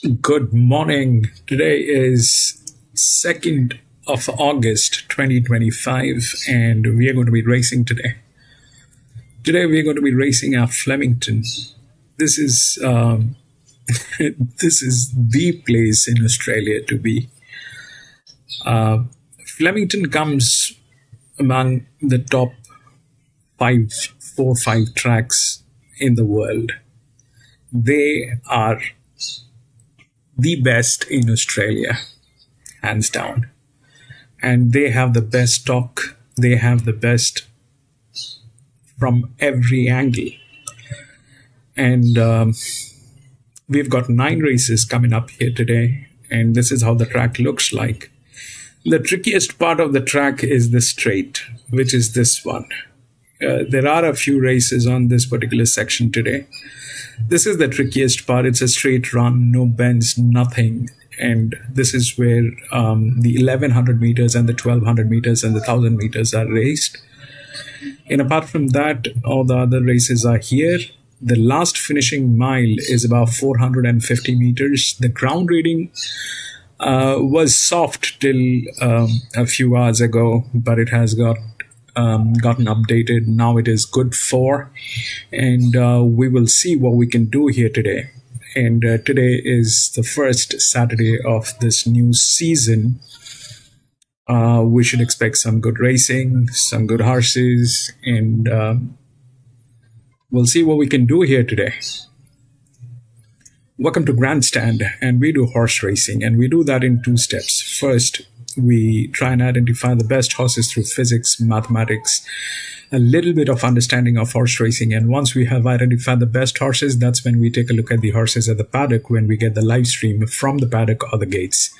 Good morning. Today is 2nd of August 2025 and we are going to be racing today. Today we are going to be racing our Flemington. This is this is the place in Australia to be. Flemington comes among the top five, 4 or 5 tracks in the world. They are the best in Australia, hands down. And they have the best stock, they have the best from every angle. And we've got 9 races coming up here today, and this is how the track looks like. The trickiest part of the track is the straight, which is this one. There are a few races on this particular section today. This is the trickiest part. It's a straight run, no bends, nothing. And this is where the 1100 meters and the 1200 meters and the 1000 meters are raced. And apart from that, all the other races are here. The last finishing mile is about 450 meters. The ground reading was soft till a few hours ago, but it has gotten updated. Now it is good for, and we will see what we can do here today. And today is the first Saturday of this new season. We should expect some good racing, some good horses, and we'll see what we can do here today. Welcome to Grandstand, and we do horse racing, and we do that in 2 steps. First, we try and identify the best horses through physics, mathematics, a little bit of understanding of horse racing. And once we have identified the best horses, that's when we take a look at the horses at the paddock when we get the live stream from the paddock or the gates.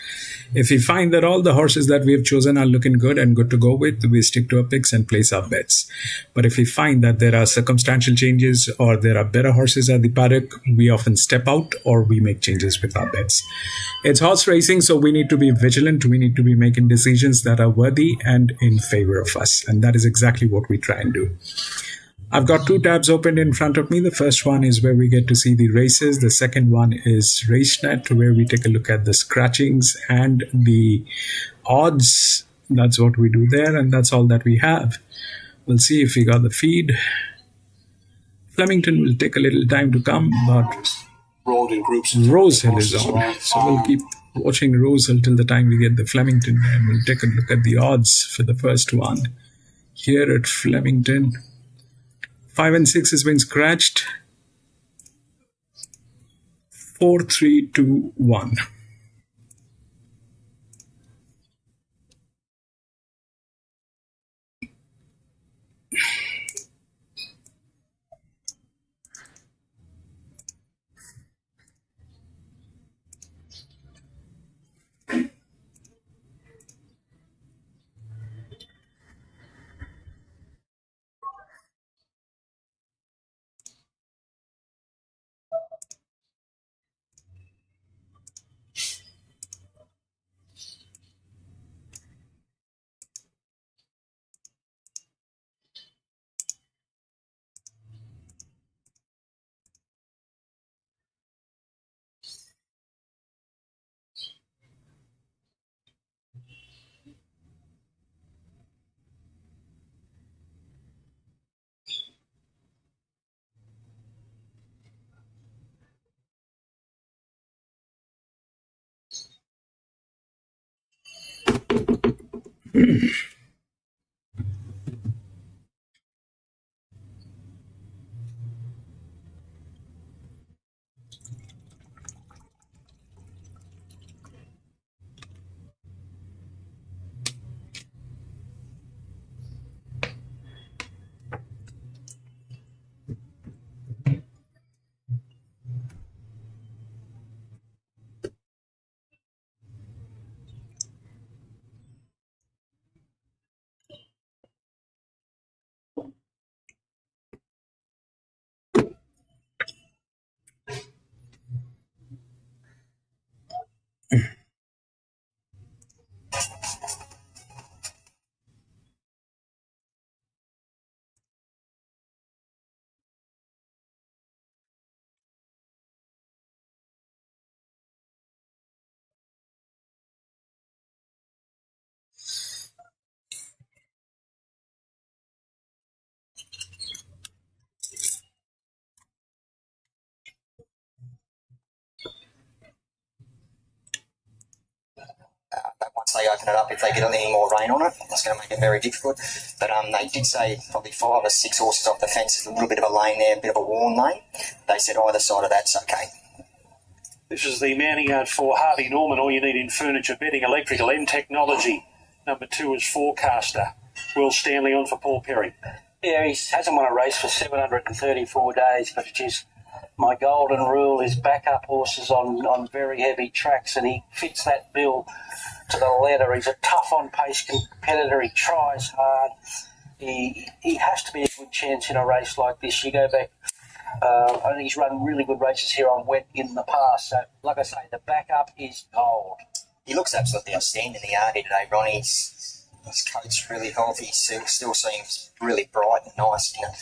If we find that all the horses that we have chosen are looking good and good to go with, we stick to our picks and place our bets. But if we find that there are circumstantial changes or there are better horses at the paddock, we often step out or we make changes with our bets. It's horse racing, so we need to be vigilant. We need to be making decisions that are worthy and in favor of us. And that is exactly what we try and do. I've got 2 tabs open in front of me. The first one is where we get to see the races. The second one is RaceNet, where we take a look at the scratchings and the odds. That's what we do there, and that's all that we have. We'll see if we got the feed. Flemington will take a little time to come, but Rosehill is on. So we'll keep watching Rosehill till the time we get the Flemington, and we'll take a look at the odds for the first one. Here at Flemington, 5 and 6 has been scratched. 4, 3, 2, 1. they open it up if they get any more rain on it. That's going to make it very difficult. But they did say probably 5 or 6 horses off the fence. There's a little bit of a lane there, a bit of a worn lane. They said either side of that's okay. This is the mounting yard for Harvey Norman. All you need in furniture, bedding, electrical and technology. Number 2 is Forecaster. Will Stanley on for Paul Perry. Yeah, he hasn't won a race for 734 days, but it is my golden rule is back up horses on very heavy tracks, and he fits that bill to the letter. He's a tough on-pace competitor. He tries hard. He has to be a good chance in a race like this. You go back, I think he's run really good races here on wet in the past. So, like I say, the backup is gold. He looks absolutely outstanding in the yard here today, Ronnie. His coat's really healthy. He still seems really bright and nice. You know,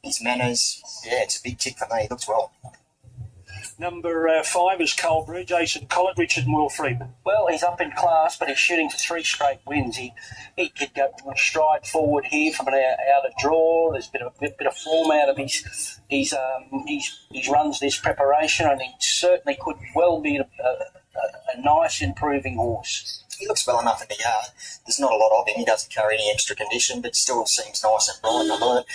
his manners, yeah, it's a big tick for me. He looks well. Number 5 is Colbridge, Jason Collett, Richard and Will Freeman. Well, he's up in class, but he's shooting for 3 straight wins. He could go stride forward here from an out of draw. There's a bit of form out of his runs this preparation, and he certainly could well be a nice improving horse. He looks well enough in the yard. There's not a lot of him. He doesn't carry any extra condition, but still seems nice and bright and alert.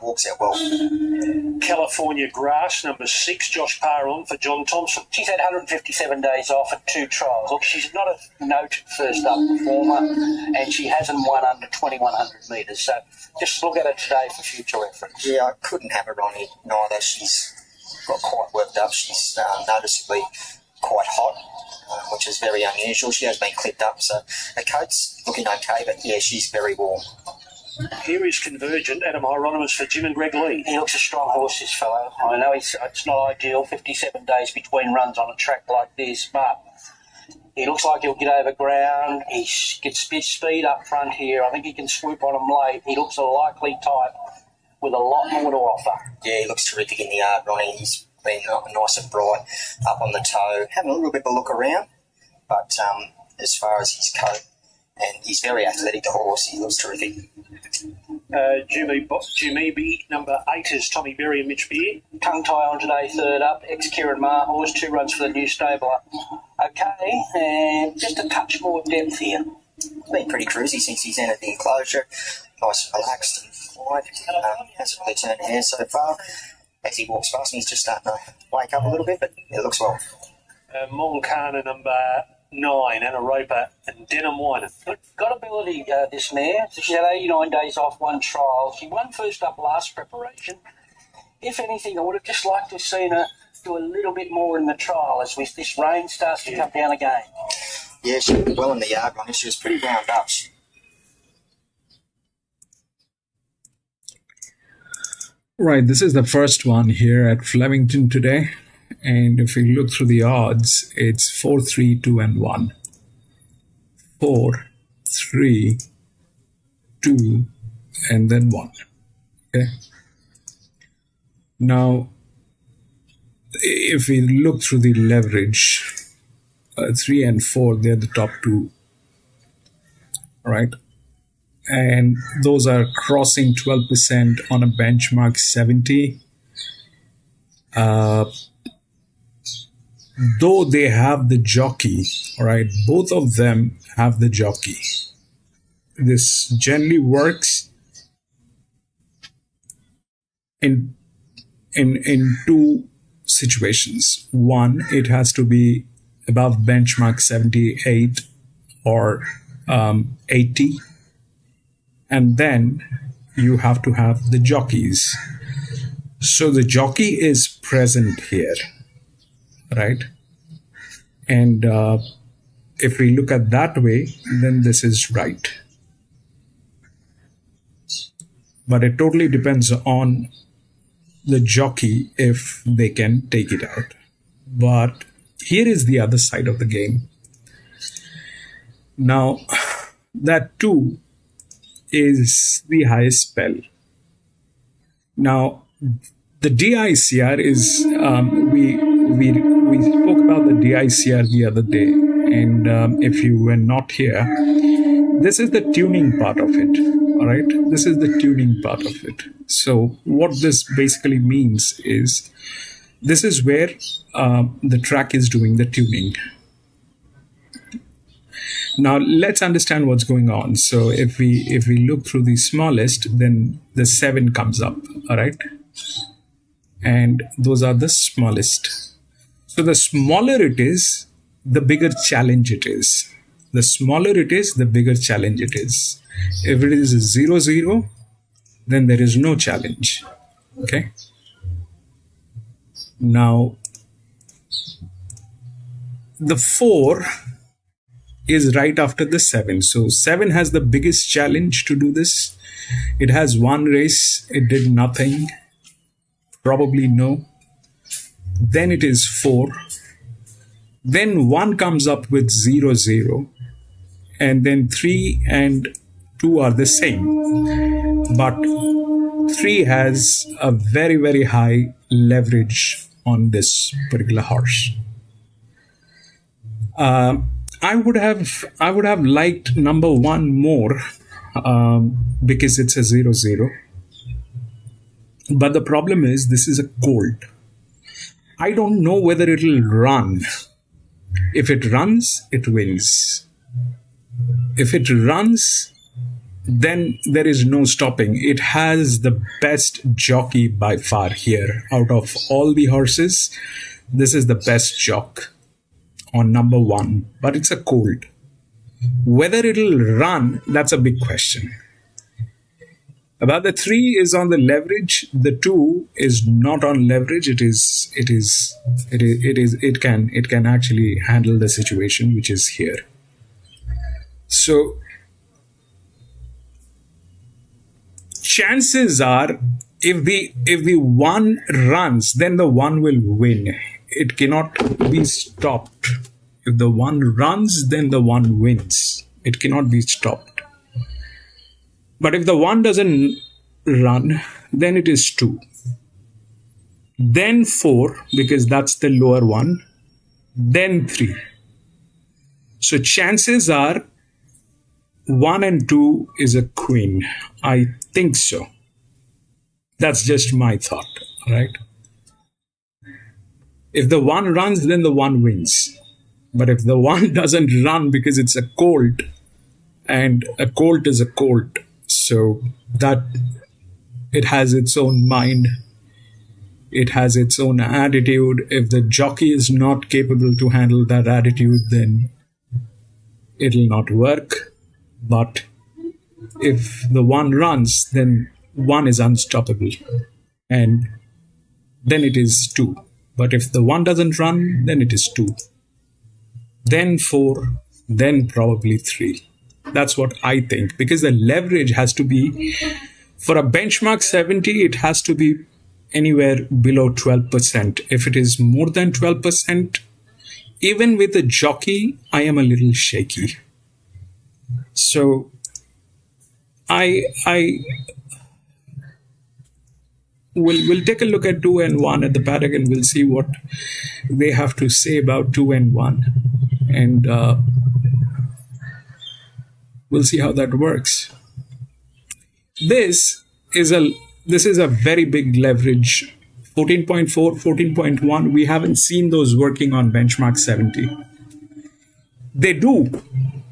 Walks out well. California Grass, number 6, Josh Parr on for John Thompson. She's had 157 days off at 2 trials. Look, she's not a noted first-up performer, and she hasn't won under 2,100 metres. So just look at her today for future reference. Yeah, I couldn't have her on here neither. She's got quite worked up. She's noticeably quite hot, which is very unusual. She has been clipped up, so her coat's looking okay, but yeah, she's very warm. Here is Convergent, Adam Hieronymus for Jim and Greg Lee. He looks a strong horse, this fellow. I know it's not ideal, 57 days between runs on a track like this, but he looks like he'll get over ground. He gets speed up front here. I think he can swoop on him late. He looks a likely type with a lot more to offer. Yeah, he looks terrific in the yard, Ronnie. He's been nice and bright, up on the toe, having a little bit of a look around. But as far as his coat, and he's very athletic, the horse, he looks terrific. Jumebi, number 8 is Tommy Berry and Mitch Beer. Tongue tie on today, 3rd up. Ex-Kieran Maher horse, 2 runs for the new stabler. Okay, and just a touch more depth here. He's been pretty cruisy since he's entered the enclosure. Nice and relaxed and quiet. Hasn't really turned a hair so far. As he walks past me, he's just starting to wake up a little bit, but it looks well. Moncana, number 9, Anna Roper and Denham Winer. Got ability, this mare. So she had 89 days off, 1 trial. She won first up last preparation. If anything, I would have just liked to have seen her do a little bit more in the trial as this rain starts to come down again. Yeah, she did well in the yard, Ronnie. She was pretty wound up. Right, this is the first one here at Flemington today. And if we look through the odds, it's 4, 3, 2, and 1. 4, 3, 2, and then 1. Okay. Now, if we look through the leverage, 3 and 4, they're the top 2. Right? And those are crossing 12% on a benchmark 70. Though they have the jockey, right? Both of them have the jockey. This generally works in 2 situations. One, it has to be above benchmark 78 or 80. And then you have to have the jockeys. So the jockey is present here, right? And if we look at that way, then this is right. But it totally depends on the jockey if they can take it out. But here is the other side of the game. Now, that 2 is the highest spell. Now, the DICR is, we spoke about the DICR the other day, and if you were not here, this is the tuning part of it, all right? This is the tuning part of it. So what this basically means is, this is where the track is doing the tuning. Now let's understand what's going on. So if we look through the smallest, then the 7 comes up, all right? And those are the smallest. So the smaller it is, the bigger challenge it is. The smaller it is, the bigger challenge it is. If it is 0, 0, then there is no challenge. Okay. Now, the 4 is right after the 7. So 7 has the biggest challenge to do this. It has 1 race. It did nothing. Probably no. Then it is 4. Then 1 comes up with 0, 0. And then 3 and 2 are the same. But 3 has a very, very high leverage on this particular horse. I would have liked number 1 more because it's a 0, 0. But the problem is this is a colt. I don't know whether it'll run. If it runs, it wins. If it runs, then there is no stopping. It has the best jockey by far here. Out of all the horses, this is the best jock on number 1. But it's a colt. Whether it'll run, that's a big question. About the 3 is on the leverage. The 2 is not on leverage. It can actually handle the situation, which is here. So chances are, if the 1 runs, then the 1 will win. It cannot be stopped. If the 1 runs, then the 1 wins. It cannot be stopped. But if the 1 doesn't run, then it is 2. Then 4, because that's the lower one. Then 3. So chances are 1 and 2 is a queen. I think so. That's just my thought, right? If the 1 runs, then the 1 wins. But if the 1 doesn't run because it's a colt, and a colt is a colt, so that it has its own mind, it has its own attitude. If the jockey is not capable to handle that attitude, then it'll not work. But if the 1 runs, then 1 is unstoppable, and then it is 2. But if the 1 doesn't run, then it is 2. Then 4, then probably 3. That's what I think, because the leverage has to be, for a benchmark 70, it has to be anywhere below 12%. If it is more than 12%, even with a jockey, I am a little shaky. So we'll take a look at 2 and 1 at the paddock, and we'll see what they have to say about 2 and 1. And we'll see how that works. This is a very big leverage. 14.4, 14.1. We haven't seen those working on benchmark 70. They do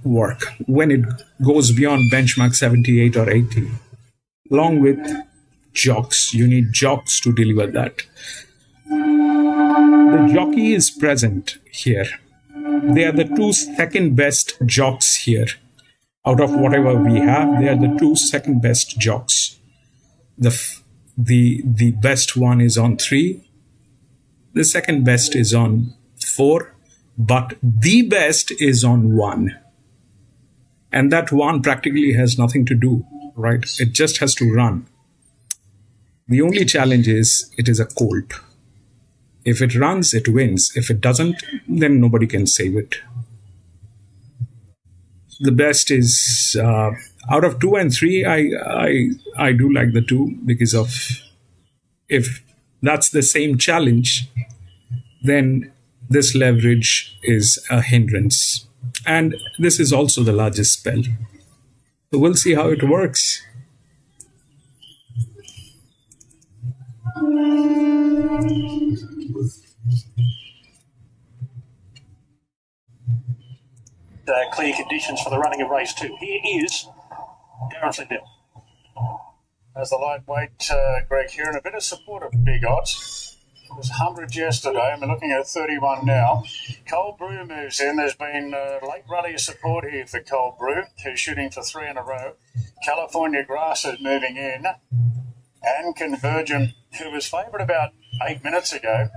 work when it goes beyond benchmark 78 or 80. Along with jocks, you need jocks to deliver that. The jockey is present here. They are the 2 second best jocks here. Out of whatever we have, they are the 2 second best jocks. The best one is on 3. The second best is on 4. But the best is on 1. And that 1 practically has nothing to do, right? It just has to run. The only challenge is it is a colt. If it runs, it wins. If it doesn't, then nobody can save it. The best is out of 2 and 3. I do like the 2 because of, if that's the same challenge, then this leverage is a hindrance. And this is also the largest spell. So we'll see how it works. clear conditions for the running of race 2. Here is Darren Flindell. As the lightweight, Greg here, and a bit of support of big odds. It was 100 yesterday, and we're looking at 31 now. Cold Brew moves in. There's been late rally support here for Cold Brew, who's shooting for 3 in a row. California Grass is moving in. And Convergent, who was favoured about 8 minutes ago.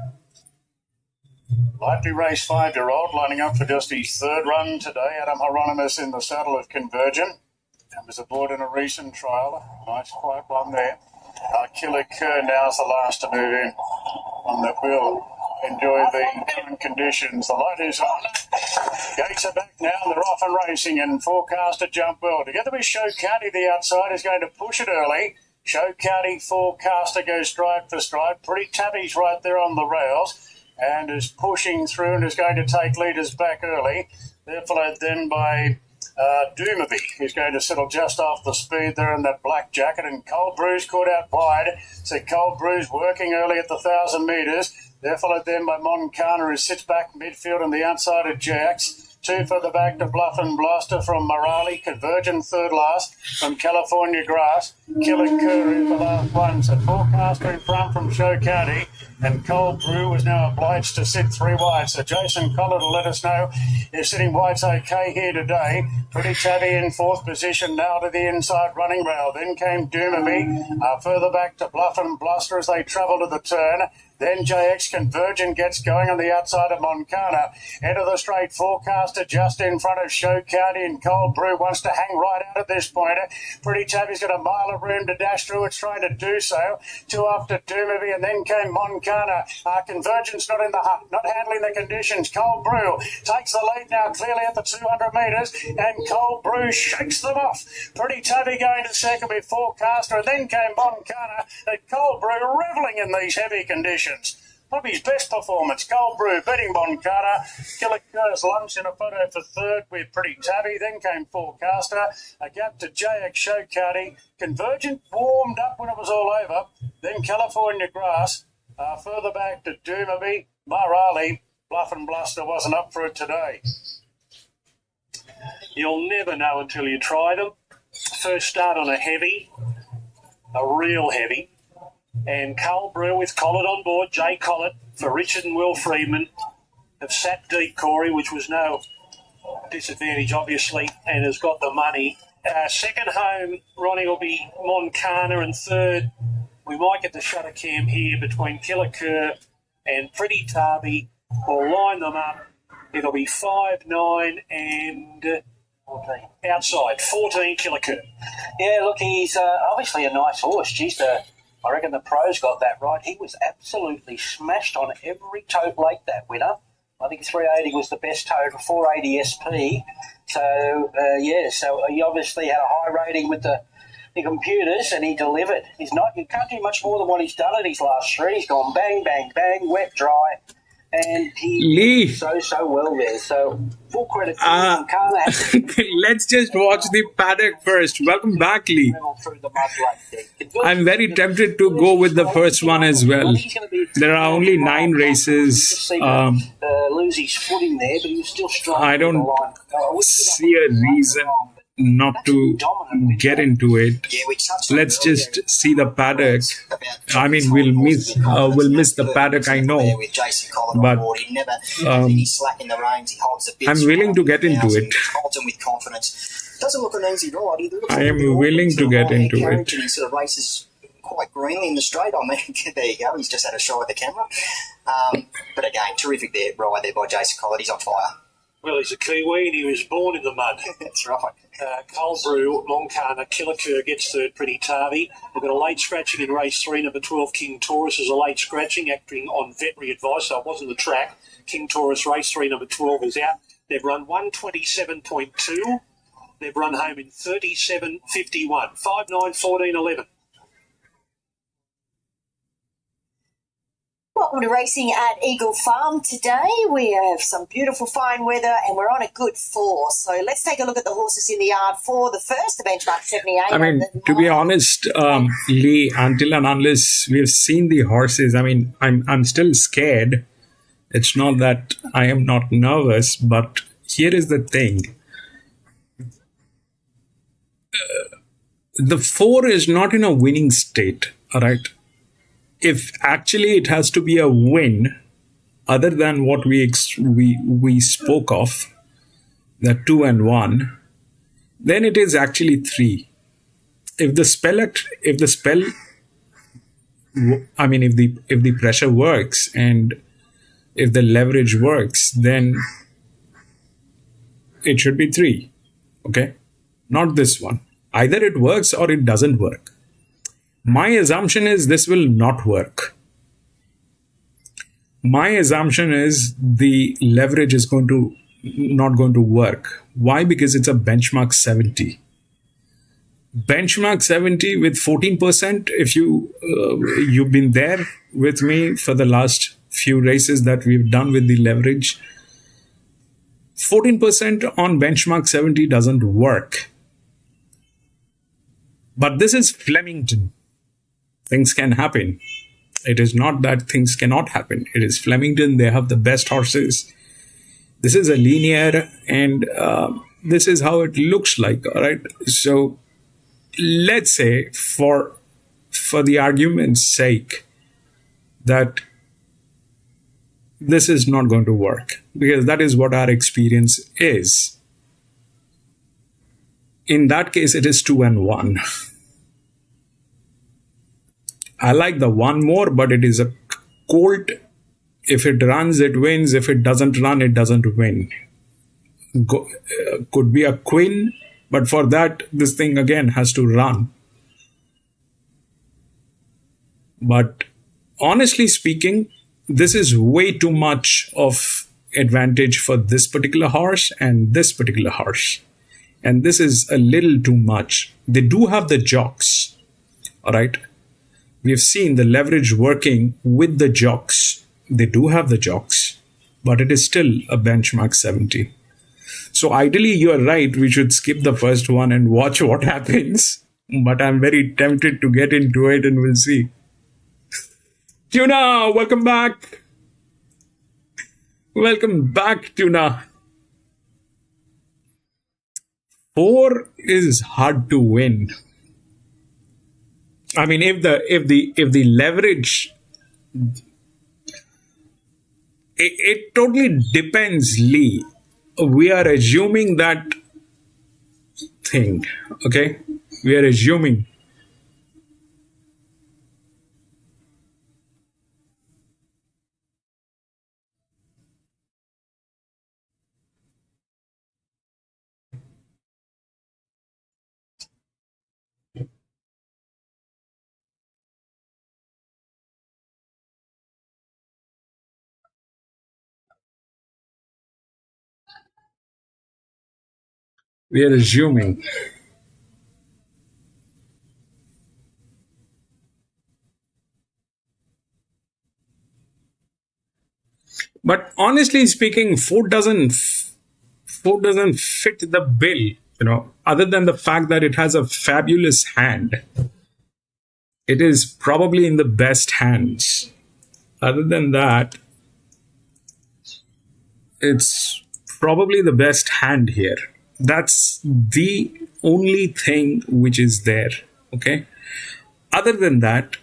Lightly raced 5-year-old, lining up for just his 3rd run today. Adam Hieronymus in the saddle of Convergent. And was aboard in a recent trial. Nice quiet one there. Killer Kerr now's the last to move in. One that will enjoy the current conditions. The light is on. Gates are back now. They're off and racing, and Forecaster jump well. Together with Show County, the outside is going to push it early. Show County, Forecaster goes stride for stride. Pretty Tabby's right there on the rails and is pushing through and is going to take leaders back early. They're followed then by Doomaby, who's going to settle just off the speed there in that black jacket, and Cold Brew's caught out wide. So Cold Brew's working early at the 1,000 metres. They're followed then by Moncana, who sits back midfield on the outside of Jax. 2 further back to Bluff and Blaster from Morale. Convergent 3rd last from California Grass. Killer Kerr is the last one. So Forecaster in front from Show County. And Cold Brew is now obliged to sit 3 wide. So Jason Collett will let us know if sitting wide's okay here today. Pretty Tabby in 4th position now to the inside running rail. Then came Doomaby. Further back to Bluff and Bluster as they travel to the turn. Then JX Convergent gets going on the outside of Moncana. Into the straight, Forecaster just in front of Show County, and Cold Brew wants to hang right out at this point. Pretty Tabby's got a mile of room to dash through. It's trying to do so. 2 after Doomaby, and then came Moncana. Convergent's not in the hunt, not handling the conditions. Cold Brew takes the lead now clearly at the 200 metres, and Cold Brew shakes them off. Pretty Tabby going to second with Forecaster, and then came Moncana, and Cold Brew revelling in these heavy conditions. Probably his best performance. Cold Brew beating Moncana. Killer Kerr's lunch in a photo for 3rd with Pretty Tabby. Then came Forecaster. A gap to JX Show County. Convergent warmed up when it was all over. Then California Grass. Further back to Doomaby. Morale. Bluff and Bluster wasn't up for it today. You'll never know until you try them. First start on a heavy, a real heavy. And Cold Brew with Collett on board, Jay Collett for Richard and Will Freeman, have sat deep, Corey, which was no disadvantage, obviously, and has got the money. Second home, Ronnie, will be Moncana, and 3rd, we might get the shutter cam here between Killer Kerr and Pretty Tabby. We'll line them up. It'll be 5, 9 and 14. Outside, 14 Killer Kerr. Yeah, look, he's obviously a nice horse. Geez, I reckon the pros got that right. He was absolutely smashed on every tote late, that winner. I think 380 was the best tote, 480 SP. So, so he obviously had a high rating with the computers, and he delivered. You can't do much more than what he's done at his last 3. He's gone bang, bang, bang, wet, dry, and he did so well there. So, full credit to him. Let's just watch the paddock first. Welcome back, Lee. I'm very tempted to go with the first one as well. There are only 9 races. Lose his footing there, but he was still strong. I don't see a reason not to get into it. Let's just see the paddock. I mean, we'll miss the paddock, I know, but I'm willing to get into it. Doesn't look an easy ride. I am willing to get into it. He sort of races quite greenly in the straight. I mean, there you go. He's just had a shot at the camera. But again, terrific ride there by Jason Collett. He's on fire. Well, he's a Kiwi and he was born in the mud. That's right. Cold Brew, Moncana, Killer Kerr gets 3rd, Pretty Tabby. We've got a late scratching in race 3. Number 12, King Taurus, is a late scratching, acting on veterinary advice, so it wasn't the track. King Taurus, race 3, number 12, is out. They've run 127.2. They've run home in 37.51. 5, 9, 14, 11. Welcome to racing at Eagle Farm today. We have some beautiful fine weather and we're on a good 4. So let's take a look at the horses in the yard for the first, the benchmark 78. I mean, to be honest, Lee, until and unless we've seen the horses, I mean, I'm still scared. It's not that I am not nervous, but here is the thing. the 4 is not in a winning state. All right. If actually it has to be a win, other than what we spoke of, the 2 and 1, then it is actually 3. If the spell, I mean, if the pressure works and if the leverage works, then it should be 3. Okay, not this one. Either it works or it doesn't work. My assumption is this will not work. My assumption is the leverage is not going to work. Why? Because it's a benchmark 70. Benchmark 70 with 14%. If you've been there with me for the last few races that we've done with the leverage, 14% on benchmark 70 doesn't work. But this is Flemington. Things can happen. It is not that things cannot happen. It is Flemington. They have the best horses. This is a linear, and this is how it looks like. All right. So let's say, for the argument's sake, that this is not going to work, because that is what our experience is. In that case, it is 2 and 1. I like the 1 more, but it is a colt. If it runs, it wins. If it doesn't run, it doesn't win. Could be a queen, but for that, this thing again has to run. But honestly speaking, this is way too much of advantage for this particular horse and this particular horse. And this is a little too much. They do have the jocks. All right. We've seen the leverage working with the jocks. They do have the jocks, but it is still a benchmark 70. So ideally, you are right. We should skip the first one and watch what happens. But I'm very tempted to get into it, and we'll see. Tuna, welcome back. Welcome back, Tuna. 4 is hard to win. I mean, if the leverage, it totally depends, Lee. We are assuming that thing. Okay, we are assuming. We are assuming. But honestly speaking, 4 doesn't fit the bill, other than the fact that it has a fabulous hand. It is probably in the best hands. Other than that, it's probably the best hand here. That's the only thing which is there. Okay. Other than that,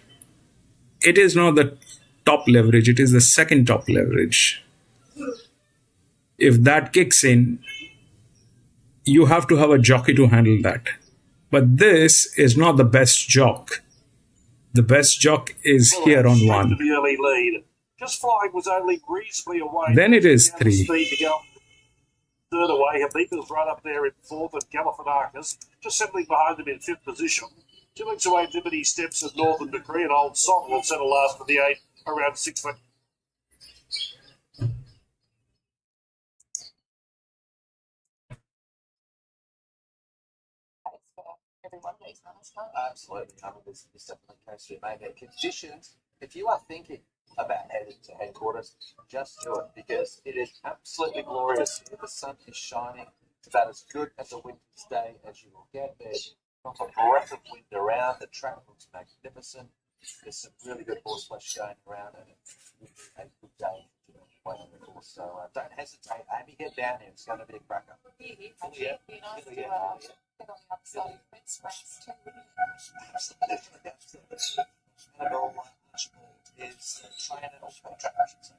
it is not the top leverage. It is the second top leverage. If that kicks in, you have to have a jockey to handle that. But this is not the best jock. The best jock is here on 1. The early lead. Just Flying was only reasonably away. Then it is 3. Speed to go third away. Habib's right up there in 4th, and Galifianakis just simply behind them in 5th position. 2 weeks away, Liberty Steps at Northern Decree, and Old Song will settle last for the 8 around 6 foot. Absolutely. There's definitely a case to be made there. Conditions, if you are thinking about heading to headquarters, just do it, because it is absolutely glorious. The sun is shining. It's about as good as a winter's day as you will get. There's not a breath of wind around. The track looks magnificent. there's some really good horse flesh going around, and it's a good day to play on the course. So don't hesitate, Amy, get down here. It's going to be a cracker. Thank you. It'd be nice to get on the other side of Fred's race too. Absolutely. Annabelle Archibald is a trainer of contract, I should say.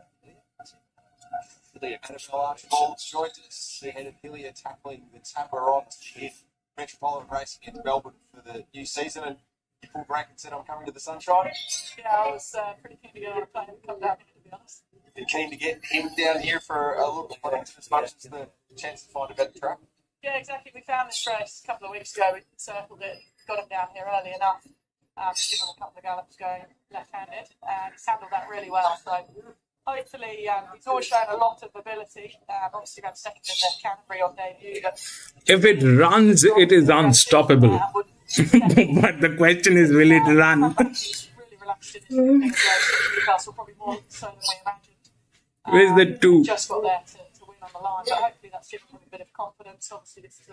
Annabelle Archibald joined us, the head of Hillier, tackling the Tapper on in Metropolitan Racing in Melbourne for the new season. And you pulled rank and said, I'm coming to the sunshine. Yeah, I was pretty keen to get on a plane and come down here, to be honest. You're keen to get him down here for a little bit as much as the chance to find a better track? Yeah, exactly. We found this race a couple of weeks ago. We circled it, got him down here early enough. Give him a couple of gallops going left-handed, and he's handled that really well. So hopefully, he's always shown a lot of ability. Obviously, ran second in the Canterbury on debut. But If it runs, it is unstoppable. But the question is, will it run? He's really relaxed in his next race. Newcastle probably more so than we imagined. Where's the two? Just got there to win on the line, but hopefully that's given him a bit of confidence. Obviously, this is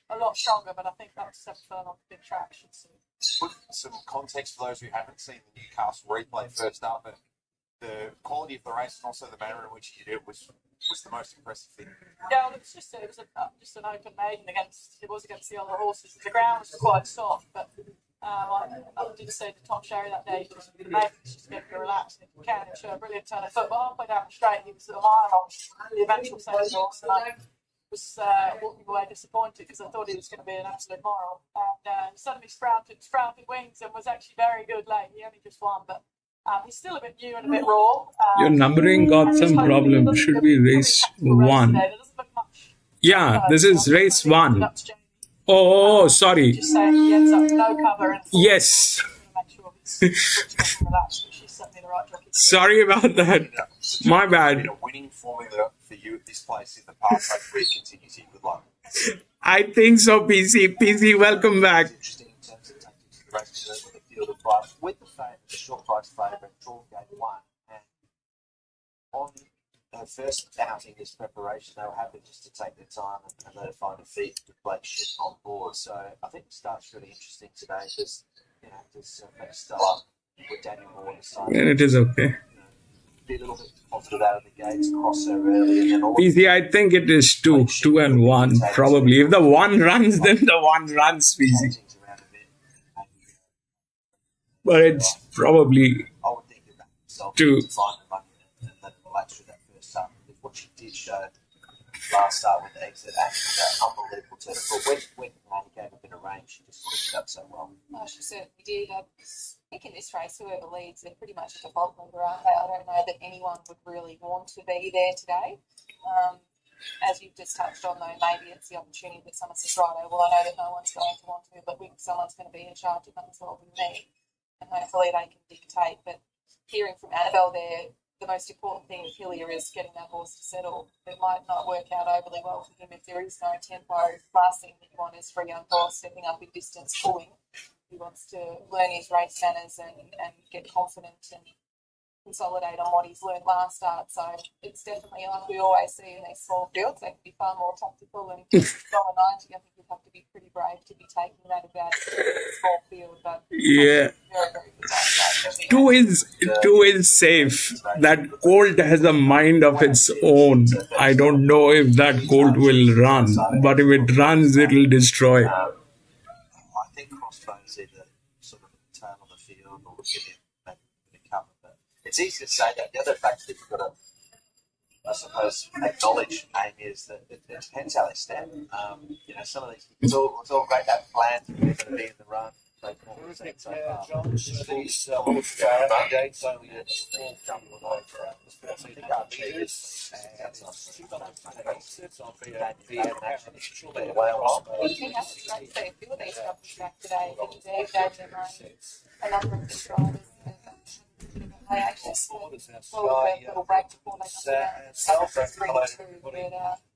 a lot stronger, but I think that was 7 furlong on the big track should suit. Put some context for those who haven't seen the Newcastle replay first up, and the quality of the race and also the manner in which you did it was the most impressive thing. Yeah, well, it was just an open maiden against the other horses. The ground was quite soft, but I did say to Tom Sherry that day, just the maidens just get to relax if you can and show a brilliant turn of foot. But halfway down the straight, he was a mile on the eventual second horse, and I was walking away disappointed because I thought he was going to be an absolute moral. And suddenly sprouted wings and was actually very good late. He only just won, but he's still a bit new and a bit raw. Your numbering got some problem. Should be race 1. Yeah, this is race 1. Oh, sorry. Just saying he ends up no cover. And Yes. make sure he's relaxed. She's certainly the right jockey. Sorry about that. My bad. A winning formula for you at this place in the past. Hopefully, it continues here. Good luck. I think so, PC. PC, welcome back. Interesting in terms of tactics of the race with the field of five. With the short price favourite, Troll Gate 1, and on her first outing this preparation, they were happy just to take their time and let her find her feet with Blake Ship on board. So I think the start's really interesting today because, there's start with Daniel Moore this time. And it is okay. Be a little bit positive out of the gates, cross her early, and then all PC, I think it is 2 and 1, probably. If the 1 runs, then the 1 runs, PC. things around a bit. But it's probably I would think about herself Two. to find the money and let them relax through that first start. Because what she did show last start with the exit actually that unbelievable turn. But when Randy gave a bit of range, she just picked it up so well. Oh, she certainly did. I think in this race, whoever leads, they're pretty much a default leader, aren't they? I don't know that anyone would really want to be there today. As you've just touched on, though, maybe it's the opportunity that someone says, right, well, I know that no one's going to want to, but someone's going to be in charge of them as well with me. And hopefully they can dictate. But hearing from Annabelle there, the most important thing with Hillier is getting that horse to settle. It might not work out overly well for him if there is no tempo. Last thing that you want is for a young horse stepping up in distance, pulling. He wants to learn his race manners and get confident and consolidate on what he's learned last start. So it's definitely like we always see in these small fields, they can be far more tactical. And $1.90, I think you'd have to be pretty brave to be taking that advantage in a small field. But yeah. very, very good. Two is safe. That colt has a mind of its own. I don't know if that colt will run, but if it runs, it will destroy. I think Crossbones either sort of turn on the field or look at it and cover. But it's easy to say that. The other factor that you've got to, I suppose, acknowledge, Amy, is that it depends how they stand. Some of these, it's all great to have plans. They're going to be in the run. Dates only at 4 jump away for us.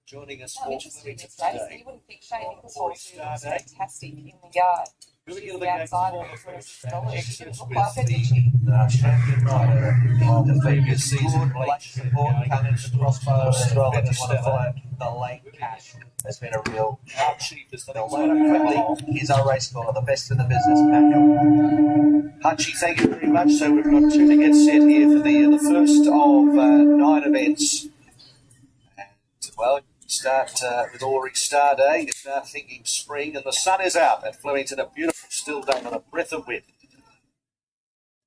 Joining us for Flemington today. You wouldn't think Shane Nicholls was fantastic in the yard. She's the outside of the first dollar. She didn't look like it, did she? Champion rider of the previous season, Blake support coming into Crossbow as well. I just want to follow the late cash. Has been a real cheap as they'll learn quickly. Here's our race caller, the best in the business, Matt. Hutchie, thank you very much. So we've got two to get set here for the first of 9 events. And, well, start with Ori Star Day. You start thinking spring, and the sun is out at Flemington. A beautiful still day and a breath of wind.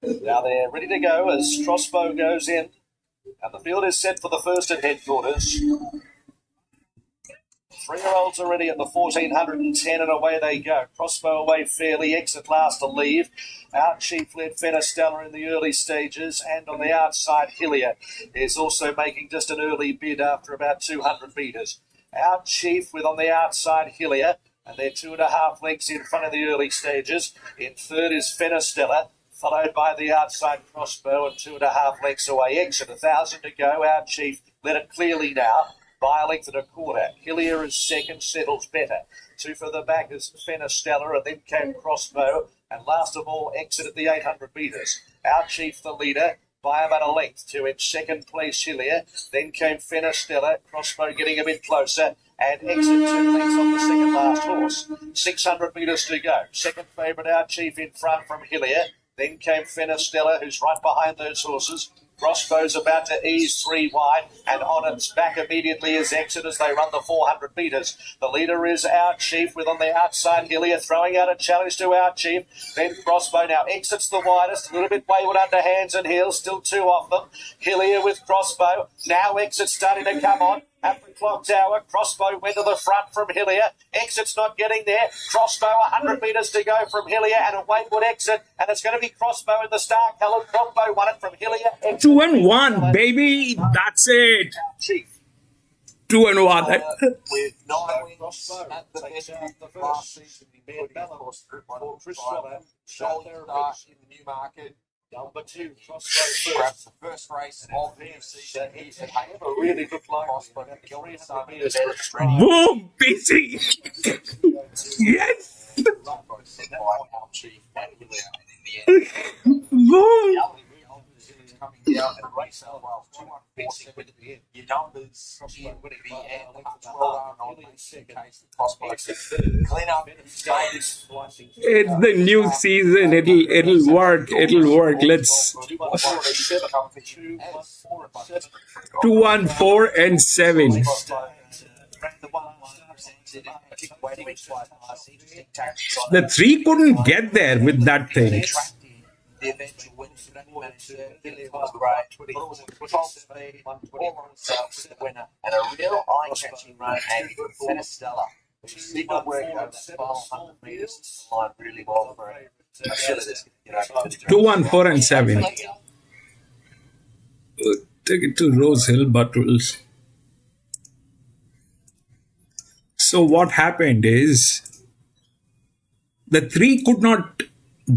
Now they're ready to go as Crossbow goes in, and the field is set for the first at headquarters. 3-year-olds are ready at the 1410, and away they go. Crossbow away fairly, exit last to leave. Out Chief led Fenestella in the early stages, and on the outside Hillier is also making just an early bid after about 200 metres. Out Chief with on the outside Hillier, and they're 2.5 lengths in front of the early stages. In third is Fenestella, followed by the outside Crossbow, and 2.5 lengths away. Exit, 1,000 to go. Out Chief led it clearly now by a length and a quarter. Hillier is second, settles better. Two further back is Fenestella, and then came Crossbow, and last of all, Exit at the 800 metres. Out Chief the leader by about a length. To in second place Hillier, then came Fenestella, Crossbow getting a bit closer, and Exit 2 lengths on the second last horse. 600 metres to go. Second favourite Out Chief in front from Hillier, then came Fenestella, who's right behind those horses. Crossbow's about to ease 3 wide, and on its back immediately is Exit as they run the 400 metres. The leader is Out Chief, with on the outside Hillier throwing out a challenge to Out Chief. Then Crossbow. Now Exit's the widest, a little bit wayward under hands and heels, still 2 off them. Hillier with Crossbow. Now Exit's starting to come on. At the clock tower, Crossbow went to the front from Hillier. Exit's not getting there. Crossbow, 100 metres to go from Hillier, and a wayward Exit, and it's going to be Crossbow in the star colour. Crossbow won it from Hillier. Exit 2 and 1, baby. That's it. Chief. 2 and 1. With 9 wins at the end of the last season, in of course, Group 1 Shoulder in the Newmarket. Number 2, Crossbow grabs the first race of the new season. He's a really good fly. Crossbow Boom, busy. Yes. Boom. Coming down and race out while 2-1-4 with your numbers in with the end. Well done on the case. Crossbow clean up. It's the new season. It'll work. It'll work. Let's 2, 1, 4, and 7. The 3 couldn't get there with that thing. The eventual winner was great. It was a 12 speed, 1:21 the winner, and a real eye-catching run. And Fenestella, who did not work over that final 100 metres, lined really well for him. I'm sure this can get over 2, 1, 4, and 7. Take it to Rose Hill, Buttles. So what happened is the 3 could not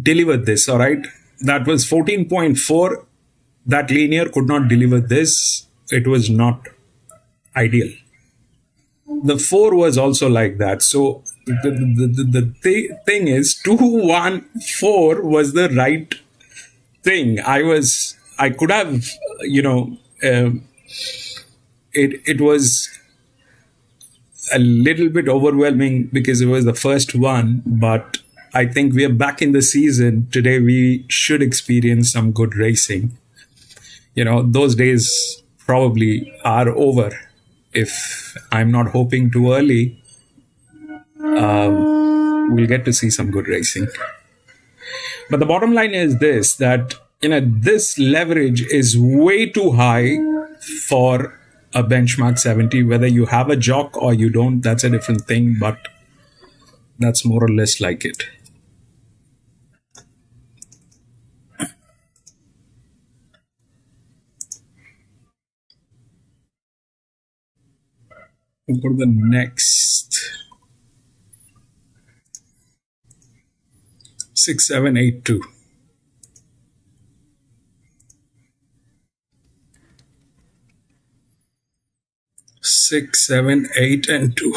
deliver this, all right? That was 14.4. That linear could not deliver this. It was not ideal. The 4 was also like that. So the thing is, 2, 1, 4 was the right thing. I could have, it was a little bit overwhelming because it was the first one, but I think we are back in the season. Today we should experience some good racing. Those days probably are over. If I'm not hoping too early, we'll get to see some good racing. But the bottom line is this, that this leverage is way too high for a benchmark 70. Whether you have a jock or you don't, that's a different thing, but that's more or less like it. We'll go to the next 6, 7, 8, 2. 6, 7, 8, and 2.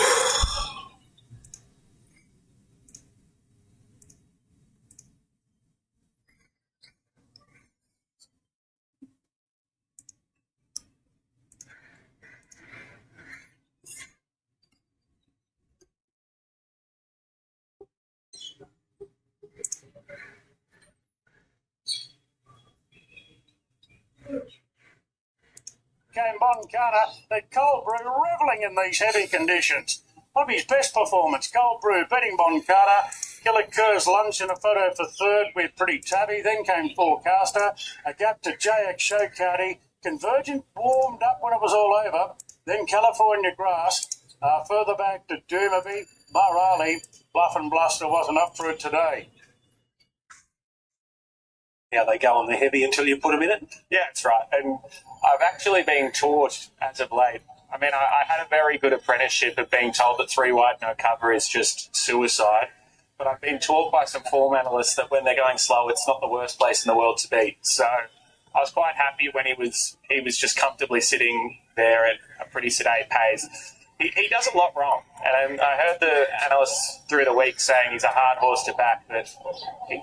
came Boncana. The Cold Brew revelling in these heavy conditions. One of his best performance, Cold Brew beating Boncana. Killer Kerr's lunch in a photo for third with Pretty Tabby. Then came Forecaster. A gap to JX Showcarty. Convergent warmed up when it was all over. Then California Grass. Further back to Doomaby. Barali. Bluff and Bluster wasn't up for it today. How they go on the heavy until you put them in it? Yeah, that's right. And I've actually been taught as of late. I mean, I had a very good apprenticeship of being told that 3 wide no cover is just suicide. But I've been taught by some form analysts that when they're going slow, it's not the worst place in the world to be. So I was quite happy when he was just comfortably sitting there at a pretty sedate pace. He does a lot wrong. And I heard the analysts through the week saying he's a hard horse to back, but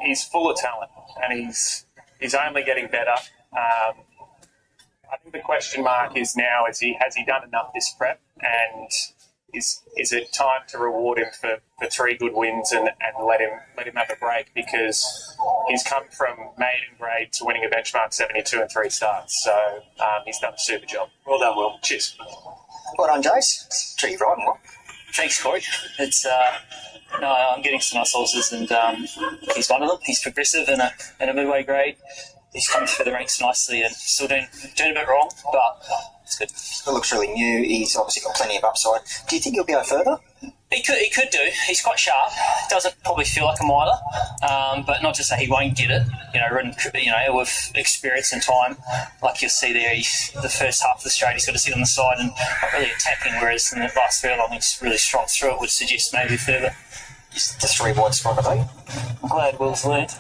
he's full of talent and he's only getting better. I think the question mark is now, has he done enough this prep, and is it time to reward him for 3 good wins and let him have a break, because he's come from maiden grade to winning a benchmark 72 in 3 starts. So he's done a super job. Well done, Will. Cheers. Well done, Jace. Treat you riding well. Thanks, Corey. It's no, I'm getting some nice horses, and he's one of them. He's progressive in a midway grade. He's come through the ranks nicely and still doing a bit wrong, but it's good. It looks really new. He's obviously got plenty of upside. Do you think he'll go further? He could do. He's quite sharp. Doesn't probably feel like a miler, but not to say he won't get it. With experience and time, like you'll see there, the first half of the straight he's got to sit on the side and not really attacking, whereas in the last furlong he's really strong through it. Would suggest maybe further. Just the 3 wide spot, I think. I'm glad Will's learned.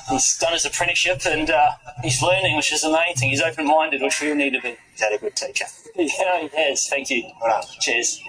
He's done his apprenticeship and he's learning, which is the main thing. He's open-minded, which we all need to be. He's had a good teacher. Yeah, he has. Thank you. Well done. Cheers.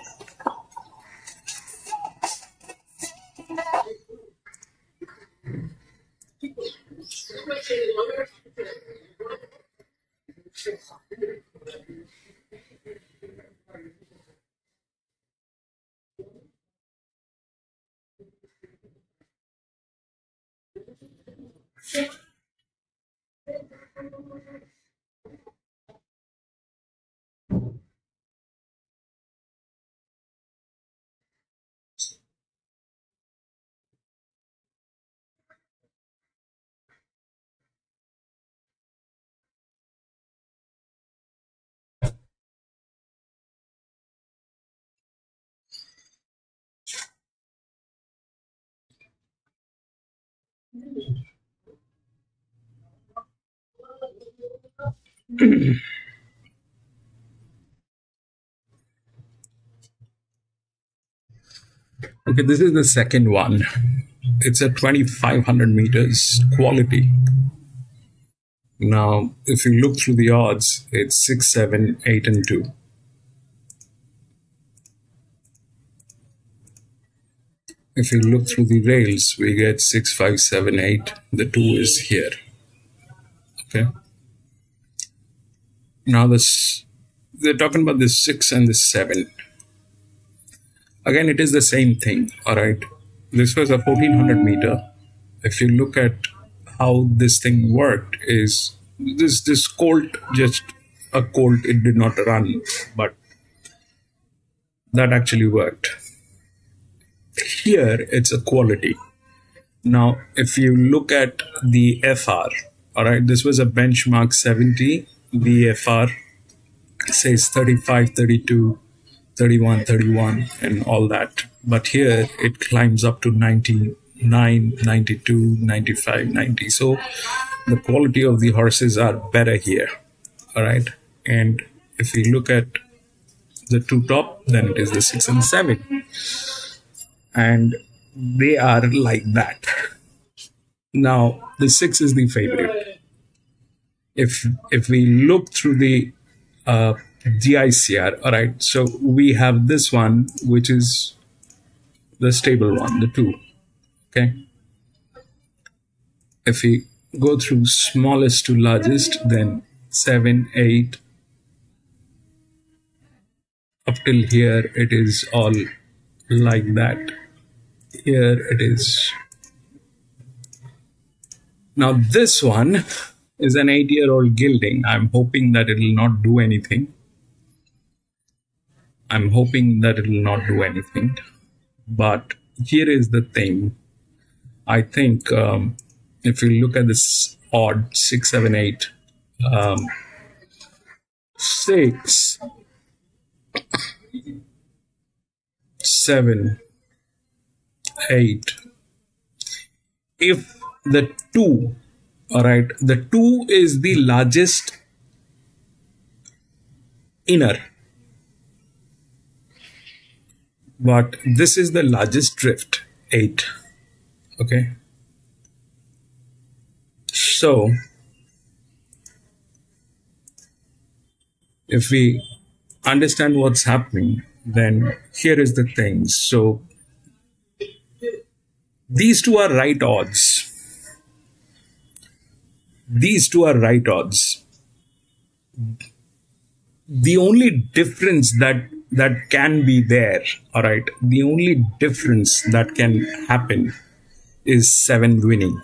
Okay, this is the second one. It's at 2,500 meters quality. Now, if you look through the odds, it's 6, 7, 8, and 2. If you look through the rails, we get 6, 5, 7, 8. The 2 is here. Okay. Now they're talking about the 6 and the 7. Again, it is the same thing. All right. This was a 1,400 meter. If you look at how this thing worked, is this colt, just a colt, it did not run, but that actually worked. Here it's a quality. Now if you look at the FR, all right, this was a benchmark 70. The FR says 35, 32, 31, 31 and all that, but here it climbs up to 99, 92, 95, 90. So the quality of the horses are better here. All right. And if we look at the 2 top, then it is the 6 and 7. And they are like that. Now, the 6 is the favorite. If we look through the GICR, all right, so we have this one, which is the stable one, the 2. Okay. If we go through smallest to largest, then 7, 8, up till here, it is all like that. Here it is. Now this one, is an 8-year-old gelding. I'm hoping that it will not do anything. But here is the thing. I think if you look at this odd 6, 7, 8, 6, 7, 8. If the 2, all right, the 2 is the largest inner, but this is the largest drift, 8. Okay. So, if we understand what's happening, then here is the thing. So, these two are right odds. The only difference that can be there, all right, the only difference that can happen is 7 winning.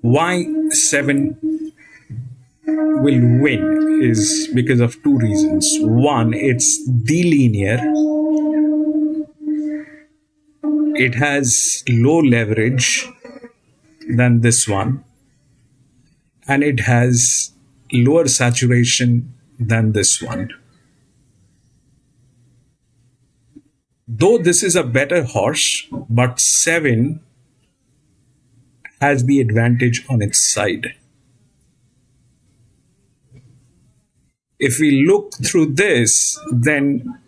Why 7 will win is because of 2 reasons. One, it's delinear. It has low leverage than this one, and it has lower saturation than this one. Though this is a better horse, but 7 has the advantage on its side. If we look through this, then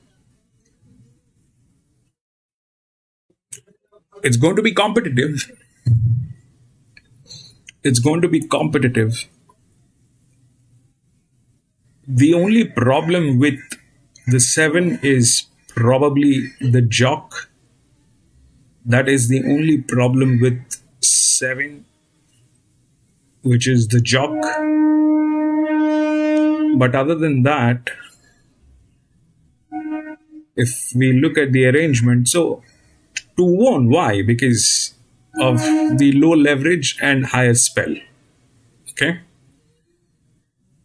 it's going to be competitive. The only problem with the 7 is probably the jock. That is the only problem with 7, which is the jock. But other than that, if we look at the arrangement, so 2 won. Why? Because of the low leverage and higher spell. Okay.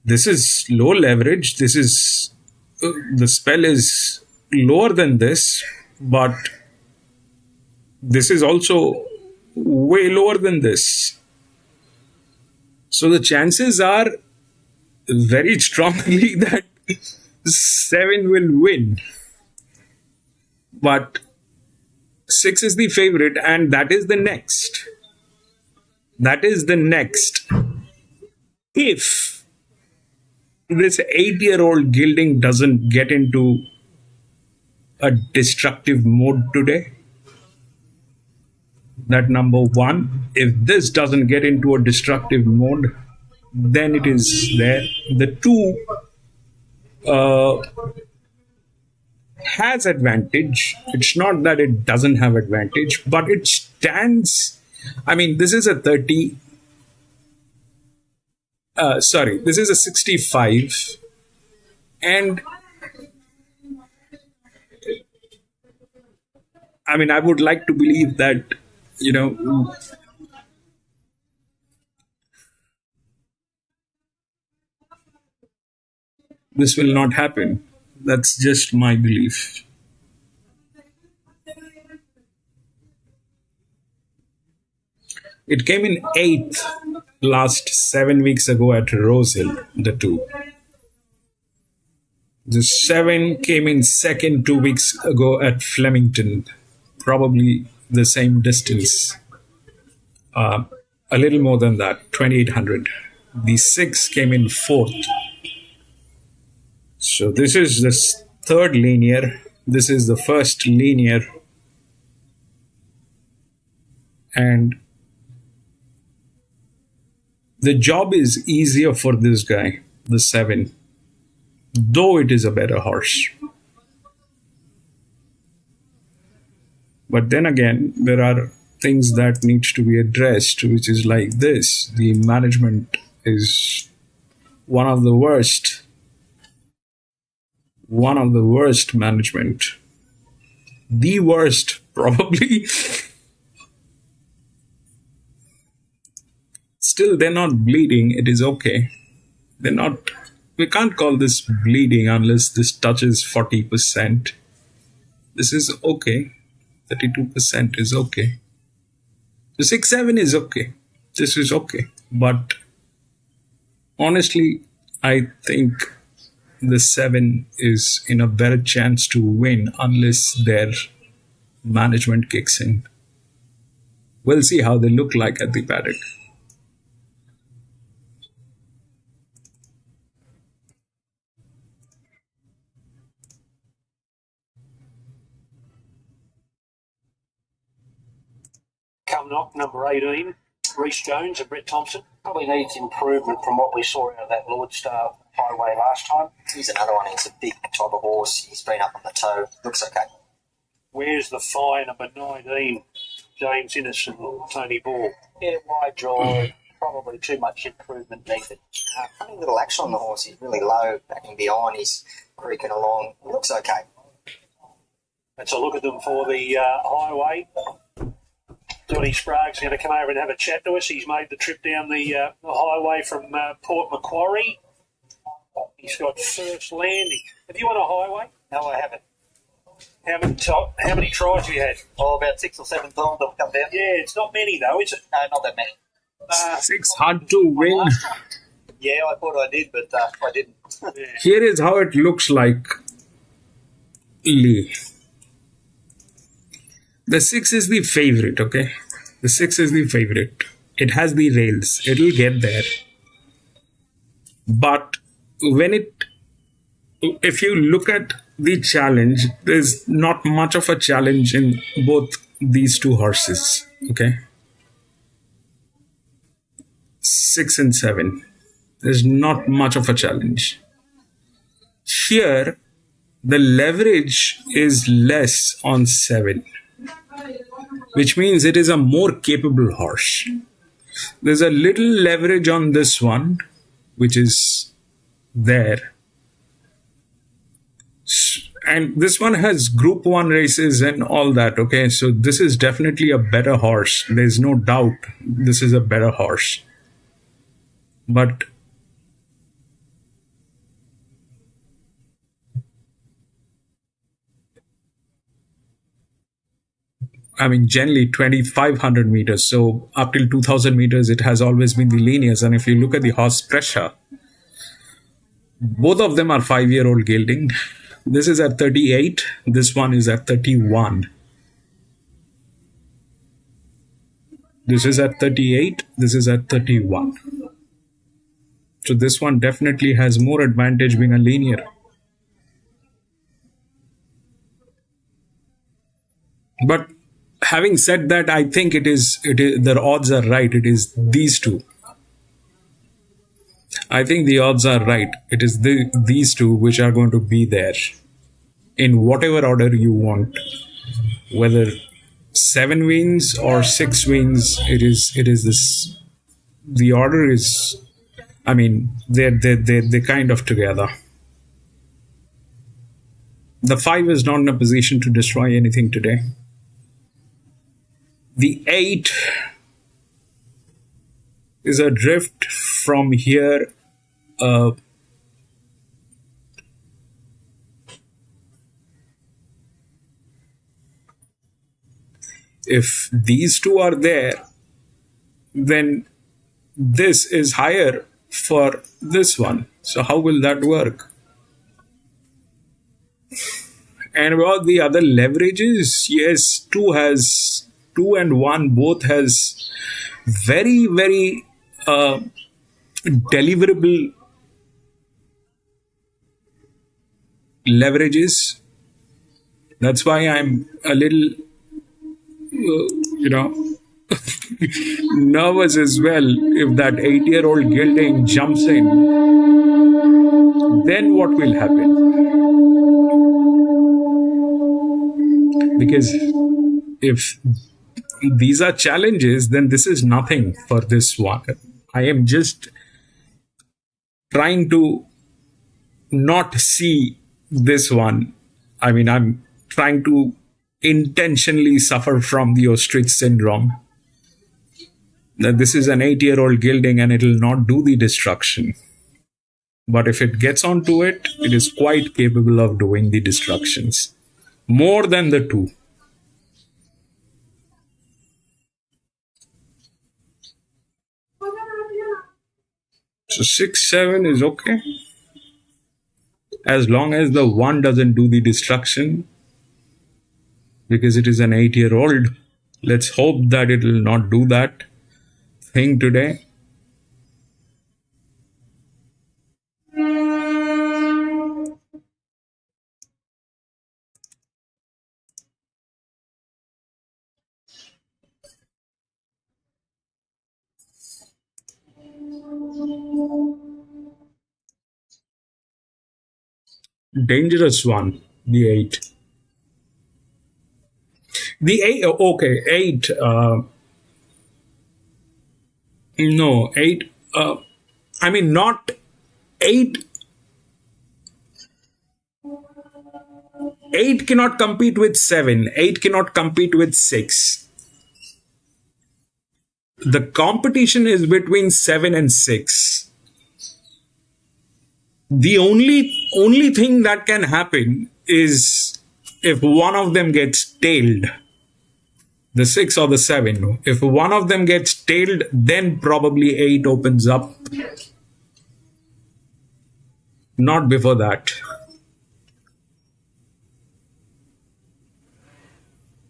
This is low leverage. This is the spell is lower than this, but this is also way lower than this. So the chances are very strongly that 7 will win. But 6 is the favorite, and that is the next. If this 8-year-old gelding doesn't get into a destructive mode today, that number 1, if this doesn't get into a destructive mode, then it is there. The 2 has advantage. It's not that it doesn't have advantage, but it stands. I mean, this is a 30. This is a 65, and I mean, I would like to believe that, this will not happen. That's just my belief. It came in 8th last 7 weeks ago at Rosehill, the 2. The 7 came in 2nd 2 weeks ago at Flemington, probably the same distance, a little more than that, 2800. The 6 came in 4th. So this is the 3rd linear. This is the 1st linear. And the job is easier for this guy, the 7, though it is a better horse. But then again, there are things that needs to be addressed, which is like this. The management is one of the worst management. The worst, probably. still they're not bleeding, it is okay. They're not, we can't call this bleeding unless this touches 40%. This is okay. 32% is okay. The 6-7 is okay. This is okay. But honestly, I think the 7 is in a better chance to win unless their management kicks in. We'll see how they look like at the paddock. Come knock, number 18, Reece Jones and Brett Thompson. Probably needs improvement from what we saw out of that Lordstar Highway last time. He's another one. He's a big type of horse. He's been up on the toe. Looks okay. Where's the fire, number 19, James Innocent or Tony Ball? Yeah, wide draw. Probably too much improvement needed. Funny little action on the horse. He's really low, backing behind. He's creaking along. Looks okay. Let's a look at them for the highway. Johnny Sprague's going to come over and have a chat to us. He's made the trip down the highway from Port Macquarie. He's got first landing. Have you on a highway? No, I haven't. How many tries have you had? Oh, about 6 or 7 times I've come down. Yeah, it's not many though, is it? No, not that many. 6 hard to win. Yeah, I thought I did, but I didn't. Yeah. Here is how it looks like. Lee. The 6 is the favorite, okay? The 6 is the favorite. It has the rails. It'll get there. But if you look at the challenge, there's not much of a challenge in both these two horses, okay? 6 and 7. There's not much of a challenge. Here, the leverage is less on 7. Which means it is a more capable horse. There's a little leverage on this one, which is there. And this one has Group 1 races and all that, okay? So this is definitely a better horse. There's no doubt this is a better horse. But I mean, generally 2,500 meters. So up till 2,000 meters, it has always been the linears. And if you look at the horse pressure, both of them are 5-year-old gelding. This is at 38. This one is at 31. This is at 38. This is at 31. So this one definitely has more advantage being a linear. But having said that, I think it is the odds are right. It is these two. I think the odds are right. It is these two which are going to be there in whatever order you want. Whether 7 wins or 6 wins, it is this. The order is, I mean, they're kind of together. The 5 is not in a position to destroy anything today. The 8 is a drift from here. If these two are there, then this is higher for this one. So how will that work? And about the other leverages, yes, 2 and 1 both has very, very deliverable leverages. That's why I'm a little, nervous as well. If that 8-year-old gelding jumps in, then what will happen? Because if these are challenges, then this is nothing for this one. I am just trying to not see this one. I mean, I'm trying to intentionally suffer from the ostrich syndrome. that this is an 8-year-old gelding and it will not do the destruction. But if it gets onto it, it is quite capable of doing the destructions. More than the 2. So 6-7 is okay. As long as the 1 doesn't do the destruction, because it is an 8-year-old. Let's hope that it will not do that thing today. Dangerous one, the 8. The 8, okay, 8. No, 8. I mean, not 8. 8 cannot compete with 7. 8 cannot compete with 6. The competition is between 7 and 6. The only thing that can happen is if one of them gets tailed, the 6 or the 7. If one of them gets tailed, then probably 8 opens up. Not before that.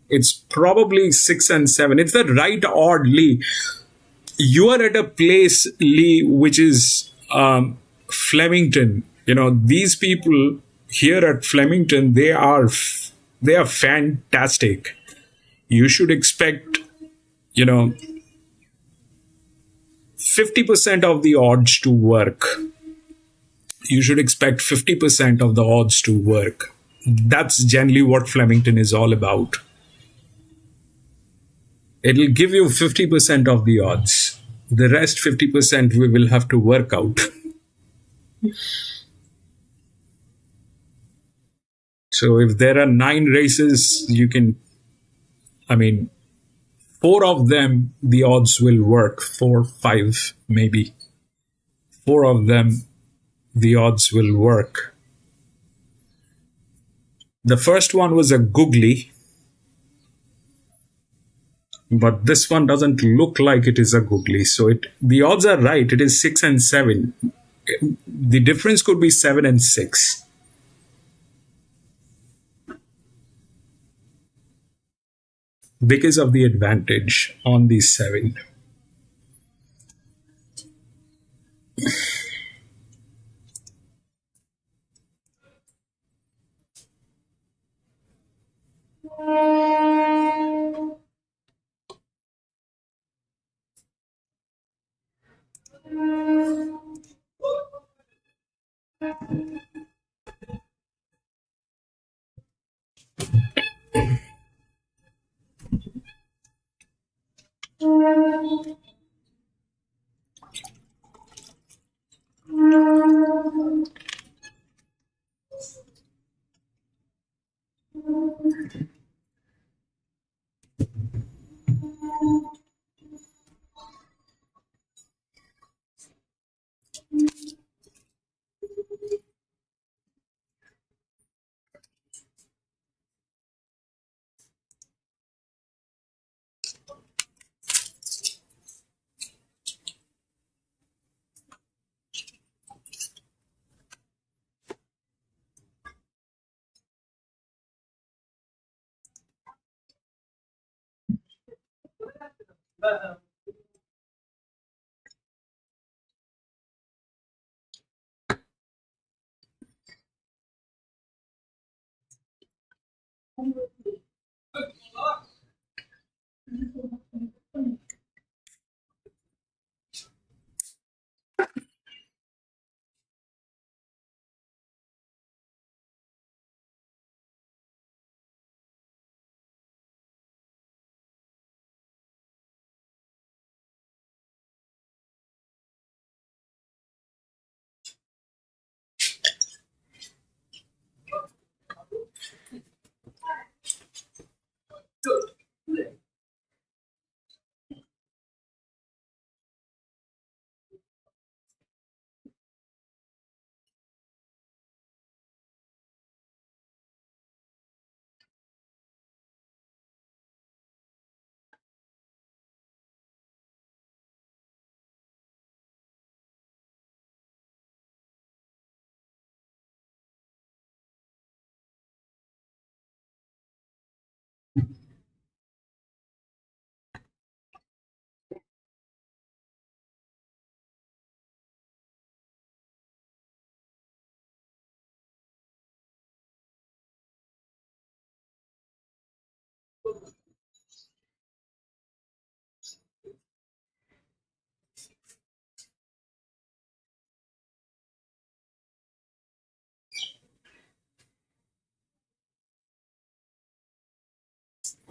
It's probably 6 and 7. It's the right odd, Lee. You are at a place, Lee, which is Flemington. These people here at Flemington, they are fantastic. You should expect, 50% of the odds to work. You should expect 50% of the odds to work. That's generally what Flemington is all about. It'll give you 50% of the odds. The rest 50% we will have to work out. So if there are 9 races, 4 of them, the odds will work. 4, 5, maybe. 4 of them, the odds will work. The first one was a googly. But this one doesn't look like it is a googly. So the odds are right. It is 6 and 7. The difference could be 7 and 6. Because of the advantage on the 7.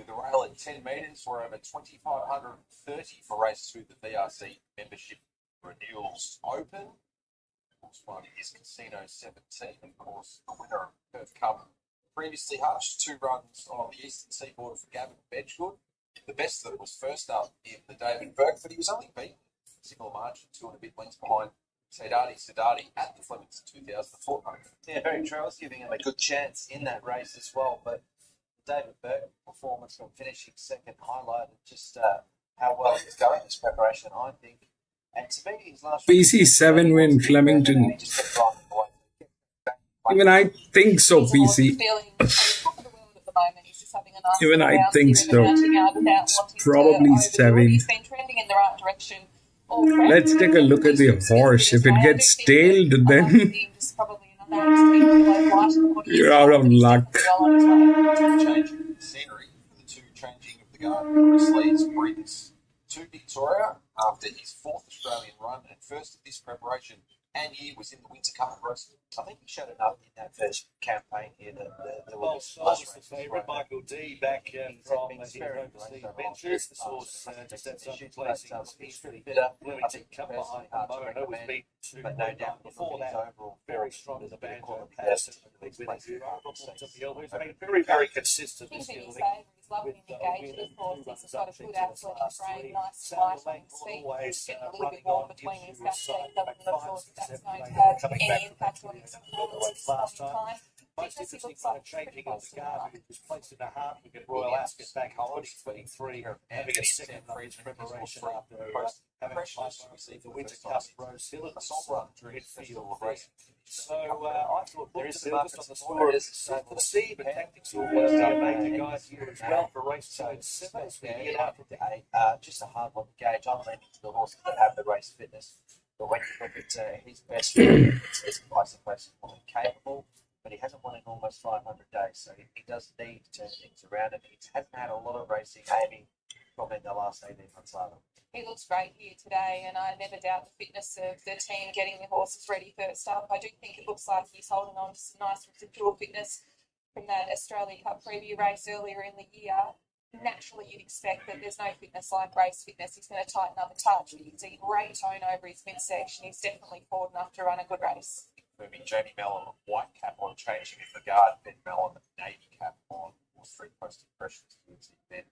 the rail at 10 metres for over 2,530 for race 2, the VRC membership renewals open. Of course, one is Casino 17, of course, the winner of Perth Cup. Previously hushed, 2 runs on the eastern seaboard for Gavin Bedgood. The best that was first up in the David Burkford. He was only beaten single margin, 2 and a bit lengths behind Sadati at the Flemington 2004. Yeah, very true. I was giving him a good chance in that race as well, but David Burke performance from finishing second highlighted just how well he's going this preparation, I think. And to me, his last PC7 win Flemington. he just kept driving away. Even I think so, PC. Feeling on top of the world at the moment. He's just having a nice Even I bounce think here in the so. mounting yard without It's wanting to probably overdo it. 7. He's been trending in the right direction. all prep. Let's take a look at the horse. If it gets tailed, then you're out of luck. Changing scenery for the 2 changing of the guard. Chris Leeds brings to Victoria after his 4th Australian run and first of this preparation, and he was in the Winter Cup race. I think he showed enough in that first campaign here that there will Well, be Saul's the favourite. Michael D back from his overseas ventures. The Saul's just had some placing he's pretty bitter. Flemington Cup behind Mono was beat to but no doubt before that. overall Very strong in the banjo quality pass. best. He's been very, very consistent this year. He's loving the engagement, of course. He's got a good athletic frame, nice light on his feet. Getting a little bit warm between his back feet. Doesn't of course that's going to have any impact on his performance at this point in time. Most interesting kind of changing of the guard, who was placed in a half wicket Royal Ascot back home, 23, having a second race preparation after having played the Winter Cup Rose Hill at the Salt midfield race. So I thought there is just on the score of the sea, but tactics will work out. Major guys here as well for race 2 and 7 as we get out of the Just a hard one to gauge. I'm leaning to the horses that have the race fitness. But when you look at his best, it's quite surprisingly capable. But he hasn't won in almost 500 days, so he does need to turn things around. And he hasn't had a lot of racing aiming from in the last 18 months either. He looks great here today, and I never doubt the fitness of the team getting the horses ready first up. I do think it looks like he's holding on to some nice residual fitness from that Australia Cup preview race earlier in the year. Naturally, you'd expect that there's no fitness like race fitness. He's going to tighten up a touch, but you can see great tone over his midsection. He's definitely forward enough to run a good race. Moving Jamie Mellon white cap on, changing of the guard, Ben Mellon navy cap on, or 3 post impressions towards the Ben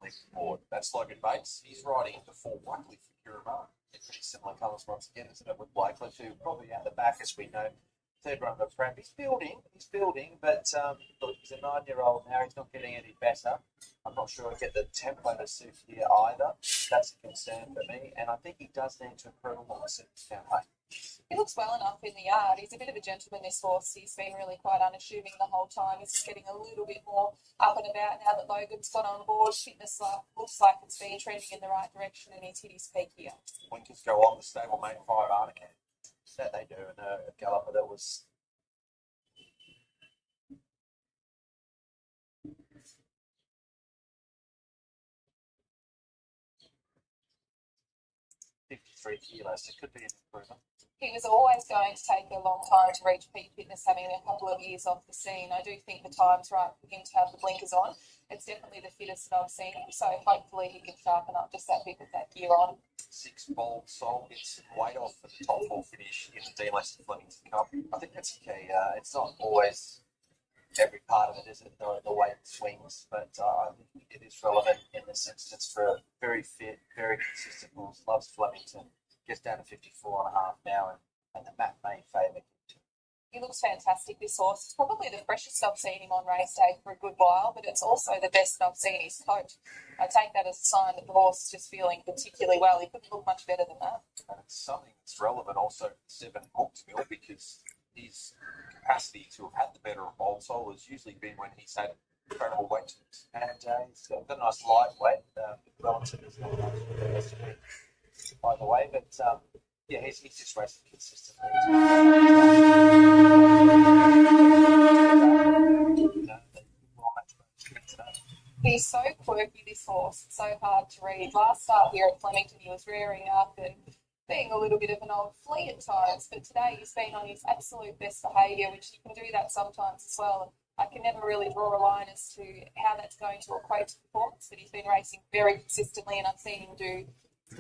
left board. That's Logan Bates. He's riding the 4 Wycliffe for Kiribati. Pretty similar colours once again, isn't it, with Wycliffe, who probably out the back, as we know, 3rd run of a prep. He's building, but look, he's a 9-year-old now. He's not getting any better. I'm not sure he'll get the tempo to suit here either. That's a concern for me, and I think he does need to improve on the sixth campaign. He looks well enough in the yard. He's a bit of a gentleman, this horse. He's been really quite unassuming the whole time. He's just getting a little bit more up and about now that Logan's got on board. Fitness looks like it's been trending in the right direction, and he's hit his peak here. Blinkers go on the stablemate 5 Artican. That they do, and a galloper that was 53 kilos. It could be an improvement. He was always going to take a long time to reach peak fitness, having a couple of years off the scene. I do think the time's right for him to have the blinkers on. It's definitely the fittest that I've seen him, so hopefully he can sharpen up just that bit with that gear on. 6 Bold Soul gets some weight off for the top 4 finish in the Delasted Flemington Cup. I think that's key. It's not always every part of it, is it? The way it swings, but I think it is relevant in this instance for a very fit, very consistent horse. Loves Flemington. Gets down to 54.5 now, and the map may favour him too. He looks fantastic, this horse. It's probably the freshest I've seen him on race day for a good while, but it's also the best I've seen his coat. I take that as a sign that the horse is just feeling particularly well. He couldn't look much better than that. And it's something that's relevant also for 7 Hawksmill, because his capacity to have had the better of Bold Soul has usually been when he's had incredible weight to it. And he's got a nice lightweight. Wellington is not much of the best by the way, but yeah, he's just racing consistently. He's so quirky, this horse. It's so hard to read. Last start here at Flemington, he was rearing up and being a little bit of an old flea at times, but today he's been on his absolute best behaviour, which he can do that sometimes as well. I can never really draw a line as to how that's going to equate to performance, but he's been racing very consistently, and I've seen him do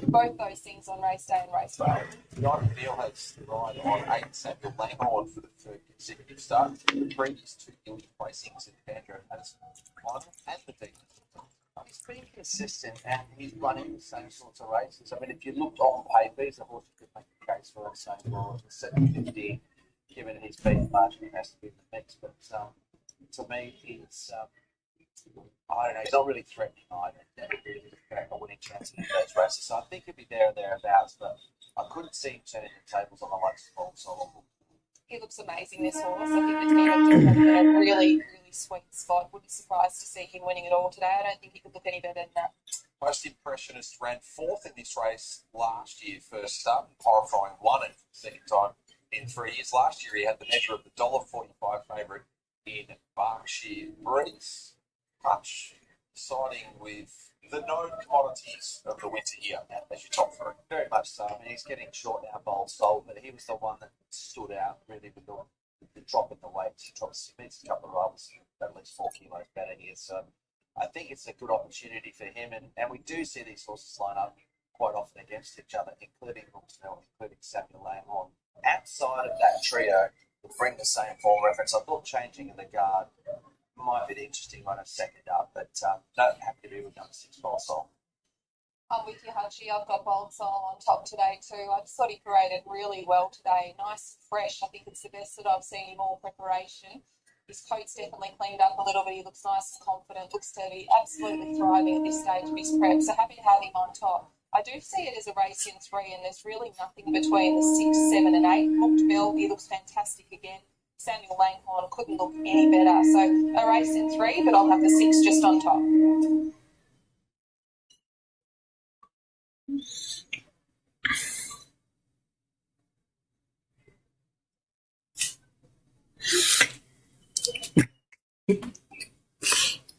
both those things on race day and race well. John Neal has the ride on 8 Samuel Langhorne for the third consecutive start. The previous 2 guilty placings in Andrew Madison final and the Deacon. He's pretty consistent and he's running the same sorts of races. I mean, if you looked on paper, he's a horse you could make a case for saying, well, the 750, given his beef margin, has to be in the mix. But to me, he's, I don't know, he's not really threatening either. Never really got a winning chance in those races. So I think he'll be there or thereabouts, but I couldn't see him turning the tables on the likes of Bolt. He looks amazing, this horse. I think it's going to be a really, really sweet spot. Wouldn't be surprised to see him winning it all today. I don't think he could look any better than that. Most Impressionist ran 4th in this race last year, first start, and Horrifying won it for the second time in 3 years. Last year, he had the measure of the $1.45 favourite in Berkshire Breeze. Much siding with the known commodities of the winter here as your top 3. Very much so. I mean, he's getting short now, Bold Soul, but he was the one that stood out really with the drop in the weight. He missed a couple of rivals, at least 4 kilos better here. So I think it's a good opportunity for him. And we do see these horses line up quite often against each other, including Brooksville, including Samuel Langhorne. Outside of that trio, will bring the same form reference. I thought changing in the guard might be an interesting one, a second up, but not happy to be with number 6, Bold Soul. I'm with you, Hutchie. I've got Bold Soul on top today too. I just thought he paraded really well today. Nice and fresh. I think it's the best that I've seen him all preparation. His coat's definitely cleaned up a little bit. He looks nice and confident, looks steady, absolutely thriving at this stage of his prep. So happy to have him on top. I do see it as a race in 3, and there's really nothing between the 6, 7 and 8. Hooked Mill, he looks fantastic again. Samuel Langhorne couldn't look any better. So a race in 3, but I'll have the 6 just on top.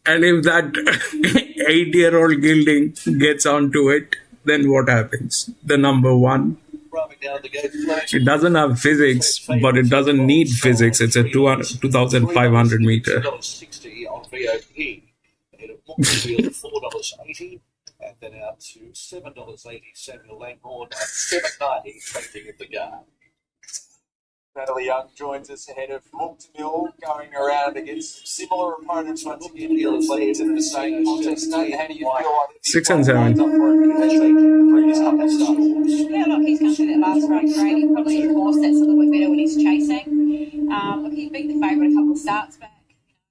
And if that 8-year-old gelding gets onto it, then what happens? The number 1. It doesn't have physics, but it doesn't need physics. It's a 2,500 meter. $4.60 on VOP. Ahead of Mockfield, $4.80. And then out to $7.80, Samuel Langhorne, at $7.90, changing in the guard. Natalie Young joins us ahead of Mooktamil, going around against some similar opponents once again in the same contest. How do you feel like 6 and 7. Yeah, look, he's come through that last race great. He probably, of course, that's a little bit better when he's chasing. Look, he beat the favourite a couple of starts back.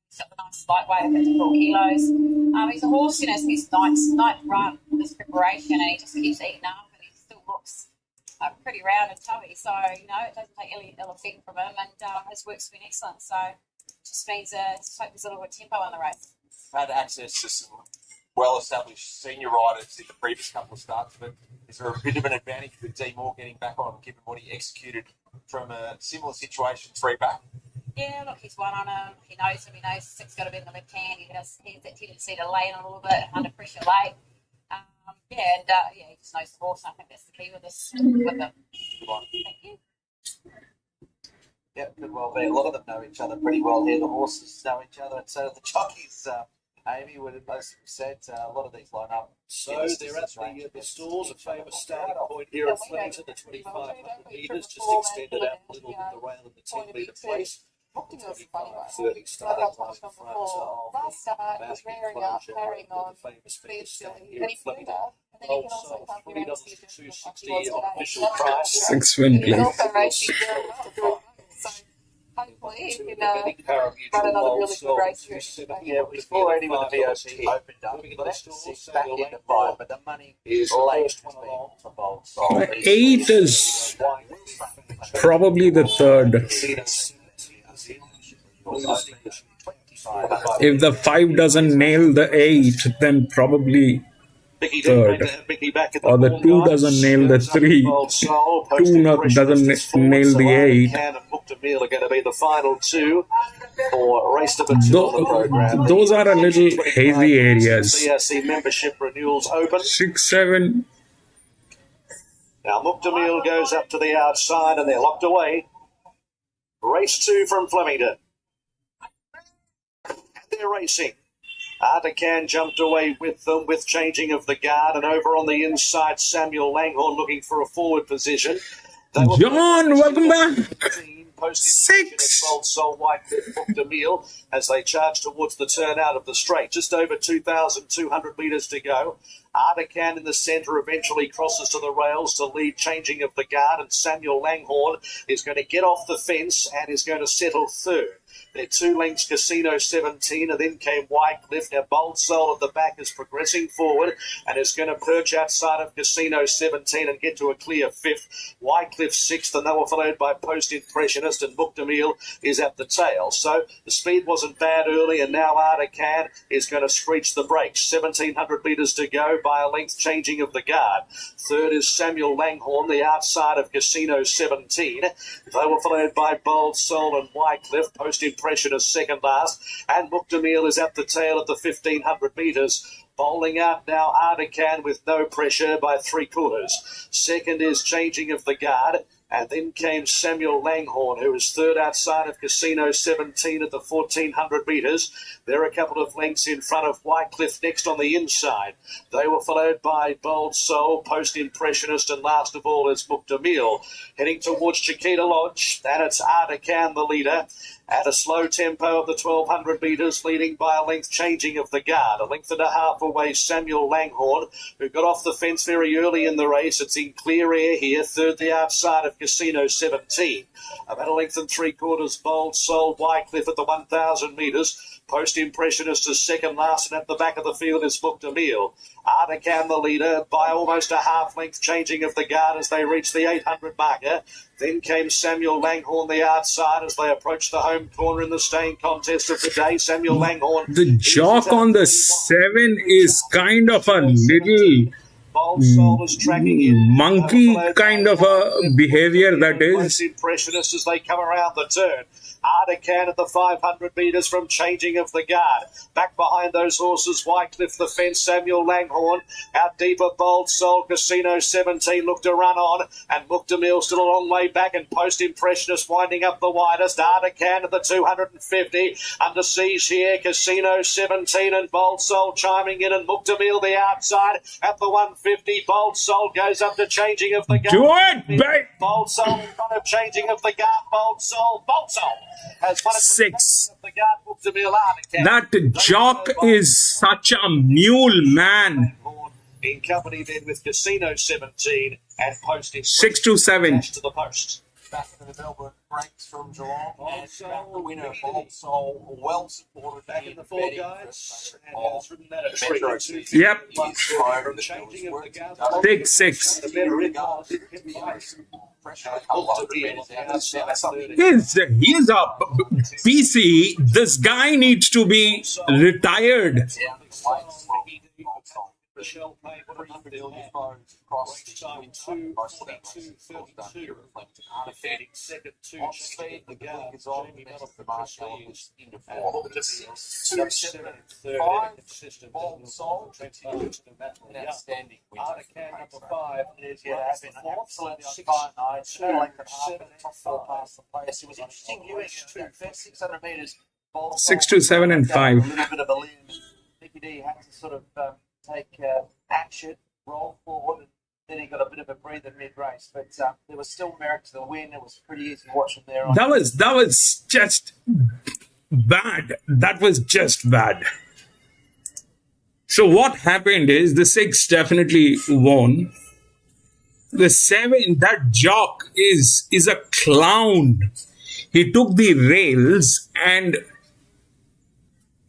He's got a nice lightweight of 54 kilos. He's a horse, it's his ninth run, this preparation, and he just keeps eating up, and he still looks pretty round and tubby. So, it doesn't take any ill effect from him, and his work's been excellent. So, it just means just hope there's a little bit of tempo on the race. Had access to some well-established senior riders in the previous couple of starts, but is there a bit of an advantage with D Moore getting back on, given what he executed from a similar situation 3 back? Yeah, look, he's won on him. He knows him. He knows 6 got to be in the left hand. He has that tendency to lay in a little bit under pressure late. He just knows the horse, and I think that's the key with him. Good one. Thank you. Yeah, could well be. A lot of them know each other pretty well here. The horses know each other, and so the jockeys, Amy, would have most said a lot of these line up. So they're at the stalls, a famous starting point here at Flemington, the 2,500 metres, just extended out a little with the rail in the 10-metre place. 25-30 starting line in front of Last start was rearing up, carrying on, famous speed stand silly, here then at he flew Flemington. up, and then he can also come here and see the $3.260 on official price. 6 win He's play. also racing very well. So hopefully he can run another really good race here. Yeah, before anyone the VOP opened up, left 6 back into 5, but the money is late for Bold Soul. 8 is probably the 3rd. If the 5 doesn't nail the 8, then probably 3rd. Or the 2 doesn't nail the 3. 2 doesn't nail the 8. Are going to be the final 2 for race number 2 on the program. Those are a little hazy areas. CRC membership renewals open. 6, 7. Now Mooktamil goes up to the outside and they're locked away. Race 2 from Flemington. we're racing. Artican jumped away with them with changing of the guard, and over on the inside, Samuel Langhorne looking for a forward position. John, welcome back. 6. Bold Soul Whitecliff booked a meal as they charge towards the turnout of the straight. Just over 2,200 metres to go. Artican in the centre eventually crosses to the rails to lead changing of the guard, and Samuel Langhorne is going to get off the fence and is going to settle third. They're 2 lengths Casino 17, and then came Wycliffe. Now Bold Soul at the back is progressing forward and is going to perch outside of Casino 17 and get to a clear 5th. Wycliffe 6th, and they were followed by Post Impressionist, and Muktamil is at the tail. So the speed wasn't bad early, and now Artican is going to screech the brakes. 1,700 metres to go by a length changing of the guard. Third is Samuel Langhorne, the outside of Casino 17. They were followed by Bold Soul and Wycliffe. Post Impressionist second last, and Muktamil is at the tail at the 1,500 metres. Bowling out now Artican with no pressure by 3/4. Second is changing of the guard, and then came Samuel Langhorne, who is third outside of Casino 17 at the 1,400 metres. They're a couple of lengths in front of Wycliffe next on the inside. They were followed by Bold Soul, Post Impressionist, and last of all is Muktamil. Heading towards Chiquita Lodge, and it's Artican the leader at a slow tempo of the 1,200 metres, leading by a length changing of the guard. A length and a half away, Samuel Langhorne, who got off the fence very early in the race. It's in clear air here, third the outside of Casino 17. About a length and 3/4, Bold Soul, Wycliffe at the 1,000 metres. Post Impressionist is second last, and at the back of the field is Muktamil. Artican the leader by almost a half length changing of the guard as they reach the 800 marker. Then came Samuel Langhorne the outside as they approached the home corner in the staying contest of the day. Samuel Langhorne. The jock on the 7 is kind of a little monkey kind of a behavior, that is. Impressionist as they come around the turn. Artican at the 500 metres from changing of the guard. Back behind those horses, Wycliffe the fence, Samuel Langhorne. Out deeper, Bold Soul, Casino 17 looked to run on, and Muktamil still a long way back, and Post Impressionist winding up the widest. Artican at the 250. Under siege here, Casino 17 and Bold Soul chiming in, and Muktamil the outside at the 150. Bold Soul goes up to changing of the guard. Do it, babe! Bold Soul in front of changing of the guard. Bold Soul has won it. 6. The guard, Muktamil, Artican. That jock is such a mule, man. In company then with Casino 17 and Post 6 to 7. to the post. Back into the Melbourne breaks from Geelong, and the winner, Bold Soul, well supported Back in the four guides, and has ridden that at Metro 3. Yep. From changing of the guard. 6, 6. The better it was. He's a PC. This guy needs to be retired. Michelle played for defending second to changing the guard. Jamie outstanding win. Artican number 5 is Absolutely on fire. It was interesting viewing the first 600 metres. 6 to 7 and 5. A little bit of a limb. Nicky D had to sort of take action, roll forward, and then he got a bit of a breather mid-race. But there was still merit to the win. It was pretty easy to watch from there on. That was just bad. That was just bad. So what happened is the 6 definitely won. The 7, that jock is a clown. He took the rails and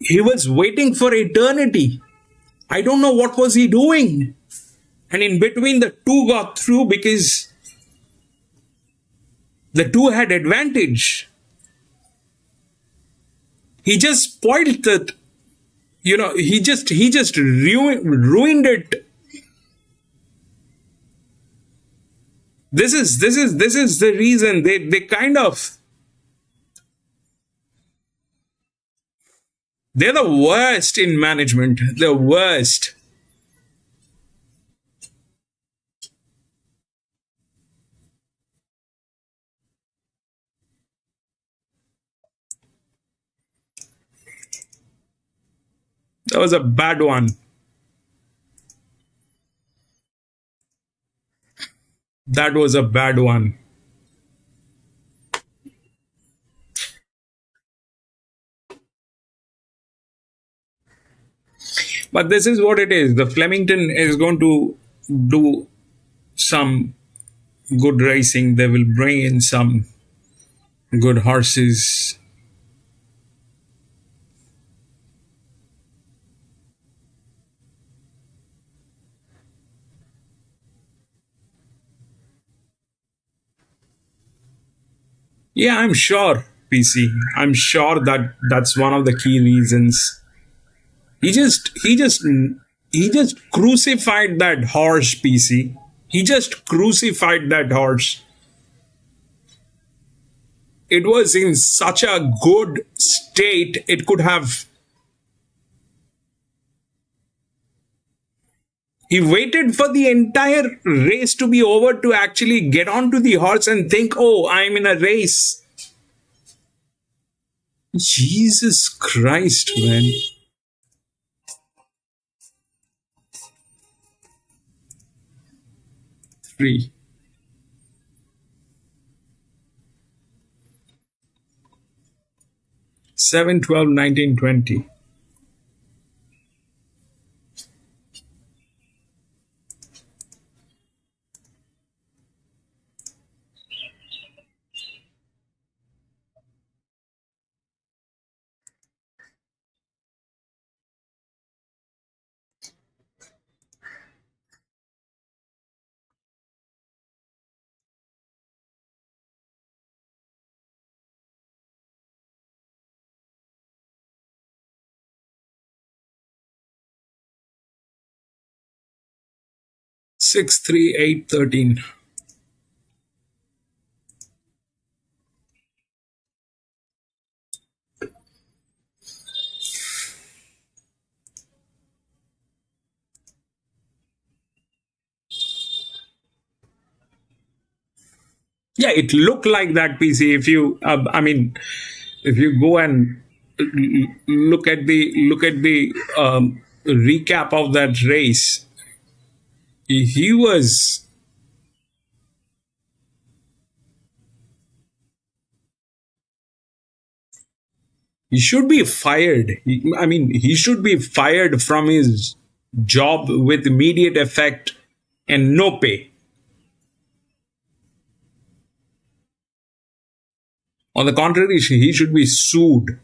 he was waiting for eternity. I don't know what was he doing. And in between, the 2 got through because the 2 had advantage. He just spoiled it. He just ruined it. This is the reason they kind of. They're the worst in management. The worst. That was a bad one. That was a bad one. But this is what it is. The Flemington is going to do some good racing. They will bring in some good horses. Yeah, I'm sure, PC. I'm sure that that's one of the key reasons. He just crucified that horse, PC. He just crucified that horse. It was in such a good state, it could have. He waited for the entire race to be over to actually get onto the horse and think, oh, I'm in a race. Jesus Christ, man. Three. 7, 12, 19, 20. Six, 3, 8, 13. Yeah, it looked like that, PC. If you, if you go and look at the recap of that race, he was. He should be fired. He should be fired from his job with immediate effect and no pay. On the contrary, he should be sued.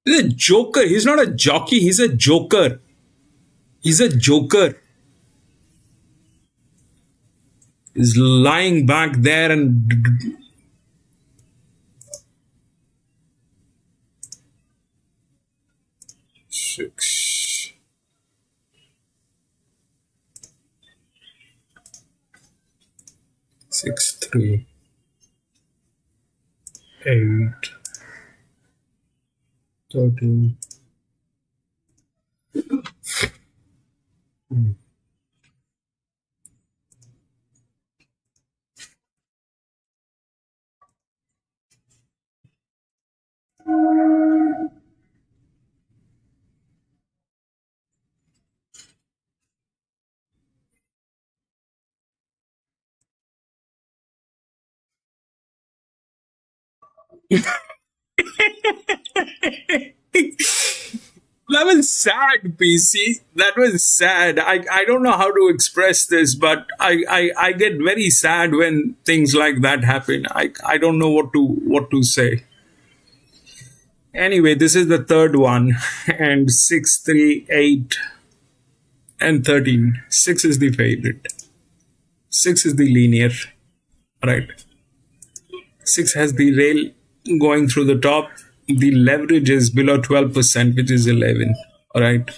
He's a joker. He's not a jockey. He's a joker. He's a joker. He's lying back there and. Six. Six, 3, 8, 13. That was sad, PC. That was sad. I don't know how to express this, but I get very sad when things like that happen. I don't know what to say. Anyway, this is the third one, and 6, 3, 8, and 13. 6 is the favorite. 6 is the linear. Right. 6 has the rail going through the top. The leverage is below 12%, which is 11. All right.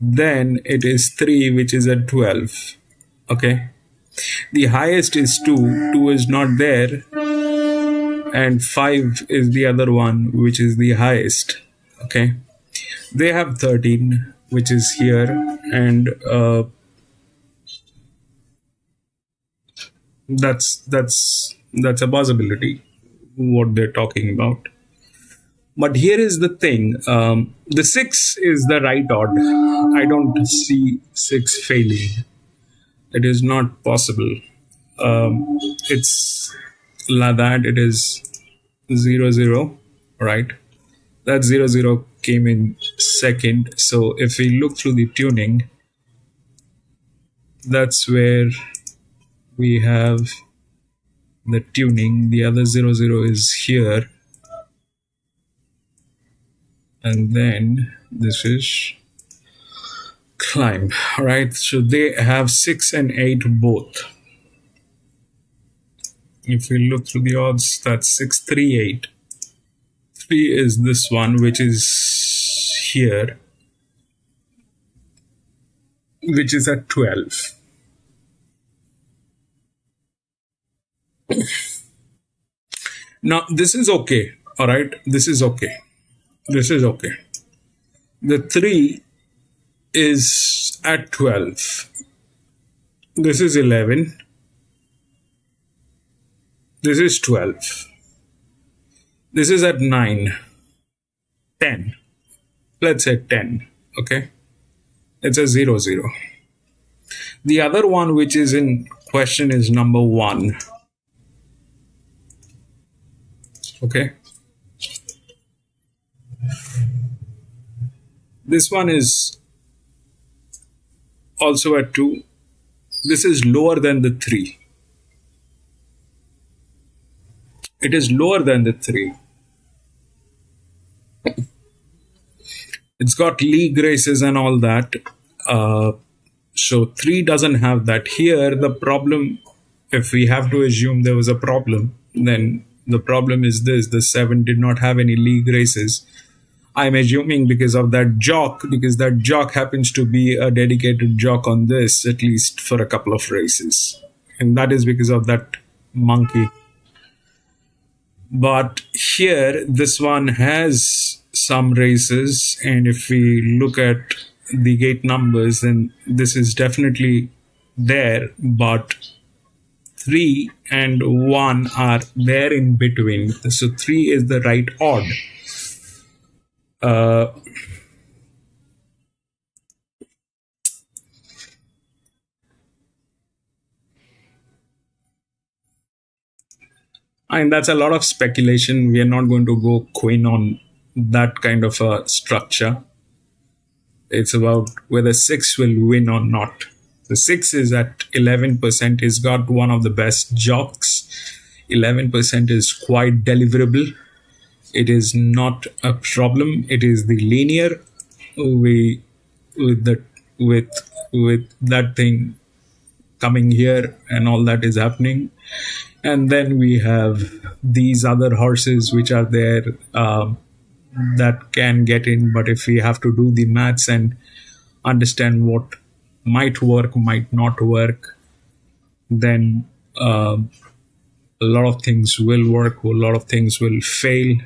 Then it is 3, which is at 12. Okay. The highest is 2. 2 is not there. And 5 is the other one, which is the highest. Okay. They have 13, which is here. And that's a possibility, what they're talking about. But here is the thing. The 6 is the right odd. I don't see 6 failing. It is not possible. It's like that. It is 0, 0, right? That 0, 0 came in second. So if we look through the tuning, that's where we have the tuning. The other 0, 0 is here. And then this is climb. All right. So they have 6 and 8 both. If we look through the odds, that's 6, 3, 8. 3 is this one, which is here, which is at 12. Now, this is okay. All right. This is okay. This is okay. The 3 is at 12. This is 11. This is 12. This is at 9. 10. Let's say 10. Okay. It's a 0, 0. The other one which is in question is number 1. Okay. This one is also at 2. This is lower than the 3. It is lower than the 3. It's got league races and all that. So 3 doesn't have that. Here, the problem, if we have to assume there was a problem, then the problem is this. The 7 did not have any league races. I'm assuming because of that jock, because that jock happens to be a dedicated jock on this, at least for a couple of races. And that is because of that monkey. But here, this one has some races. And if we look at the gate numbers, then this is definitely there. But 3 and 1 are there in between. So 3 is the right odd. And that's a lot of speculation. We are not going to go queen on that kind of a structure. It's about whether 6 will win or not. The 6 is at 11%. He's got one of the best jocks. 11% is quite deliverable. It is not a problem. It is the linear. With that thing coming here and all that is happening. And then we have these other horses which are there that can get in. But if we have to do the maths and understand what might work, might not work, then a lot of things will work, a lot of things will fail.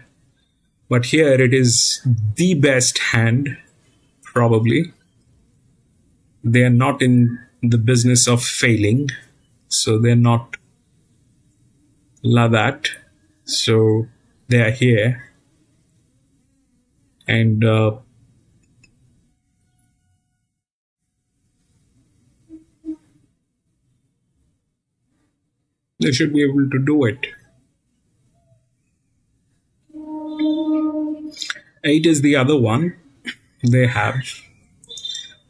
But here it is the best hand, probably. They are not in the business of failing. So they're not like that. So they are here. And they should be able to do it. 8 is the other one they have.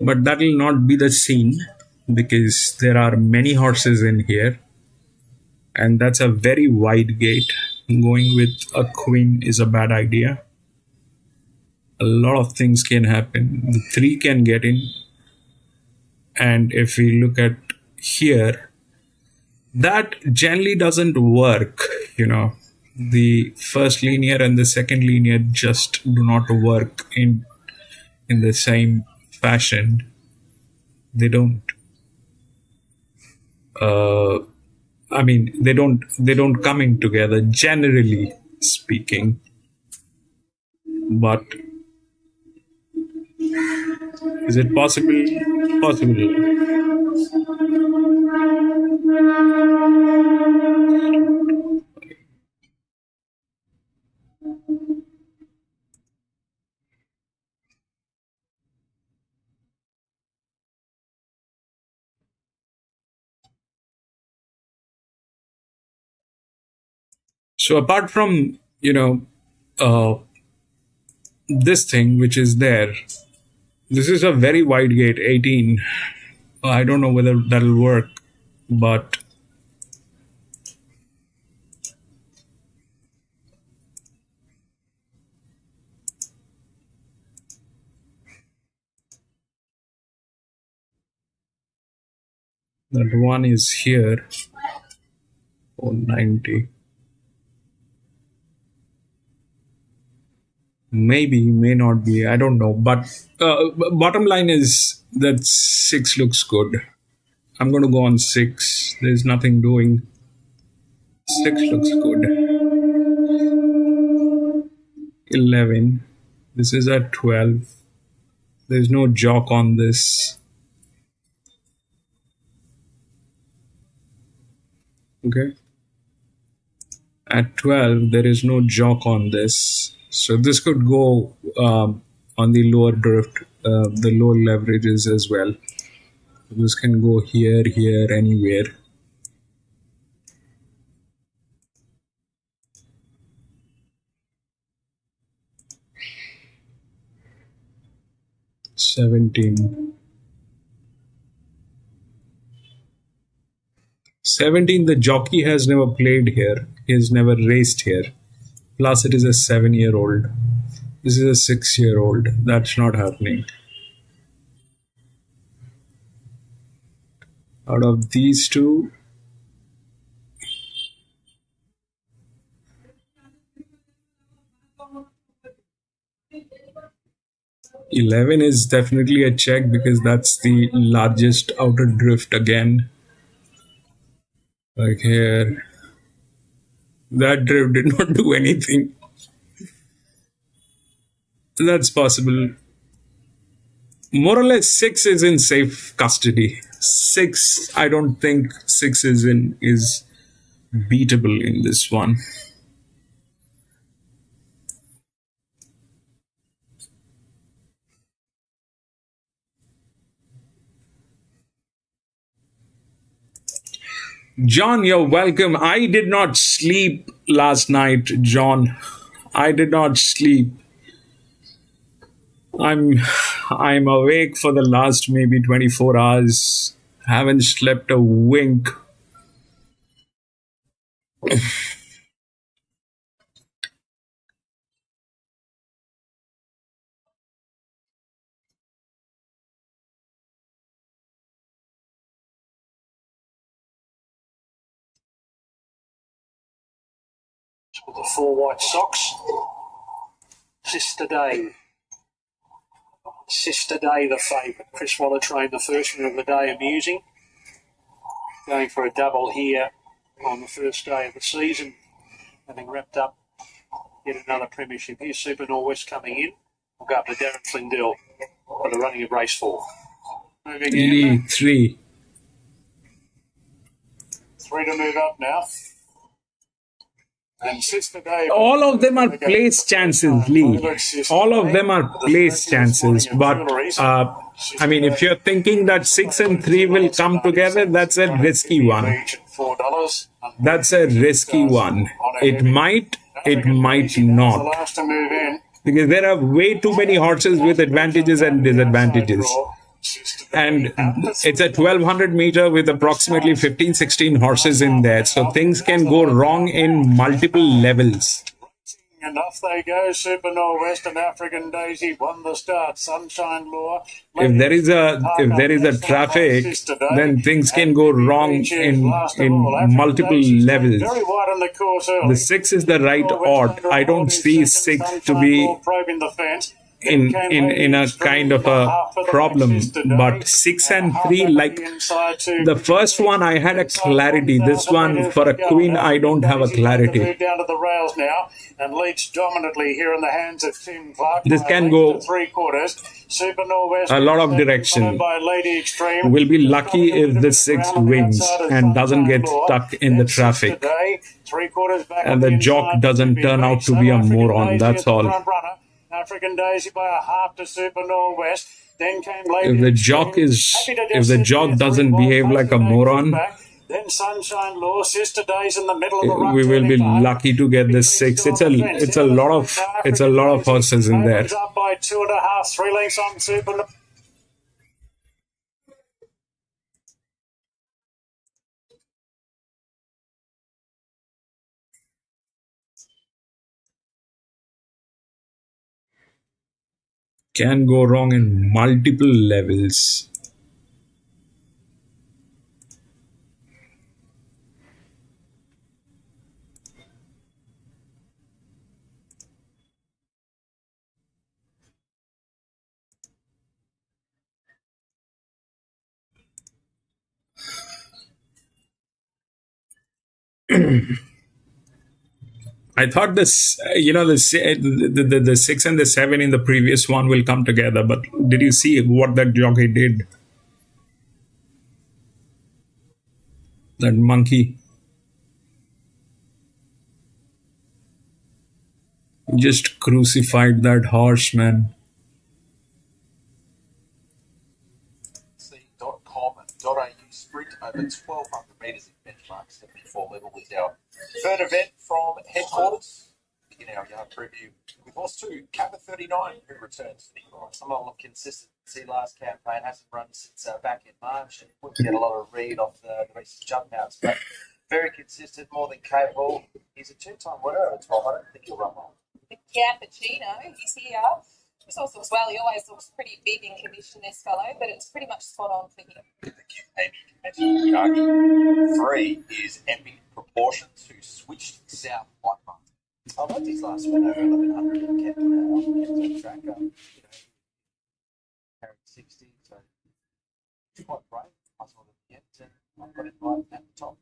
But that will not be the scene because there are many horses in here. And that's a very wide gate. Going with a queen is a bad idea. A lot of things can happen. The 3 can get in. And if we look at here, that generally doesn't work, The first linear and the second linear just do not work in the same fashioned, they don't. They don't come in together, generally speaking. But is it possible? Possible. So apart from, this thing which is there, this is a very wide gate, 18. I don't know whether that'll work, but that one is here, 490. Maybe, may not be, I don't know. But bottom line is that 6 looks good. I'm going to go on 6. There's nothing doing. 6 looks good. 11. This is at 12. There's no jock on this. Okay. At 12, there is no jock on this. So this could go on the lower drift, the low leverages as well. This can go here, here, anywhere. $17. 17, the jockey has never played here. He has never raced here. Plus, it is a 7-year-old. This is a 6-year-old. That's not happening. Out of these two, $11 is definitely a check because that's the largest outer drift again. Like here. That drift did not do anything. That's possible. More or less 6 is in safe custody. 6, I don't think 6 is beatable in this one. John, you're welcome. I did not sleep last night, John. I did not sleep. I'm awake for the last maybe 24 hours. Haven't slept a wink. With the 4 white socks. Sister Day. Sister Day, the favourite. Chris Waller trained the first one of the day, amusing. Going for a double here on the first day of the season. Having wrapped up yet another premiership. Here's Super Norwest coming in. We'll go up to Darren Flindell for the running of race 4. Moving in. 3. 3 to move up now. And Sister Day. All of them are place chances, Lee. All of them are place chances. But, if you're thinking that 6 and 3 will come together, that's a risky one. That's a risky one. It might not. Because there are way too many horses with advantages and disadvantages. And it's a 1200 meter with approximately 15-16 horses in there. So things can go wrong in multiple levels. And off they go. Super Norwest and African Daisy won the start. Sunshine Law. If there is a traffic, then things can go wrong in multiple levels. Very wide on the course early. The 6 is the right odd. I don't see 6 to be in a kind of a problem. But 6 and 3, like the first one, I had a clarity. This one, for a queen, I don't have a clarity. Down to the rails now and leads dominantly here in the hands of Tim Clark. This can go Super Norwest a lot of direction. by Lady Extreme. We'll be lucky if this 6 wins and doesn't get stuck in the traffic. And the jock doesn't turn out to be a moron. That's all. African Daisy by a half to Super Norwest. Then came If the jock doesn't behave like a moron, then Sunshine Law, Sister Days in the middle of the run. we will be lucky to get this 6. It's a lot of horses in there. Up by 2.5, 3 lengths on Super. Can go wrong in multiple levels. I thought this, the 6 and the 7 in the previous one will come together, but did you see what that jockey did? That monkey just crucified that horse, man. .com and .au sprint over 1,200 metres in benchmark 74 level is our third event from headquarters. In our yard preview with horse 2, Kappa 39, who returns to the price. Some level of consistency last campaign, hasn't run since back in March, and couldn't get a lot of read off the recent jump outs, but very consistent, more than capable. He's a 2-time winner over 1200. I think he'll run well. The Cappuccino, he's here. This horse looks well. He always looks pretty big in condition, this fellow, but it's pretty much spot on for him. Thank you, 3 is Epic Proportions, who switched south like month. I liked his last win over 1100 and kept the track up. Carried 60, so it's quite brave. I saw them yet, and I've got it right at the top.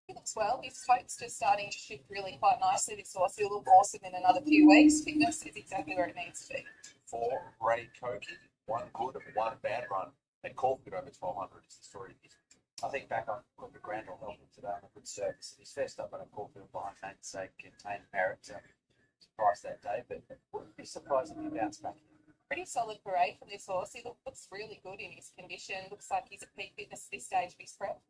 He looks well. His float's just starting to shift really quite nicely. This horse will look awesome in another few weeks. Fitness is exactly where it needs to be. 4, Ray Koki, 1 good and 1 bad run. And Caulfield over 1200 is the story. I think back on the Grandstand helped him today on a good service. His first up on a Caulfield behind namesake contained merit surprised that day, but wouldn't be surprised if he bounced back. Pretty solid parade from this horse. He looks really good in his condition. Looks like he's at peak fitness at this stage of his prep.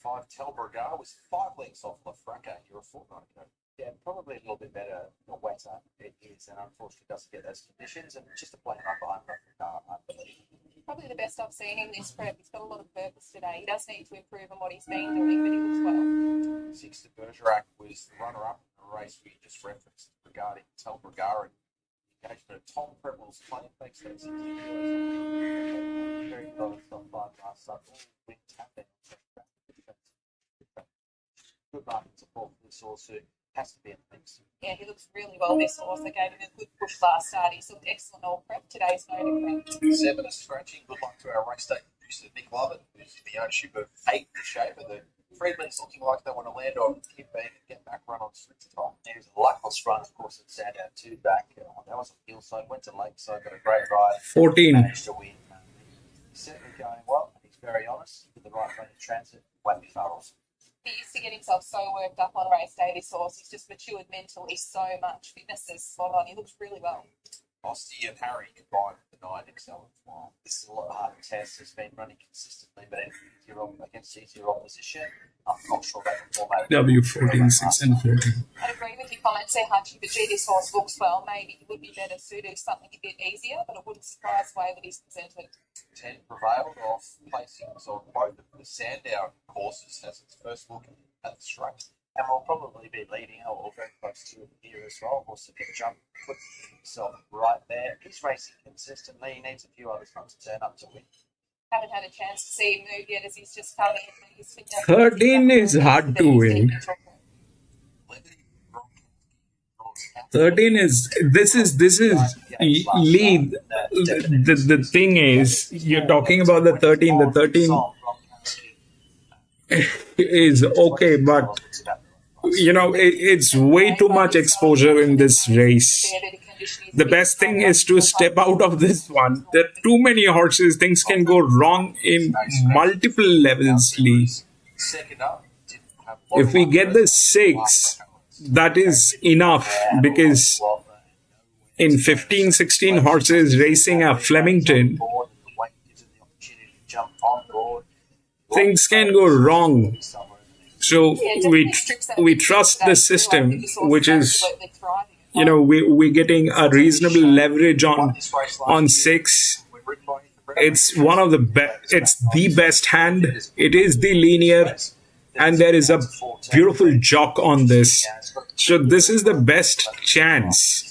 5, Telbragar was 5 lengths off Lafranca here a fortnight ago. Yeah, probably a little bit better or wetter it is, and unfortunately doesn't get those conditions, and just a plain run behind Lafranca, I believe. Probably the best I've seen in this prep. He's got a lot of purpose today. He does need to improve on what he's been doing, but he looks well. 6, the Bergerac was the runner-up in the race we just referenced regarding Telbragar and engagement of Tom Preble's playing. Thanks to 60 kilos. Very close on 5 last up. Went tap down. Good market support for this horse who has to be in the mix. Yeah, he looks really well, this horse. They gave him a good push last start. He's looked excellent all prep. Today's no different. 7 is scratching. Good luck to our race day producer, Nick Lovett, who's in the ownership of 8 the shape. The Freedman's looking like they want to land on him being and get back run on Switzer time. He was a luckless run, of course, at Sandown 2 back. That was on hillside, went to Lakeside, got a great ride. 14. Managed to win. He's certainly going well. He's very honest with the right lane in transit. Wappy Farrells. He used to get himself so worked up on race day, this horse. He's just matured mentally so much. Fitness is spot on. He looks really well. Osty and Harry combined with the 9 excellent. This is a lot harder test. Has been running consistently, but against easier opposition. I'm not sure about the format. W14, 6 and 14. I'd agree with your comments there, Hutchie, but gee, this horse looks well. Maybe he would be better suited to something a bit easier, but it wouldn't surprise the way that he's presented. 10 prevailed off placings on both of the Sandown courses as its first look at the straight. And will probably be leading or very close to it here as well. Also get jump, put himself right there. He's racing consistently. He needs a few others not to turn up to win. Haven't had a chance to see him move yet as he's just coming in. 13 is hard to win. 13 is Lee. The thing is, you're talking about the 13. The 13 is okay, but it's way too much exposure in this race. The best thing is to step out of this one. There are too many horses. Things can go wrong in multiple levels, Lee. If we get the 6, that is enough, because in 15, 16 horses racing a Flemington, things can go wrong. So we trust the system, which is, we're getting a reasonable leverage on 6. It's one of the best. It's the best hand. It is the linear, and there is a beautiful jock on this. So this is the best chance.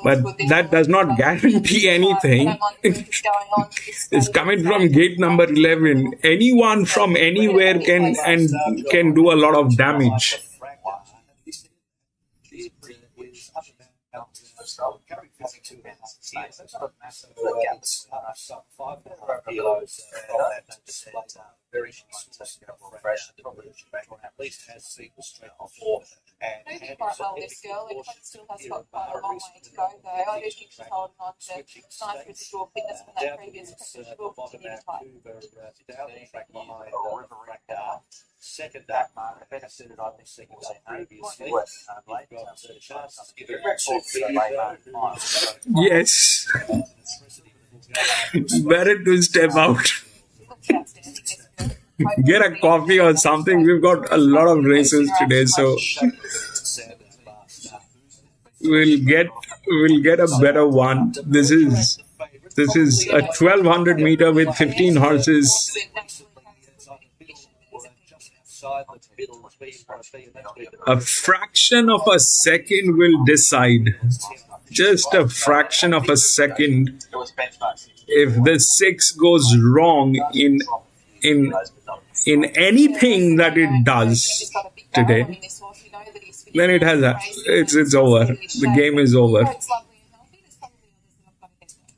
But that does not guarantee anything. It's coming from gate number 11. Anyone from anywhere can do a lot of damage. Very fresh, at least has seen the straight before. And I think quite well this girl. It still has got quite a long way to go, though. I do think she's holding on to nice residual fitness from that previous pressure. She will continue to fight. Second, that better suited, I think, second previously. Yes. Better to step out. Get a coffee or something. We've got a lot of races today, so we'll get a better one. This is a 1200 meter with 15 horses. A fraction of a second will decide. Just a fraction of a second. If the 6 goes wrong in anything that it does today, then it's over. The game is over.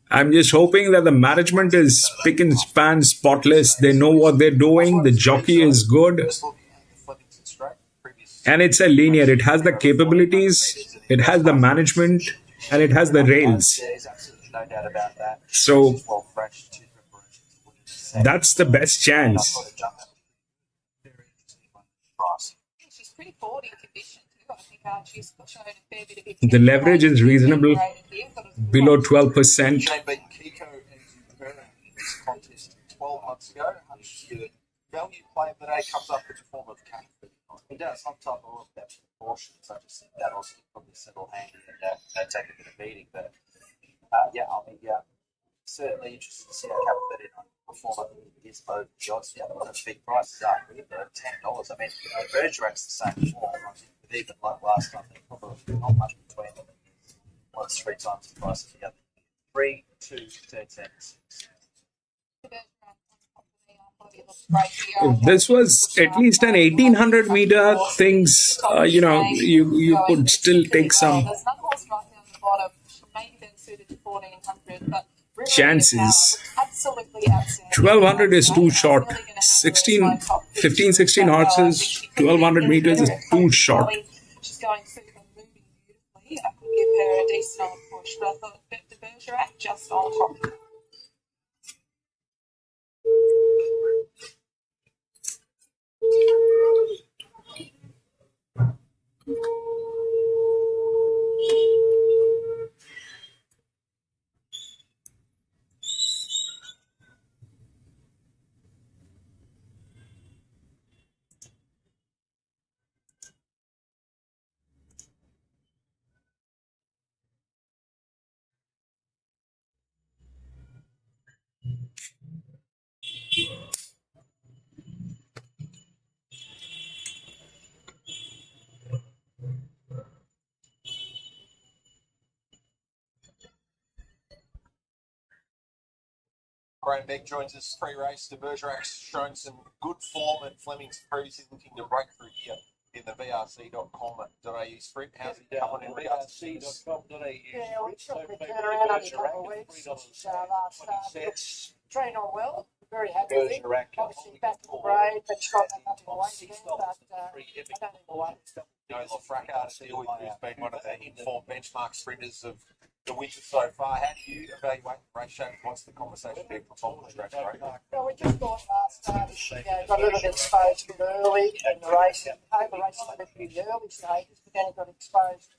I'm just hoping that the management is spick and span, spotless. They know what they're doing. The jockey is good. And it's a linear. It has the capabilities, it has the management, and it has the rails. So that's the best chance. The leverage is reasonable, below 12%. 12 months ago, value play of the day comes up with a form of cash. He does some type of that proportion, so I just think that also probably settle handy and take a bit of beating. But I'll be certainly interested to see how Cap fit in on perform against both the odds. Yeah, the big prices are $10. I mean, Bergerak's the same form. But even like last time, there's probably not much between them. Well, it's 3 times the price of the other. 3, 2, 13. If this was at least an 1800 meter, things, you could still take some chances. 1200 is too short. 15, 16 horses, 1200 meters is too short. She's going super moving beautifully. I could give her a decent old push, but I thought the Bergerac just on top. Graham Beck joins us pre-race. The Bergerak's shown some good form, and Fleming's previously looking to break through here. in the vrc.com.au sprint. How's he coming in regards to this? vrc.com.au. Yeah, we took the turnaround on a couple of weeks since last start. Trained on well, very happy with it. Obviously back in the grade, but she's got that up in the weight again, but I don't think we'll wait. No Lafraca deal with who's been one of the informed benchmark sprinters of the winter so far. How do you evaluate the race shape? What's the conversation been from top of the stretch, right? Well, we just thought last start she got a little bit exposed a bit early in the race. The race started in the early stages, but then it got exposed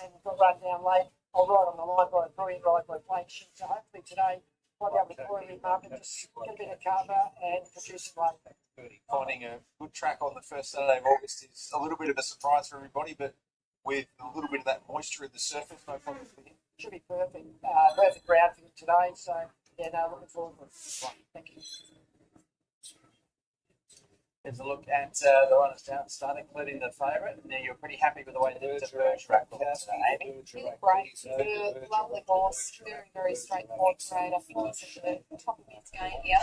and then got run down late, or right on the line by a very right by plate sheet. So hopefully today we'll be able to coil him up and just get a bit of cover and produce him late. Finding a good track on the first Saturday of August is a little bit of a surprise for everybody, but with a little bit of that moisture in the surface, no problem for him. Should be perfect. Perfect ground for him today. So, yeah, no, looking forward to it. Thank you. There's a look at the runners down start, including the favourite. Now, you're pretty happy with the way the Bergerac looks, Amy? Great. He's a lovely horse, very, very straightforward grade. I think he's at the top of his game here.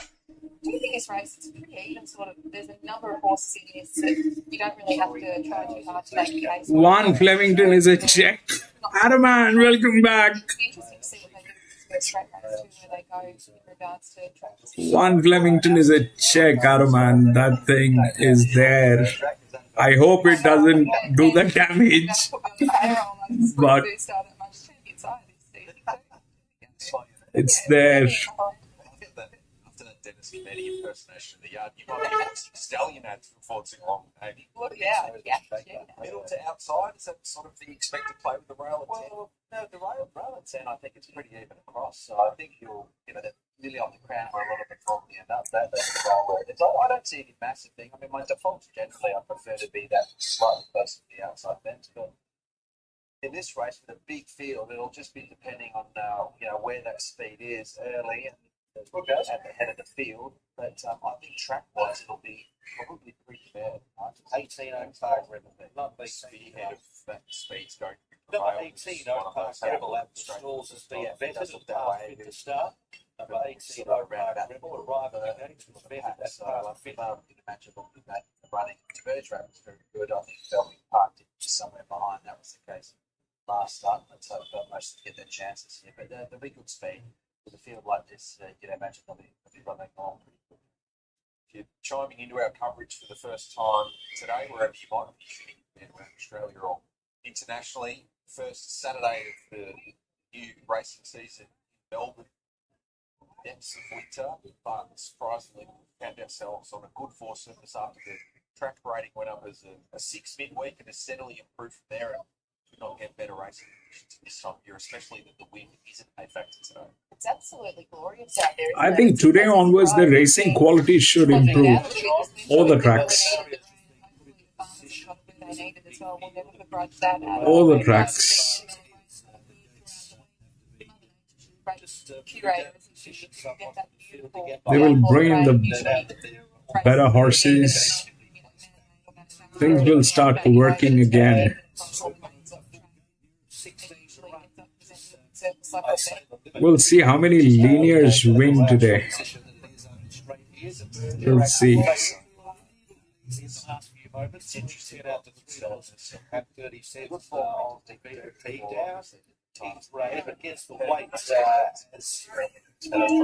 Do you think this race is pretty even sort of? There's a number of horses in this that you don't really have to try too hard to make a case. One Flemington is a check. Adaman, welcome back. Interesting to see what they do with this straight race too, where they go in regards to tracks. One Flemington is a check, Adaman. That thing is there. I hope it doesn't do the damage. But it's there. Dennis Kennedy impersonation of the yard. You might be watching Stallion ads for Ford Long, Amy. Well, yeah. Middle to outside, is that sort of the expected play with the rail at 10? Well, no, the rail at 10, I think it's pretty even across. So I think that Lily on the crown where a lot of them probably end up. That's the rail where it is. I don't see any massive thing. I mean, my default generally, I prefer to be that slightly closer to the outside fence, but in this race with a big field, it'll just be depending on where that speed is early and at the head of the field, but I think track-wise it'll be probably pretty fair. 18 Park River, lovely spearhead of that speed's going to Number 18 Park Rebel at the stalls has been vetted and passed with the start. Number 18 Park Rebel arrived at the gates was vetted at So past if I did imagine looking at the running to Bergerac was very good, I think they'll be parked somewhere behind. That was the case last start. Let's hope most get their chances here, but they'll be good speed. With a field like this, you'd imagine they'll be running along pretty quickly. If you're chiming into our coverage for the first time today, wherever you might be shooting around Australia or internationally, first Saturday of the new racing season in Melbourne, depths of winter, but surprisingly, we found ourselves on a good force surface after the track rating went up as a 6 midweek and has steadily improved from there. And could not get better racing conditions this time of year, especially that the wind isn't a factor today. It's absolutely glorious out there. I think today onwards the racing quality should improve. All the tracks. All the tracks. They will bring in the better horses. Things will start working again. We'll see how many linears win today. We'll see. Moments. Interesting out to themselves at 37 on the BP down. He's right against the weight as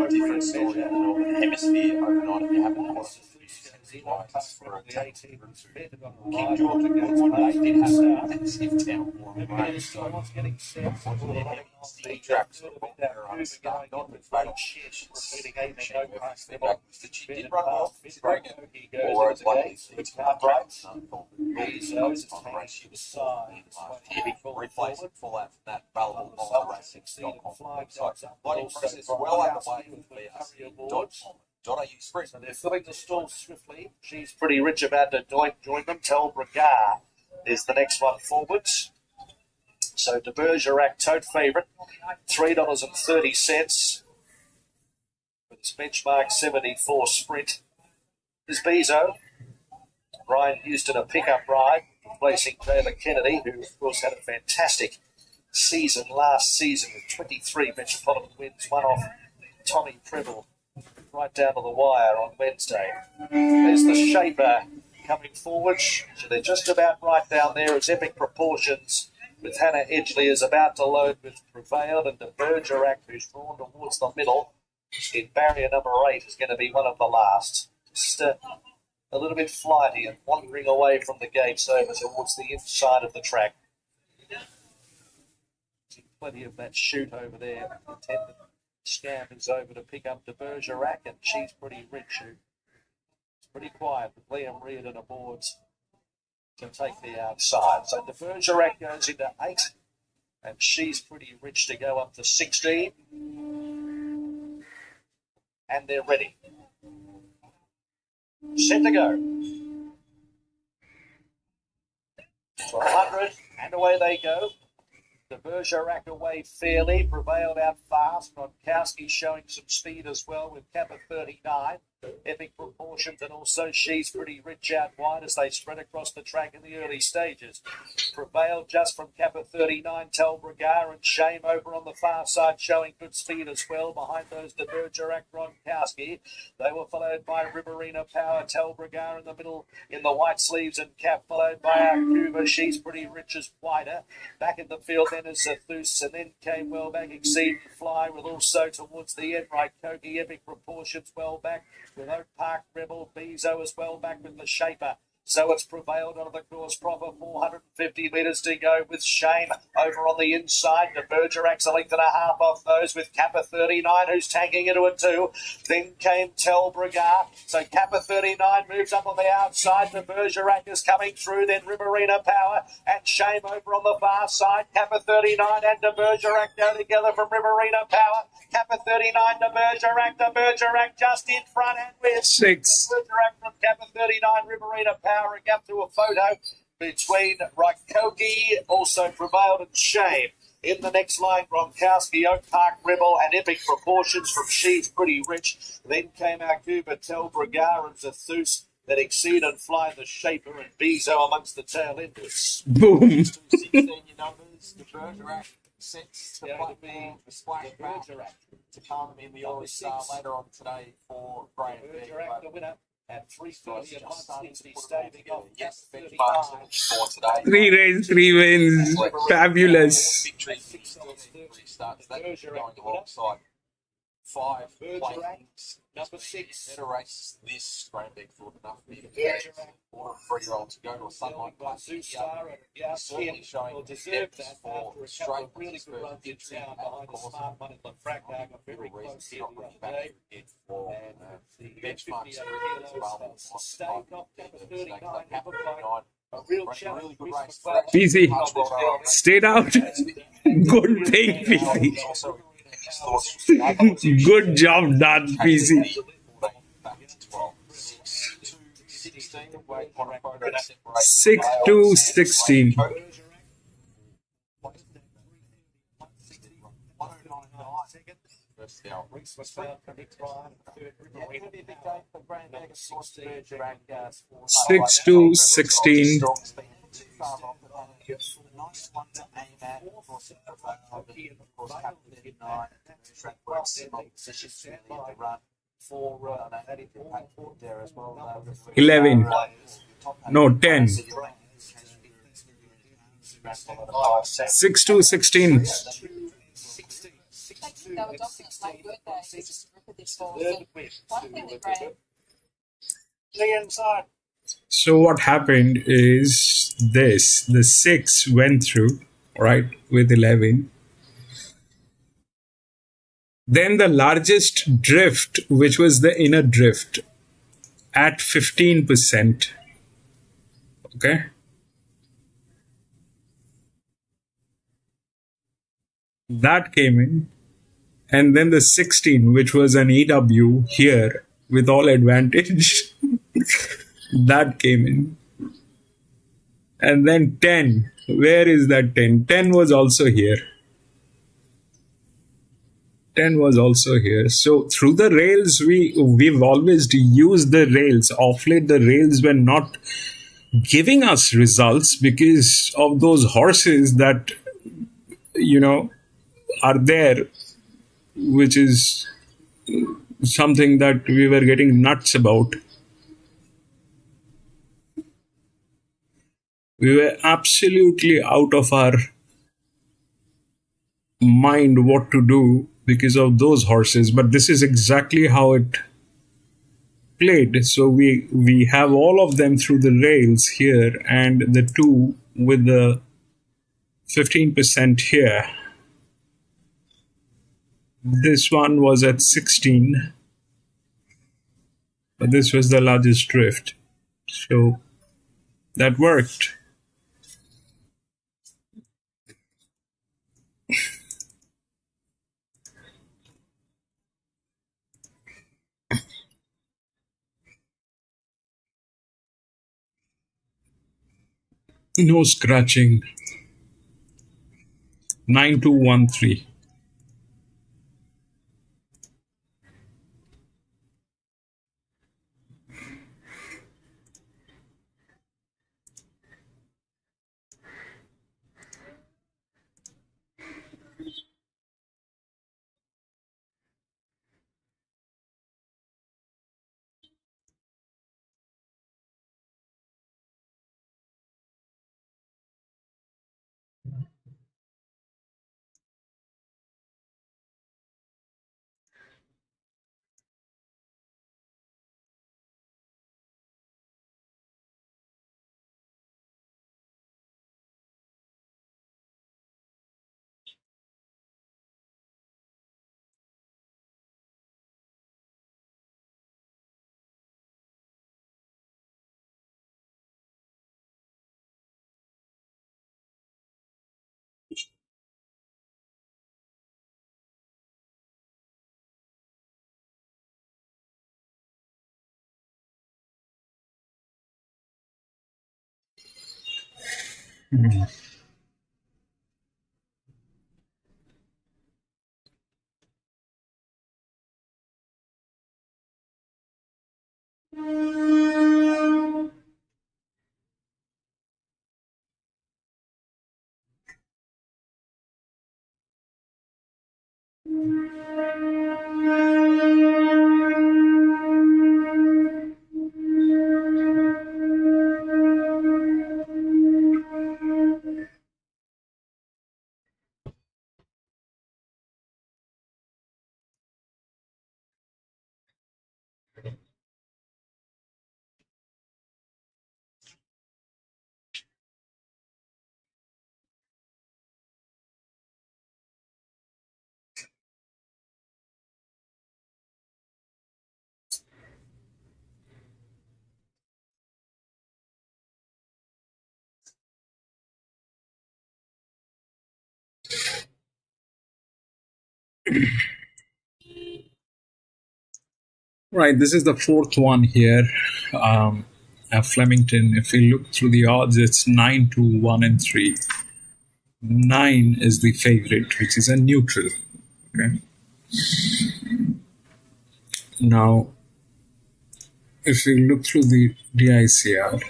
different story at the Northern Hemisphere overnight if you haven't watched it. For a 18 King George against one day did have that stiff town war rain, so getting set for the tracks that were there on start, not with fatal shit. She did run well, she's very good. All roads like these, it's hard breaks. She was replaced full out from that available on the racing.com website. Lighting process well underway with BRC.com.au sprint. So they're filling the stalls swiftly. She's pretty rich about to join them. Tel Brigar is the next one forwards. So De Bergerac, tote favourite, $3.30 with its benchmark 74 sprint. Is Bezo. Ryan Houston, a pickup ride, replacing Taylor Kennedy, who of course had a fantastic season last season with 23 Metropolitan wins, one off Tommy Preble right down to the wire on Wednesday. There's the Shaper coming forward. So they're just about right down there as Epic Proportions with Hannah Edgley is about to load with Prevailed, and the Bergerac, who's drawn towards the middle in barrier number 8, is going to be one of the last. Just a little bit flighty and wandering away from the gates over towards the inside of the track. Plenty of that shoot over there. Intended scam is over to pick up the Bergerac, and she's pretty rich. It's pretty quiet with Liam Reardon aboard to take the outside. So the Bergerac goes into 8, and she's pretty rich to go up to 16. And they're ready. Set to go. 100, and away they go. The Bergerac away fairly, Prevailed out fast. Gronkowski showing some speed as well with Kappa 39. Epic Proportions, and also She's Pretty Rich out wide as they spread across the track in the early stages. Prevailed just from Kappa 39, Telbragar and Shame over on the far side showing good speed as well. Behind those, the Bergerac, Gronkowski. They were followed by Riverina Power, Telbragar in the middle in the white sleeves and cap, followed by Arcuba. She's Pretty Rich as wider. Back in the field then is Zathus, and then came well back Exceed and Fly, with also towards the end right Kogi, Epic Proportions well back with Oak Park Rebel, Bezo as well back with the Shaper. So it's Prevailed on the course proper, 450 metres to go with Shame over on the inside. The Bergerac's a length and a half off those with Kappa 39 who's tanking into a 2. Then came Telbragar. So Kappa 39 moves up on the outside. The Bergerac is coming through. Then Riverina Power and Shame over on the far side. Kappa 39 and the Bergerac go together from Riverina Power. Kappa 39 to Bergerac. The Bergerac just in front and with 6. Bergerac from Kappa 39, Riverina Power, a gap to a photo between Raikoki, also Prevailed and Shame. In the next line, Gronkowski, Oak Park Rebel, and Epic Proportions from She's Pretty Rich. Then came Arcuba, Telbragar, and Zathus that Exceed and Fly, the Shaper, and Bezo amongst the tail enders. Boom. 16 your numbers, the Bergerac sets the platform for Splash Back to come in the early start later on today for Graham Beck. Bergerac, the winner. At 3:30 a month, he's staving off. Yes, for today. 3 races, 3 wins. Fabulous. Starts that going alongside 5 plays. Number 6. Better race this Graham Beck thought enough for him. Bergerac. For a 3-year-old to go to a Sunlight Classic. Certainly showing deserved that for after a straight couple of really good runs in town behind the smart money. Lafrac got very close here the other day. And the benchmarks stayed off Kappa 39, Kappa 39. A real challenge. PC, stayed out. Good thing, PC. Good job done, PC. 6-2-16. Six to 16. Nice one to aim at. For there as well. 11. No, 10. 6 to 16. They were dominant my birthday. Just remember this ball. One thing that Graham. The inside. So what happened is this. The 6 went through, right, with 11. Then the largest drift, which was the inner drift, at 15%. Okay. That came in. And then the 16, which was an EW here with all advantage, that came in. And then 10. Where is that 10? 10 was also here. 10 was also here. So through the rails, we've always used the rails. Of late, the rails were not giving us results because of those horses that, are there, which is something that we were getting nuts about. We were absolutely out of our mind what to do because of those horses, but this is exactly how it played. So we have all of them through the rails here, and the two with the 15% here. This one was at 16, but this was the largest drift. So that worked. No scratching. 9213. Right, this is the fourth one here. Flemington, if we look through the odds, it's 9-1-3. 9 is the favorite, which is a neutral. Okay. Now, if we look through the DICR,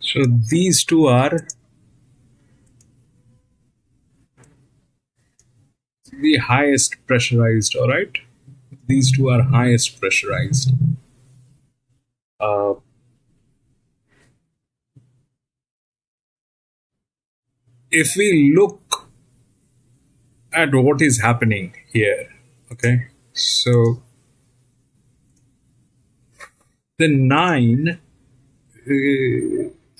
so these two are the highest pressurized, all right? These two are highest pressurized. If we look at what is happening here, okay, so the 9,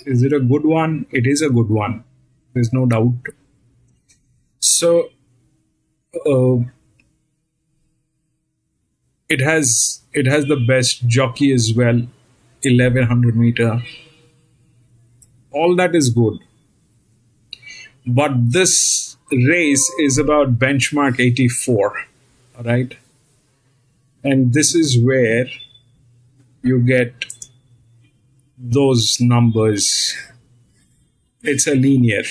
is it a good one? It is a good one. There's no doubt. So it has the best jockey as well, 1100 meter. All that is good. But this race is about benchmark 84, all right? And this is where you get those numbers. It's a linear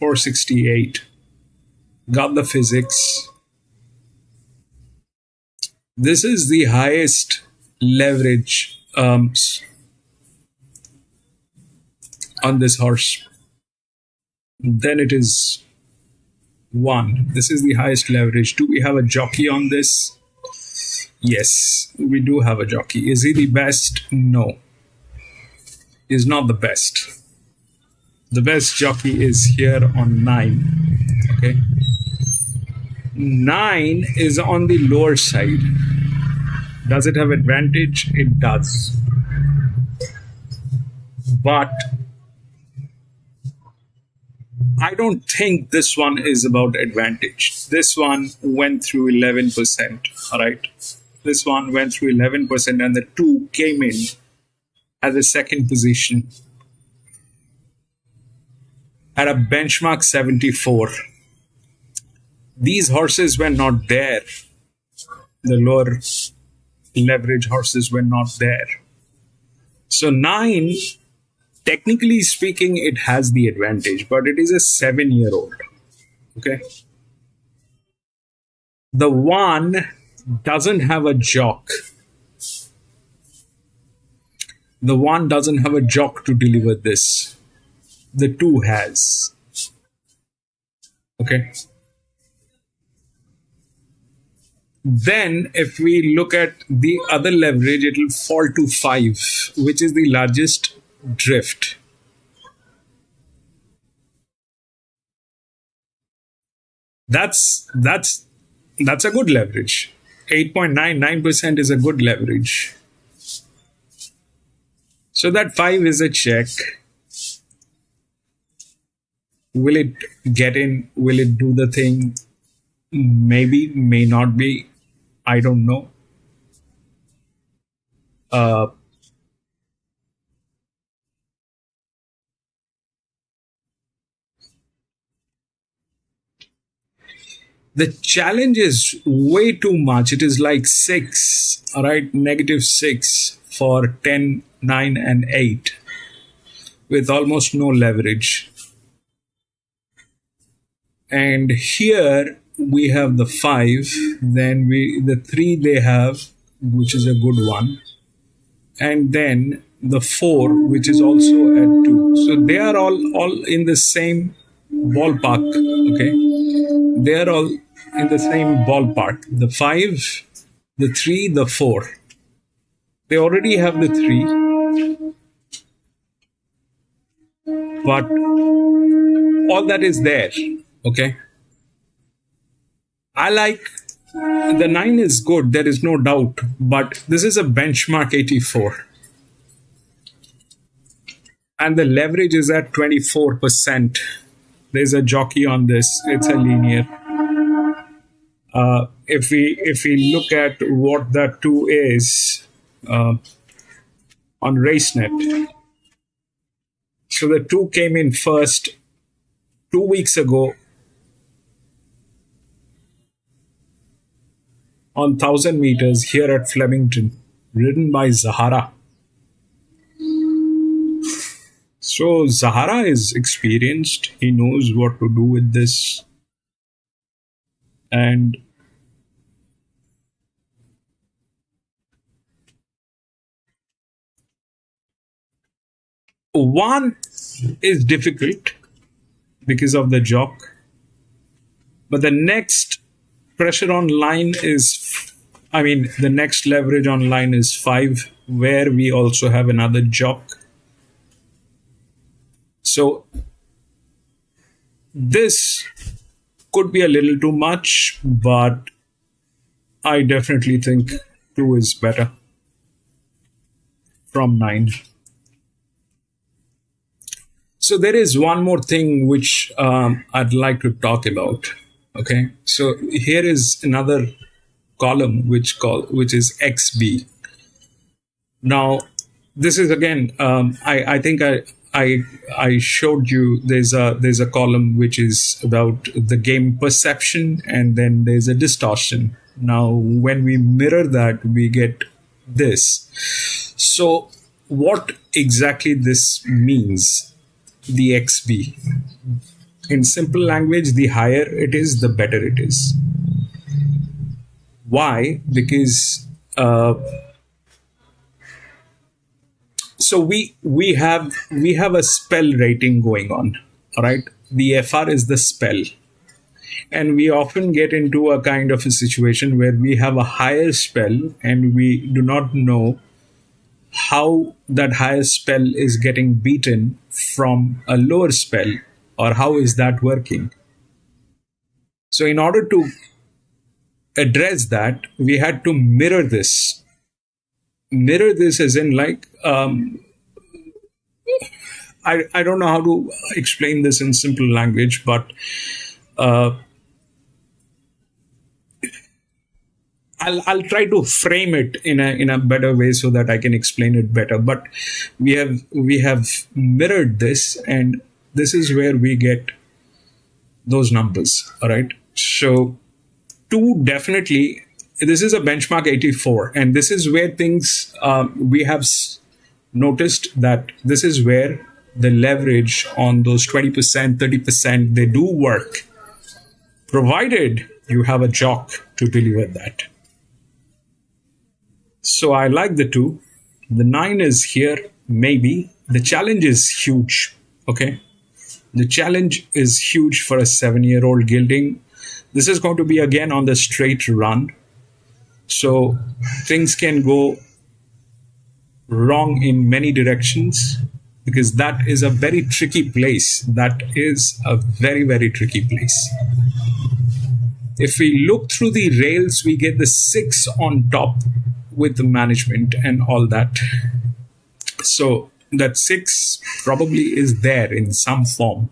468. Got the physics. This is the highest leverage on this horse, then it is 1. This is the highest leverage. Do we have a jockey on this? Yes, we do have a jockey. Is he the best? No. He's not the best. The best jockey is here on 9. Okay. 9 is on the lower side. Does it have advantage? It does. But I don't think this one is about advantage. This one went through 11%. All right. This one went through 11%, and the 2 came in at the second position at a benchmark 74. These horses were not there. The lower leverage horses were not there. So 9, technically speaking, it has the advantage, but it is a 7-year-old. Okay. The 1 doesn't have a jock. The 1 doesn't have a jock to deliver this. The 2 has. Okay. Then if we look at the other leverage, it will fall to 5, which is the largest drift. That's a good leverage. 8.99% is a good leverage. So that 5 is a check. Will it get in? Will it do the thing? Maybe, may not be. I don't know. The challenge is way too much. It is like 6, all right, -6 for 10, 9, and 8 with almost no leverage. And here we have the 5, then the 3 they have, which is a good one, and then the 4, which is also at 2. So they are all in the same ballpark. Okay, they are all in the same ballpark. The 5, the 3, the 4. They already have the 3, but all that is there. Okay, I like the 9 is good, there is no doubt, but this is a benchmark 84 and the leverage is at 24%. There's a jockey on this. It's a linear. If we look at what that 2 is on RaceNet, so the 2 came in first 2 weeks ago on 1000 meters here at Flemington, ridden by Zahara. So Zahara is experienced. He knows what to do with this. And one is difficult because of the jock. But the next pressure on line is, the next leverage on line is 5, where we also have another jock. So this could be a little too much, but I definitely think 2 is better from 9. So there is one more thing which I'd like to talk about. Okay, so here is another column which is XB. Now this is again, I think I showed you there's a column which is about the game perception, and then there's a distortion. Now when we mirror that, we get this. So what exactly this means, the XB? In simple language, the higher it is, the better it is. Why? Because So we have a spell rating going on. All right. The FR is the spell. And we often get into a kind of a situation where we have a higher spell and we do not know how that higher spell is getting beaten from a lower spell, or how is that working. So in order to address that, we had to mirror this. Mirror this as in like, I don't know how to explain this in simple language, but I'll try to frame it in a better way so that I can explain it better. But we have mirrored this, and this is where we get those numbers. All right. So 2 definitely. This is a benchmark 84, and this is where things we have noticed that this is where the leverage on those 20%, 30%, they do work, provided you have a jock to deliver that. So I like the 2. The 9 is here, maybe. The challenge is huge. Okay. The challenge is huge for a 7-year-old gelding. This is going to be again on the straight run. So things can go wrong in many directions, because that is a very tricky place. That is a very, very tricky place. If we look through the rails, we get the 6 on top with the management and all that. So that 6 probably is there in some form.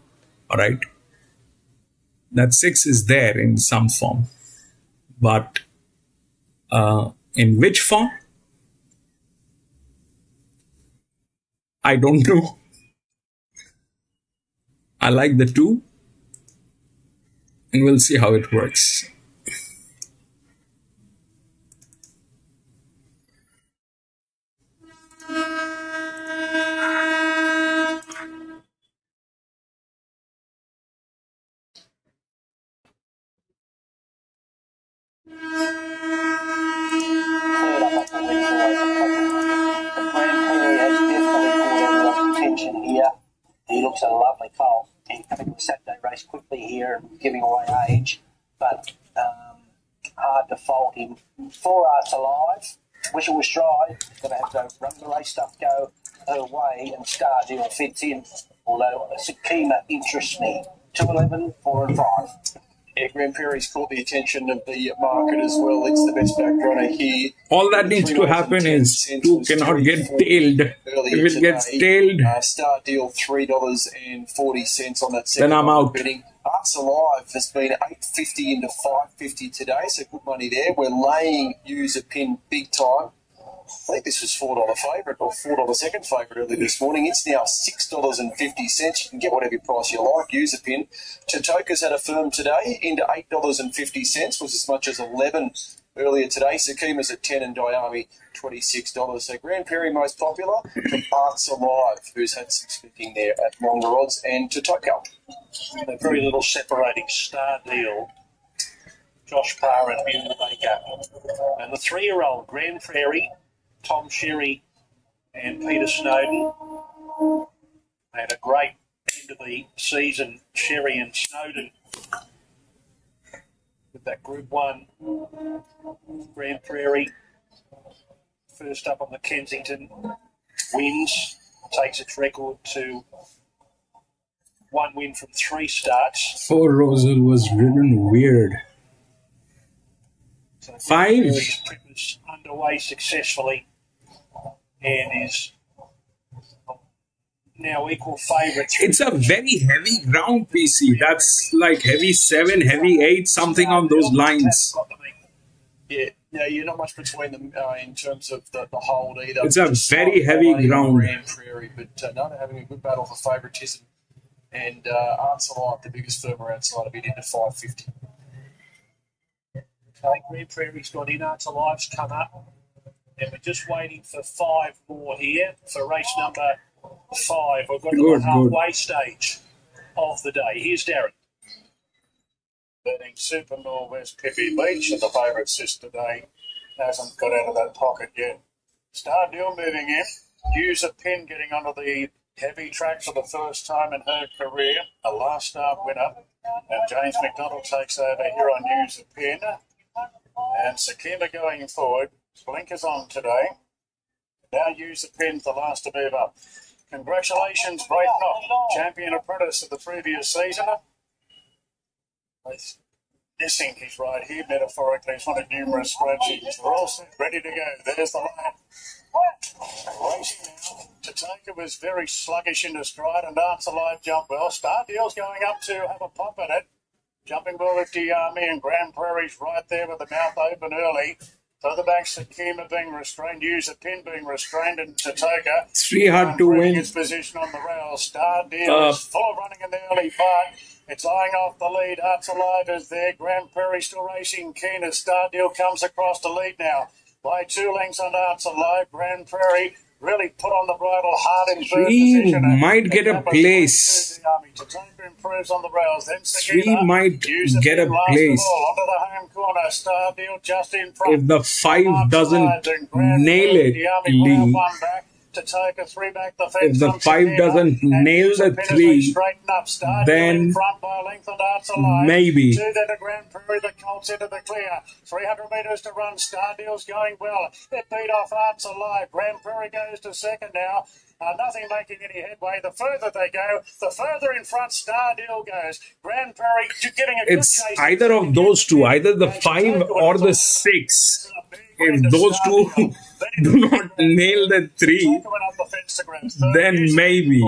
All right. That 6 is there in some form. But in which form? I don't know. I like the 2, and we'll see how it works. Here, he looks at a lovely colt. He's coming to a Saturday race quickly here and giving away age, but hard to fault him. 4 Arts Alive. Wish it was dry. Going to have to run the race stuff go her way, and Star Deal fits in. Although Sakima interests me. 211, 4 and 5. Yeah, Grand Prairie's caught the attention of the market as well. It's the best back runner here. All that needs to happen is 2 cannot get tailed. If it gets tailed, Star Deal $3.40 on that second. Then I'm out. Betting. Arts Alive has been $8.50 into $5.50 today, so good money there. We're laying user pin big time. I think this was $4 favourite or $4 second favourite early this morning. It's now $6.50. You can get whatever price you like. User pin. Totoka's had a firm today into $8.50. Was as much as 11 earlier today. Sakima's at 10 and Diami $26. So Grand Prairie most popular from Arts Alive, who's had some spitting there at longer odds, and Totoka. Very little separating Star Deal, Josh Parr and Ben Baker. And the 3-year-old Grand Prairie, Tom Sherry and Peter Snowden. They had a great end of the season, Sherry and Snowden, with that Group 1 Grand Prairie. First up on the Kensington, wins, takes its record to 1 win from 3 starts. 4 Rosal was ridden weird. So 5. Trip is underway successfully and is now equal favourite. It's a very heavy ground, PC. That's like heavy 7, heavy 8, something on those lines. Yeah, you're not much between them in terms of the hold either. It's a very heavy ground. Grand Prairie, but no, they're having a good battle for favouritism. And Arts Alive, the biggest firmer outside of it, into $5.50. Okay, Grand Prairie's got in, Arts Alive's come up. And we're just waiting for 5 more here for race number 5. We've got the halfway stage of the day. Here's Darren. Betting Super Norwest Pippi Beach, and the favourite sis today hasn't got out of that pocket yet. Star Deal moving in. Use a Pin getting onto the heavy track for the first time in her career, a last start winner. And James McDonald takes over here on Use a Pin. And Sakima going forward. Blinkers on today. Now Use a Pin, the last to move up. Congratulations, Great Knock, champion apprentice of the previous season. He's missing his right here, metaphorically. He's one of numerous scratches. They're all set, ready to go. There's the line. Racing now. Tataka was very sluggish into stride and Dance Alive jumped well. Star Deal's going up to have a pop at it. Jumping well with Diami and Grand Prairie's right there with the mouth open early. Further back, Sakima being restrained, Use a Pin being restrained, and Tataka. 3 hard to win. His position on the rails. Star Deal is full of running in the early part. It's eyeing off the lead. Hearts Alive is there. Grand Prairie still racing keen as Star Deal comes across the lead now. By 2 lengths on Hearts Alive. Grand Prairie really put on the bridle hard in third position. 3 might get a place. Tataka improves on the rails. Then 3 might get a place. Onto the home corner. Star Deal just in front. If the 5 doesn't nail it, Lee. Tataka 3 back the fence. If the 5 doesn't nail the 3, then maybe. 2 then to Grand Prairie, the Colts into the clear. 300 metres to run. Star Deal's going well. It beat off Hearts Alive. Grand Prairie goes to second now. Nothing making any headway. The further they go, the further in front Star Deal goes. Grand Prairie getting a good It's chase. either of those two, either the 5 or the 6. If those two do not nail the 3, then maybe.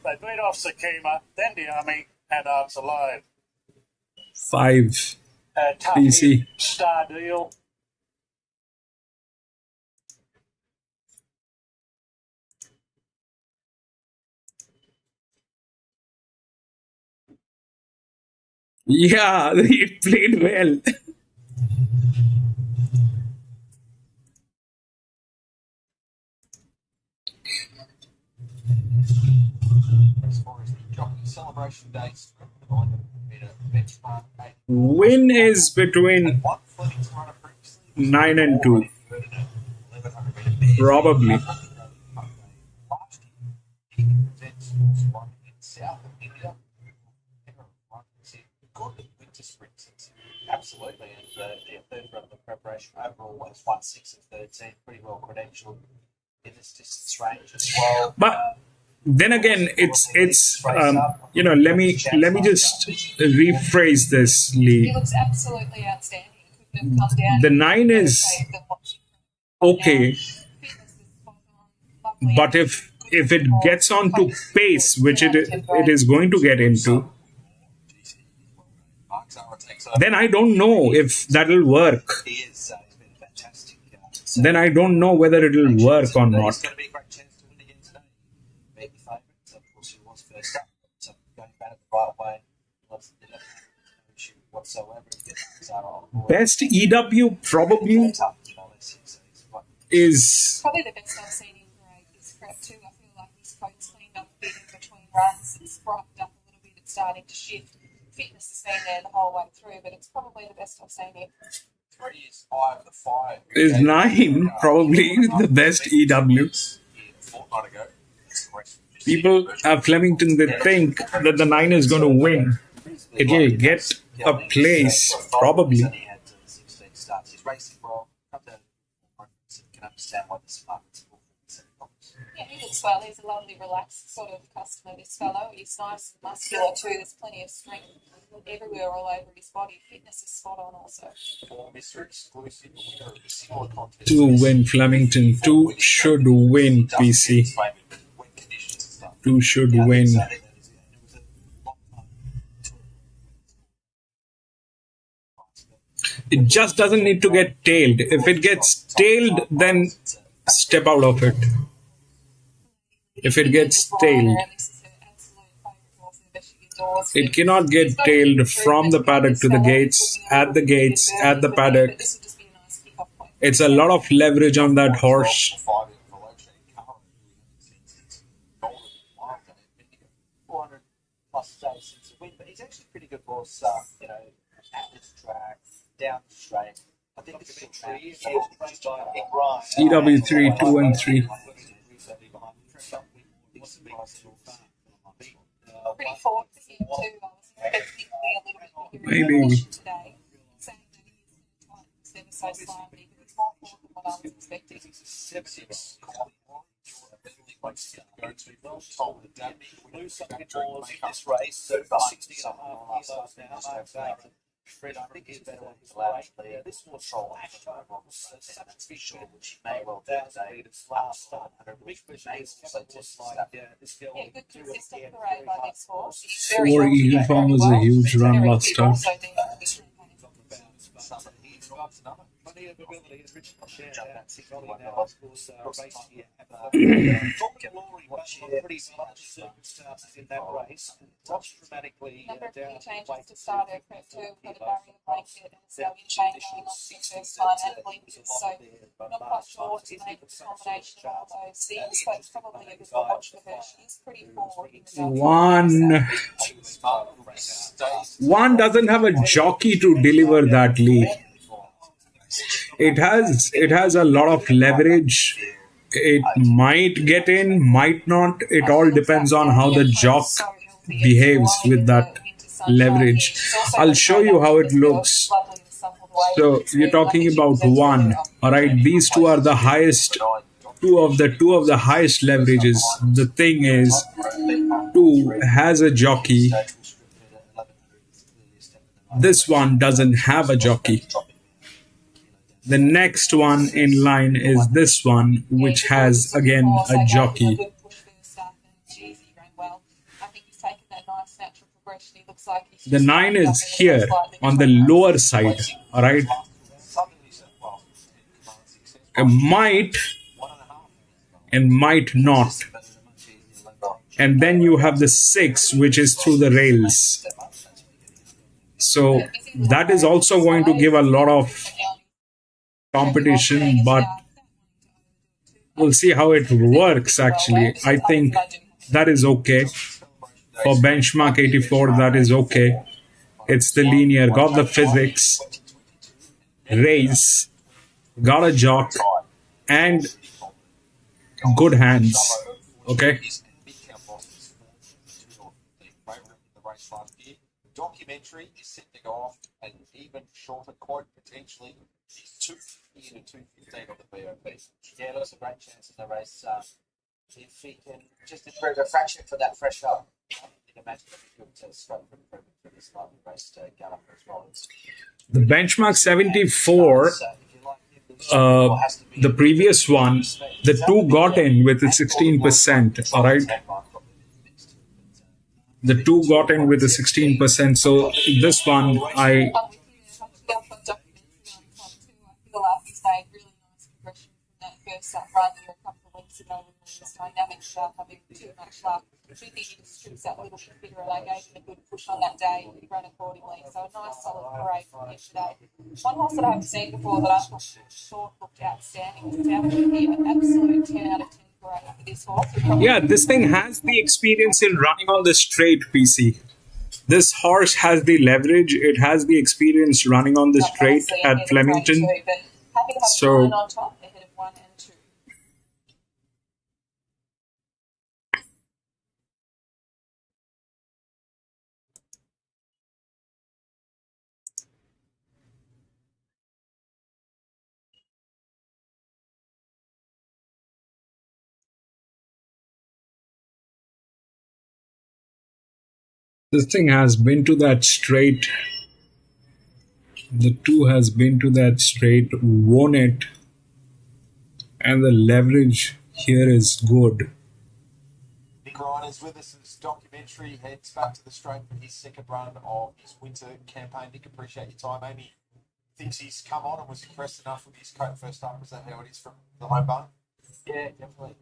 They beat off Sakima, then Diami, and Hearts Alive. 5. Tough PC. hit, Star Deal. Yeah, he played well. As far as the jockey celebration dates, benchmark 8. Win is between 9 and 2. Probably. Last year, he presents one in South of India. Good winter sprints. Absolutely. And the third run of the preparation overall was 1-6 of 13. Pretty well credentialed in this distance range as well. But then again, it's let me just rephrase this, Lee. He looks absolutely outstanding. Couldn't have come down. The 9 is okay, but if it gets onto pace, which it is going to get into, then I don't know if that'll work. He is. He's been fantastic. Then I don't know whether it'll work or not. It's going to be a great chance to win again today. Beat the favourites. Of course, he was first up. So going about it the right way. Loves the no issue whatsoever. Best EW probably is. Probably the best I've seen him grade is prep too. I feel like his coat's cleaned up a bit in between runs. It's brightened up a little bit. It's starting to shift. Fitness has been there the whole way through, but it's probably the best I've seen him. 3 is 5 of the 5. Is 9 probably the best EW? Fortnight ago. People at Flemington, they think that the 9 is going to win. It will get a place, probably. He had 16 starts. He's racing well. Comes out and can understand why this market's full. Yeah, he looks well. He's a lovely, relaxed sort of customer, this fellow. He's nice and muscular too. There's plenty of strength everywhere all over his body. Fitness is spot on also. Mr. Exclusive winner of the single contest. 2 win Flemington. 2 should win PC. 2 should win. It just doesn't need to get tailed. If it gets tailed, then step out of it. If it gets tailed, it cannot get tailed from the paddock to the gates, at the paddock. It's a lot of leverage on that horse. 400 plus days since a win, but he's actually a pretty good horse, at this track, down the straight. I think it's still EW3 2 and 3. Pretty forward for him too. I was expecting a little bit bigger Maybe. inefficient today. Saying that he is tight ever so slightly, but it's more forward than what I was expecting. Lose something towards this race, so 60.5 kilos now. Fred, I think he's better on his weight. Yeah, this was flashed over. Such a big shot, which may well do today. Last start. The big question is, just like this girl. Yeah, good consistent parade by this horse. He's 4 very Eagle Farm was a huge run last start. Plenty of ability, as Richard shared out, Sigoli now, of course, race here at Glory, pretty well up to circumstances in that race. Drops dramatically number of down key changes to start her prep too. Got a barrier blanket and a stallion chain going on for the first time and blinkers. So not quite sure what to make of the combination of all those things, but it's probably a good watch for her. She is pretty forward in the One doesn't have a jockey to deliver that lead. It has a lot of leverage. It might get in, might not. It all depends on how the jock behaves with that leverage. I'll show you how it looks. So you're talking about one. All right, these two are the highest. Two of the highest leverages. The thing is, two has a jockey. This one doesn't have a jockey. The next one in line is this one, which has, again, a jockey. The 9 is here on the lower side, all right? It might and might not. And then you have the 6, which is through the rails. So that is also going to give a lot of competition, but we'll see how it works. Actually, I think that is okay for benchmark 84. That is okay. It's the linear, got the physics, race, got a jock, and good hands. Okay. Documentary is set to go off and even shorter, quite potentially. He's 2 into 2:15 on the BOP. Yeah, that's a great chance in the race. If he can just improve a fraction for that fresh up, you can imagine if he could scope for improvement for this lovely race to get up as well. The benchmark 74, the previous one, the 2 got in with the 16%. All right. The 2 got in with the 16%. So this one, I made really nice progression from that first run here a couple of weeks ago when he was dynamic without having too much luck. I do think he just strips that little bit fitter, and I gave him a good push on that day and he ran accordingly. So a nice solid parade from him today. One horse that I haven't seen before that I thought looked outstanding was down here, an absolute 10 out of 10 parade for this horse. Yeah, this thing has the experience in running on the straight, PC. This horse has the leverage. It has the experience running on the straight at Flemington. So on top ahead of 1 and 2. this thing has been to that straight. The 2 has been to that straight, won it, and the leverage here is good. Nick Ryan is with us in this documentary. Heads back to the straight for his second run of his winter campaign. Nick, appreciate your time. Amy thinks he's come on and was impressed enough with his coat first up. Is that how it is from the home barn? Yeah, definitely.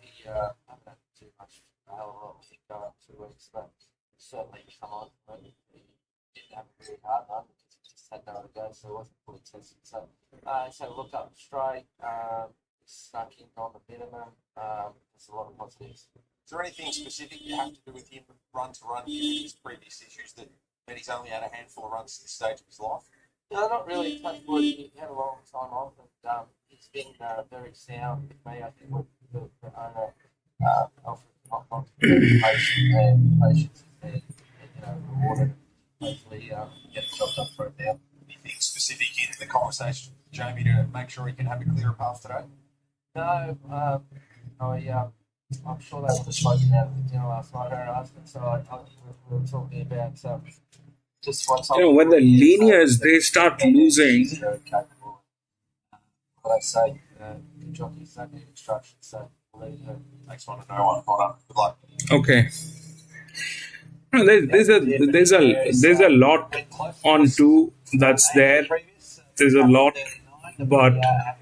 He haven't had too much a hell of a lot of go up 2 weeks, but certainly come on. He didn't have a really hard run. Just had nowhere to go, so it wasn't fully tested. So he looked up straight, snuck in on the minimum. There's a lot of positives. Is there anything specific you have to do with him run to run, given his previous issues that he's only had a handful of runs at this stage of his life? No, not really. Touch wood. He had a long time off, and he's been very sound with me. I think we've the owner, Alfred Hoplock, patience and rewarded. Hopefully, get the job done for it now. Anything specific in the conversation with Jamie to make sure he can have a clearer path today? No, I'm sure they would have spoken about it at dinner last night, her and husband. So we were talking about just what's when the linears, they start losing. Very capable. But I say, the jockeys don't need instructions, so we'll leave her. Makes one to know one, Potter. Good luck. Okay. No, there's a lot on two that's there. There's a lot, but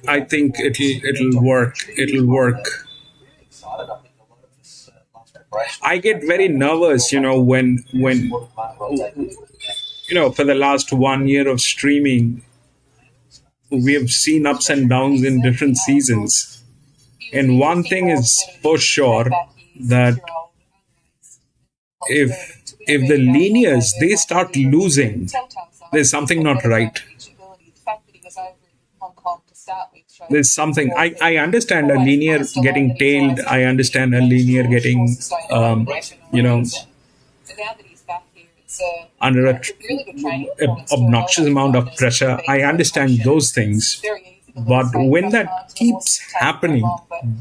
I think it'll work. It'll work. I get very nervous, when for the last 1 year of streaming, we have seen ups and downs in different seasons. And one thing is for sure, that if the linears, they start losing, there's something not right. There's something. I understand a linear getting tailed. I understand a linear getting, under a obnoxious amount of pressure. I understand those things. But when that keeps happening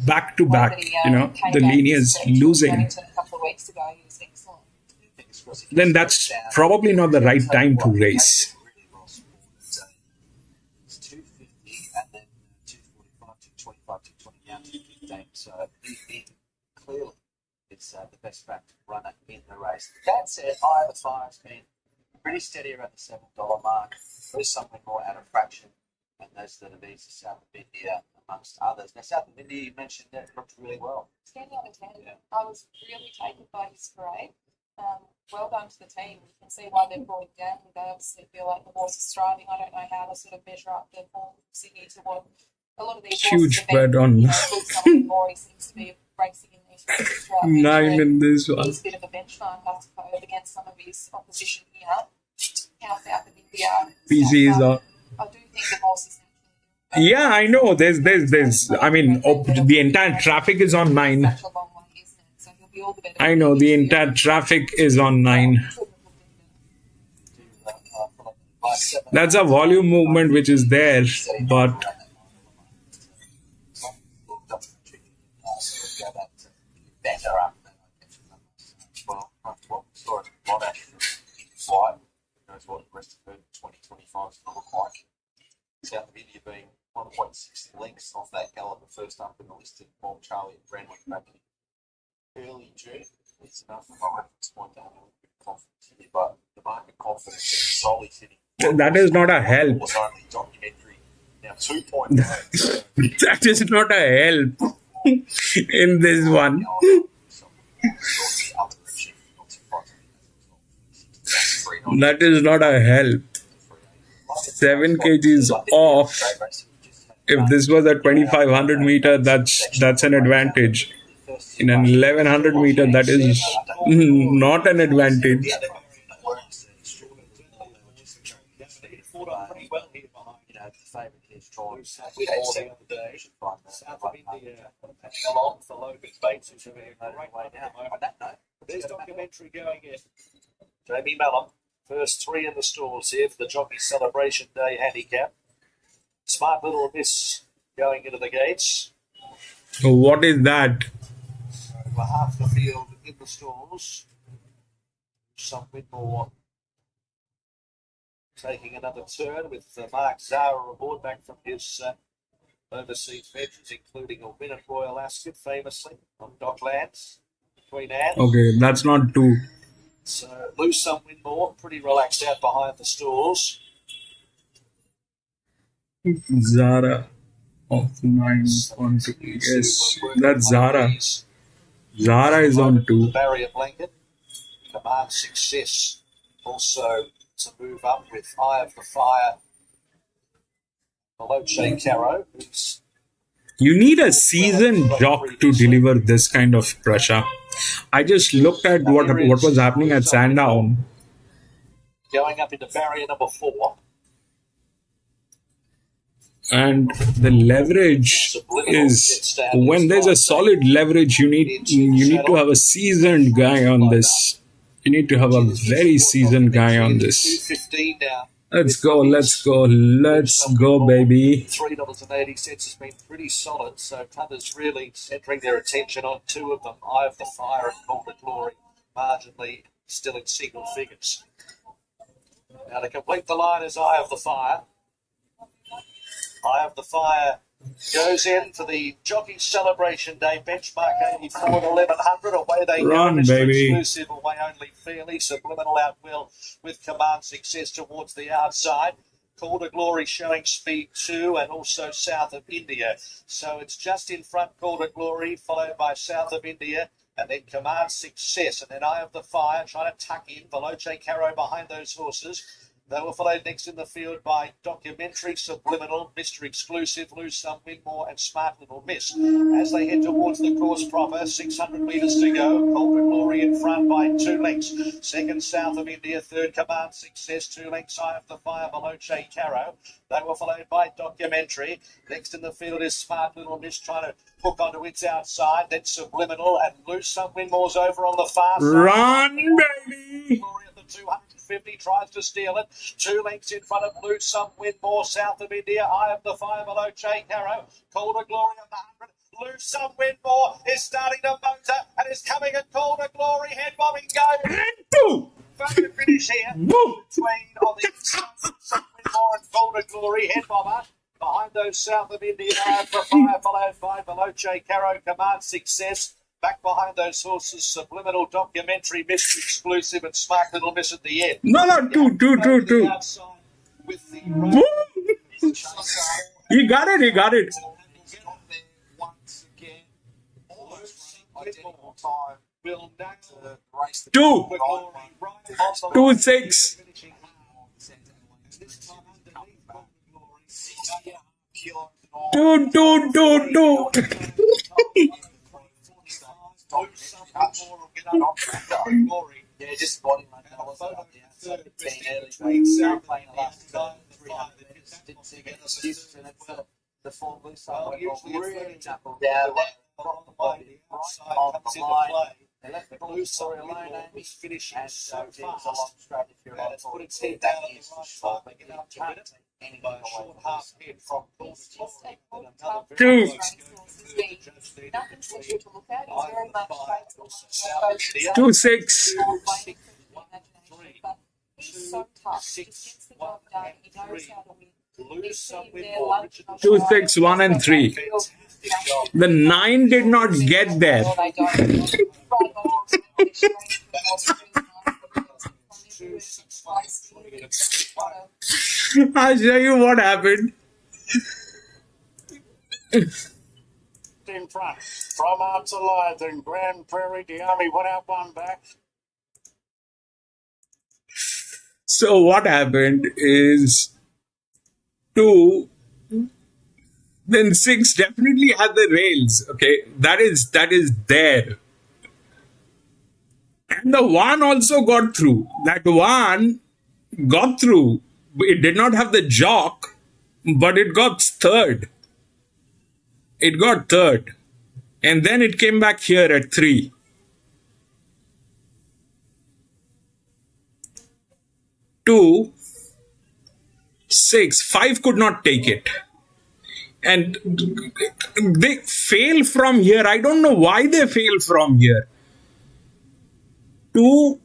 back to back, the linear's losing, then that's probably not the right time to race. So clearly it's the best back runner in the race. That said, Eye of the Fire's been pretty steady around the $7 mark. There's something more out of fraction, and those that are these are South of India, amongst others. Now, South of India, you mentioned that looked really well. Standing on the 10, I was really taken by his parade. Well done to the team. You can see why they're brought him down. They obviously feel like the horse is thriving. I don't know how to sort of measure up the form of Sydney to what a lot of these huge bet on more. He seems to be racing in these races throughout 9 in this one. He's a bit of a benchmark, I suppose, against some of his opposition here. How South of India. PC is on. I do think the horse is. Yeah, I know. There's. I mean, the entire traffic is on 9. I know the entire traffic is on 9. That's a volume movement which is there, but. What the rest of 2025 is going to look like. South of India being 1.6 lengths off that gallop, the first up in the listed Bob Charlie and Brandwick back in early June. It's enough for my reference point to have a little bit of confidence here, but the market confidence is solely sitting. That is not a help. Only documentary. Now 2.9. That is not a help in this one. That is not a help. 7 kgs off. If this was a 2500 meter, that's an advantage. In an 1100 meter, that is not an advantage. South of India along for Logan's Bates, who's having a great way now. On that note, there's documentary going in. Jamie Mallum, first 3 in the stalls here for the Jockey Celebration Day handicap. Smart little miss going into the gates. What is that? Over half the field in the stalls. Something more. Taking another turn with Mark Zara aboard back from his overseas ventures, including a win at Royal Ascot, famously, on Docklands, Queen Anne. Okay, that's not 2. So, lose some, win more, pretty relaxed out behind the stalls. Zara of 9 on 2. Yes, that's Zara. Zara is on 2. The barrier blanket, command success. Also, to move up with Eye of the Fire, Allocation Caro, who's You need a seasoned jock to deliver this kind of pressure. I just looked at what was happening at Sandown. going up into barrier number 4. And the leverage is, when there's a solid leverage, you need to have a seasoned guy on this. You need to have a very seasoned guy on this. 2.15 now. Let's go, baby. $3.80 has been pretty solid, so punters really centering their attention on two of them, Eye of the Fire and Call to Glory, marginally still in single figures. Now to complete the line is Eye of the Fire. Eye of the Fire goes in for the Jockey Celebration Day benchmark 84 to 1100. Away they Run, go. Mr. baby. Exclusive away only fairly. Subliminal out well with Command Success towards the outside. Call to Glory showing speed 2 and also South of India. So it's just in front Call to Glory, followed by South of India, and then Command Success, and then Eye of the Fire trying to tuck in. Veloce Caro behind those horses. They were followed next in the field by Documentary, Subliminal, Mr. Exclusive, Lose Some, Win More, and Smart Little Miss. As they head towards the course proper, 600 metres to go. Call to Glory in front by 2 lengths. Second, South of India. Third, Command Success. 2 lengths, Eye of the Fire, Veloce Caro. They were followed by Documentary. Next in the field is Smart Little Miss trying to hook onto its outside. Then Subliminal and Lose Some, Win More's over on the far side. Run, baby. Glory at the 250 tries to steal it. 2 lengths in front of Lose Some, Win More, South of India. Eye of the Fire below Caro. Call to Glory on the 100. Lose Some, Win More is starting to motor and is coming at Call to Glory. Head bobbing go. Photo finish here. Between on the inside, Some Win More and Call to Glory. Head bobber. Behind those South of India, Eye of the Fire followed by Veloce Caro. Command Success. Back behind those horses, Subliminal, Documentary, Mr. Exclusive, and Smart Little Miss at the end. No, two. With the He got it. once again, almost identical time. Will nail race the 2-6. Two. Yeah, just body like that was up there. So being early, playing the last 300 together. The full blue side really knuckled down on the body, right on the line. They left the blue story alone, Amy, finishing so fast. A long straight if you're on put its head down on the right side, they get up to it. By a short half head from Two. Nothing special to look at. It's very much straight. 2-6. But he's so tough. He just gets the job done. He knows how to win. Lose Some, Win There, More. 2, 6, 1 and 3. The 9 did not get there. They don't. I'll show you what happened. In front. From Arts Alive, then Grand Prairie, the Army went out one back. So what happened is 2, then 6 definitely had the rails. Okay, that is there. And the 1 also got through. That 1 got through. It did not have the jock, but it got third. It got third. And then it came back here at 3. 2, 6, 5 could not take it. And they fail from here. I don't know why they fail from here. 2,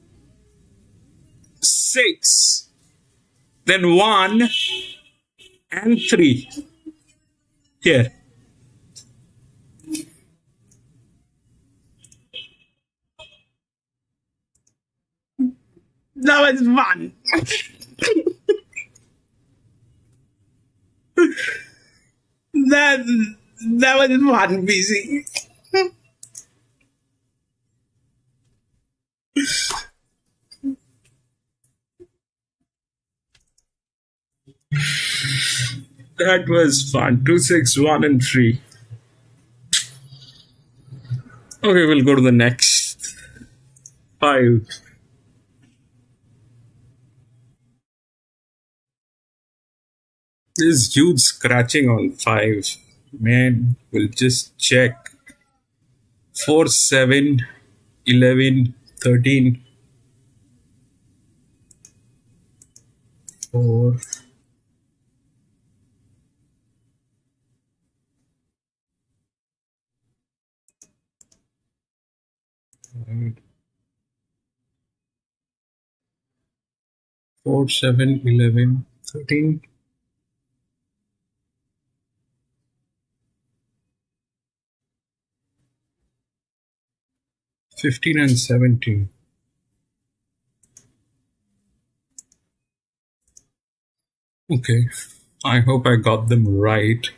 6, then 1 and 3. Here. That was 1. that was 1 BC. That was fun. 2, 6, 1 and 3. Okay, we'll go to the next 5. This huge scratching on 5. Man, we'll just check. 4, 7, 11, 13, 4. 4, 7, 11, 13. 15 and 17. Okay, I hope I got them right.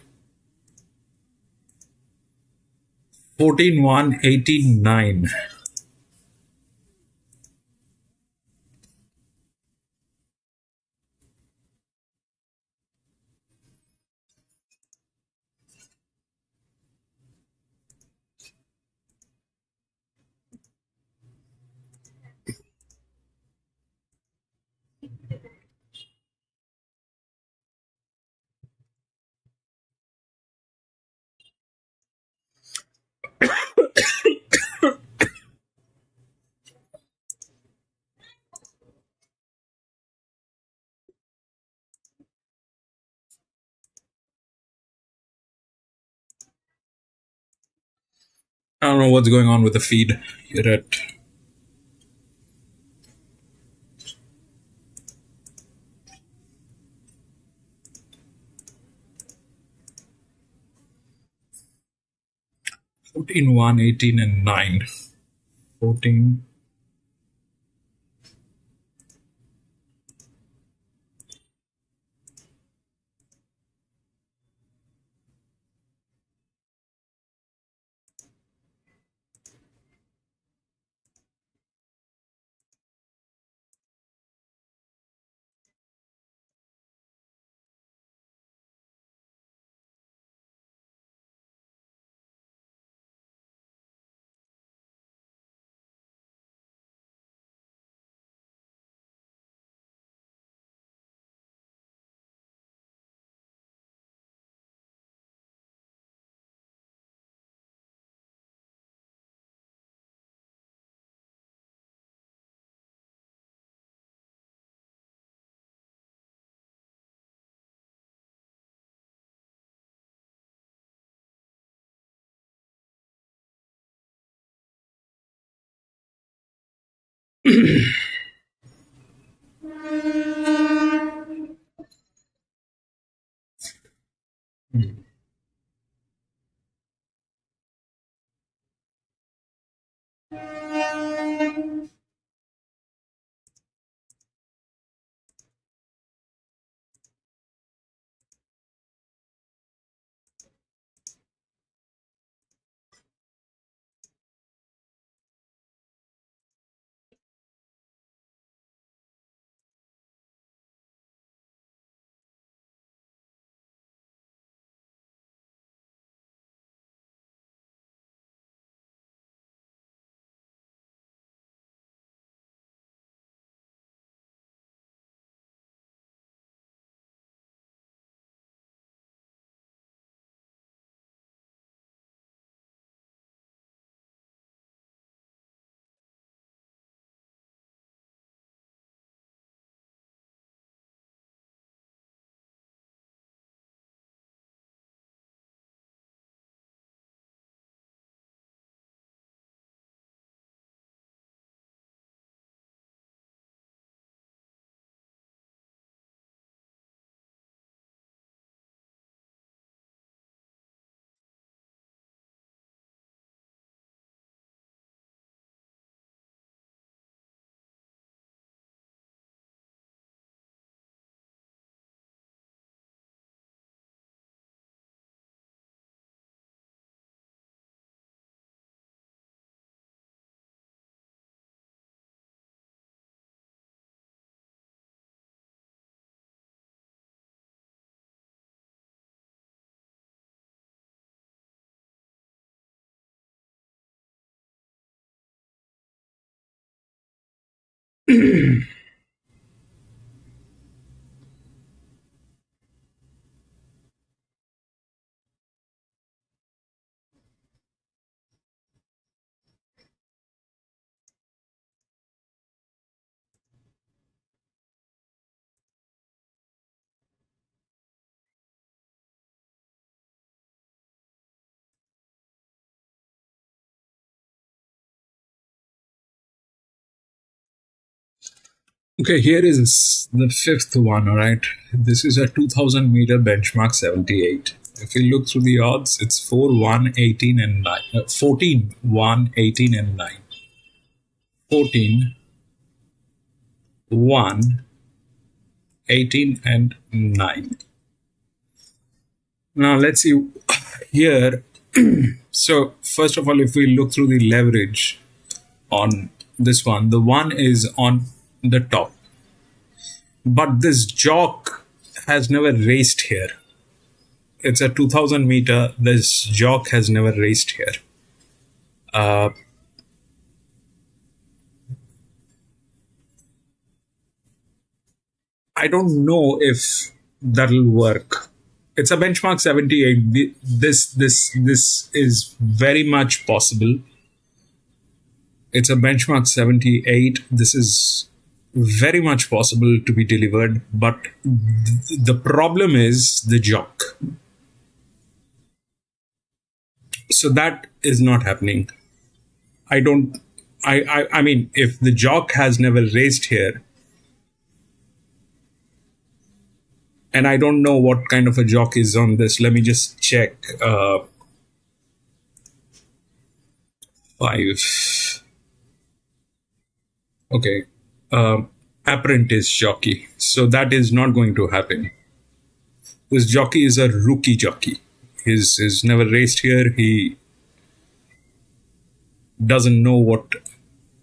14, 1, 18, 9. I don't know what's going on with the feed here at 14, 1, 18, and 9. 14. Okay, here is the fifth one, all right. This is a 2000 meter benchmark 78. If you look through the odds, it's 4, 1, 18, and 9. 14, 1, 18, and 9. 14, 1, 18, and 9. Now, let's see here. So, first of all, if we look through the leverage on this one, the 1 is on the top. But this jock has never raced here. It's a 2000 meter. This jock has never raced here. I don't know if that'll work. It's a benchmark 78. This is very much possible. It's a benchmark 78. This is very much possible to be delivered, but the problem is the jock. So that is not happening. I mean, if the jock has never raced here, and I don't know what kind of a jock is on this. Let me just check. 5. Okay. Apprentice jockey. So that is not going to happen. This jockey is a rookie jockey. He's never raced here. He doesn't know what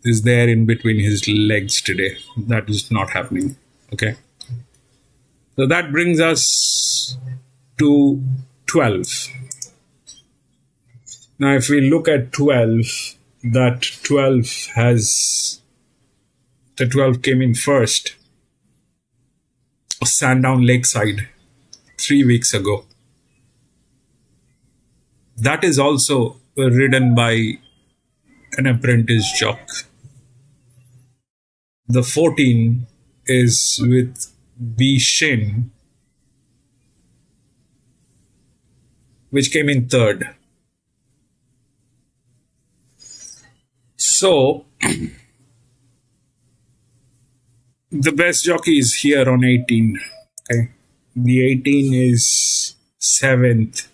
is there in between his legs today. That is not happening. Okay. So that brings us to 12. Now, if we look at 12, that 12 has, the 12 came in first, Sandown Lakeside, 3 weeks ago. That is also ridden by an apprentice jock. The 14 is with B. Shin, which came in third. So, the best jockey is here on 18. Okay, the 18 is 7th.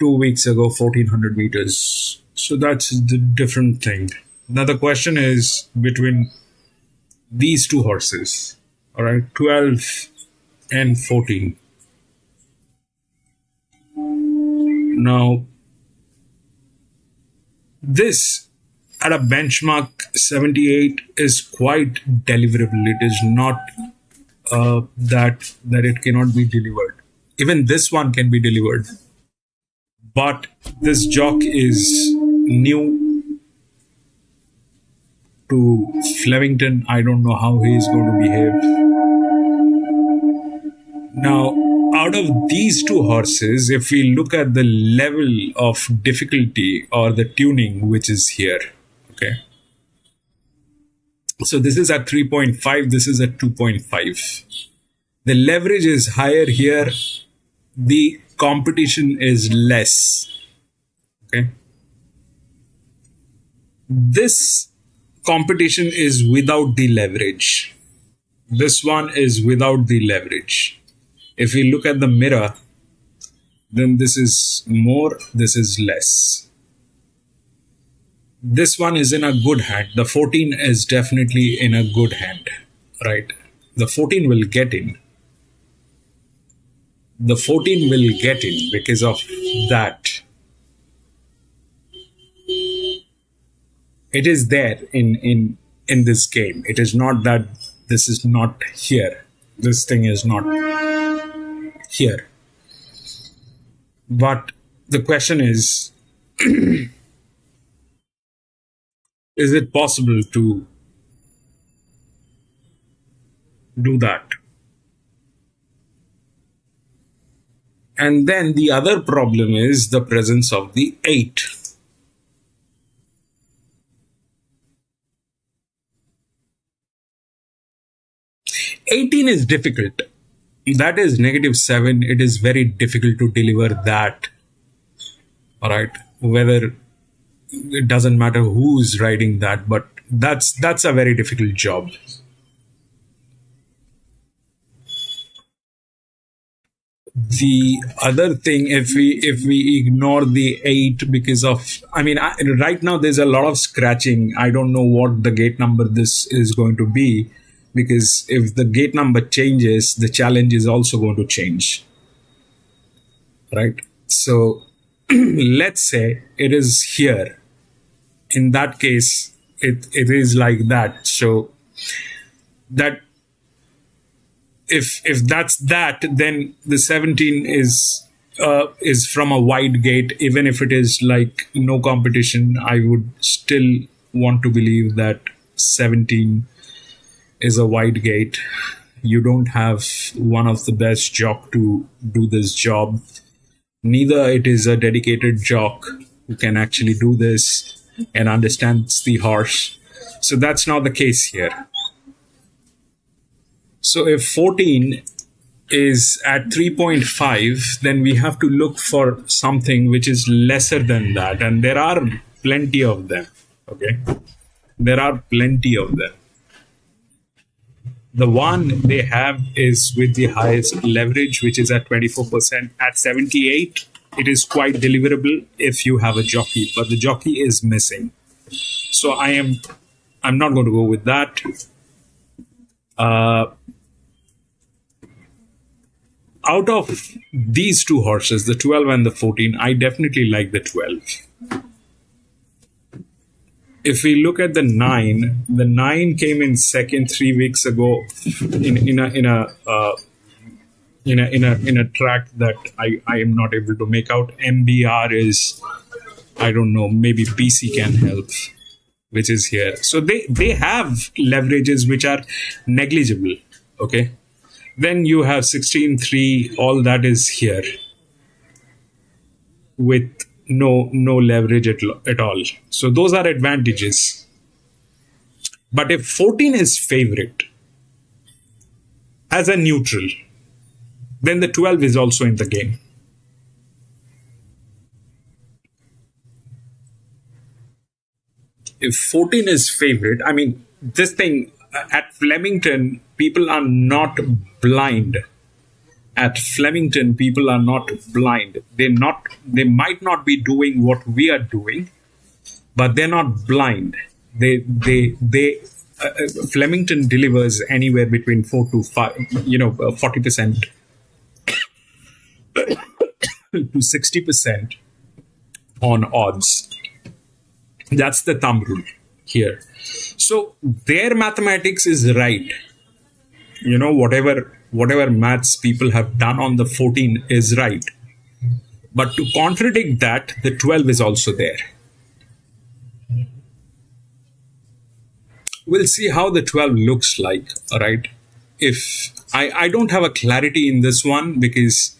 2 weeks ago, 1400 meters. So that's the different thing. Now the question is between these two horses, all right, 12 and 14. Now, this at a benchmark 78 is quite deliverable. It is not that it cannot be delivered. Even this one can be delivered. But this jock is new to Flemington. I don't know how he is going to behave. Now, out of these two horses, if we look at the level of difficulty or the tuning which is here, okay. So this is at 3.5, this is at 2.5. The leverage is higher here. The competition is less. Okay. This competition is without the leverage. This one is without the leverage. If we look at the mirror, then this is more, this is less. This one is in a good hand. The 14 is definitely in a good hand, right? The 14 will get in. The 14 will get in because of that. It is there in this game. It is not that this is not here. This thing is not here. But the question is, is it possible to do that? And then the other problem is the presence of the 8. (18) is difficult. That is -7. It is very difficult to deliver that. All right. Whether it doesn't matter who is riding that, but that's a very difficult job. The other thing, if we ignore the 8 because of, right now there's a lot of scratching. I don't know what the gate number this is going to be, because if the gate number changes, the challenge is also going to change, right? So let's say it is here. In that case, it is like that. So that if that's that, then the 17 is from a wide gate. Even if it is like no competition, I would still want to believe that 17 is a wide gate. You don't have one of the best jock to do this job. Neither it is a dedicated jock who can actually do this and understands the horse. So that's not the case here. So if 14 is at 3.5, then we have to look for something which is lesser than that. And there are plenty of them. Okay. There are plenty of them. The one they have is with the highest leverage, which is at 24%. At 78, it is quite deliverable if you have a jockey, but the jockey is missing. So I'm not going to go with that. Out of these two horses, the 12 and the 14, I definitely like the 12. If we look at the 9, the 9 came in second 3 weeks ago in a track that I am not able to make out. MBR is, I don't know, maybe PC can help, which is here. So they have leverages which are negligible. Okay. Then you have 16.3, all that is here with no leverage at all. So those are advantages. But if 14 is favorite as a neutral, then the 12 is also in the game. If 14 is favorite, this thing at Flemington, people are not blind. At Flemington, people are not blind. They might not be doing what we are doing, but they're not blind. Flemington delivers anywhere between 4 to 5, 40% to 60% on odds. That's the thumb rule here. So their mathematics is right. Whatever maths people have done on the 14 is right. But to contradict that, the 12 is also there. We'll see how the 12 looks like, all right? If I don't have a clarity in this one because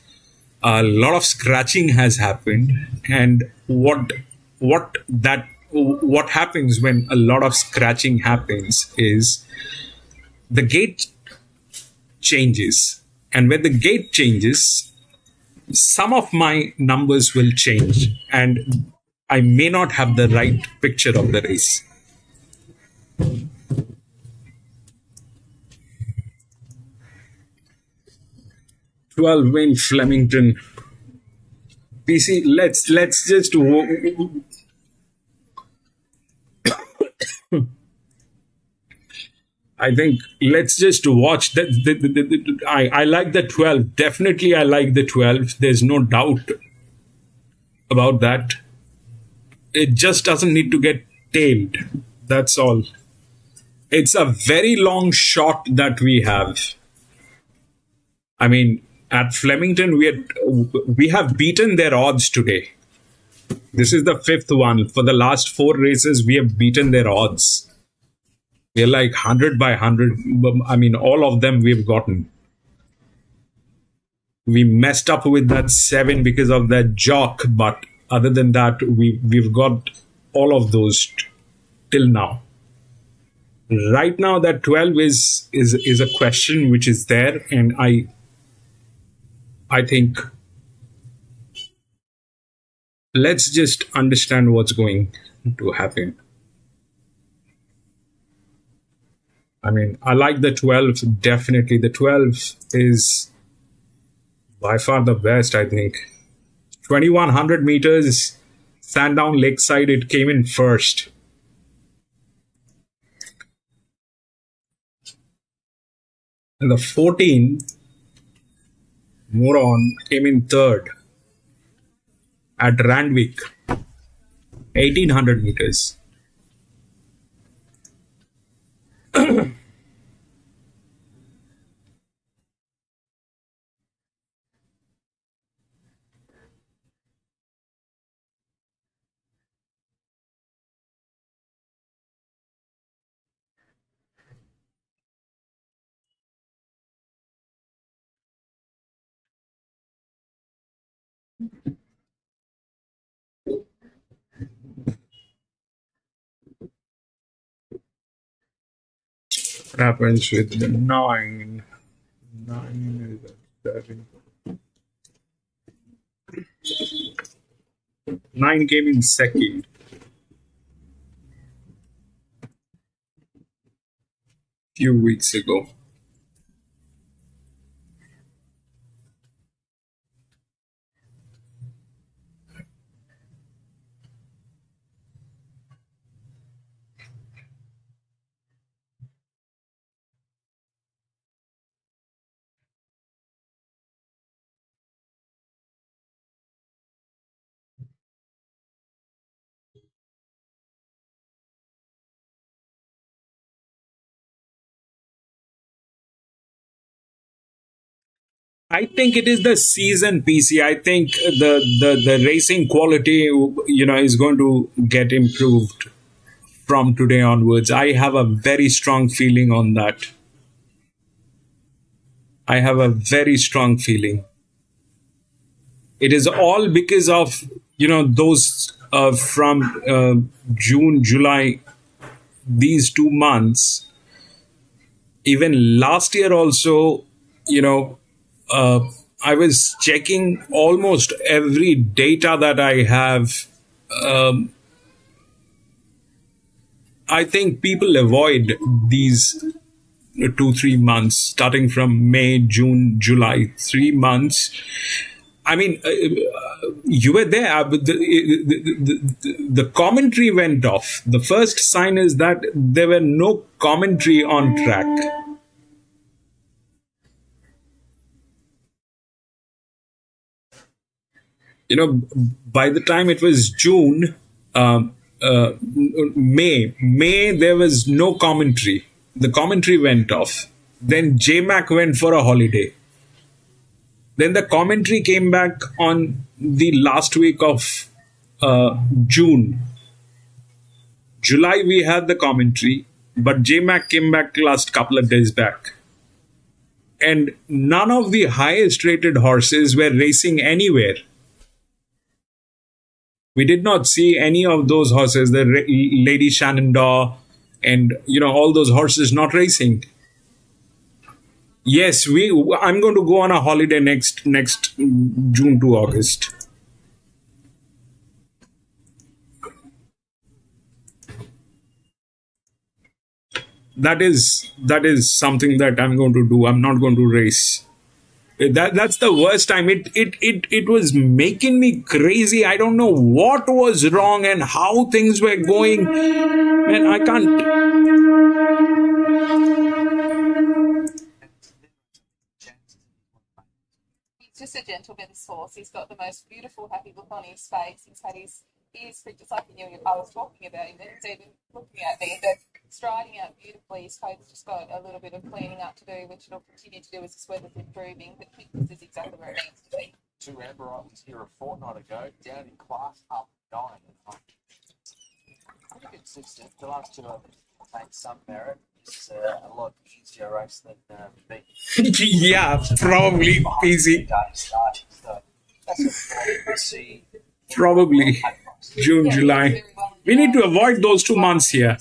a lot of scratching has happened, and what happens when a lot of scratching happens is the gate changes, and when the gate changes, some of my numbers will change and I may not have the right picture of the race. "12 win Flemington." PC, let's just I think let's just watch that. I like the 12. Definitely, I like the 12. There's no doubt about that. It just doesn't need to get tailed. That's all. It's a very long shot that we have. At Flemington, we have beaten their odds today. This is the 5th one. For the last 4 races, we have beaten their odds. We're like 100 by 100. All of them we've gotten. We messed up with that 7 because of that jock, but other than that, we've got all of those till now. Right now, that 12 is a question which is there, and I think let's just understand what's going to happen. I mean, I like the 12, definitely. The 12 is by far the best, I think. 2100 meters, Sandown Lakeside, it came in first. And the 14, Moron, came in third at Randwick, 1800 meters. What happens with the 9? 9 is a 7. 9 came in second. Few weeks ago. I think it is the season, PC. I think the racing quality, is going to get improved from today onwards. I have a very strong feeling on that. I have a very strong feeling. It is all because of, those from June, July, these 2 months. Even last year also, I was checking almost every data that I have. I think people avoid these 2-3 months, starting from May, June, July, 3 months. I mean, you were there, but the commentary went off. The first sign is that there were no commentary on track. By the time it was June, May, there was no commentary. The commentary went off. Then JMac went for a holiday. Then the commentary came back on the last week of June. July, we had the commentary, but JMac came back last couple of days back. And none of the highest rated horses were racing anywhere. We did not see any of those horses, the Lady Shenandoah and, all those horses not racing. Yes, I'm going to go on a holiday next June to August. That is something that I'm going to do. I'm not going to race. That's the worst time. It was making me crazy. I don't know what was wrong and how things were going. Man, I can't. Just a gentleman's horse. He's got the most beautiful, happy look on his face. He's had his ears pricked, just like I was talking about him. He's even looking at me, but striding out beautifully. His coat's just got a little bit of cleaning up to do, which it'll continue to do as this weather's improving. But fitness is exactly where it needs to be. 2 Amber Islands here a fortnight ago, down in class, up 9. Pretty consistent. The last 2 have made some merit. It's a lot easier race than me. Yeah, probably easy. Probably June, July. We need to avoid those 2 months here.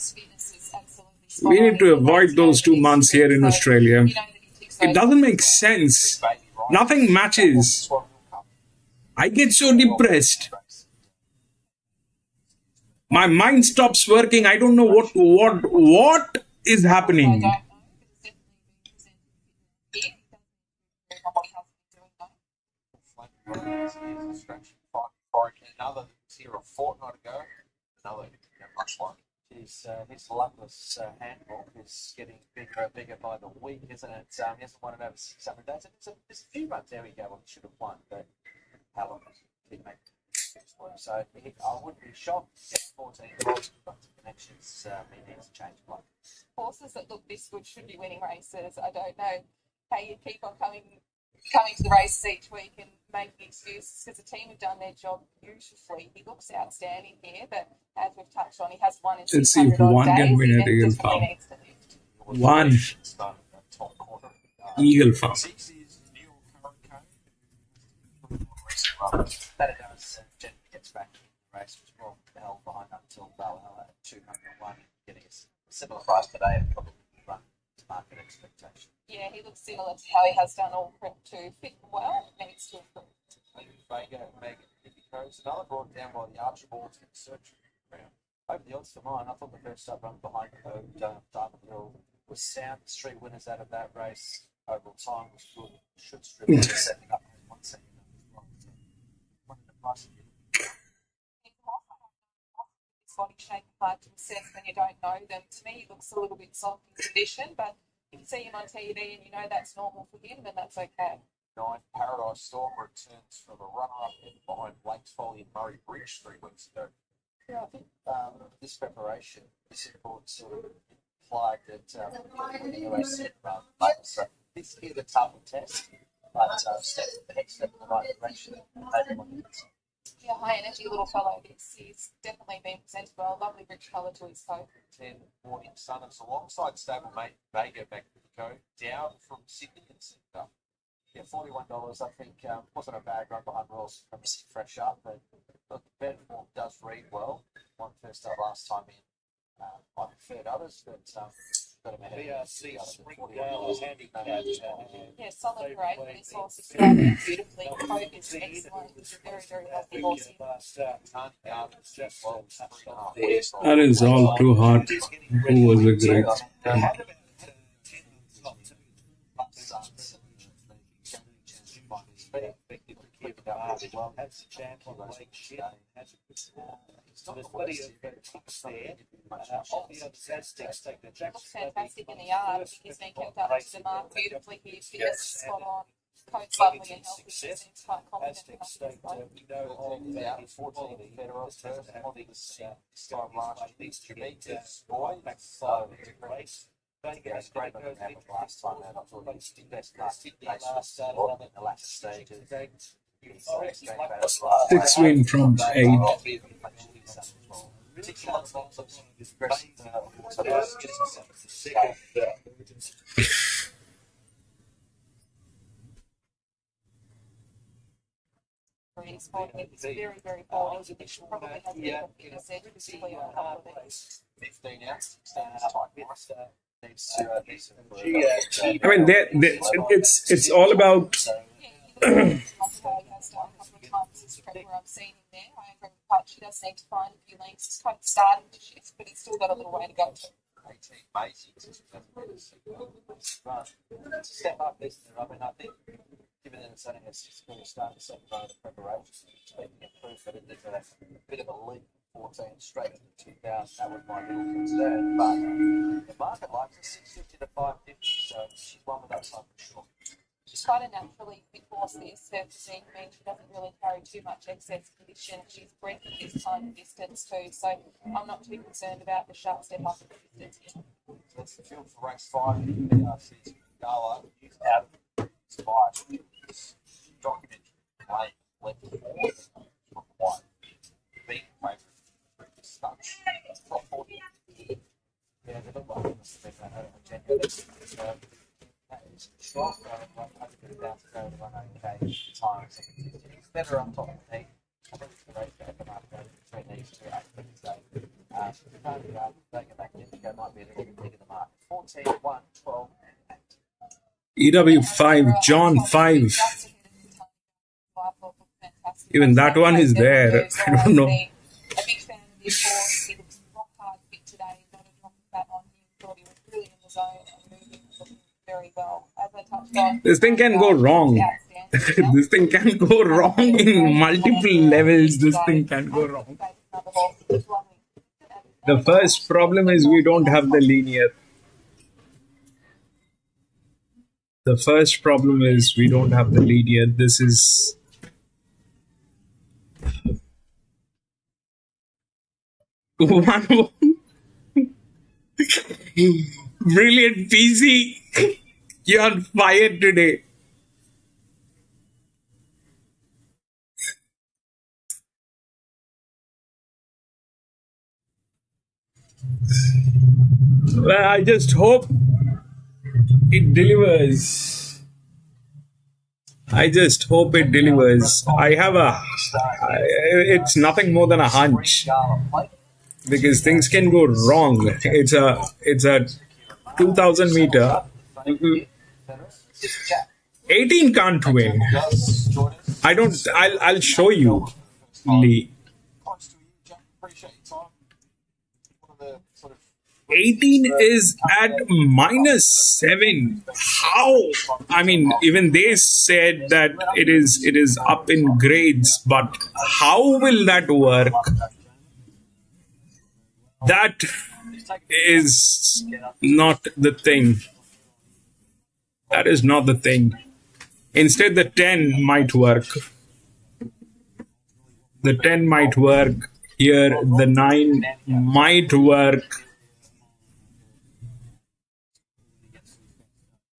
We need to avoid those 2 months here in Australia. It doesn't make sense. Nothing matches. I get so depressed. My mind stops working. I don't know what is happening. Here's scratching for another here a fortnight ago. Another much like. His luckless handbook is getting bigger and bigger by the week, isn't it? He hasn't won it over 600 days. There's a few months there we go when he should have won, but Helen didn't make it work. So I wouldn't be shocked to get 14 goals, but the connections he needs to change play. Horses that look this good should be winning races. I don't know how you keep on coming to the races each week and making excuses, because the team have done their job beautifully. He looks outstanding here, but as we've touched on, he has won in Let's see if 600 odd one days. can win at He Eagle definitely Farm. needs to lift. One Eagle Farm. That it does, generally gets back to the race, was well held behind until Valhalla at 201, getting a similar price today and probably run to market expectation. Yeah, he looks similar to how he has done all prep to fit well. Needs to improve. Vega, Megan, Indico's another brought down by the Archibalds in search round. Over the odds for mine, I thought the first up run behind Diamond was sound. 3 winners out of that race. Overall time was good. Should strip setting up 1 second. One of the price His body shape hard to assess when you don't know them. To me, he looks a little bit soft in condition, but if you see him on TV and you know that's normal for him, then that's okay. 9 Paradise Storm returns from a runner-up behind Blake's Folly and Murray Bridge 3 weeks ago. Yeah, I think this preparation, this import sort of implied that the US said so this is a tougher test, but the next step in the right direction. Yeah, high energy little fellow. He's definitely been presented well. Lovely rich colour to his coat. 10 Morning Sunners alongside stablemate Vega back to the coat, down from Sydney and Centre. Yeah, $41, I think, wasn't a bad run behind Royals from fresh up, but look, better form does read well. Won first up last time in. I preferred others, but got him ahead of the $41 handicappers. Yeah, solid grade. This horse is starting beautifully. Coat is excellent. He's a very, very healthy horse here. That is all too hot. Who was a great? Has a chance on the leg shit. So there's plenty of tricks there. All the other statistics take the jack. Looks fantastic in the yard. He's been kept up to the mark beautifully here. Fitness spot on. Coat's lovely and healthy. He seems quite confident. We know all the 14 federal first having this time last year to beat boy back to race. Vegas great last time out. I thought he's the best last started in the last stages. 6 win from 8. It's very, very boring. It should probably have been a fitness edge, particularly on a couple of these. 15 ounces. I mean, it's all about. I've seen him there. I agree with Patch. He does need to find a few lengths. He's kind of starting to shift, but he's still got a little way to go. 18 basics. Step up, listener. I mean, I think, given that it's only a 6 start, the second round of preparation, expecting a proof that there's a bit of a leap. 14 straight to 2000. That was my little concern. But the market likes it 650 to 550, so she's one with upside for sure. She's quite a naturally fit horse. This her physique means she doesn't really carry too much excess condition. She's bred for this kind of distance too, so I'm not too concerned about the sharp step up in the distance here. So that's the field for race 5. PRC's Gala out of Spire. Document play left required. Beat favourite. Yeah, they look like it's better on top of the knee. I think it's the race that the market between these two aspects. They get back in, might be a little bit big in the market. 14, 1, 12, 8. EW5, John 5. Even that one is there. I don't know. A big fan of this horse. He looks rock hard fit today. Not a drop of fat on him. Thought he was really in the zone and moving, looking very well. As I touched on, This thing can go wrong. outstanding. This thing can go wrong in multiple levels. This thing can go wrong. The first problem is we don't have the linear. The first problem is we don't have the linear. This is one. Brilliant PC. You're on fire today. Well, I just hope it delivers. I just hope it delivers. It's nothing more than a hunch because things can go wrong. It's a 2,000 meter. 18 can't win. I'll show you, Lee. 18 is at -7. How? I mean, even they said that it is up in grades, but how will that work? That is not the thing. That is not the thing. Instead, the 10 might work. The 10 might work. Here, the 9 might work.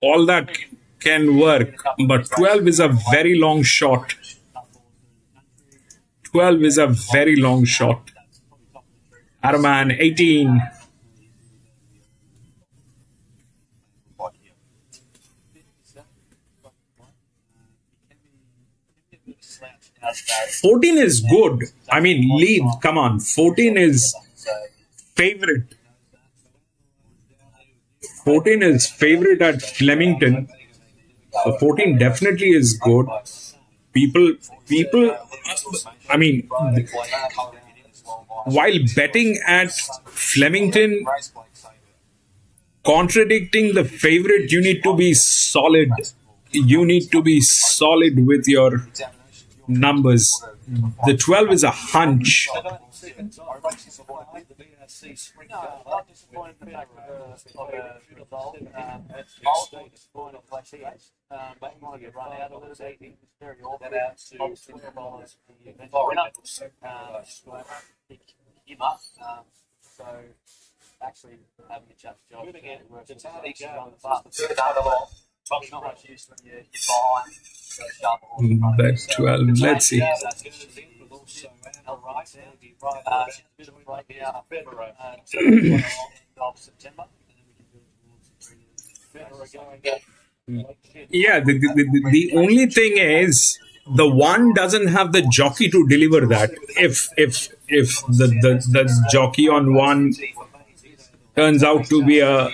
All that can work, but 12 is a very long shot. 12 is a very long shot. Araman, 18. $14 is good. I mean, leave. Come on. 14 is favorite. 14 is favorite at Flemington. So 14 definitely is good. People, I mean, while betting at Flemington, contradicting the favorite, you need to be solid. You need to be solid with your numbers. The 12 is a hunch. Actually having a chat to John. Bet 12. Let's see. Yeah, the only thing is the one doesn't have the jockey to deliver that. If the jockey on one turns out to be a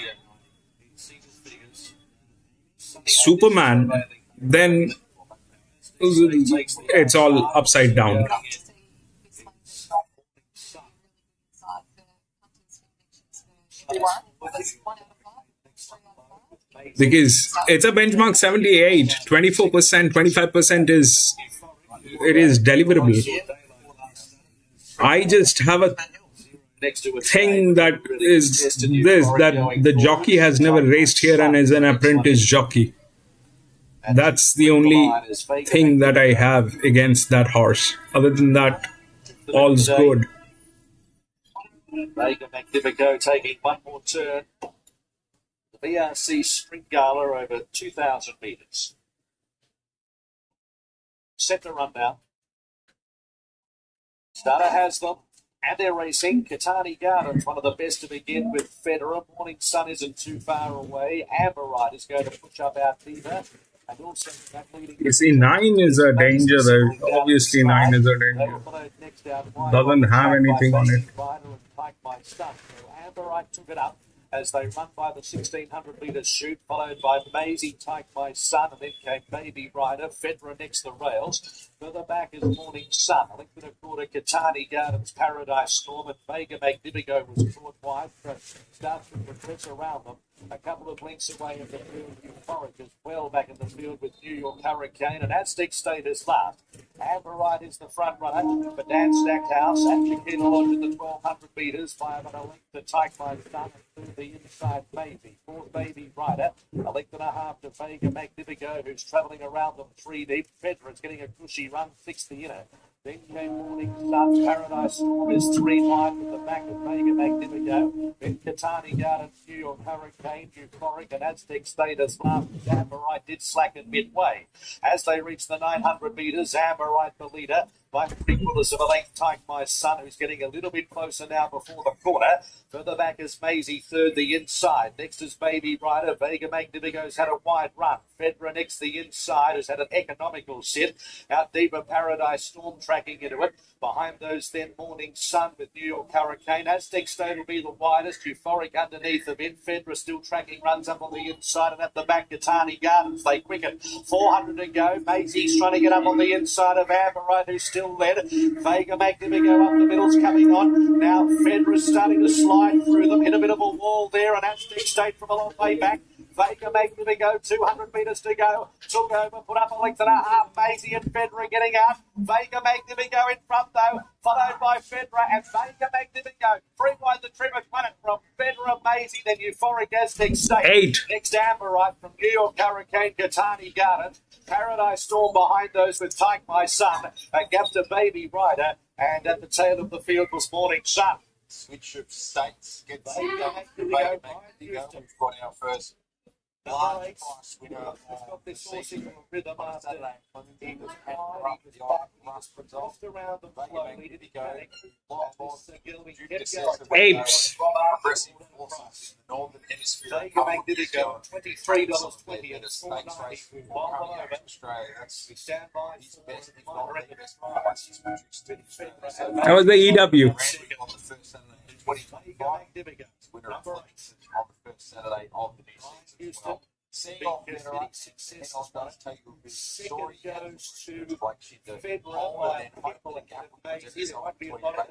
Superman, then it's all upside down. Because it's a benchmark 78, 24%, 25% is deliverable. I just have a thing that is this, that the jockey has never raced here and is an apprentice jockey. That's the only thing that I have against that horse. Other than that, all's good. Vega Magnifico taking one more turn. The VRC Sprint Gala over 2,000 metres. Set the rundown. Starter has them. And they're racing. Katani Gardens, one of the best to begin with. Federer. Morning Sun isn't too far away. Amberite is going to push up our Diva. And also you see, 9 is a danger there. Obviously, 9 is a danger. Doesn't have anything on it. Amberite took it up as they run by the 1,600 metres chute, followed by Maisie, Take My Son, and then came Baby Rider, Federer next the rails. Further back is Morning Sun. I think that a quarter Katani Gardens, Paradise Storm, and Vega Magnifico was caught wide. Starts to progress around them. A couple of lengths away of the field, Euphoric is well back in the field with New York Hurricane, and Aztec State is last. Amberite is the front runner, but Dan Stackhouse and Chiquita Lodge in the 1200 metres by about a length to Take My Son and through the inside Baby. Fourth Baby Rider, a length and a half to Vega Magnifico, who's travelling around them 3 deep. Federer's getting a cushy run, fixed the inner. Then came Morning Sun, Paradise Storm is 3 wide with the back of Vega Magnifico. Then Catani Garden, New York Hurricane, Euphoric, and Aztec State as last. Amberite did slacken midway. As they reach the 900 metres, Amberite the leader by 3/4 of a length. Take My Son, who's getting a little bit closer now before the corner. Further back is Maisie, third the inside. Next is Baby Rider. Vega Magnifico's had a wide run. Federer next the inside has had an economical sit. Out deeper, Paradise Storm tracking into it. Behind those then Morning Sun with New York Hurricane. Aztec State will be the widest. Euphoric underneath a bit. Federer still tracking, runs up on the inside, and at the back Catani Gardens they quicken. 400 to go. Maisie's trying to get up on the inside of Amberite, who's still led. Vega Magnifico up the middle's coming on. Now Federer's starting to slide through them. Hit a bit of a wall there, and Aztec State from a long way back. Vega Magnifico, 200 metres to go. Took over, put up a length and a half. Maisie and Federer getting out. Vega Magnifico in front though, followed by Federer and Vega Magnifico. 3 wide the trim has won it from Federer, Maisie, then Euphoric Aztec State. 8. Next Amberite from New York Hurricane, Catani Garden. Paradise Storm behind those with Take My Son. A gap to Baby Rider. And at the tail of the field was Morning Sun. Switch of states. Get Vega Magnifico. We've got our first large price winner of the season. Rhythm after Saturday. he was Last result. around the Vega flow. Magnifico. Lot more Aggressive forces in the northern hemisphere. Vega Magnifico, $23.20 at at a stakes race $4.90. coming out of Australia. That's We stand by his best, if not the best price he's produced in Australia. That was the EW. On the first Saturday in 2025. Winner of Flemington on the first Saturday of the new season as well. Seeing off better up, hang on, does take a bit of story. Goes to Like she did. Federer, And then hopefully gap will be might be a lot of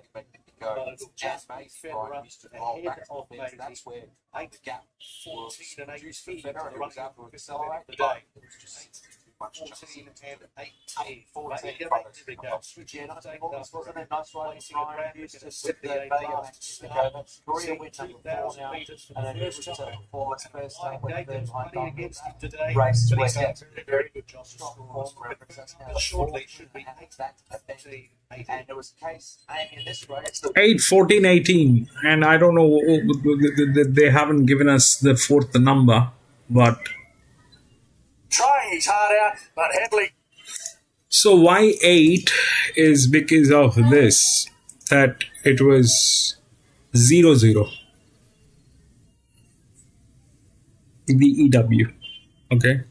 go just Maisie right, Mr. Roll back to the fence. That's where the gap was reduced for Federer. It was able to accelerate, but it was just too much 14 and 18. 14 Vega brothers. Magnifico. Yeah, and I think August wasn't a nice ride. Placing a brand new Used to to sit the there, eight Vega last Magnifico. Korea Seeing went number 2,000 4 now. metres for And the then first it was time. performance first time with Gave them third high 20 against him today. race But where he's done gets a very good job. strong form reference. That's now Shortly should be that event. 18. And there was a case aiming in this race. 8, 14, 18. And I don't know, they haven't given us the fourth number, but Trying his heart out, but Headley. so why 8 is because of this, that it was 0-0. The EW. Okay.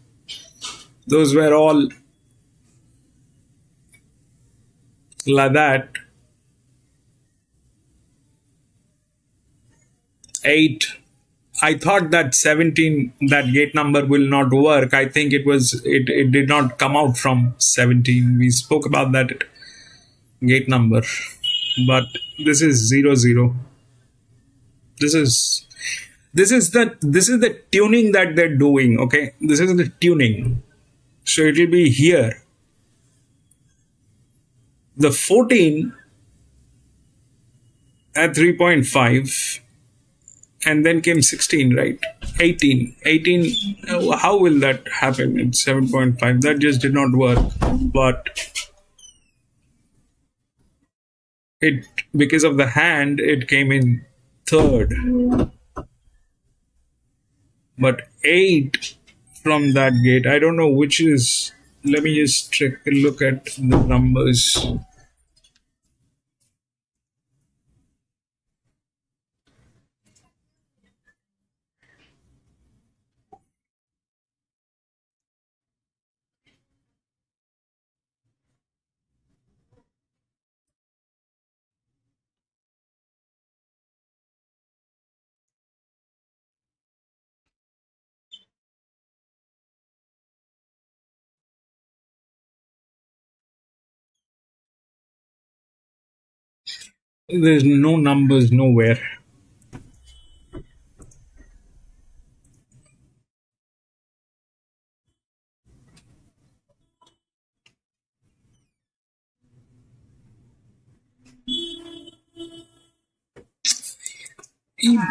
Those were all like that. 8. I thought that 17, that gate number will not work. I think it did not come out from 17. We spoke about that gate number. But this is 0-0. This is the tuning that they're doing, okay? This is the tuning. So it will be here. The 14 at 3.5, and then came 16, right? 18. How will that happen at 7.5? That just did not work. But it, because of the hand, it came in third. But 8 from that gate, I don't know which is. Let me just take a look at the numbers. There's no numbers nowhere.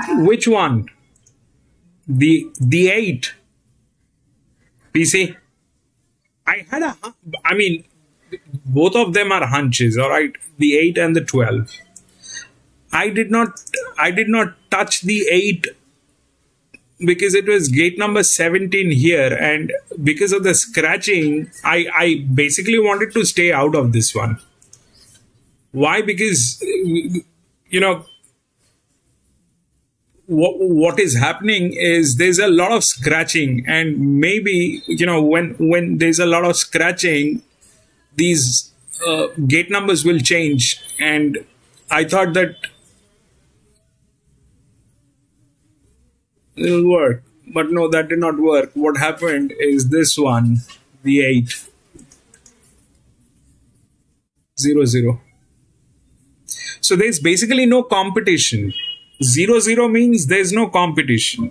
Which one? The 8. PC. I mean, both of them are hunches, all right? The 8 and the 12. I did not touch the 8 because it was gate number 17 here, and because of the scratching, I basically wanted to stay out of this one. Why? Because what is happening is there's a lot of scratching, and maybe when there's a lot of scratching, these gate numbers will change, and I thought that it'll work, but no, that did not work. What happened is this one, the 8, 0 0. So there's basically no competition. 0 0 means there's no competition.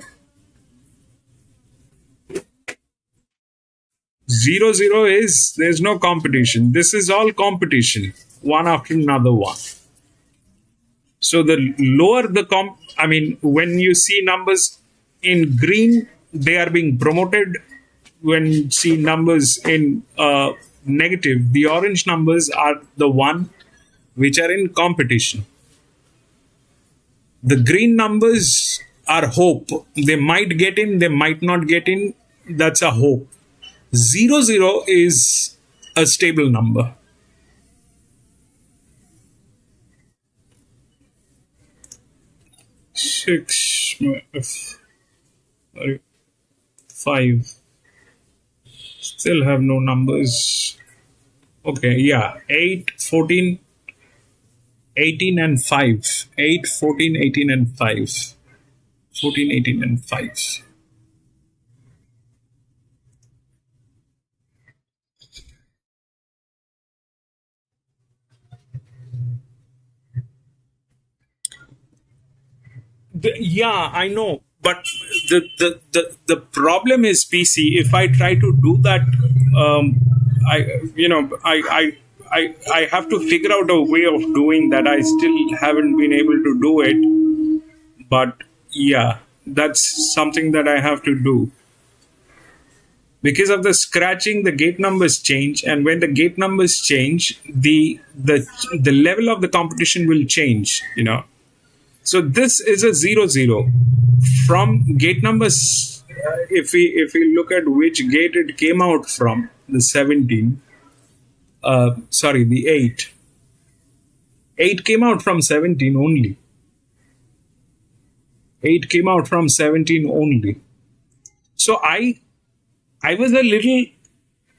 0 0 is there's no competition. This is all competition, one after another one. So the lower the when you see numbers in green, they are being promoted. When you see numbers in negative, the orange numbers are the one which are in competition. The green numbers are hope. They might get in, they might not get in. That's a hope. 0 0 is a stable number. Six, 5. Still have no numbers. Okay, yeah. 8, 14, 18 and 5. 8, 14, 18 and 5. 14, 18 and 5. Yeah, I know, but the problem is, PC. If I try to do that, I have to figure out a way of doing that. I still haven't been able to do it, but yeah, that's something that I have to do. Because of the scratching, the gate numbers change, and when the gate numbers change, the level of the competition will change. So this is a 0 0 from gate numbers. If we look at which gate it came out from, the 17. The 8. 8 came out from 17 only. 8 came out from 17 only. So I was a little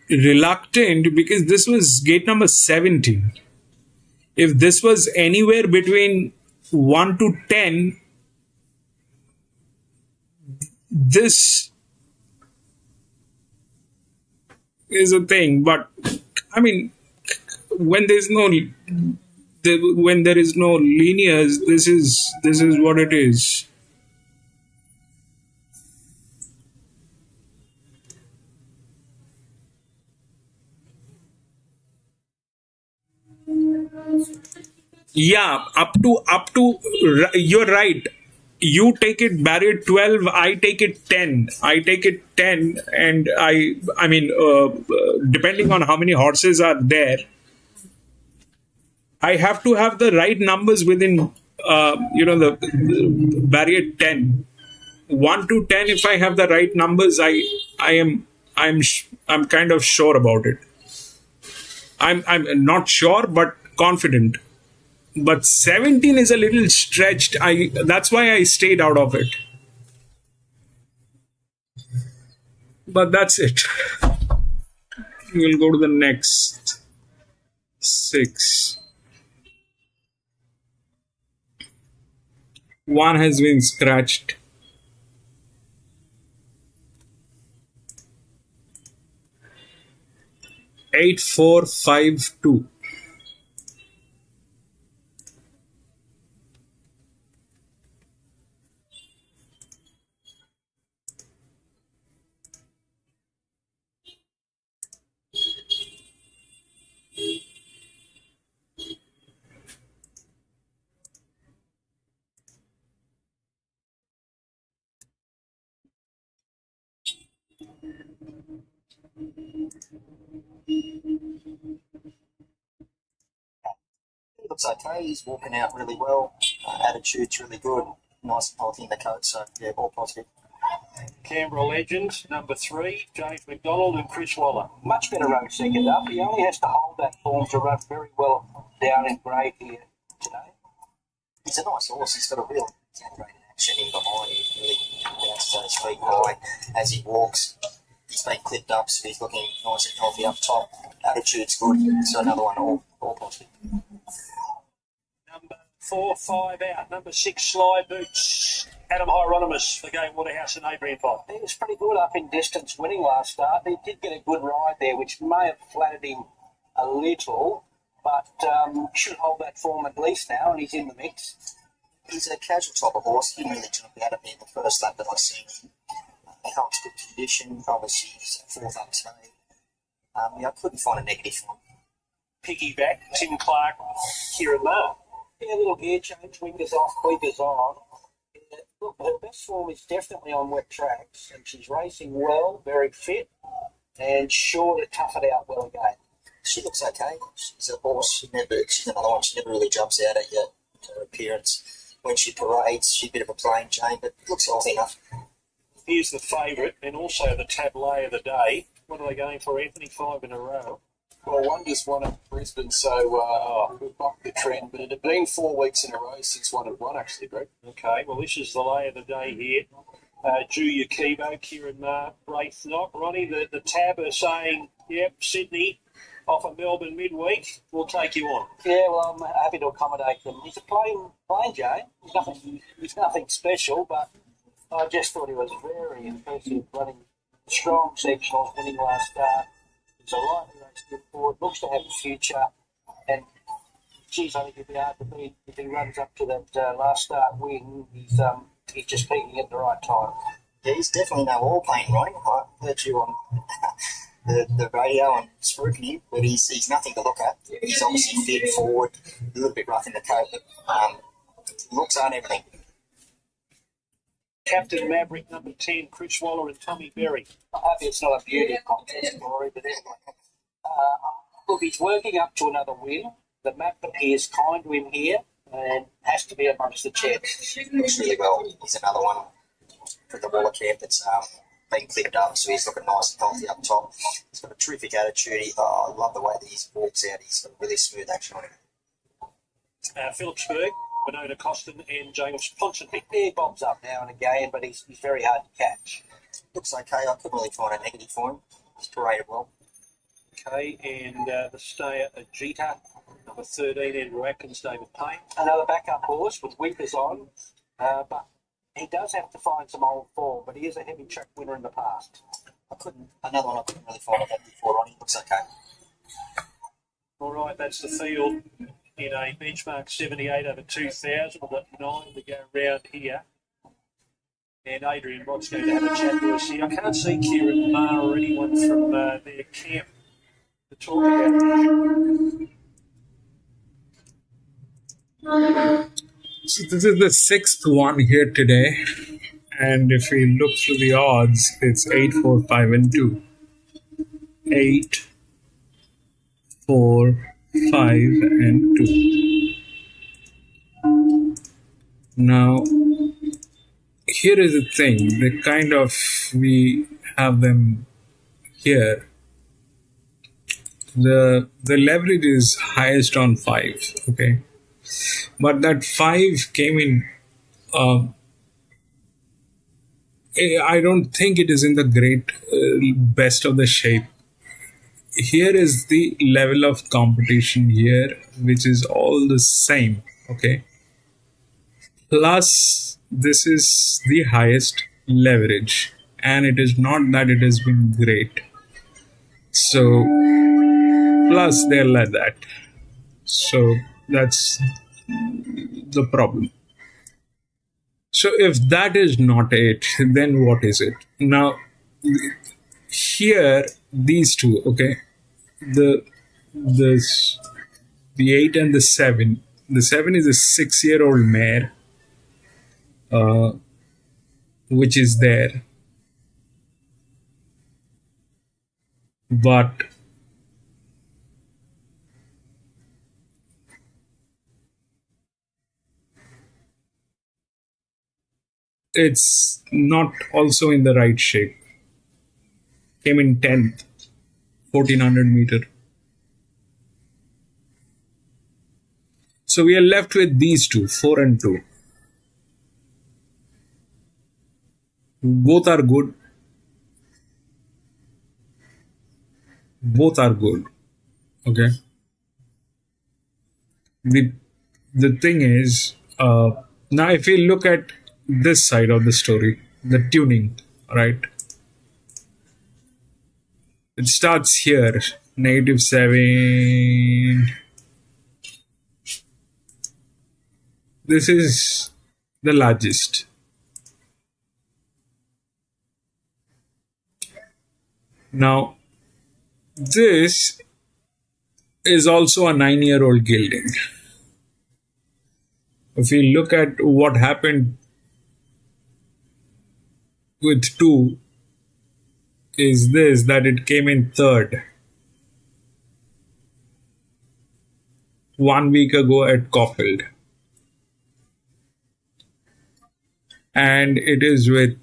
reluctant because this was gate number 17. If this was anywhere between 1 to 10, this is a thing. But I mean, when there is no linears, this is what it is. Yeah, up to you're right. You take it barrier 12, I take it 10. And depending on how many horses are there, I have to have the right numbers within the barrier 10. 1 to 10, if I have the right numbers, I'm kind of sure about it. I'm not sure, but confident. But 17 is a little stretched. That's why I stayed out of it. But that's it. We'll go to the next 6. 1 has been scratched. 8, 4, 5, 2. looks okay. He's walking out really well. Attitude's really good. Nice and healthy in the coat, so yeah, all positive. Canberra legends, number 3, James McDonald and Chris Waller. Much better run second up. He only has to hold that form to run very well down in grade here today. He's a nice horse. He's got a real generated action in behind him. Really bounces on his feet high as he walks. He's been clipped up, so he's looking nice and healthy up top. Attitude's good. So another one, all positive. Number 4, 5 out. Number 6, Sly Boots. Adam Hieronymus for Game Waterhouse and Adrian Bob. He was pretty good up in distance winning last start. He did get a good ride there, which may have flattered him a little, but should hold that form at least now, and he's in the mix. He's a casual type of horse. He didn't really jump out at me in the first lap that I seen him. He holds good condition. Obviously, he's 4th up today. I couldn't find a negative for him. Piggyback, Tim Clark, Kieran Marr. Yeah, a little gear change, wingers off, tweakers on. Yeah, look, her best form is definitely on wet tracks, and she's racing well, very fit, and sure to tough it out well again. She looks okay. She's a horse. She's another one. She never really jumps out at you. Her appearance. When she parades, she's a bit of a plain Jane, but looks healthy enough. Here's the favourite and also the tableau of the day. What are they going for, Anthony? 5 in a row. Well, one just won at Brisbane, so we bucked the trend, but it had been 4 weeks in a row since one had won, actually, Greg. Okay, well, this is the lay of the day here. Julia Kibo, Kieran Marr, Braithnock. Ronnie, the tab are saying, yep, Sydney off of Melbourne midweek. We'll take you on. Yeah, well, I'm happy to accommodate them. He's a plain Jane. He's nothing special, but I just thought he was very impressive, running strong sectionals, winning last start. He's a lightly raced good forward, looks to have a future, and geez, I think he'd be hard to beat if he runs up to that last start win. He's just peaking at the right time. Yeah, he's definitely no all paint, right? I heard you on the radio and scrutiny, but he's nothing to look at. He's obviously fit forward, a little bit rough in the coat, but looks aren't everything. Captain Maverick, number 10, Chris Waller and Tommy Berry. I'm happy it's not a beauty contest story, but look, he's working up to another win. The map appears kind to him here and has to be amongst the champs. Looks really well. He's another one for the Waller camp that's been clipped up, so he's looking nice and healthy up top. He's got a terrific attitude. I love the way that he walks out. He's got a really smooth action on him. Phillipsburg, Winona Costin and James Ponsonby. He bobs up now and again, but he's very hard to catch. Looks okay. I couldn't really find a negative for him. He's paraded well. Okay, and the stayer Ajita, number 13, Andrew Atkins, David Payne. Another backup horse with winkers on, but he does have to find some old form, but he is a heavy track winner in the past. Another one I couldn't really find a negative for on him. Looks okay. All right, that's the field in a benchmark 78 over 2,000. We've got 9 to go round here. And Adrian Bott's going to have a chat to us here. I can't see Kieran Marr or anyone from their camp to talk about. So this is the 6th one here today, and if we look through the odds, it's 8, 4, 5, and 2. 8, 4, 5, and 2. Now, here is the thing, we have them here. The leverage is highest on 5, okay? But that 5 came in, I don't think it is in the great best of the shape. Here is the level of competition here, which is all the same, okay? Plus, this is the highest leverage, and it is not that it has been great. So, plus they're like that. So, that's the problem. So if that is not it, then what is it? Now, here, these two, okay, the 8 and the 7. The 7 is a 6-year-old mare, which is there. But it's not also in the right shape. Came in 10th, 1400 meter. So we are left with these two, 4 and 2. Both are good. Both are good. Okay. The thing is, now if we look at this side of the story, the tuning, right? It starts here, -7. This is the largest. Now, this is also a 9-year-old gelding. If we look at what happened with 2, is this, that it came in 3rd 1 week ago at Caulfield. And it is with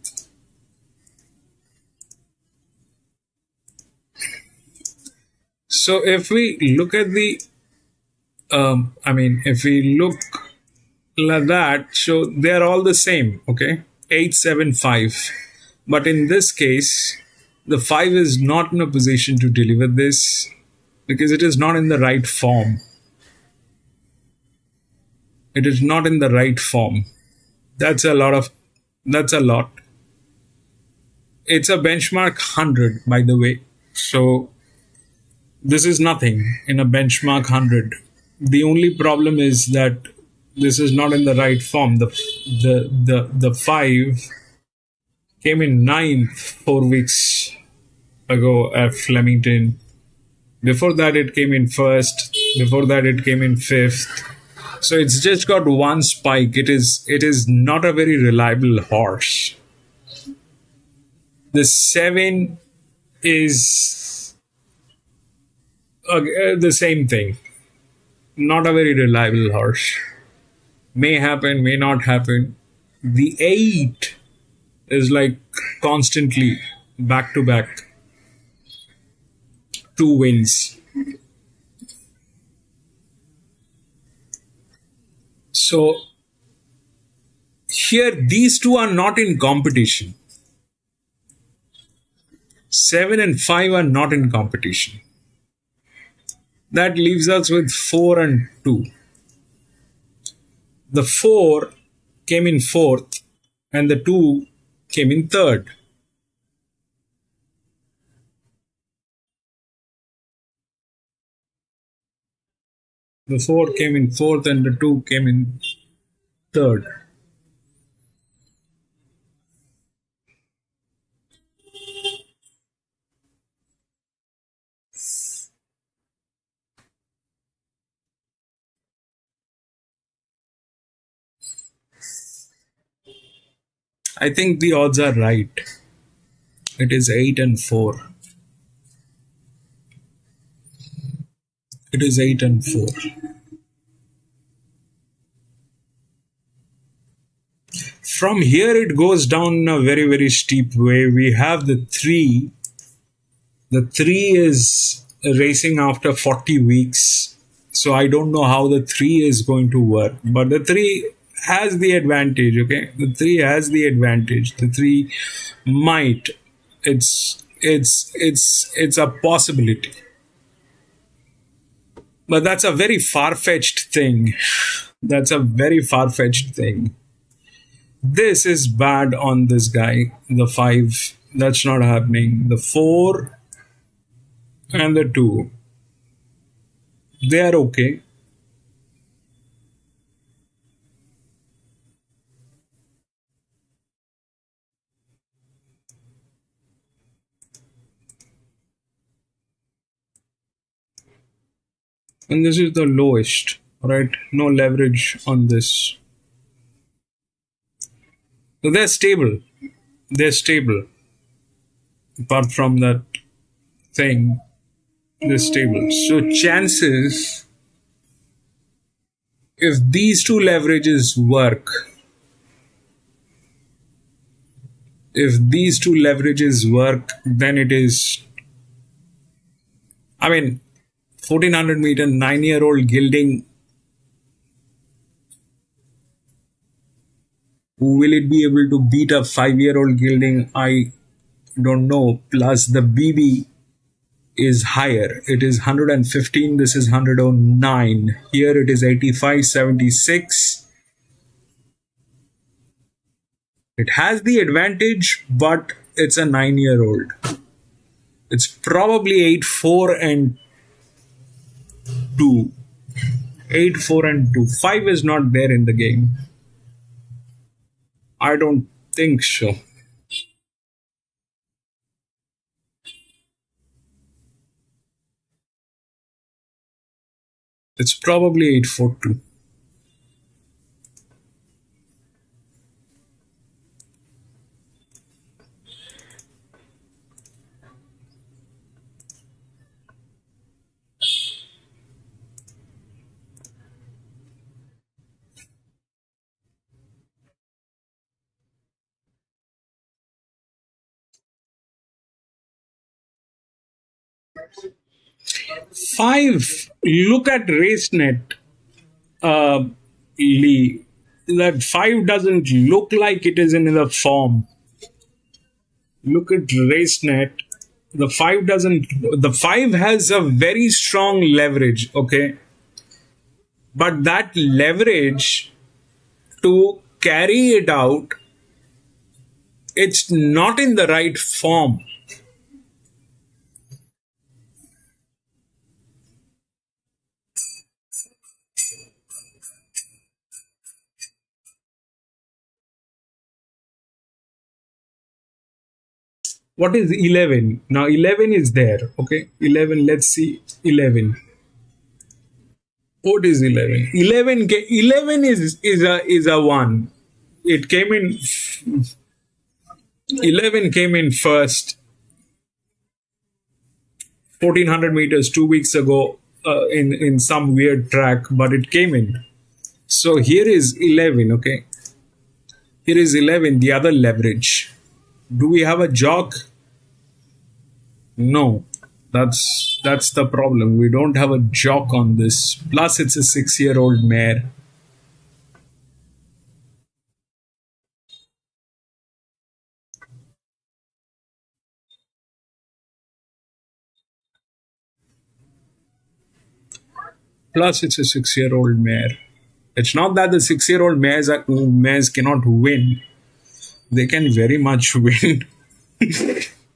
so if we look at the if we look like that, so they're all the same, okay, 875. But in this case, the 5 is not in a position to deliver this because it is not in the right form. It is not in the right form. That's a lot. It's a benchmark 100, by the way. So this is nothing in a benchmark 100. The only problem is that this is not in the right form. The 5 came in 9th 4 weeks ago at Flemington. Before that it came in 1st. Before that it came in 5th. So it's just got one spike. It is not a very reliable horse. The 7 is the same thing. Not a very reliable horse. May happen, may not happen. The 8 is like constantly back to back 2 wins. So here these two are not in competition. 7 and 5 are not in competition. That leaves us with 4 and 2. The 4 came in 4th and the 2 came in 3rd. The 4 came in 4th and the 2 came in 3rd. I think the odds are right. It is 8 and 4. It is 8 and 4. From here it goes down in a very, very steep way. We have the 3. The 3 is racing after 40 weeks. So I don't know how the 3 is going to work. But the 3 has the advantage, okay? The 3 has the advantage. The 3 might. It's a possibility. But that's a very far-fetched thing. That's a very far-fetched thing. This is bad on this guy. The 5, that's not happening. The 4 and the 2, they are okay. And this is the lowest, right? No leverage on this. So they're stable. They're stable. Apart from that thing, they're stable. So chances, if these two leverages work, If these two leverages work, then it is, 1400 meter 9-year-old gelding. Will it be able to beat a 5-year-old gelding? I don't know. Plus the BB is higher. It is 115. This is 109. Here it is 85.76. It has the advantage, but it's a 9-year-old. It's probably 8-4 and 2. 8-4 and 2. 5 is not there in the game. I don't think so. It's probably 8-4-2. Five, look at RaceNet, Lee. That 5 doesn't look like it is in the form. Look at RaceNet. The 5 doesn't. The 5 has a very strong leverage, okay? But that leverage to carry it out, it's not in the right form. What is 11? Now 11 is there, okay? 11, let's see 11. What is 11? 11 is a 1. It came in 11 came in first 1400 meters 2 weeks ago in some weird track, but it came in. So here is 11, okay? Here is 11, the other leverage. Do we have a jock? No. That's the problem. We don't have a jock on this. Plus it's a 6-year-old mare. Plus it's a 6-year-old mare. It's not that the 6-year-old mares cannot win. They can very much win.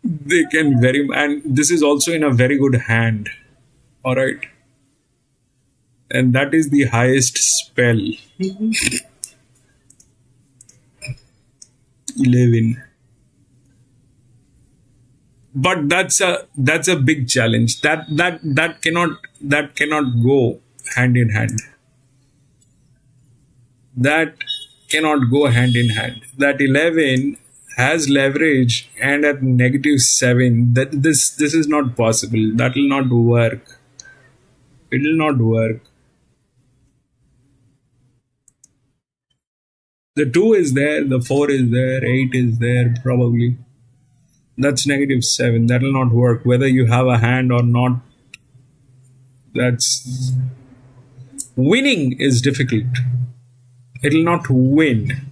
They can and this is also in a very good hand. All right. And that is the highest spell. 11. But that's a big challenge. That cannot go hand in hand. That cannot go hand in hand. That 11 has leverage and at -7. That this is not possible. That will not work. It will not work. The 2 is there, the 4 is there, 8 is there probably. That's -7. That will not work. Whether you have a hand or not, that's winning is difficult. It will not win.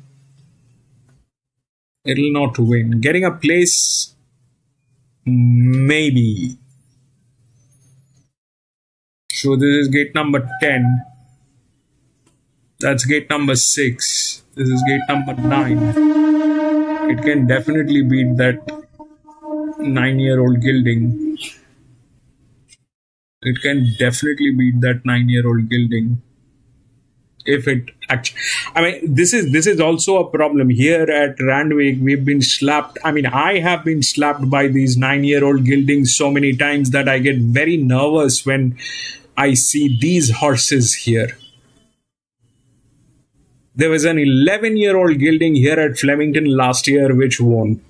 It will not win. Getting a place, maybe. So this is gate number 10. That's gate number 6. This is gate number 9. It can definitely beat that 9-year-old gelding. It can definitely beat that 9-year-old gelding. If it actually, this is also a problem here at Randwick. We've been slapped. I have been slapped by these 9-year-old geldings so many times that I get very nervous when I see these horses here. There was an 11-year-old gelding here at Flemington last year which won.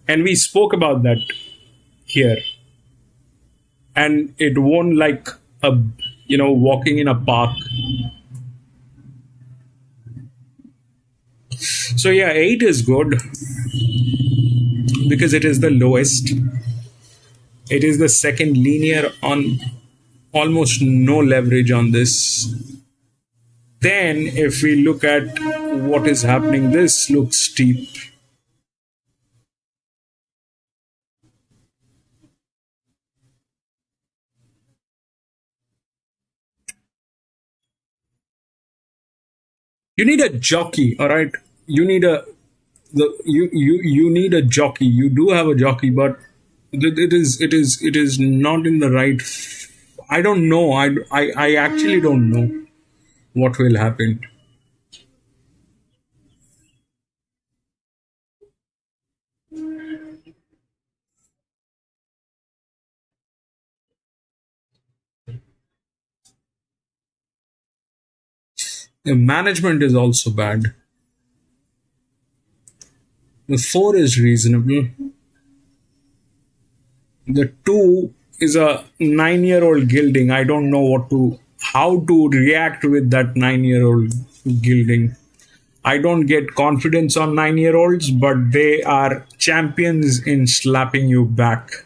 And we spoke about that here. And it won like walking in a park. So yeah, 8 is good because it is the lowest. It is the second linear on almost no leverage on this. Then if we look at what is happening, this looks steep. You need a jockey, all right? You need a you need a jockey. You do have a jockey, but it is not in the right. I don't know. I actually don't know what will happen. The management is also bad. The 4 is reasonable. The 2 is a 9-year-old gilding. I don't know how to react with that 9-year-old gilding. I don't get confidence on 9-year-olds, but they are champions in slapping you back.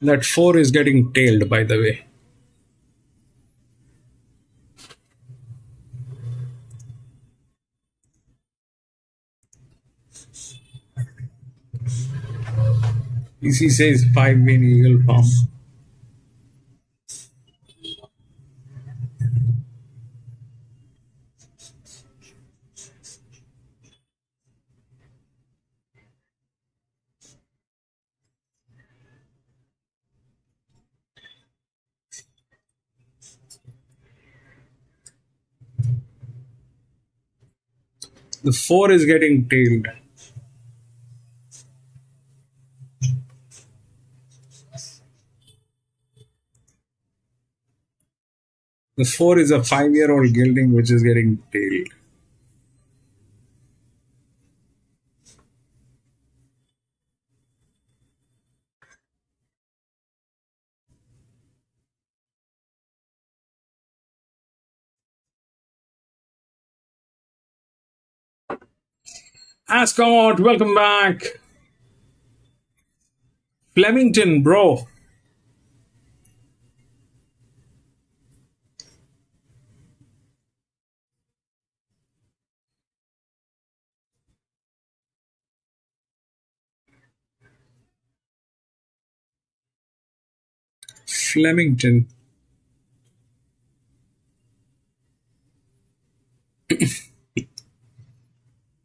That 4 is getting tailed, by the way. PC says 5 win Eagle Farm. The 4 is getting tailed. The 4 is a 5-year-old gilding which is getting tailed. Ascot, welcome back. Flemington, bro. Flemington.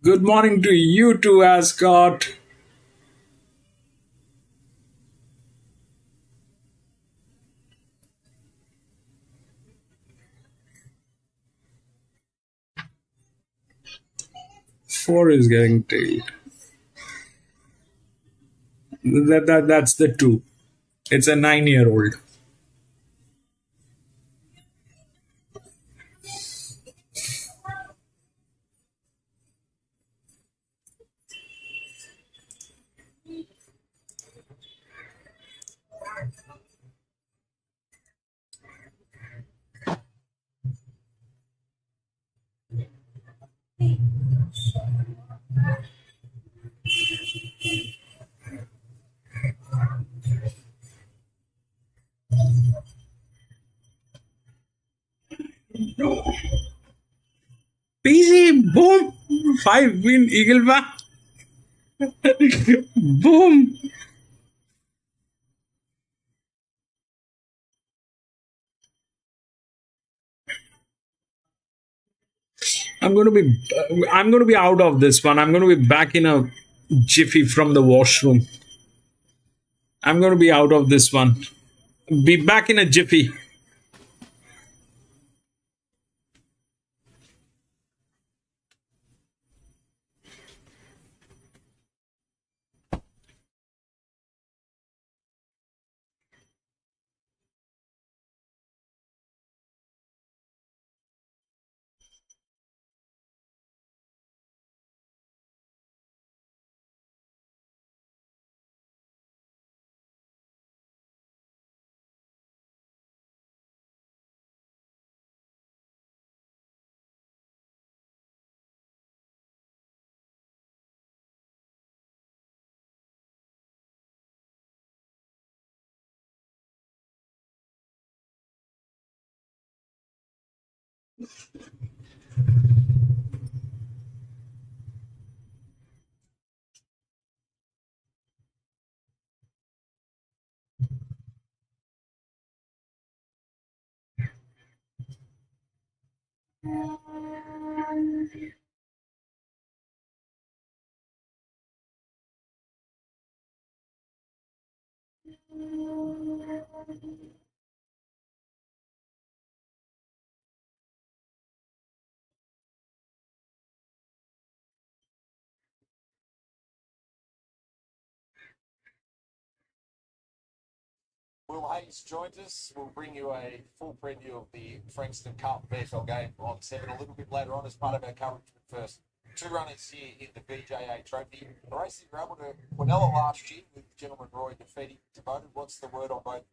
Good morning to you too, Ascot. Four is getting tailed. That's the 2. It's a 9-year-old. PC, boom, 5 win Eagle Farm. Boom. I'm going to be out of this one. I'm going to be back in a jiffy from the washroom. I'm going to be out of this one. Be back in a jiffy. Will Hayes joins us. We'll bring you a full preview of the Frankston Cup VFL game on 7 a little bit later on as part of our coverage. But first, 2 runners here in the BJA Trophy. The race that you were able to Quinella last year with Gentleman Roy defeating Devoted. What's the word on both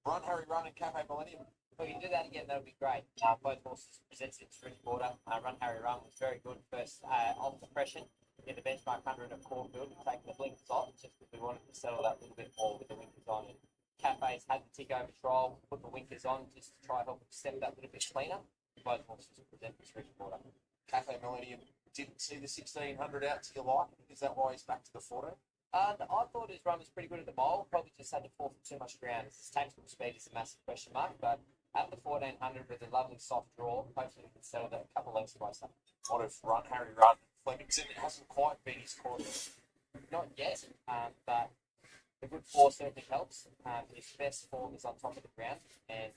Run Harry Run and Cafe Millennium? If we can do that again, that would be great. Both horses presented its first quarter. Run Harry Run was very good first off the pressure in the benchmark 100 at Caulfield, taking the blinkers off just because we wanted to settle that a little bit more with the winkers on. And Cafe's had the tick over trial, put the winkers on just to try to help them step that little bit cleaner. Both horses presented its first quarter. Cafe Millennium didn't see the 1600 out to your liking. Is that why he's back to the 14? I thought his run was pretty good at the mile. Probably just had to fall for too much ground. His tactical speed is a massive question mark, but at the 1400 with a lovely soft draw, hopefully we can settle that a couple of lengths closer. What if Run Harry Run Flemington? It hasn't quite been his quarter. Not yet, but the good form certainly helps. His best form is on top of the ground, and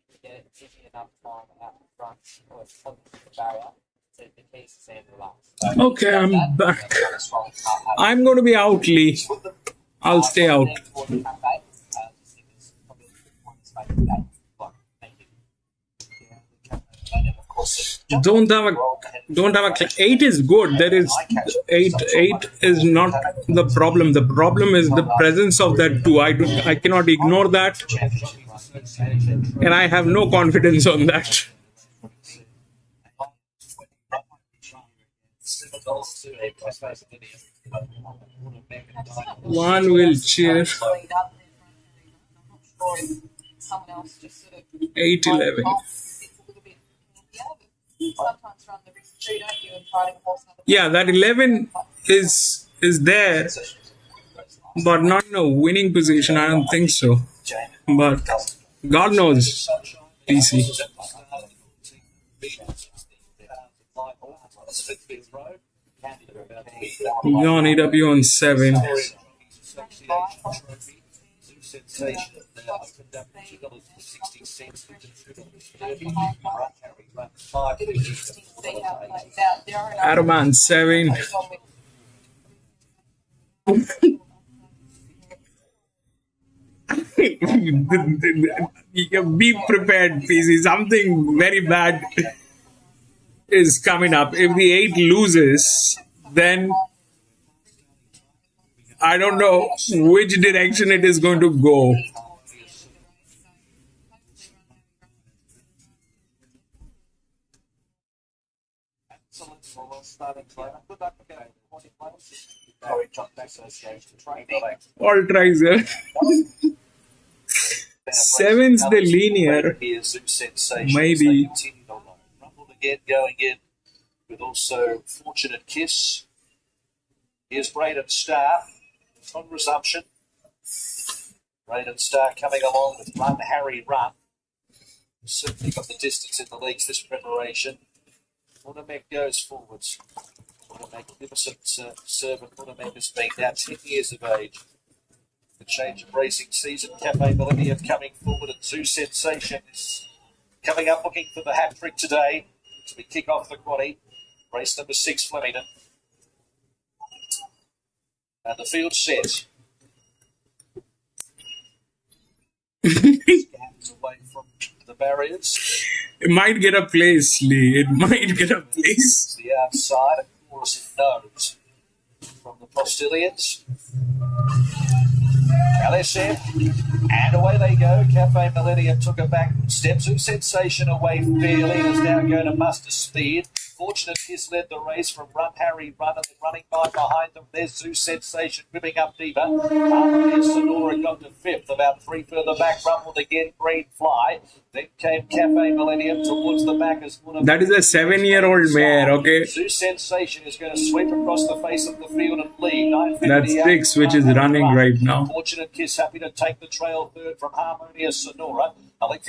if you get it easy enough time out in front or on the barrier, the key is to stand relaxed. Okay, I'm back. I'm going to be out, Lee. I'll stay out. Don't have a 8 is good. There is 8 is not the problem. The problem is the presence of that 2. I cannot ignore that, and I have no confidence on that. One will cheer. 8-11. Yeah, that 11 is there, but not in a winning position. I don't think so. But God knows, PC. John EW on 7. Araman 7. Be prepared, PC. Something very bad is coming up. If the 8 loses, then I don't know which direction it is going to go. All tries there. 7's the linear. Maybe. Rumbled again, going in with also Fortunate Kiss. Here's Braden Starr on resumption. Braden Starr coming along with Run Harry Run. Certainly got the distance in the legs this preparation. Munamek goes forwards. What a magnificent servant Munamek has been, now 10 years of age. The change of racing season. Cafe Millennium coming forward, and Zoo Sensation is coming up looking for the hat trick today as we kick off the quaddie. Race number 6, Flemington. And the field set. Away from the barriers. It might get a place, Lee. It might get a place. The outside, of course, it knows from the postilions. LSM, and away they go. Cafe Millennium took a back step. Zoo Sensation away fairly. Is now going to muster speed. Fortunate Kiss led the race from Run Harry Run, and then running by behind them. There's Zoo Sensation whipping up deeper. Harmony Sonora got on to fifth. About three further back, rumbled again, Green Fly. Then came Cafe Millennium towards the back as one of That is a 7-year-old mare, okay? Zoo Sensation is going to sweep across the face of the field and lead. That's 6, which is running right now. Fortunate Kiss happy to take the trail third from Harmonious Sonora.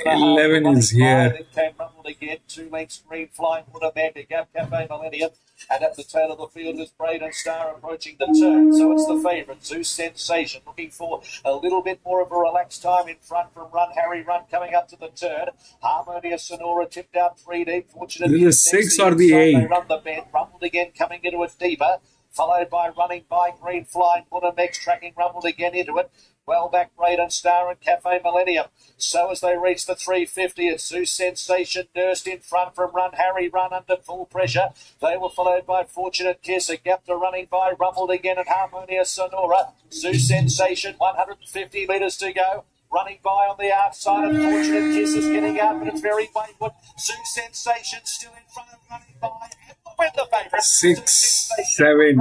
11 is here. Then came rumbled again, 2 lengths Green Flying, put a man to Gap Cafe Millennium. And at the tail of the field is Braden Star approaching the turn. So it's the favourite, Zeus Sensation, looking for a little bit more of a relaxed time in front from Run Harry Run coming up to the turn. Harmonious Sonora tipped out 3 deep. Fortunate is the 6 or the 8? They run the bend, rumbled again, coming into it deeper. Followed by Running by Green Flying, Bunamex tracking rumbled again into it. Well back, Braden Star and Cafe Millennium. So as they reach the 350, it's Zeus Sensation nursed in front from Run Harry Run under full pressure. They were followed by Fortunate Kiss, a gap to Running by, rumbled again at Harmonious Sonora. Zeus Sensation, 150 metres to go. Running by on the outside, and Fortunate Kiss is getting out, but it's very wayward. Zeus Sensation still in front of Running by. With the favourite, 6, 7,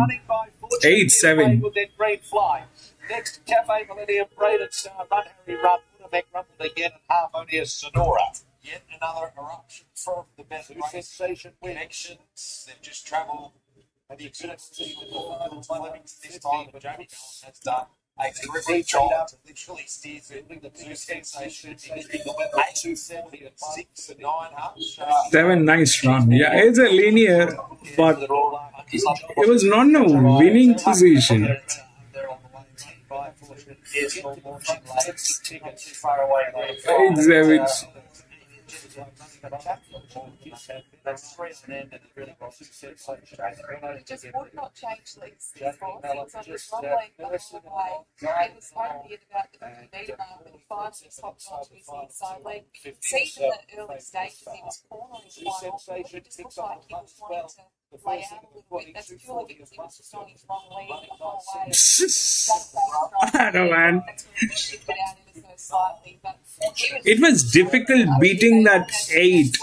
8, 7. Then Green Fly. Next, Cafe Millennium, Braden Star, Run Harry Run, Bunamex rumbled again, and Harmonious Sonora. Yet another eruption from the best sensation connections. They've just travelled the eternity with the final Flemington this time, but Jamie Bell has done a terrific job to literally steer through the two sensation in the weather 270 at 6 and 9 up. 7, nice run. Yeah, it's a linear, but it was not in a winning position. Just would not change these four things. I was rumbling the whole way. It was only at about the 50 metre mark that he finally hopped onto his inside leg. See, in the early stages, he was cornering quite often. It just looked like he was wanting to lay out a little bit. That's purely because he was just on his wrong leg the whole way. I don't know, man. It was difficult beating that 8.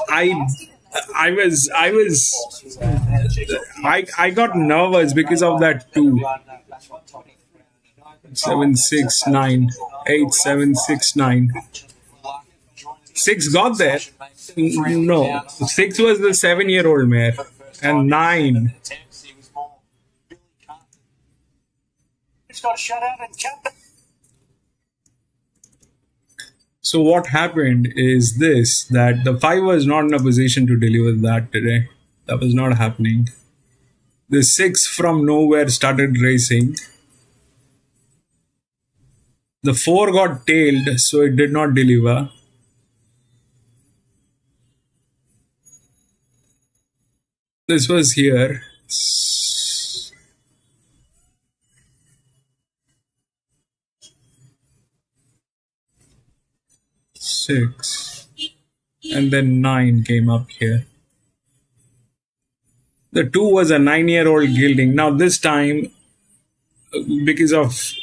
I got nervous because of that 2. 7, 6, 9, 8, 7, 6, 9. 6 got there. No, 6 was the 7-year-old mare, and 9. It's got shut out and cut. So what happened is this, that the 5 was not in a position to deliver that today. That was not happening. The 6 from nowhere started racing. The 4 got tailed, so it did not deliver. This was here. 6, and then 9 came up here. The 2 was a 9-year-old gelding. Now this time, because of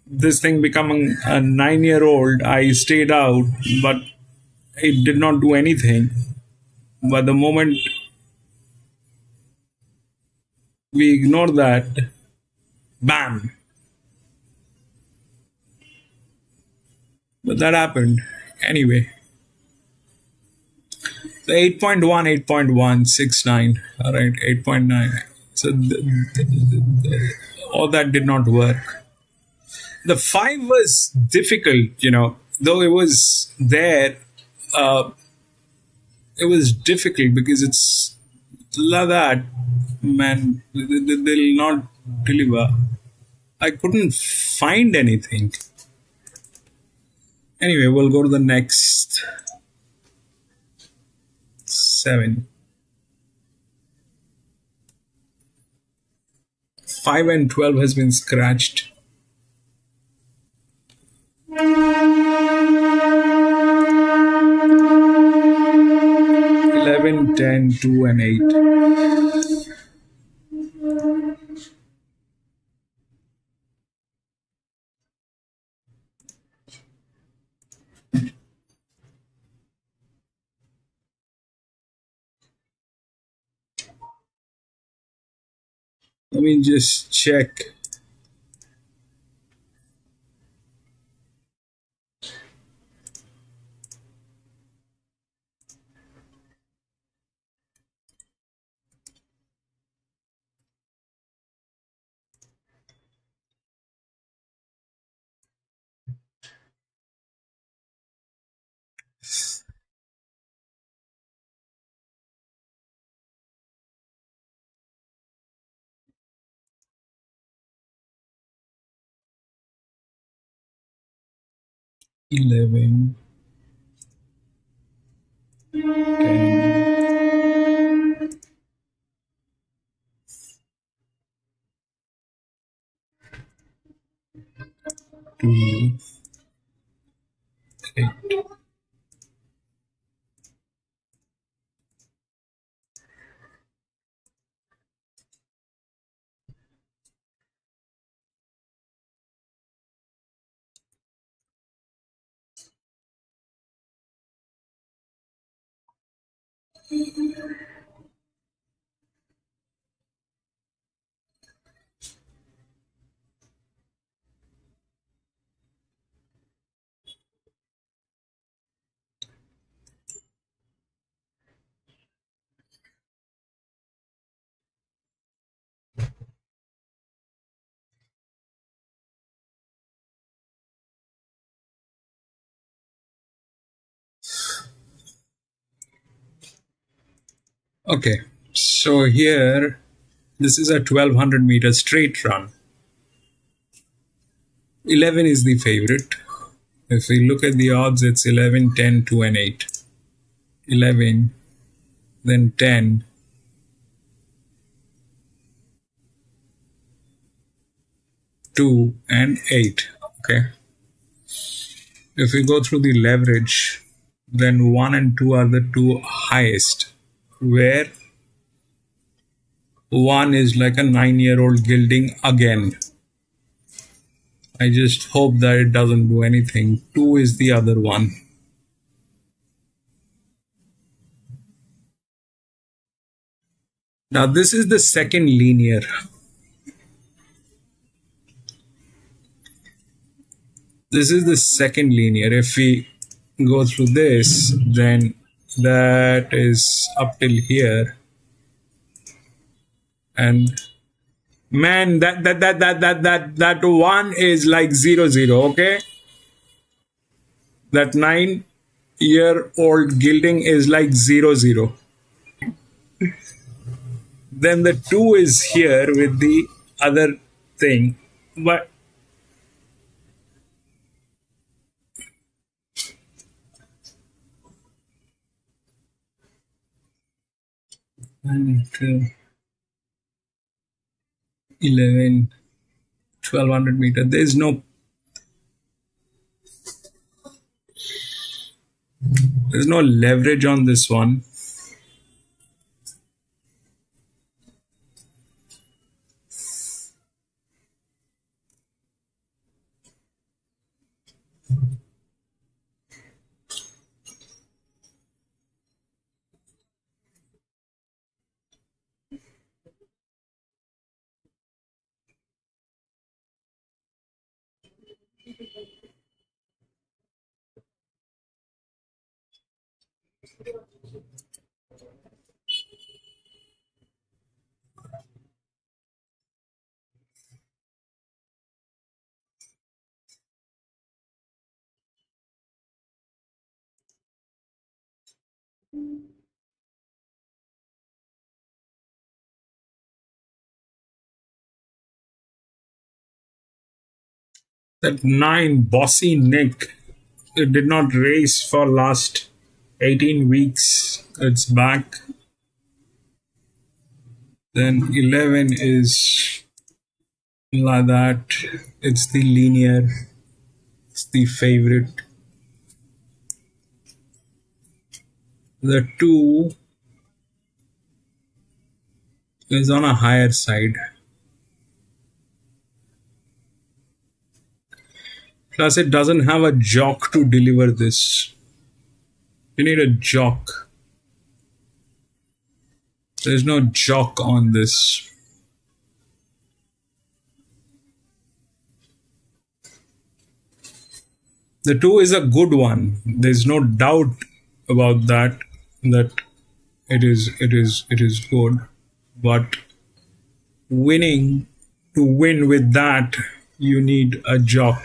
this thing becoming a 9-year-old, I stayed out, but it did not do anything. But the moment we ignore that, bam! But that happened anyway. So 8.1, 8.1, 6.9. All right, 8.9. So all that did not work. The 5 was difficult, though it was there. It was difficult because it's like that, man. They'll not deliver. I couldn't find anything. Anyway, we'll go to the next 7. 5 and 12 has been scratched. 11, 10, 2 and 8. Let me just check 11, 10, 2, 8. Okay, so here, this is a 1200 meter straight run. 11 is the favorite. If we look at the odds, it's 11, 10, 2, and 8. 11, then 10, 2, and 8. Okay. If we go through the leverage, then 1 and 2 are the two highest, where 1 is like a 9-year-old gilding again. I just hope that it doesn't do anything. 2 is the other one. Now this is the second linear. This is the second linear. If we go through this, then that is up till here. And man, that one is like 0, okay? That 9-year-old gilding is like 0. Then the 2 is here with the other thing. But and 11, 1200 meter. There's no leverage on this one. That 9 bossy Nick, it did not race for last 18 weeks. It's back. Then 11 is like that. It's the linear. It's the favorite. The 2 is on a higher side. Plus, it doesn't have a jock to deliver this. You need a jock. There's no jock on this. The 2 is a good one. There's no doubt about that. That it is good. But to win with that, you need a jock.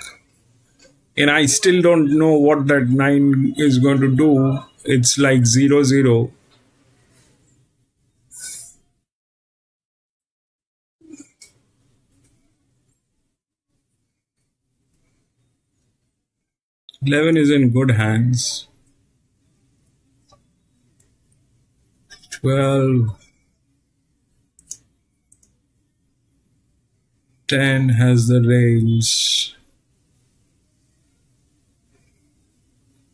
And I still don't know what that 9 is going to do. It's like 0. 11 is in good hands. 12. 10 has the rails.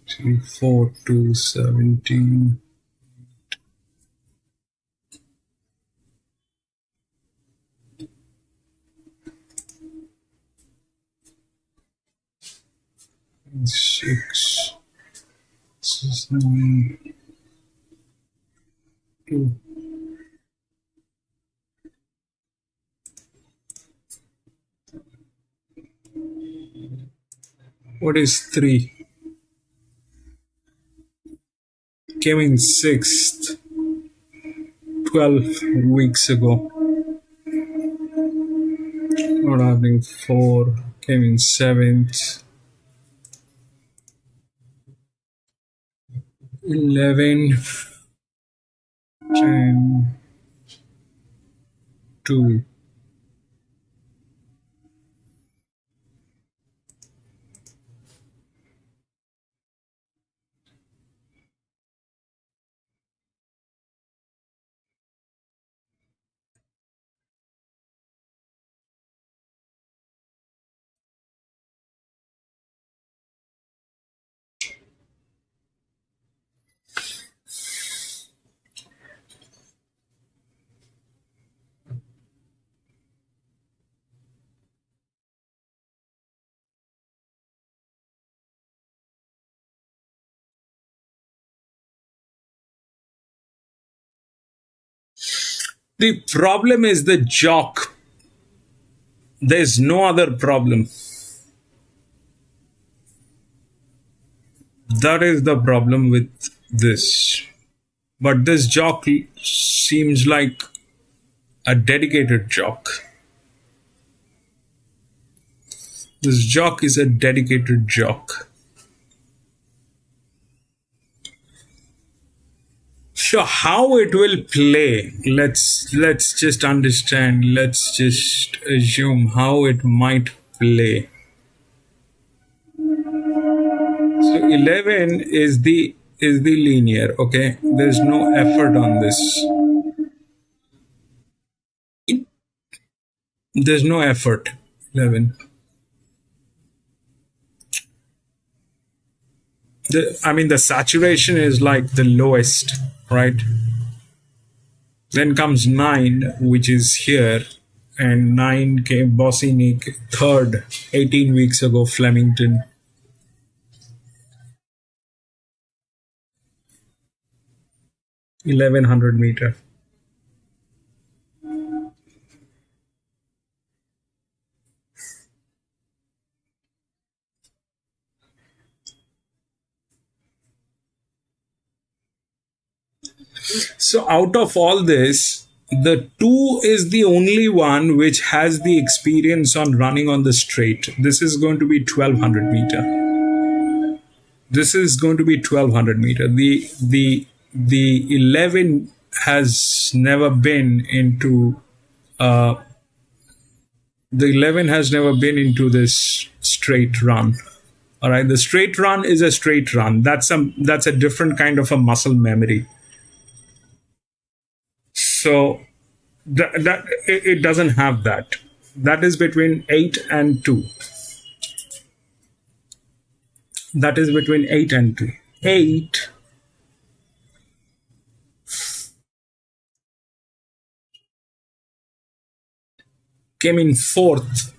3, 4, 2, 17. Six. This is 9. 2. What is 3? Came in 6th 12 weeks ago. Not having 4. Came in 7th. 11. 10. 2. The problem is the jock. There's no other problem. That is the problem with this. But this jock seems like a dedicated jock. This jock is a dedicated jock. So how it will play, let's just understand, let's just assume how it might play. So 11 is the linear, okay? There's no effort on this. There's no effort, 11. The saturation is like the lowest, right? Then comes 9, which is here, and 9 came Bossy Nick, 3rd, 18 weeks ago, Flemington. (1100 meter). So out of all this, the 2 is the only one which has the experience on running on the straight. This is going to be 1200 meter. This is going to be 1200 meter. The 11 has never been into this straight run. All right, the straight run is a straight run. That's a different kind of a muscle memory. So that it doesn't have that. That is between 8 and 2. That is between 8 and 2. 8 came in 4th.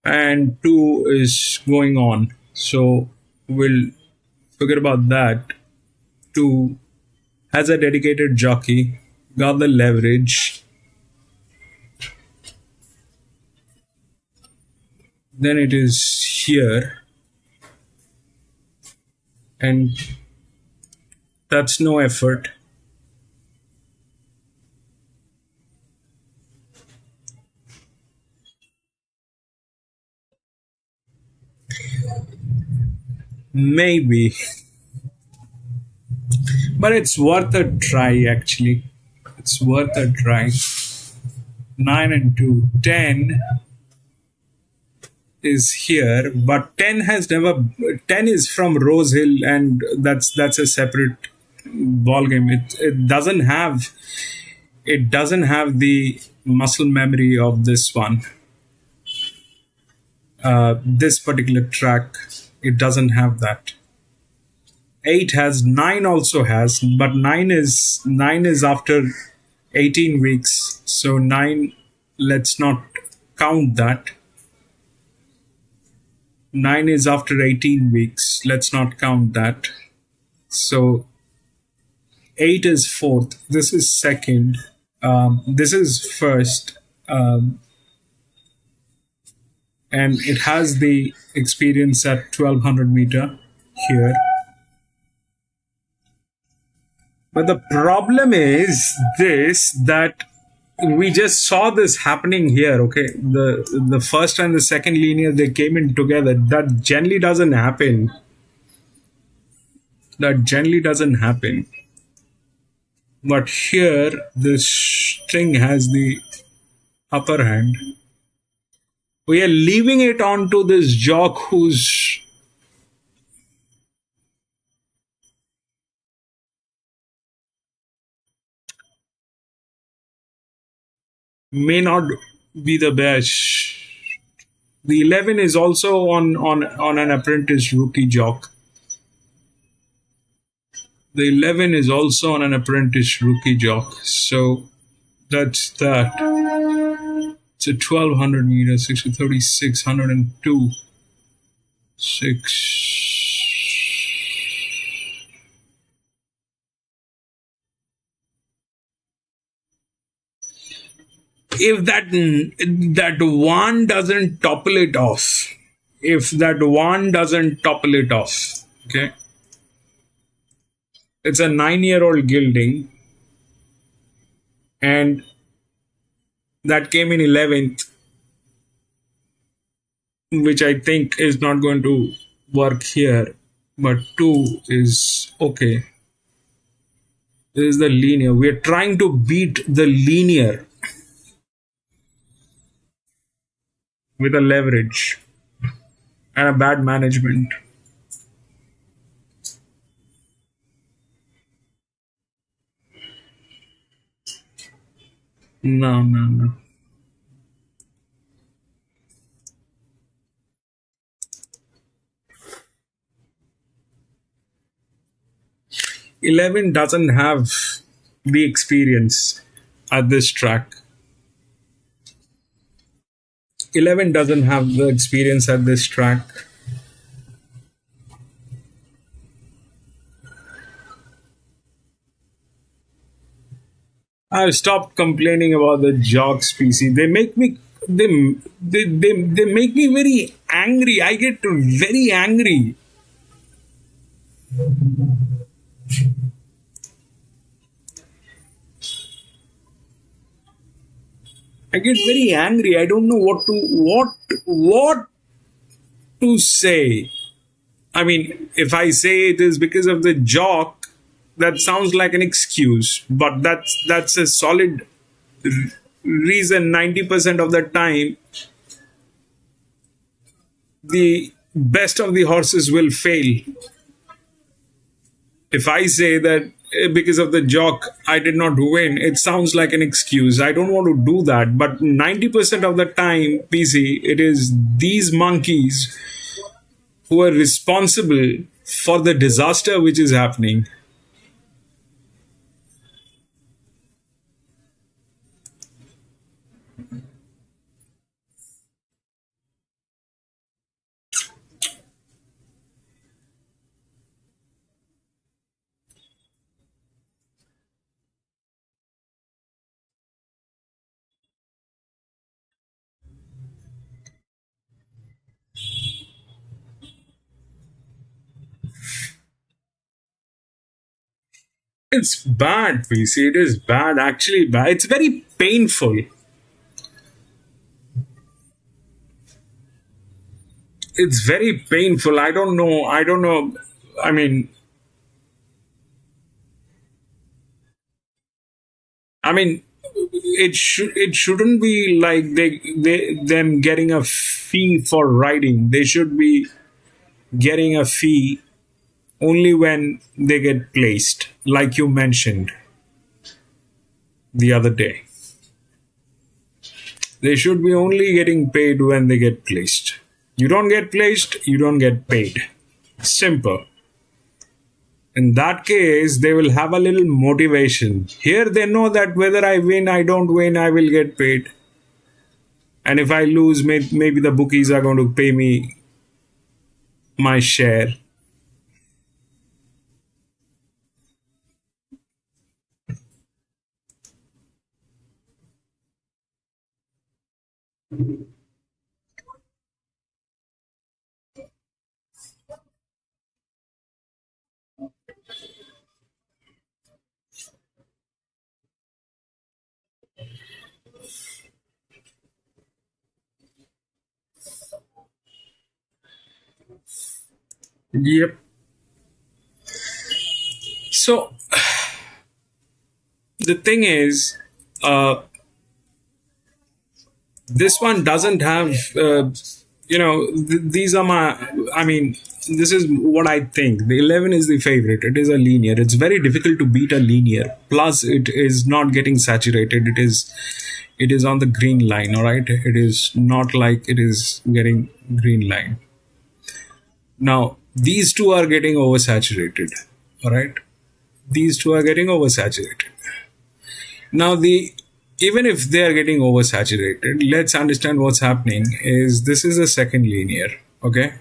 And 2 is going on. So we'll forget about that. 2 has a dedicated jockey, got the leverage. Then it is here. And that's no effort. Maybe. But it's worth a try, actually. It's worth a try. 9 and 2. 10 is here, but 10 has never. 10 is from Rose Hill, and that's a separate ball game. It doesn't have the muscle memory of this one. This particular track, it doesn't have that. 8 has, 9 also has, but 9 is after 18 weeks. So 9, let's not count that. 9 is after 18 weeks. Let's not count that. So 8 is fourth. This is second. This is first. And it has the experience at 1200 meter here. But the problem is this, that we just saw this happening here, okay? The first and the second linear, they came in together. That generally doesn't happen. But here, this string has the upper hand. We are leaving it on to this jock who's may not be the best. The 11 is also on an apprentice rookie jock. The 11 is also on an apprentice rookie jock. So that's that. It's a 1200 meters, 6 to 36, 102, 6. If that one doesn't topple it off, okay, it's a 9-year-old gelding, and that came in 11th, which I think is not going to work here, but 2 is okay. This is the linear. We are trying to beat the linear with a leverage and a bad management. No. 11 doesn't have the experience at this track. 11 doesn't have the experience at this track. I've stopped complaining about the jocks, PC. They make me very angry. I get very angry. I get very angry. I don't know what to say. I mean, if I say it is because of the jock, that sounds like an excuse. But that's a solid reason. 90% of the time, the best of the horses will fail. If I say that because of the jock I did not win, it sounds like an excuse. I don't want to do that. But 90% of the time, PC, it is these monkeys who are responsible for the disaster which is happening. It's bad, PC. It is bad, actually bad. It's very painful. It's very painful. I don't know. I mean, it shouldn't be like them getting a fee for riding. They should be getting a fee only when they get placed, like you mentioned the other day. They should be only getting paid when they get placed. You don't get placed, you don't get paid. Simple. In that case, they will have a little motivation. Here they know that whether I win, I don't win, I will get paid. And if I lose, maybe the bookies are going to pay me my share. Yep. So the thing is, this one doesn't have, these are this is what I think. The 11 is the favorite. It is a linear. It's very difficult to beat a linear. Plus, it is not getting saturated. It is on the green line, all right? It is not like it is getting green line. Now, these two are getting oversaturated, all right? These two are getting oversaturated. Now, even if they are getting oversaturated, let's understand what's happening is this is a second linear, okay?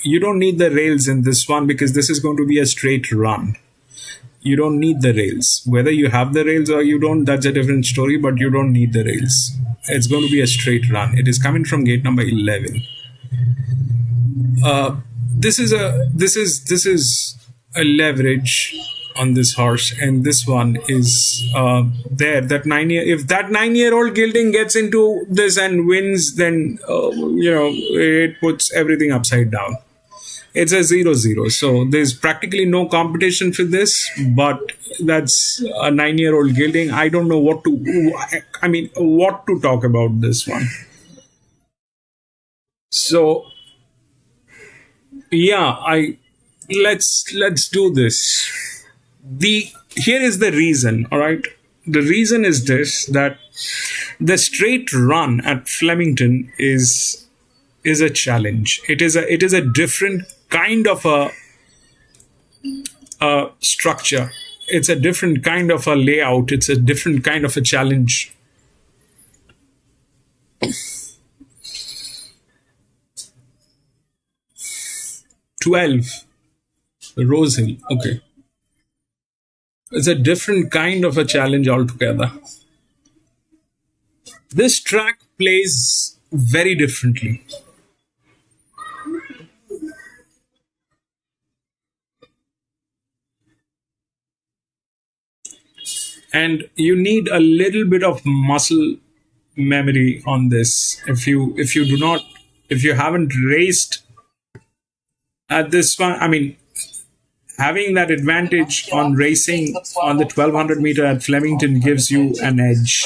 You don't need the rails in this one because this is going to be a straight run. You don't need the rails. Whether you have the rails or you don't, that's a different story, but you don't need the rails. It's going to be a straight run. It is coming from gate number 11. This is a leverage on this horse, and this one is there. That 9-year, if that 9-year-old gelding gets into this and wins, then it puts everything upside down. It's a 0-0, so there's practically no competition for this. But that's a 9-year-old gelding. I don't know what to talk about this one. So yeah, let's do this. Here is the reason, all right? The reason is this, that the straight run at Flemington is a challenge. It is a different kind of a structure. It's a different kind of a layout. It's a different kind of a challenge. Rose Hill, okay. It's a different kind of a challenge altogether. This track plays very differently. And you need a little bit of muscle memory on this. If you haven't raced at this one, having that advantage on racing on the 1200 meter at Flemington gives you an edge.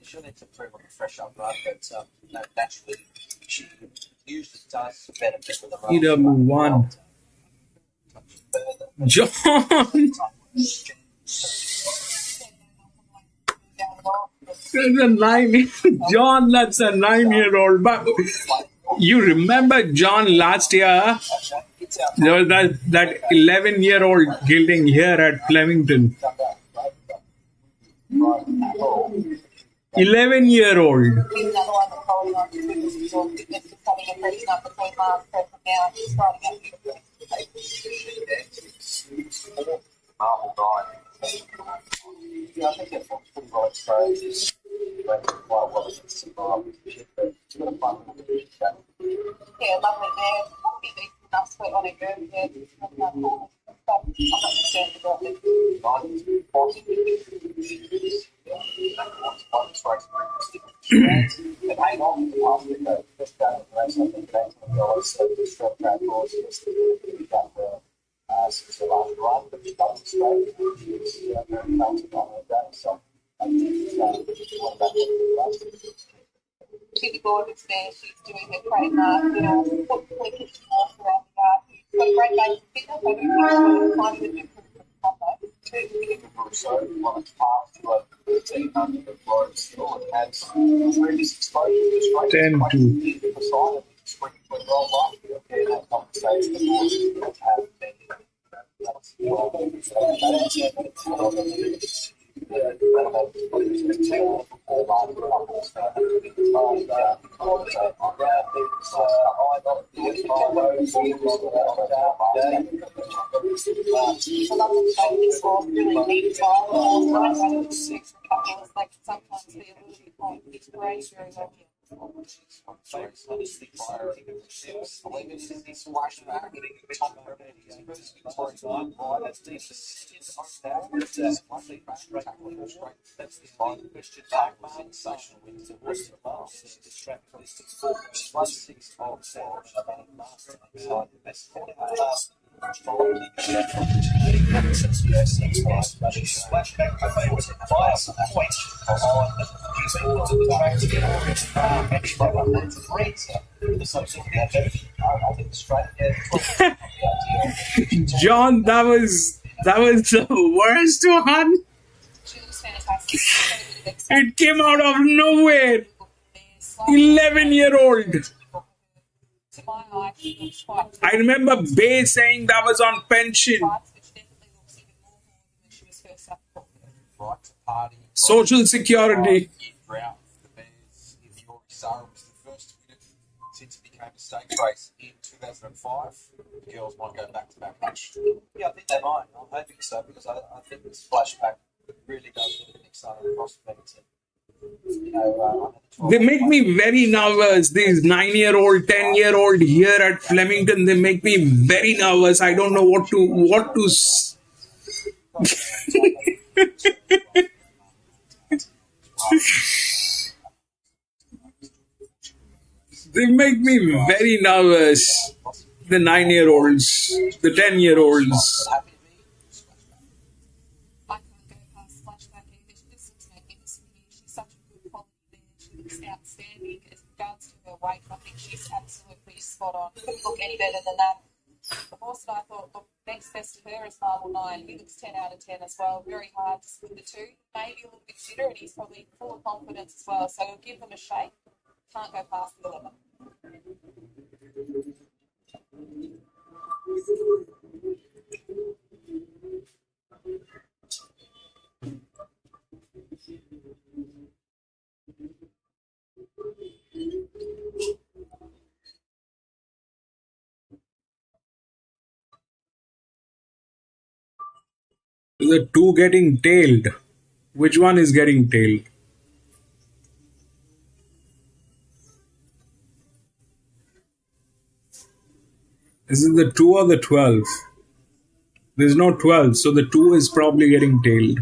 She'll need to improve on the fresh up run, but naturally she usually does benefit with the run. EW1. John! John, that's a 9-year-old. But you remember John last year? There was that 11-year-old gelding here at Flemington. 11-year-old. Yeah, I think that one's pretty well exposed. It's quite well against some Yeah, lovely there. Probably decent enough sweat on it, girl. Yeah, I'm not concerned about it. But hang on, after the first day of the race, I think that's when the guys the strap track horse yesterday got the since the last run, but she doesn't straight. She's very comfortable on her day, so I think it's one back to the last. Kitty Gordon's there, she's doing her trademark, foot flickers around the yard. Got a great base of fitness, I don't think she's quite a bit different from combo. So, on its path to a 1300 of road still, and has previous exposure to the straight. 10 to. The side of the spring when roll life, and that compensates the horse to have many. That's Sometimes be a little bit like it's great, very well. John, that was the worst one. It came out of nowhere. 11-year-old. I remember Bay saying that was on pension. Social Security. Since it became a stakes race in 2005, the girls might go back to back. Yeah, I think they might. I'm hoping so because I think this flashback really does look an exciting prospect. They make me very nervous. These 9-year-old, 10-year-old here at Flemington, they make me very nervous. I don't know what to. They make me very nervous. The 9-year-olds, the 10-year-olds. Outstanding as regards to her weight. I think she's absolutely spot on. Couldn't look any better than that. The horse that I thought looked next best to her is Marble 9. He looks 10 out of 10 as well. Very hard to split the two. Maybe a little bit fitter, and he's probably full of confidence as well. So we'll give them a shake. Can't go past the 11. The two getting tailed. Which one is getting tailed? Is it the 2 or the 12? There's no 12, so the 2 is probably getting tailed.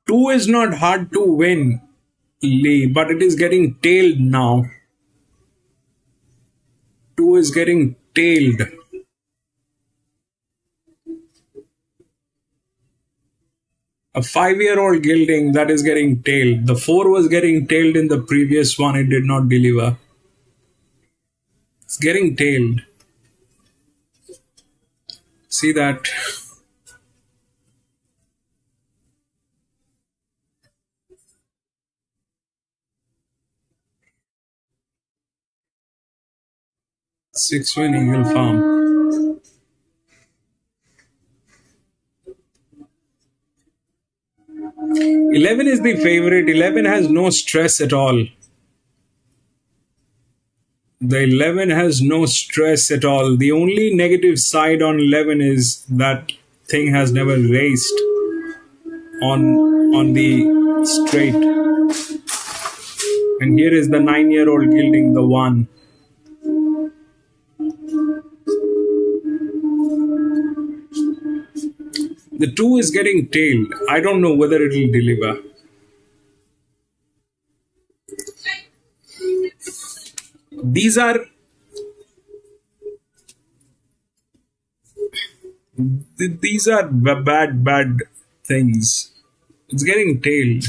2 is not hard to win, Lee, but it is getting tailed now. 2 is getting tailed. A 5-year-old gelding that is getting tailed. The 4 was getting tailed in the previous one. It did not deliver. It's getting tailed. See that? Six-win Eagle Farm. Eleven is the favorite. 11 has no stress at all. The 11 has no stress at all. The only negative side on 11 is that thing has never raced on the straight. And here is the 9-year-old gelding the 1. The 2 is getting tailed. I don't know whether it will deliver. These are bad things. It's getting tailed.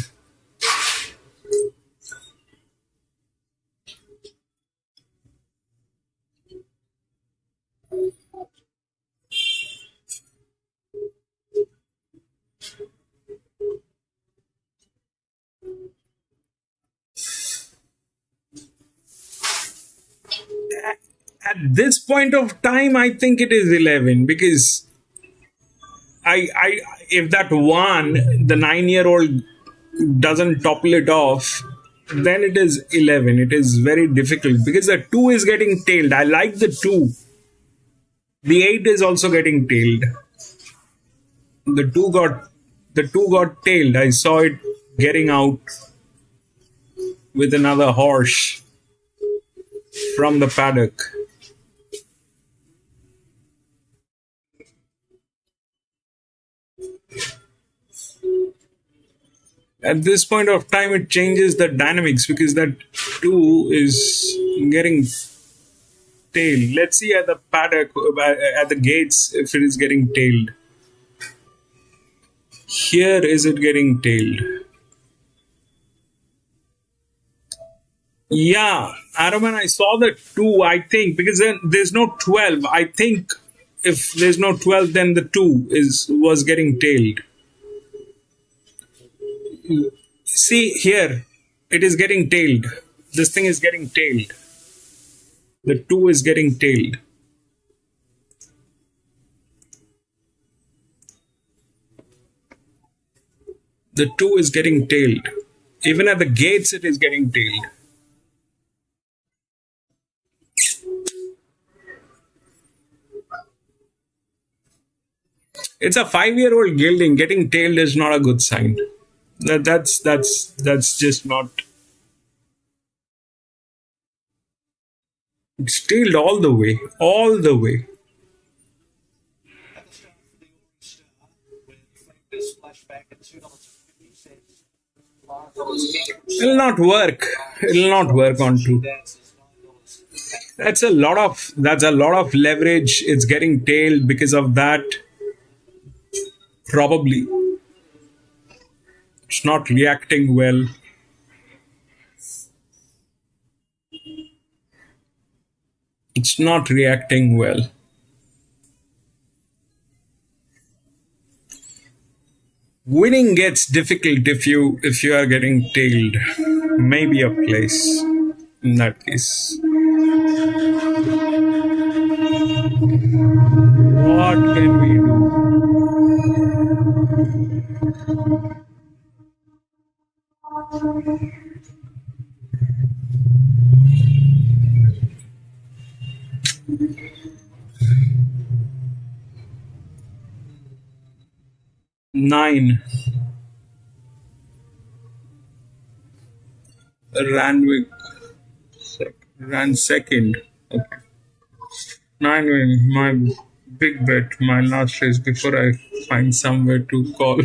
At this point of time, I think it is 11 because if that 1, the 9-year-old doesn't topple it off, then it is 11. It is very difficult because the 2 is getting tailed. I like the 2. The 8 is also getting tailed. The 2 got tailed. I saw it getting out with another horse from the paddock. At this point of time, it changes the dynamics because that 2 is getting tailed. Let's see at the paddock, at the gates, if it is getting tailed. Here, is it getting tailed? Yeah, Araman, I saw the 2, I think, because then there's no 12. I think if there's no 12, then the 2 was getting tailed. See here, it is getting tailed. This thing is getting tailed. The 2 is getting tailed. The 2 is getting tailed. Even at the gates, it is getting tailed. It's a 5-year-old gelding. Getting tailed is not a good sign. That's just not. It's tailed all the way. All the way. It'll not work. It'll not work on 2. That's a lot of leverage. It's getting tailed because of that. Probably. It's not reacting well. It's not reacting well. Winning gets difficult if you are getting tailed. Maybe a place in that case. What can we do? Nine. Ran second. Okay. 9 win. My big bet. My last race before I find somewhere to call.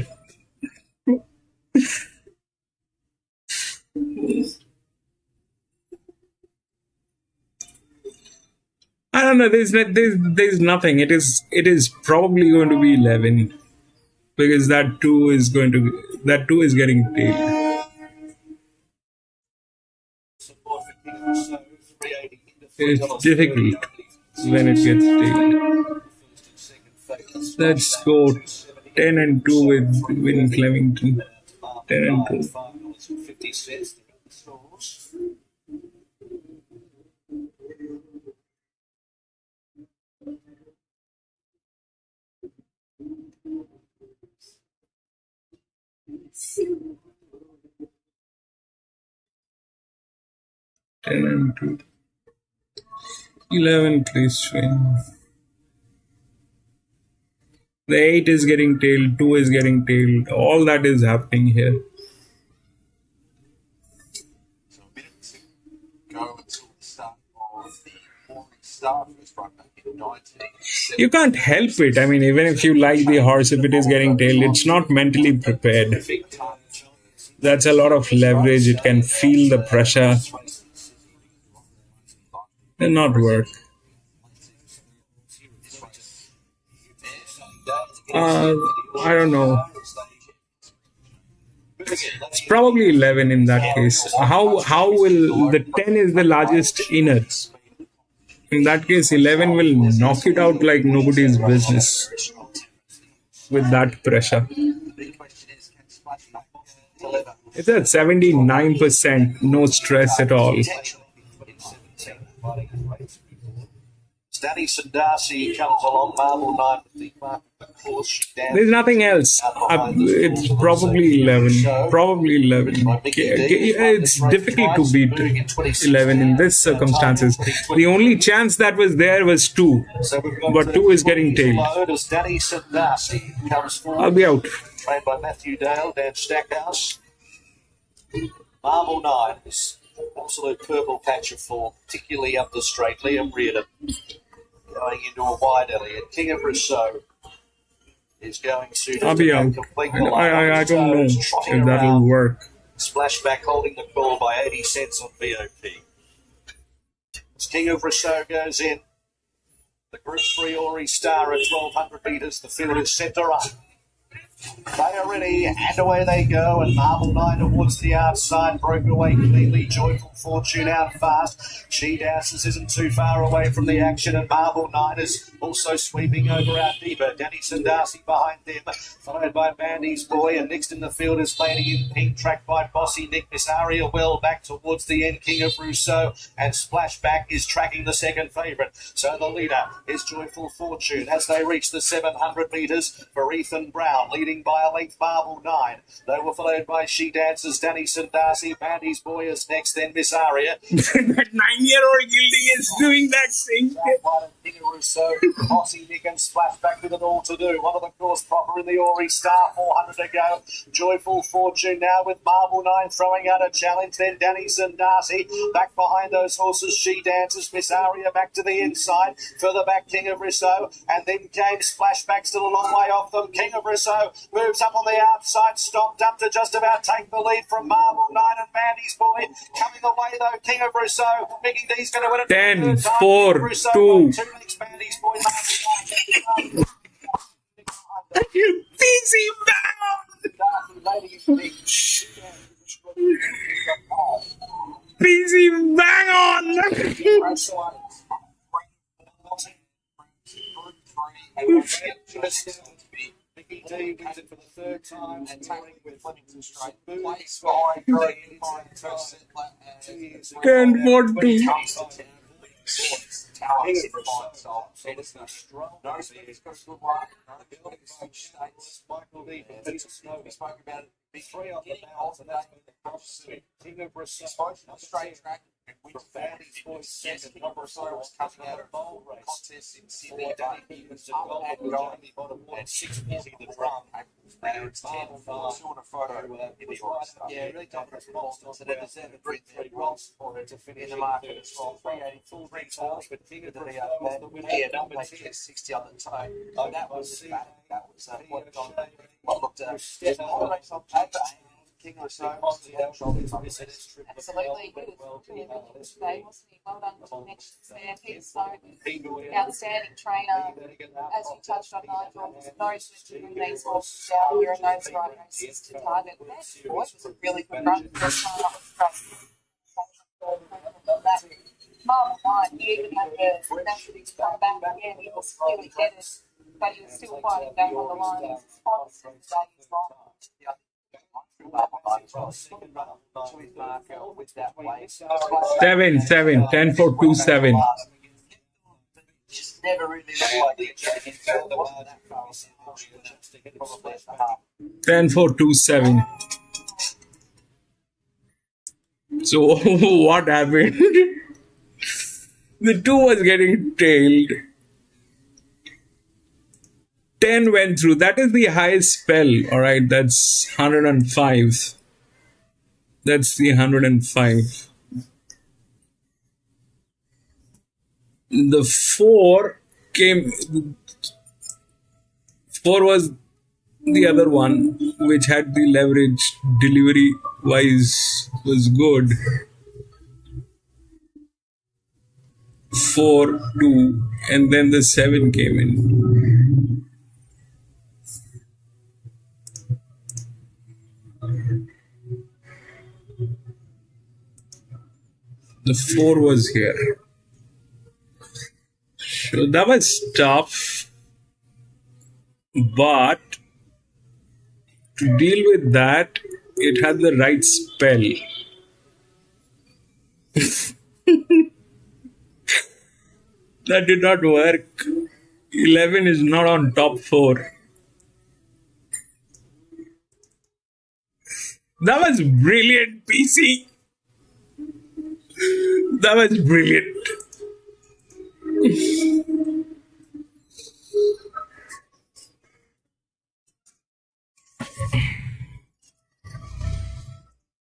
I don't know. There's nothing. It is probably going to be 11 because that two is getting tailed. It's difficult when it gets tailed. Let's go 10 and 2 with winning Flemington. 10 and 2. Ten and 2. 11, please swing. The 8 is getting tailed, 2 is getting tailed. All that is happening here. So a minute to go until the start of the morning start. First run back in 19. You can't help it. I mean, even if you like the horse, if it is getting tailed, it's not mentally prepared. That's a lot of leverage. It can feel the pressure. Will not work. I don't know. It's probably 11 in that case. How will the 10 is the largest inner? In that case, 11 will knock it out like nobody's business with that pressure. It's at 79%, no stress at all. Stannis and Darcy comes along, Marble 9 with the mark of the course. There's nothing else. It's probably 11. Probably 11. It's difficult to beat 11 in this circumstances. The only chance that was there was 2. But 2 is getting tailed. Stannis and Darcy comes forward. I'll be out. Trained by Matthew Dale, Dan Stackhouse. Marble 9 is absolute purple patch of form, particularly up the straight. Liam Reardon going into a wide Elliott. King of Rousseau is going to I'll be out. I don't know if that'll work. Splashback holding the call by 80 cents on VOP. As King of Rousseau goes in, the Group 3 Ori Star at 1,200 metres. The field is centre up. They are ready, and away they go, and Marble 9 towards the outside, broke away cleanly, Joyful Fortune out fast. She Dances isn't too far away from the action, and Marble 9 is also sweeping over out deeper. Dennis and Darcy behind them, followed by Bandy's Boy, and next in the field is Planning in Pink, tracked by Bossy Nick. Miss Aria well back towards the end, King of Rousseau, and Splashback is tracking the second favourite. So the leader is Joyful Fortune as they reach the 700 metres for Ethan Brown, leading by a length Marble 9. They were followed by She Dances, Dennis and Darcy. Bandy's Boy is next, then Miss Aria. That 9-year-old Gildy is doing that thing. King of Rousseau, Bossy Nick and Splashback with it all to do. One of the course proper in the Ori Star, 400 to go. Joyful Fortune now with Marble 9 throwing out a challenge. Then Dennis and Darcy back behind those horses. She Dances, Miss Aria back to the inside. Further back, King of Rousseau, and then came Splashback, still a long way off them. King of Rousseau moves up on the outside, stopped up to just about take the lead from Marble 9 and Bandy's Boy. Coming away though, King of Rousseau. Mickey D's going to win it. 10, 4, 2. Busy bang on! Busy bang on! Mickey D wins it for the third time and tackling with Flemington straight. Place behind 10, 4, 2. Michael D from Peter Snow. We spoke about it. Be 3 off the balance, and that's been the cross. King of Rousseau. Straight track. Bandy's Voice second. King of Rousseau was coming out of bowl race. Contest in Sydney. Danny was the goal and bottom one. 6 busy the drum. And it's 10 for 2 photo in the Ori Star. Yeah, really tough response. So they deserve a 3 rolls for it to finish in the market as well. 380 full retails, but King of Rousseau was the winner. Yeah, number 60 on the toe. Oh, that was what John looked at. There's more race on paper. King of the Stones, Absolutely. He was really good today, wasn't he? Well done to the connections there. Peter Stone, outstanding trainer. As you touched on, Nigel, knows when to bring these horses down here and knows the right races to target. That boy was a really good run. First time up was great. That Mark Knight, he even had the naturally to come back again. He was clearly headed, but he was still fighting back on the line. He was honest in the day he's long. Seven, 10 for 2 7. Just never really looked like the attacking field. There wasn't that far. Probably at the half. 10 for 2 7. So what happened? The 2 was getting tailed. 10 went through. That is the highest spell. Alright, that's 105. That's the 105. The 4 came. 4 was the other one, which had the leverage delivery wise was good. 4 2, and then the 7 came in. The 4 was here. So that was tough, but to deal with that, it had the right spell. That did not work. 11 is not on top 4. That was brilliant, PC. That was brilliant.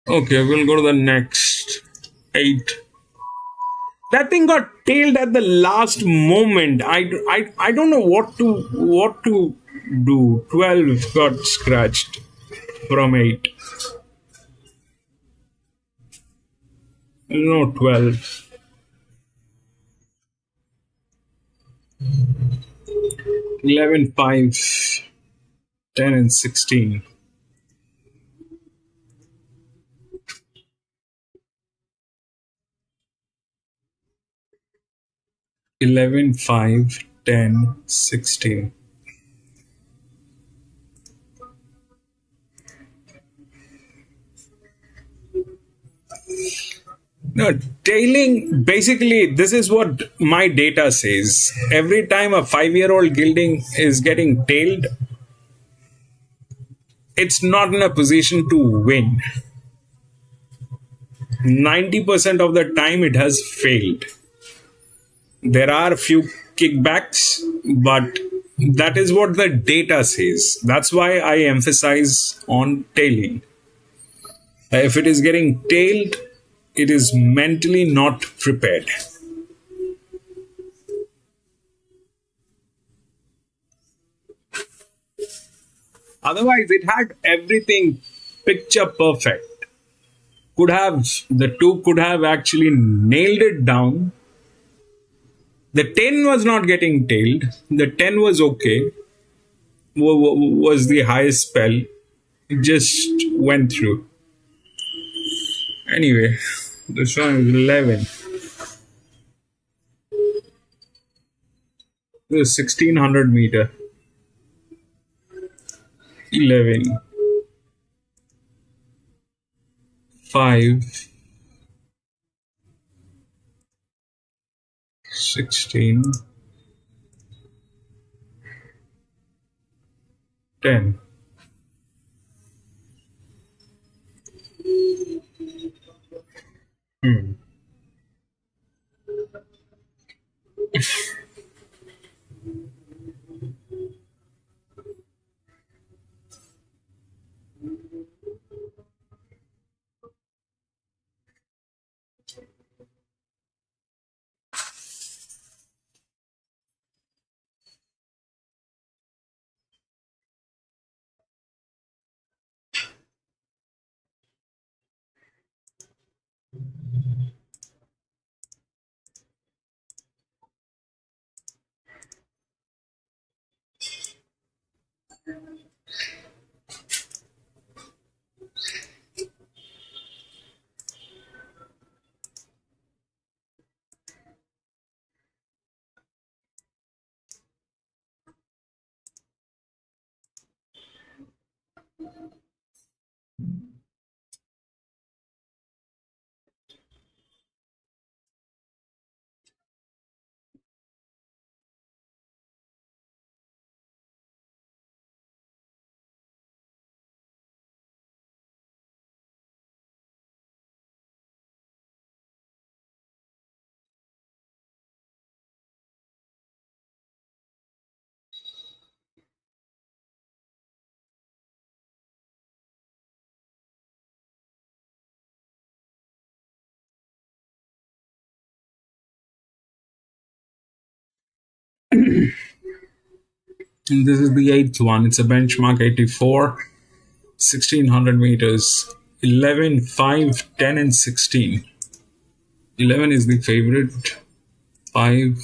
Okay, we'll go to the next 8. That thing got tailed at the last moment. I don't know what to do. 12 got scratched from 8. No, 12. 11, 5, 10 and 16. 11, 5, 10, 16. No, tailing, basically, this is what my data says. Every time a 5-year-old gelding is getting tailed, it's not in a position to win. 90% of the time it has failed. There are a few kickbacks, but that is what the data says. That's why I emphasize on tailing. If it is getting tailed, it is mentally not prepared. Otherwise, it had everything picture perfect. The 2 could have actually nailed it down. The 10 was not getting tailed. The 10 was okay. Was the highest spell. It just went through. Anyway, this one is 11. This is 1600 meter. 11. 5. 16. 10. And this is the eighth one. It's a benchmark 84, 1600 meters, 11, 5, 10, and 16. 11 is the favorite, 5,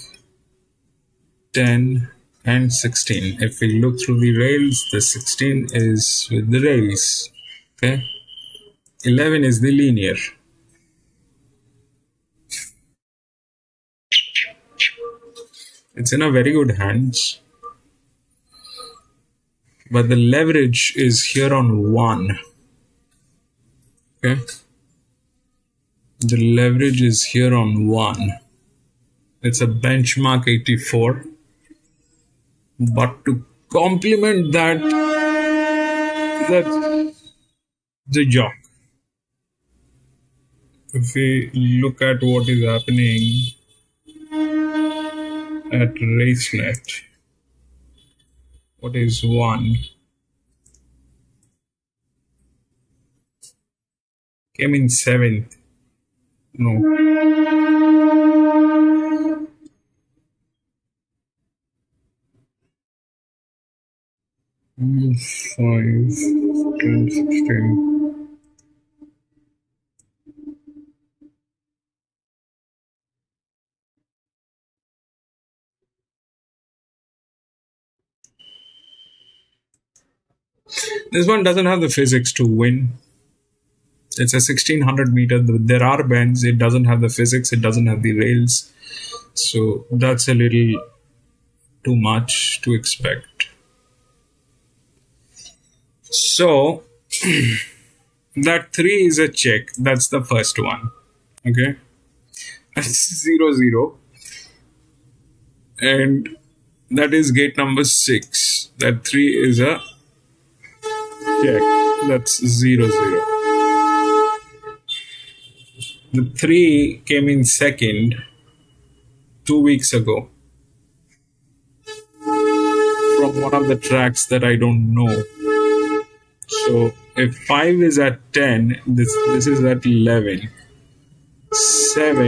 10, and 16. If we look through the rails, the 16 is with the rails. Okay. 11 is the linear. It's in a very good hands. But the leverage is here on 1. Okay. The leverage is here on 1. It's a benchmark 84. But to complement that, that's the jock. If we look at what is happening at RaceNet, what is 1? Came in 7th. No. 5, 10, 16. This one doesn't have the physics to win. It's a 1600 meter. There are bends. It doesn't have the physics. It doesn't have the rails. So that's a little too much to expect. So that 3 is a check. That's the first one. Okay. That's 0-0. And that is gate number 6. That 3 is a check. That's 0-0. The 3 came in second 2 weeks ago from one of the tracks that I don't know. So if 5 is at 10, this is at 11. 7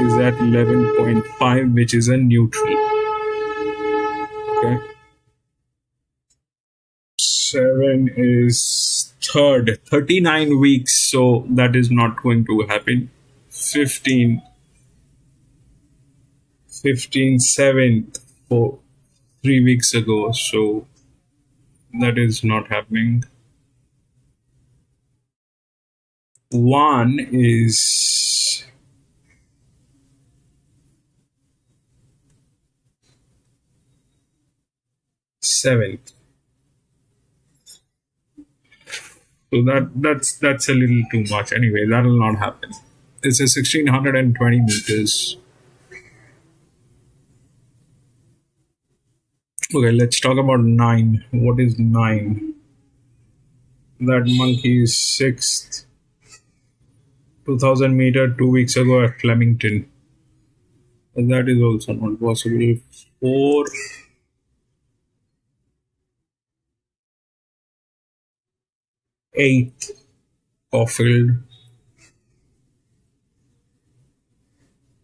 is at 11.5, which is a neutral. Okay. 7 is third, 39 weeks, so that is not going to happen. 15, 7th for 3 weeks ago, so that is not happening. 1 is 7th. So that's a little too much. Anyway, that will not happen. It's a 1620 meters. Okay, let's talk about 9. What is 9? That monkey is 6th. 2000 meter 2 weeks ago at Flemington. And that is also not possible. 4. 8th Caulfield.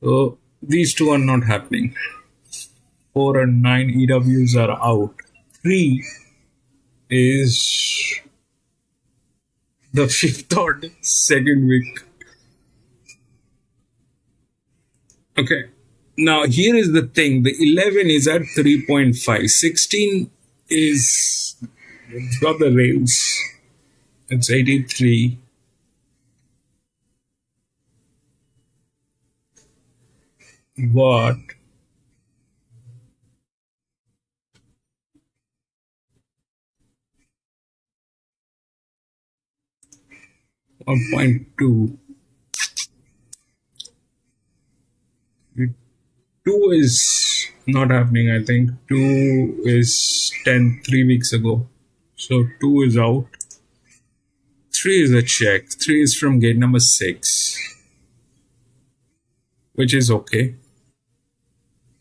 So these two are not happening. 4 and 9 EWs are out. 3 is the 5th or 2nd week Okay. Now, here is the thing. The 11 is at 3.5. 16 is, it's got the rails. It's 83. But 1.2. 2 is not happening, I think. 2 is 3 weeks ago. So 2 is out. 3 is a check. 3 is from gate number 6, which is okay.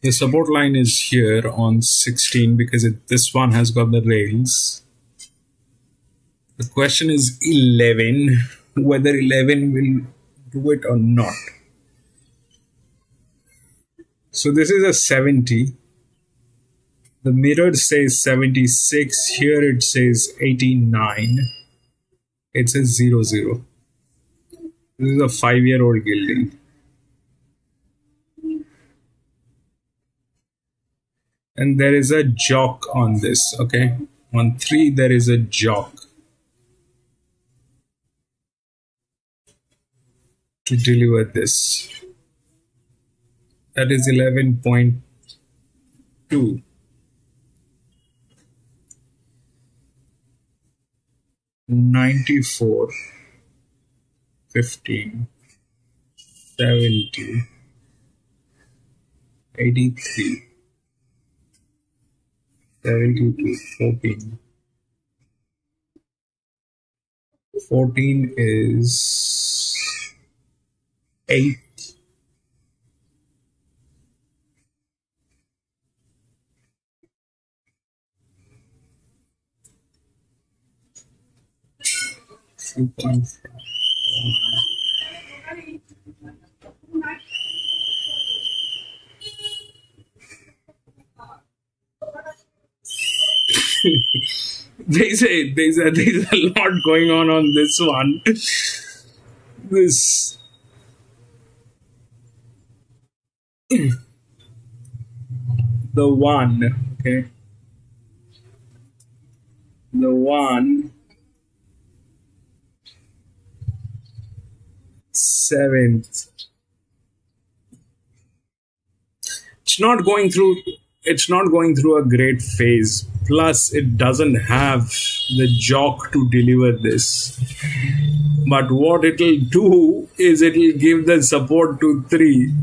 The support line is here on 16 because this one has got the rails. The question is 11, whether 11 will do it or not. So this is a 70. The mirror says 76. Here it says 89. It says 00. This is a 5-year-old gelding. And there is a jock on this, okay? On 3, there is a jock to deliver this. That is 11.2. $94, $15, $70, $83, $72, $14. 14 is 8. There's a lot going on this one. This the one, okay. The one 7th. It's not going through a great phase. Plus, it doesn't have the jock to deliver this. But what it'll do is it'll give the support to 3.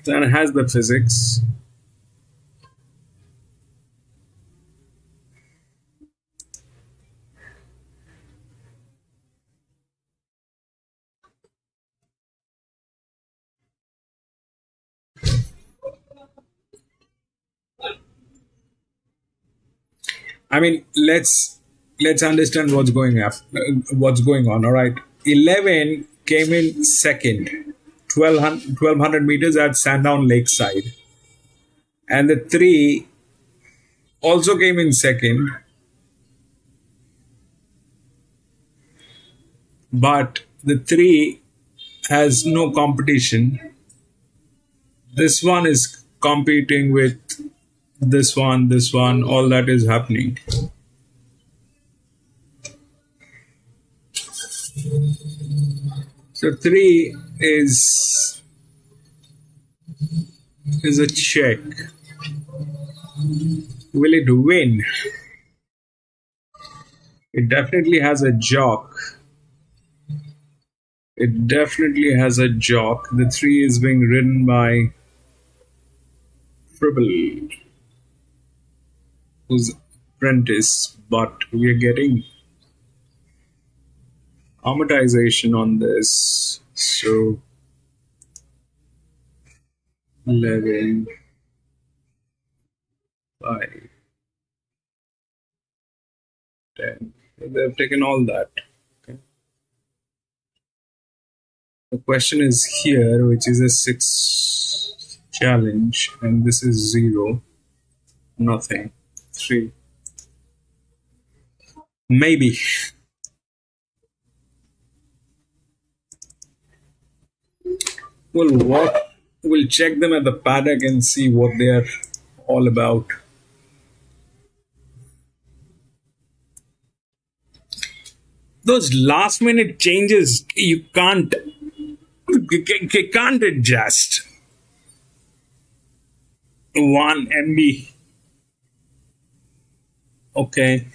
And it has the physics. I mean, let's understand what's going on. All right, 11 came in second, 1200 meters at Sandown Lakeside, and the 3 also came in second, but the 3 has no competition. This one is competing with this one, all that is happening. So 3 is a check. Will it win? It definitely has a jock. The 3 is being ridden by Fribble, who's apprentice, but we are getting amortization on this. So 11, 5, 10. They've taken all that. Okay. The question is here, which is a 6 challenge, and this is 0, nothing, 3. Maybe We'll check them at the paddock and see what they are all about. Those last minute changes you can't adjust. 1 MB. Okay,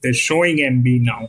they're showing MB now.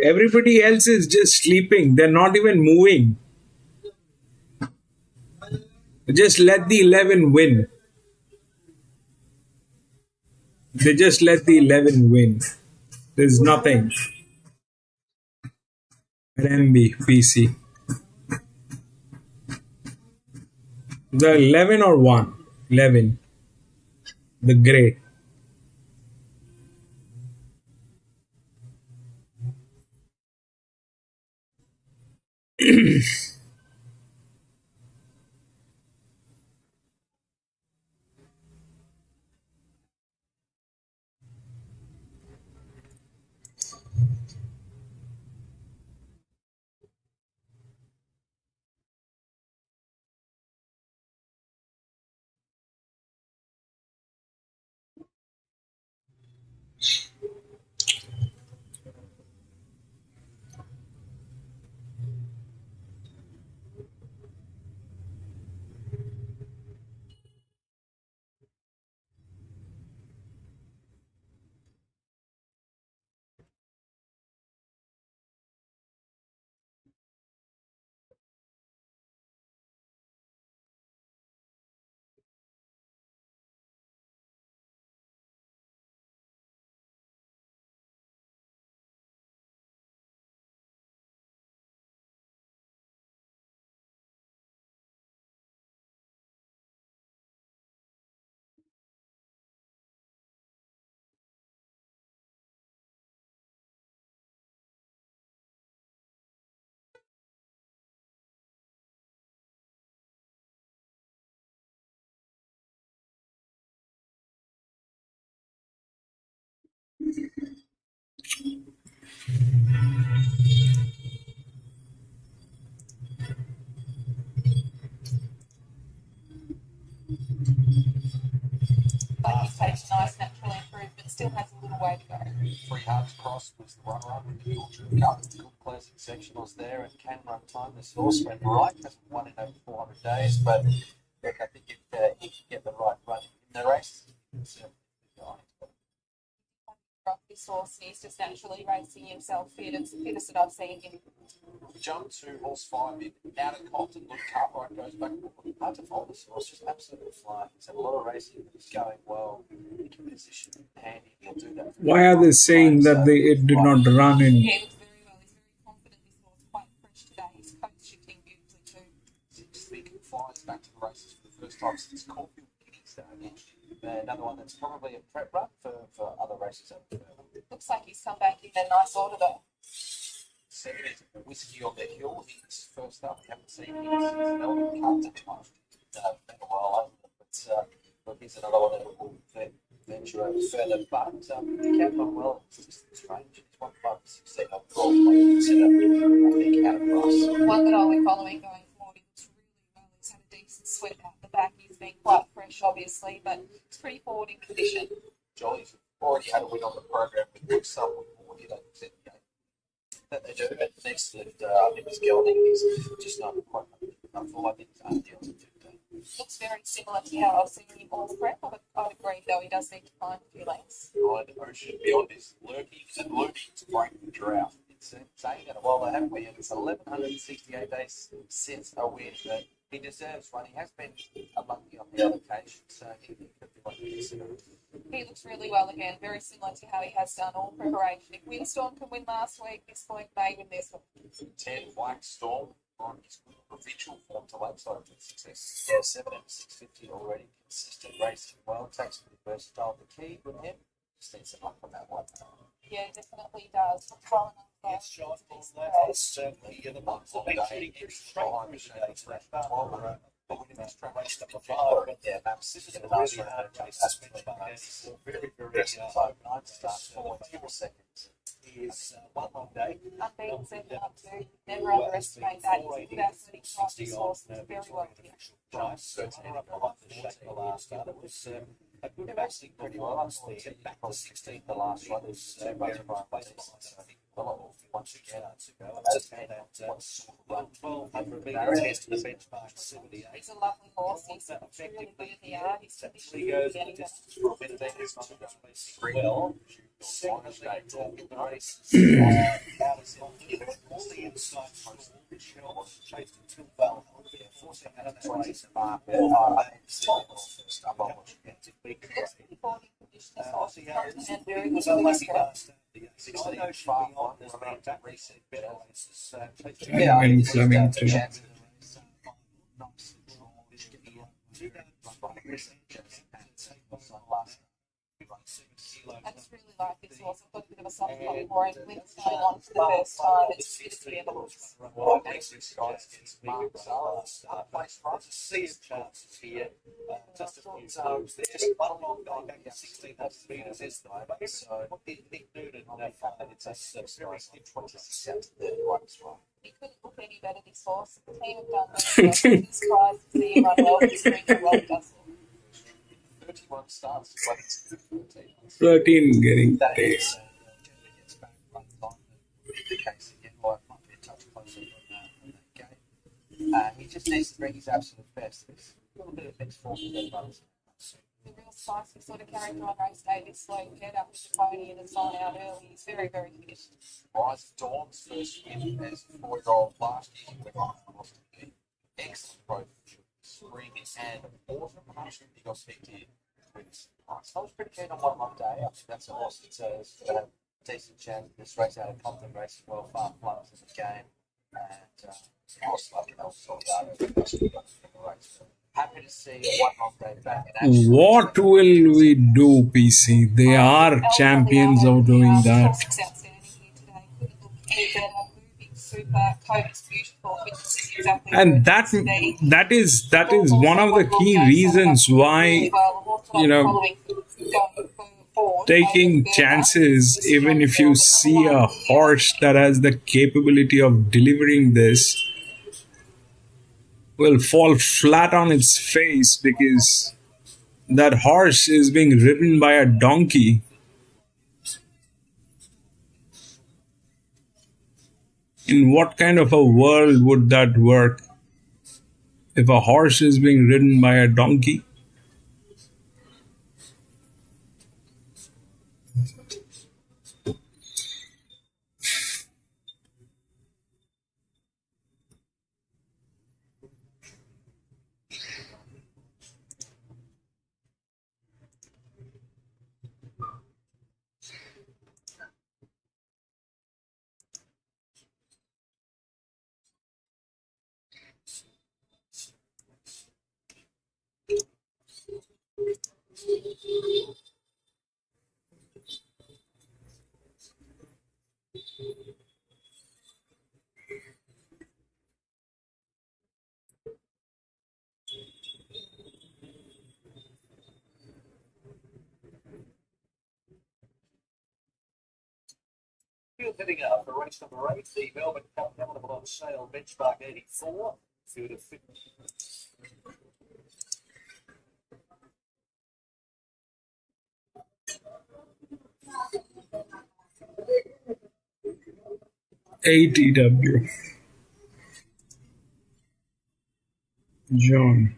Everybody else is just sleeping. They're not even moving. Just let the 11 win. They just let the 11 win. There's nothing. At MB, PC. The 11 or 1? 11. The grey. Three Hearts Cross was the runner-up in the Yorkshire Cup. Good closing sectionals there and can run time. This horse went right, hasn't won in over 400 days, but look, I think if he can get the right run in the race, he can certainly be behind. This horse, and he's just naturally racing himself fit. It's the fittest that I've seen him. We jump to horse 5 in out of Compton. Look, Cartwright goes back. Hard to follow this horse, just absolutely flying. He's had a lot of racing. He's going well. He can position handy. He'll do that. Why are they saying that it did not run in? Yeah, he looks very well. He's very confident. This horse quite fresh today. His coat's shifting beautifully too. Seems to be flies back to the races for the first time since Caulfield Guineas. Another one that's probably a prep run for other races. Looks like he's come back in a nice order though. Second is Whiskey on the Hill. He's first up. We haven't seen him since Melbourne Cup. Been a while, but look, he's another one that will venture over further. But he can run well. It's just strange. He's 1 5 16 on the roll. I think out of price. One that I'll be following going forward. He looks really well. He's had a decent sweat out the back. He's been quite fresh, obviously, but it's pretty forward in condition. Jolly's already had a win on the program with Luke Sutton. You don't accept the game that they do. But next to I think it's Gelding. He's just not quite enough for. I think it's undeal to 15. Looks very similar to how I've seen him all prep. I'd agree, though, he does need to find a few lengths. Behind Ocean Beyond is lurking and looking to break the drought. It's saying that while they haven't been, it's 1,168 days since a win. But he deserves one. He has been unlucky on the allocation, so he could be one to consider. He looks really well again, very similar to how he has done all preparation. If Windstorm can win last week, this point may win this one. 10 Black Storm on his provincial form to Lakeside with success. Yeah, 7 and 650 already. Consistent racing well. Takes pretty versatile. The key with him just needs some luck on that one. Yeah, definitely does. Yes, John, that's certainly the month of been shooting pretty straight through today to that bar. Raced up the floor, but yeah, this is a really hard race to benchmark. It's very, very low. 9 starts, 4 seconds. Is one long day. Unbeaten 7-2. Never underestimate that. He's about 30 across this horse. It's very well finished. Price, certainly behind the shape the last start. It was a good backing pretty well up there. Back to 16 the last one was very much once again to go. Just had that 1,200 metres test to the benchmark 78. He's a lovely horse. He's really good in the yard. He's he goes the distance for a minute. He's not well. Second in the race, out of all the insights from the show, chased until well, forcing out of that race. Very good. In Flemington. I just really like this horse. I've got a bit of a soft spot for him. When it's going on for the first time, it's fit to be in the horse. See his chances here. Just a few times there. One long guy back to 1,600 metres is the way. So Nick Noonan it's a very interesting out to 31 as well. He couldn't look any better, this horse. The team have done well. I'm surprised to see him run well. He's doing a well, doesn't he? 31 starts. 13 getting paid. He just needs to bring his absolute best. There's a little bit of mixed form in that runs. The real spicy sort of character on race day, this slow head up with the pony and it's on out early. He's very, very fit. Rise of Dawn's first win as 4-year-old last year. Excellent growth. Spring and autumn. He got picked in. So I was pretty keen on one long day. I think that's a horse that's got a decent chance. This race out of Compton race as well, far flowers in the game. And horse like an happy to see one long day back in action. What will we do, PC? They are champions of doing that. And that is one of the key reasons why, taking chances, even if you see a horse that has the capability of delivering this, will fall flat on its face because that horse is being ridden by a donkey. In what kind of a world would that work? If a horse is being ridden by a donkey? Field heading up for race number 8, the Melbourne Cup eligible on sale, benchmark 84. Field of 50. ATW. John.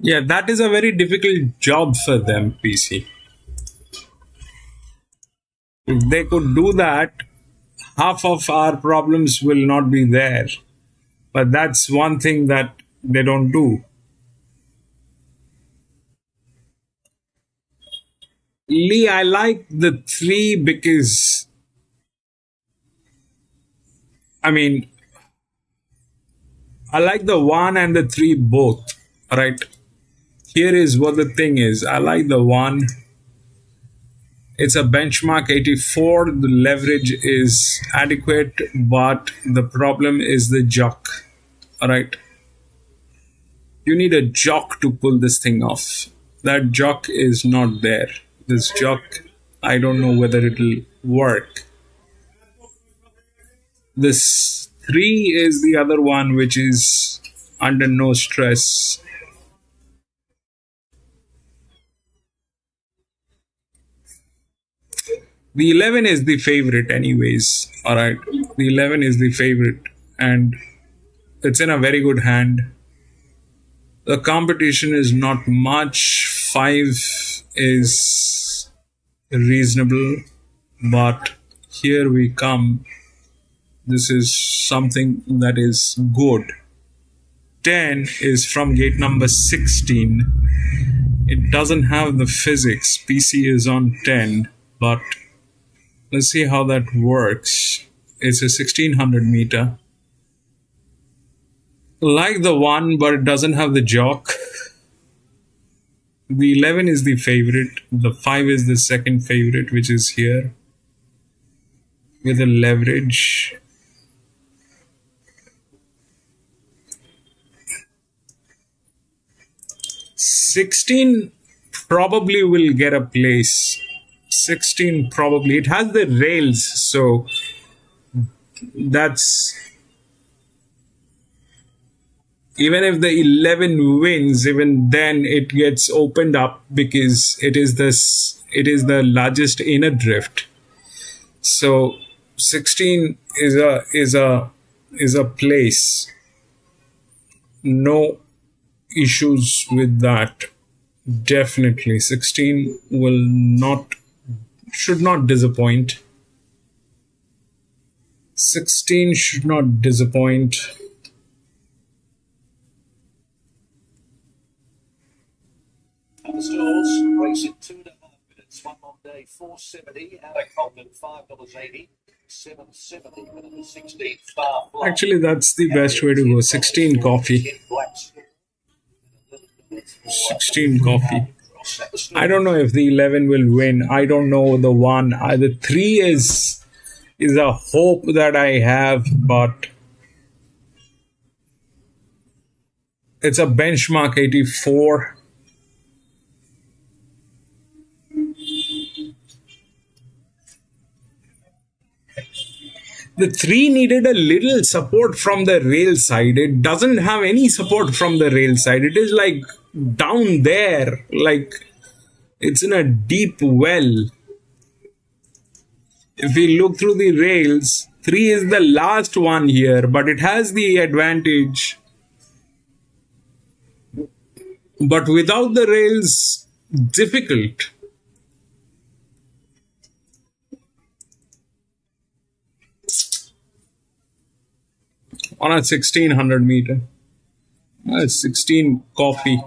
Yeah, that is a very difficult job for them, PC. If they could do that, half of our problems will not be there. But that's one thing that they don't do. Lee, I like the 3 because, I mean, I like the 1 and the 3 both, right? Here is what the thing is. I like the 1. It's a benchmark 84. The leverage is adequate, but the problem is the jock, right? You need a jock to pull this thing off. That jock is not there. This jock, I don't know whether it'll work. This 3 is the other one, which is under no stress. The 11 is the favorite anyways. Alright, the 11 is the favorite and it's in a very good hand. The competition is not much. 5 is reasonable, but here we come. This is something that is good. 10 is from gate number 16. It doesn't have the physics. PC is on 10, but let's see how that works. It's a 1600 meter. Like the 1, but it doesn't have the jock. The 11 is the favorite. The 5 is the second favorite, which is here. With a leverage. $16 probably will get a place. 16 probably. It has the rails, so that's... Even if the 11 wins, even then it gets opened up because it is the largest inner drift. So 16 is a place. No issues with that. Definitely 16 should not disappoint. 16 should not disappoint. The stalls, racing 2.5 minutes, 1 long day, $4.70, out of Compton, $5.80, $7.70, minute the 16th, far fly. Actually, that's the best way to go. 16 coffee. 16 coffee. I don't know if the 11 will win. I don't know the 1. The 3 is a hope that I have, but it's a benchmark 84. The 3 needed a little support from the rail side. It doesn't have any support from the rail side. It is like down there, like it's in a deep well. If we look through the rails, 3 is the last one here, but it has the advantage. But without the rails, difficult. On a 1600 meter. 16 coffee.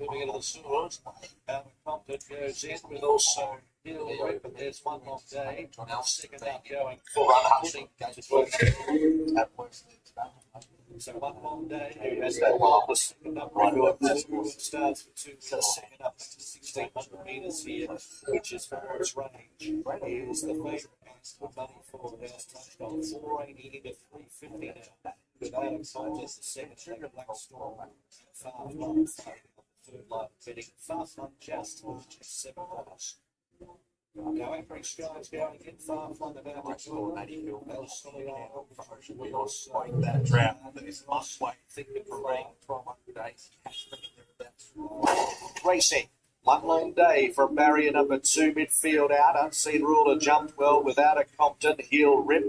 Moving into the swords, Compton goes in with also Hill Rip, and there's one long day. Second up going for Pudding. So one long day, the second up starts for 2 second up to 1600 metres here, which is for its range. Is the favourite for money for the house touchdown, 480 into 350 now. With Alex Hodges, the second, Black Storm, Far Flung, third line betting, Far Flung just $7. Now, Angry Skies going in, Far Flung about to go, El Soliano, we also like that trap that is last way, thinking for rain, 1200 days, racing. One long day from barrier number 2, midfield out. Unseen Ruler jumped well without a Compton. Heel Rip,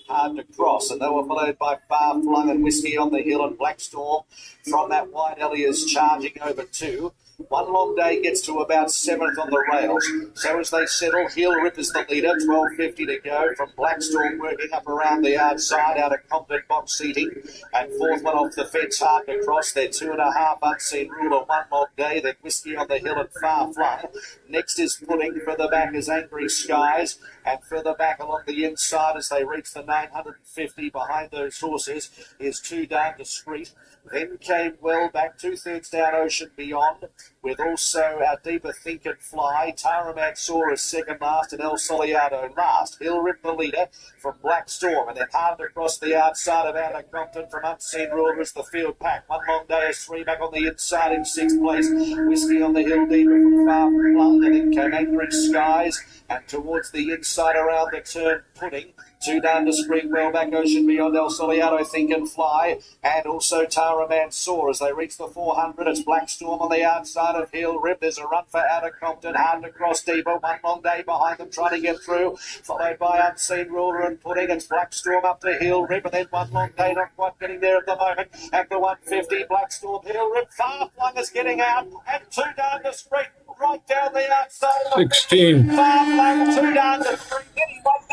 hard to cross. And they were followed by Far Flung and Whiskey on the Hill and Black Storm. From that wide alley is charging over 2. One long day gets to about 7th on the rails. So as they settle, Heel Rip is the leader, 12.50 to go. From Black Storm working up around the outside, out of Compton box seating. And 4th one off the fence, hard to cross. They're 2.5, Unseen Ruler, one long day. Then Whiskey on the Hill and Far Flung. Next is Pudding, further back is Angry Skies. And further back along the inside as they reach the 950 behind those horses is 2 down Discreet. Then came well back, 2/3 down Ocean Beyond, with also our Deeper Think and Fly. Tara Mansour is second last and El Soliado last. Hill Rip the leader from Black Storm, and then hard across the outside of Outer Compton from Unseen Ruler is the field pack. One long day is 3 back on the inside in 6th place. Whiskey on the Hill Deeper from Far Flung, and then came Angry Skies, and towards the inside around the turn, Pudding. 2 down to Discreet, well back Ocean Beyond, El Soliado, Think and Fly, and also Tara Mansour as they reach the 400. It's Black Storm on the outside of Hill Rip. There's a run for Outer Compton, hard to cross deeper. One long day behind them trying to get through, followed by Unseen Ruler and Pudding. It's Black Storm up to Hill Rip, and then one long day not quite getting there at the moment. At the 150, Black Storm, Hill Rip, Far Flung is getting out, and 2 down to Discreet, right down the outside. 16. Far Flung, 2 down to Discreet,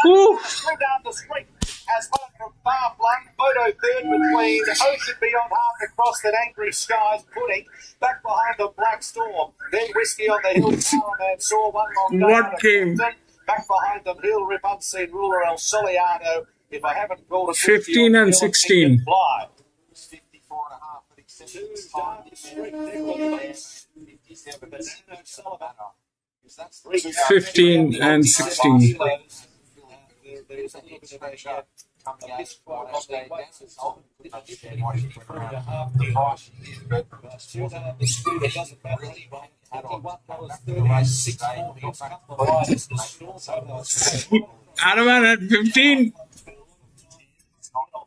2 down to Discreet. As one from Far Flung, photo third between Ocean Beyond, half across that Angry Skies, Pudding back behind the Black Storm. Then Whiskey on the Hill, Tara Mansour, one long day. What game? Back behind them, Hill Rip, Unseen Ruler, El Soliano. If I haven't called it, 15 and 16. 54.5 for acceptance time. 15 and 16. There's a little bit of a Coming out Adaman at 15.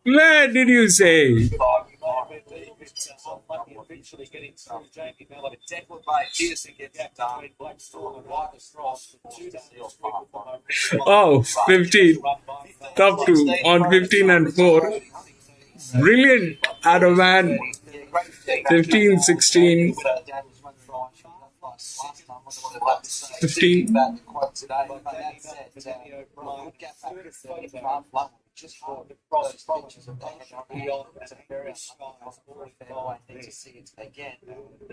Where did you say? Eventually getting through Jamie Mellon. Declan Bay, cheers to get that done. Black Storm and White Cross. Oh, 15. Top 2 on 15 and 4. Brilliant, Adaman. 15, 16. 15. Just for the cross pictures of the beyond it's a very I need to see it again.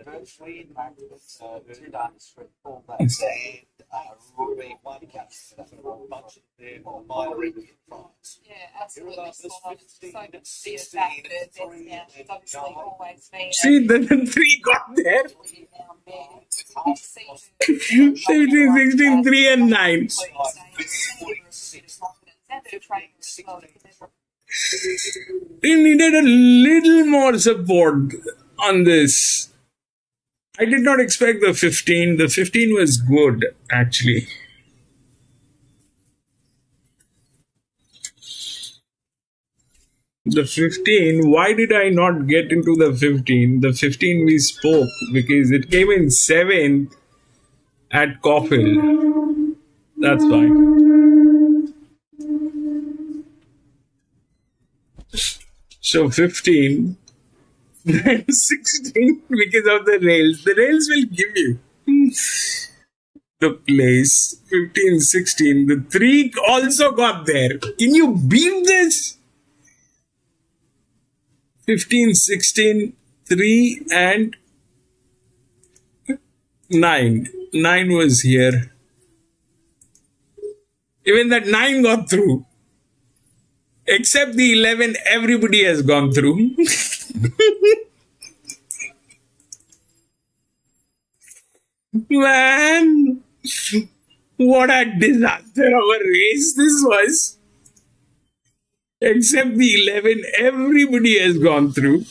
Virtually impact with 2 Dynascript, 4 blacks, and Ruby 1 case. That's a whole bunch of their minor prize. Yeah, absolutely. So good to see it back there. Yeah, it's obviously always been. See, then 3 got there. 17, 16, 3 and 9. We needed a little more support on this. I did not expect the 15. The 15 was good, actually. The 15, why did I not get into the 15? The 15 we spoke because it came in 7th at Caulfield. That's why. So 15, then 16 because of the rails. The rails will give you the place. 15, 16. The 3 also got there. Can you beat this? 15, 16, 3 and 9. 9 was here. Even that 9 got through. Except the 11, everybody has gone through. Man, what a disaster of a race this was. Except the 11, everybody has gone through.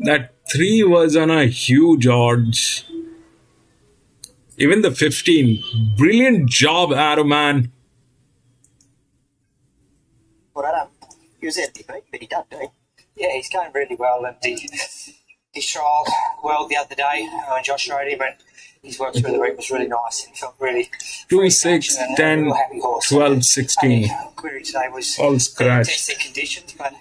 That 3 was on a huge odds. Even the 15. Brilliant job, Arrow man. Well, Adam, he was out there, but he done, didn't he? Yeah, he's going really well, and he trialled well the other day. Josh rode him, and his work through the week was really nice, and he felt really 2, 6, 10, 12, 16. Query today was all scratched. Testing conditions, but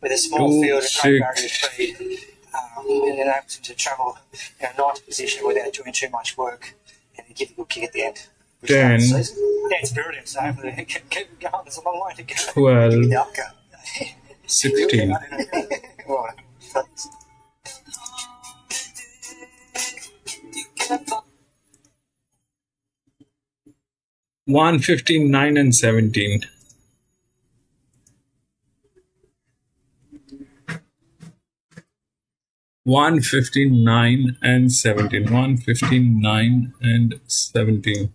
with a small field and great barrier to speed, it enables him to travel in a nice position without doing too much work, and give a good kick at the end. 10, Yeah, it's brilliant, so hopefully he can keep going. There's a long way to go. 12, 16. Right. 1, 15, 9 and 17. One 15, 9 and 17. 1, 15, 9 and 17.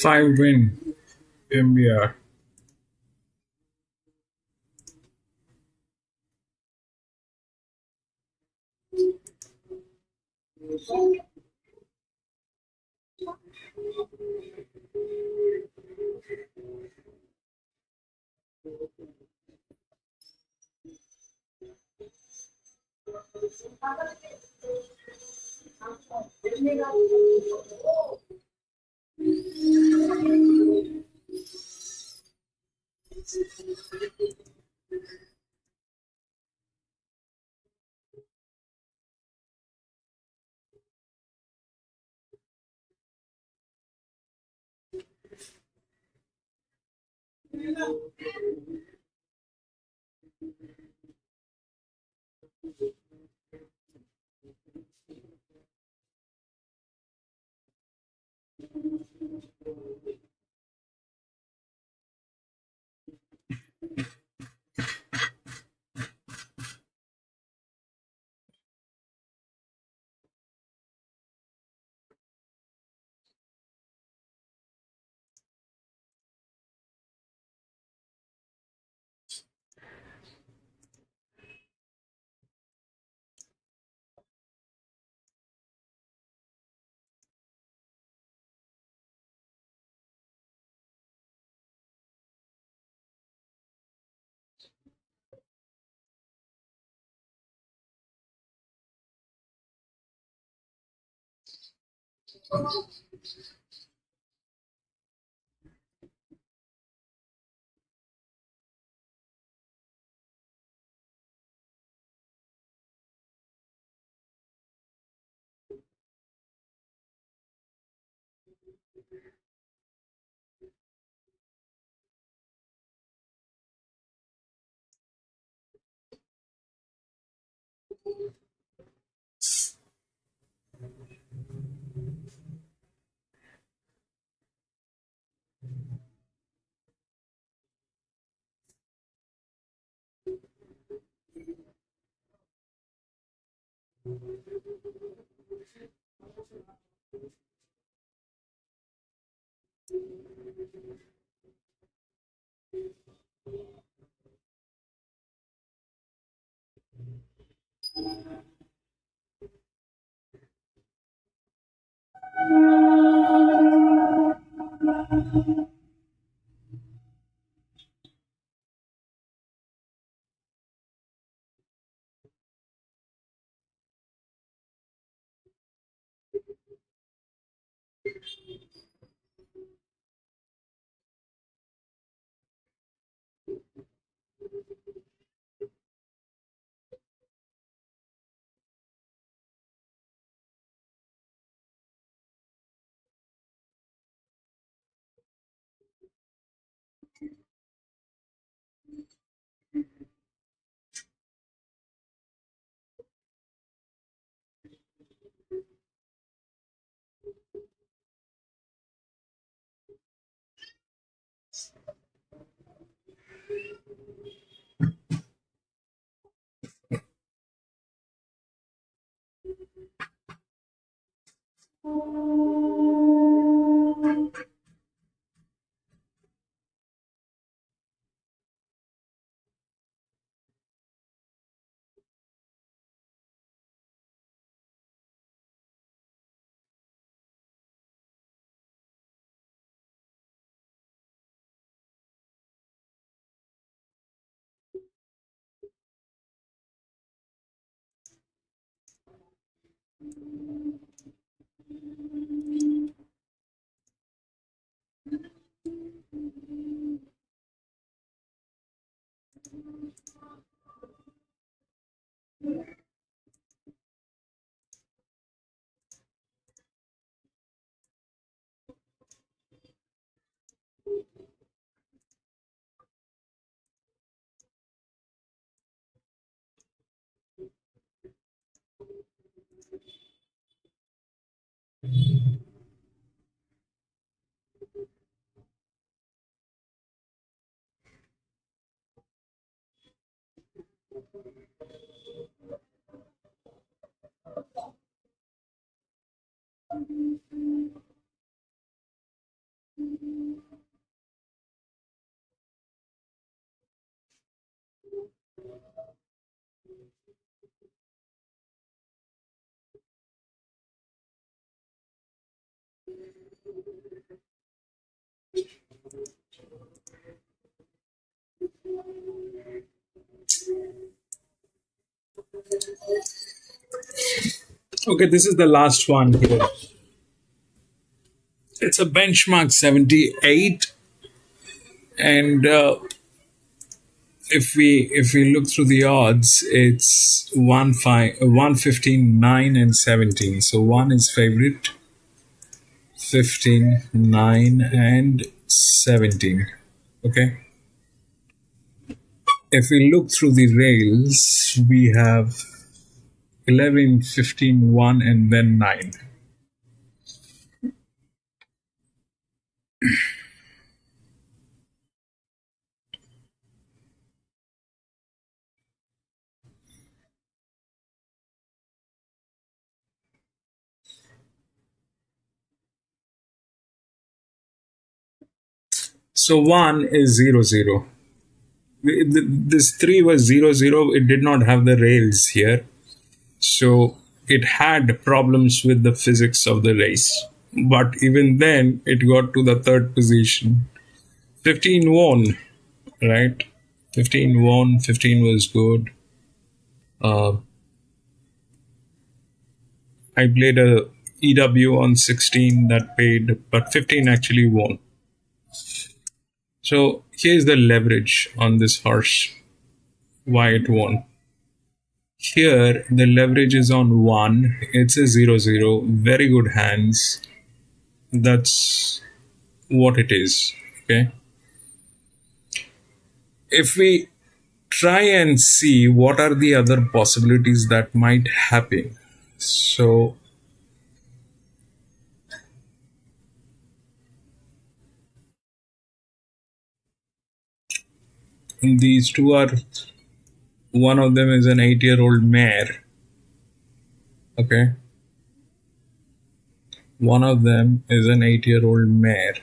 Five win MBR. Okay, this is the last one here. It's a benchmark 78, and if we look through the odds, it's 115, 9, and 17. So 1 is favorite, 15, 9, and 17. Okay. If we look through the rails, we have 11, 15, 1, and then 9. So 1 is 0, 0. This 3 was 0, 0. It did not have the rails here. So it had problems with the physics of the race. But even then, it got to the third position. 15 won, right? 15 won. 15 was good. I played a EW on 16 that paid, but 15 actually won. So here's the leverage on this horse, why it won. Here, the leverage is on 1. It's a 0, 0. Very good hands. That's what it is. Okay. If we try and see what are the other possibilities that might happen. So these two are, one of them is an 8-year-old mare. Okay. One of them is an 8-year-old mare.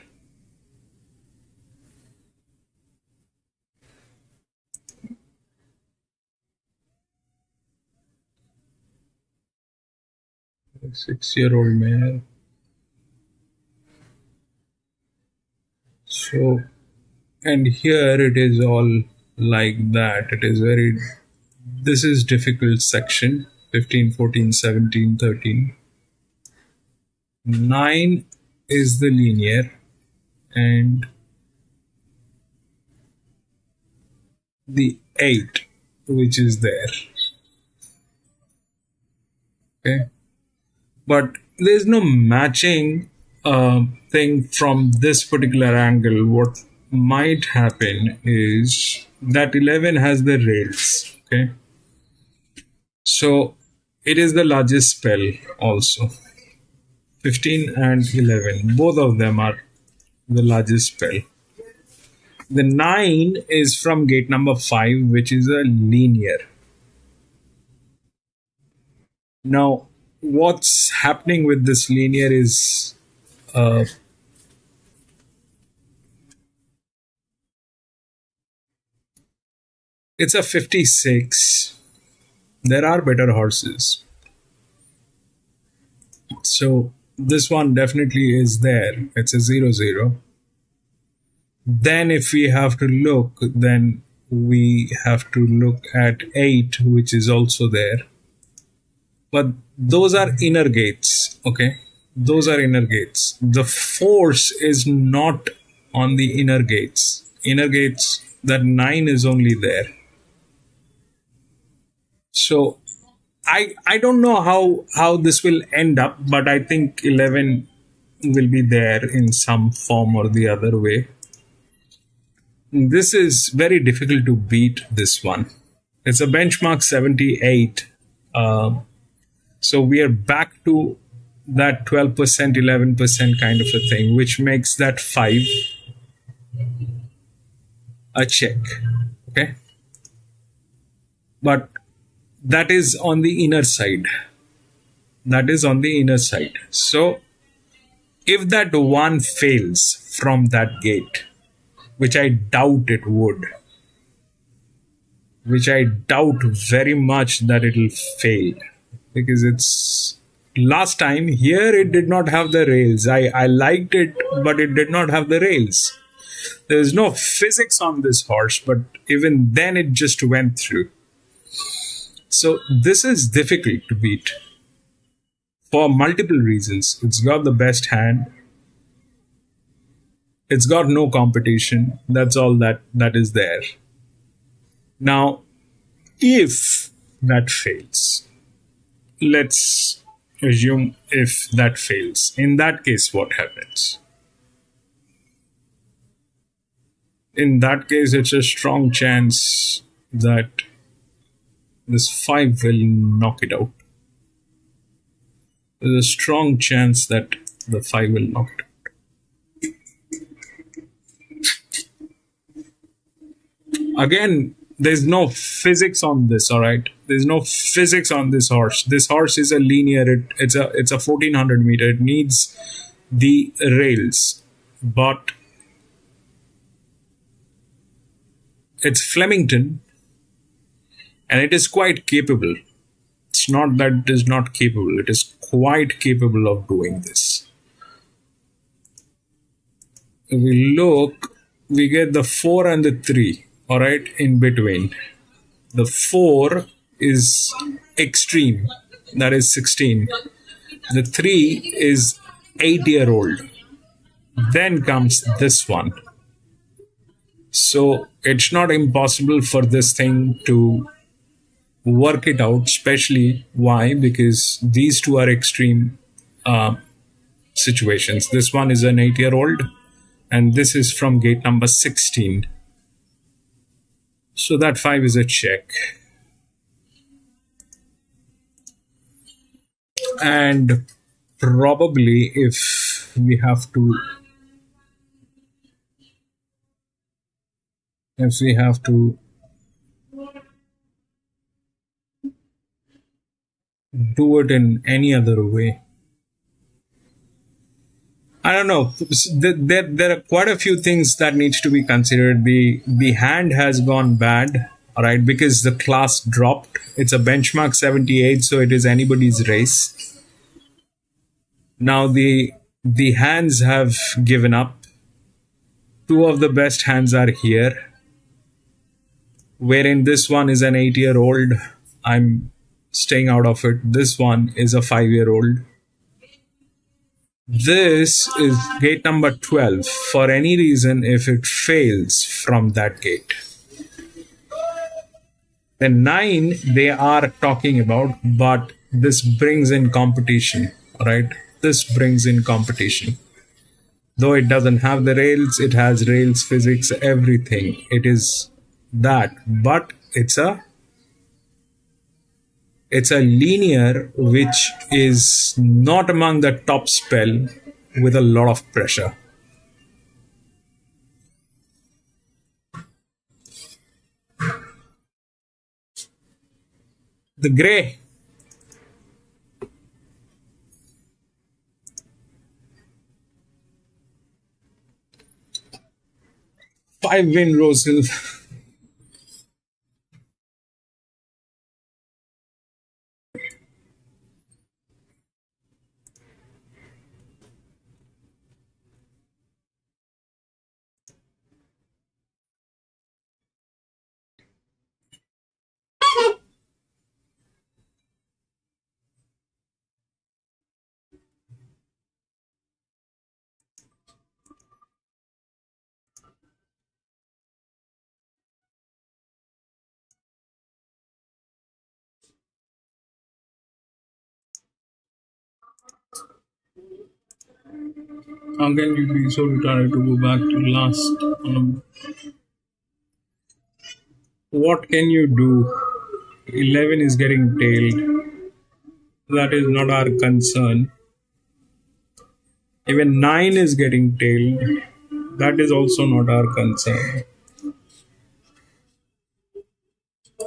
A 6-year-old mare. So, and here it is all like that. It is very, this is difficult section. 15, 14, 17, 13. 9 is the linear, and the 8 which is there. Okay, but there's no matching thing from this particular angle. What might happen is that 11 has the rails. Okay, so it is the largest spell also. 15 and 11, both of them are the largest spell. The 9 is from gate number 5, which is a linear. Now, what's happening with this linear is it's a 56. There are better horses. So this one definitely is there. It's a 0, 0. Then if we have to look, then we have to look at 8, which is also there. But those are inner gates. Okay, those are inner gates. The force is not on the inner gates. Inner gates, that 9 is only there. So I don't know how this will end up, but I think 11 will be there in some form or the other way. This is very difficult to beat, this one. It's a benchmark 78. So we are back to that 12%, 11% kind of a thing, which makes that 5 a check. Okay. But that is on the inner side. That is on the inner side. So if that 1 fails from that gate, which I doubt it would, which I doubt very much that it will fail, because it's last time here it did not have the rails. I liked it, but it did not have the rails. There's no physics on this horse, but even then it just went through. So this is difficult to beat for multiple reasons. It's got the best hand. It's got no competition. That's all that is there. Now, if that fails, let's assume if that fails. In that case, what happens? In that case, it's a strong chance that this 5 will knock it out. There's a strong chance that the 5 will knock it out. Again, there's no physics on this, all right? There's no physics on this horse. This horse is a linear, it's a 1400 meter. It needs the rails, but it's Flemington and it is quite capable. It's not that it is not capable, it is quite capable of doing this. If we look, we get the 4 and the 3, all right, in between. The 4 is extreme, that is 16. The 3 is 8-year-old. Then comes this one. So it's not impossible for this thing to work it out, especially why? Because these two are extreme situations. This one is an 8-year-old and this is from gate number 16. So that 5 is a check. And probably if we have to do it in any other way, I don't know. There are quite a few things that needs to be considered. The hand has gone bad, all right, because the class dropped. It's a benchmark 78, so it is anybody's race. Now the hands have given up. 2 of the best hands are here, wherein this one is an 8-year-old. I'm staying out of it. This one is a 5-year-old. This is gate number 12. For any reason, if it fails from that gate, then 9 they are talking about, but this brings in competition, right? This brings in competition. Though it doesn't have the rails, it has rails, physics, everything. It is that, but it's a linear which is not among the top spell with a lot of pressure. The grey. Five win Rosehill. How can you be so retarded to go back to last? What can you do? 11 is getting tailed. That is not our concern. Even 9 is getting tailed. That is also not our concern.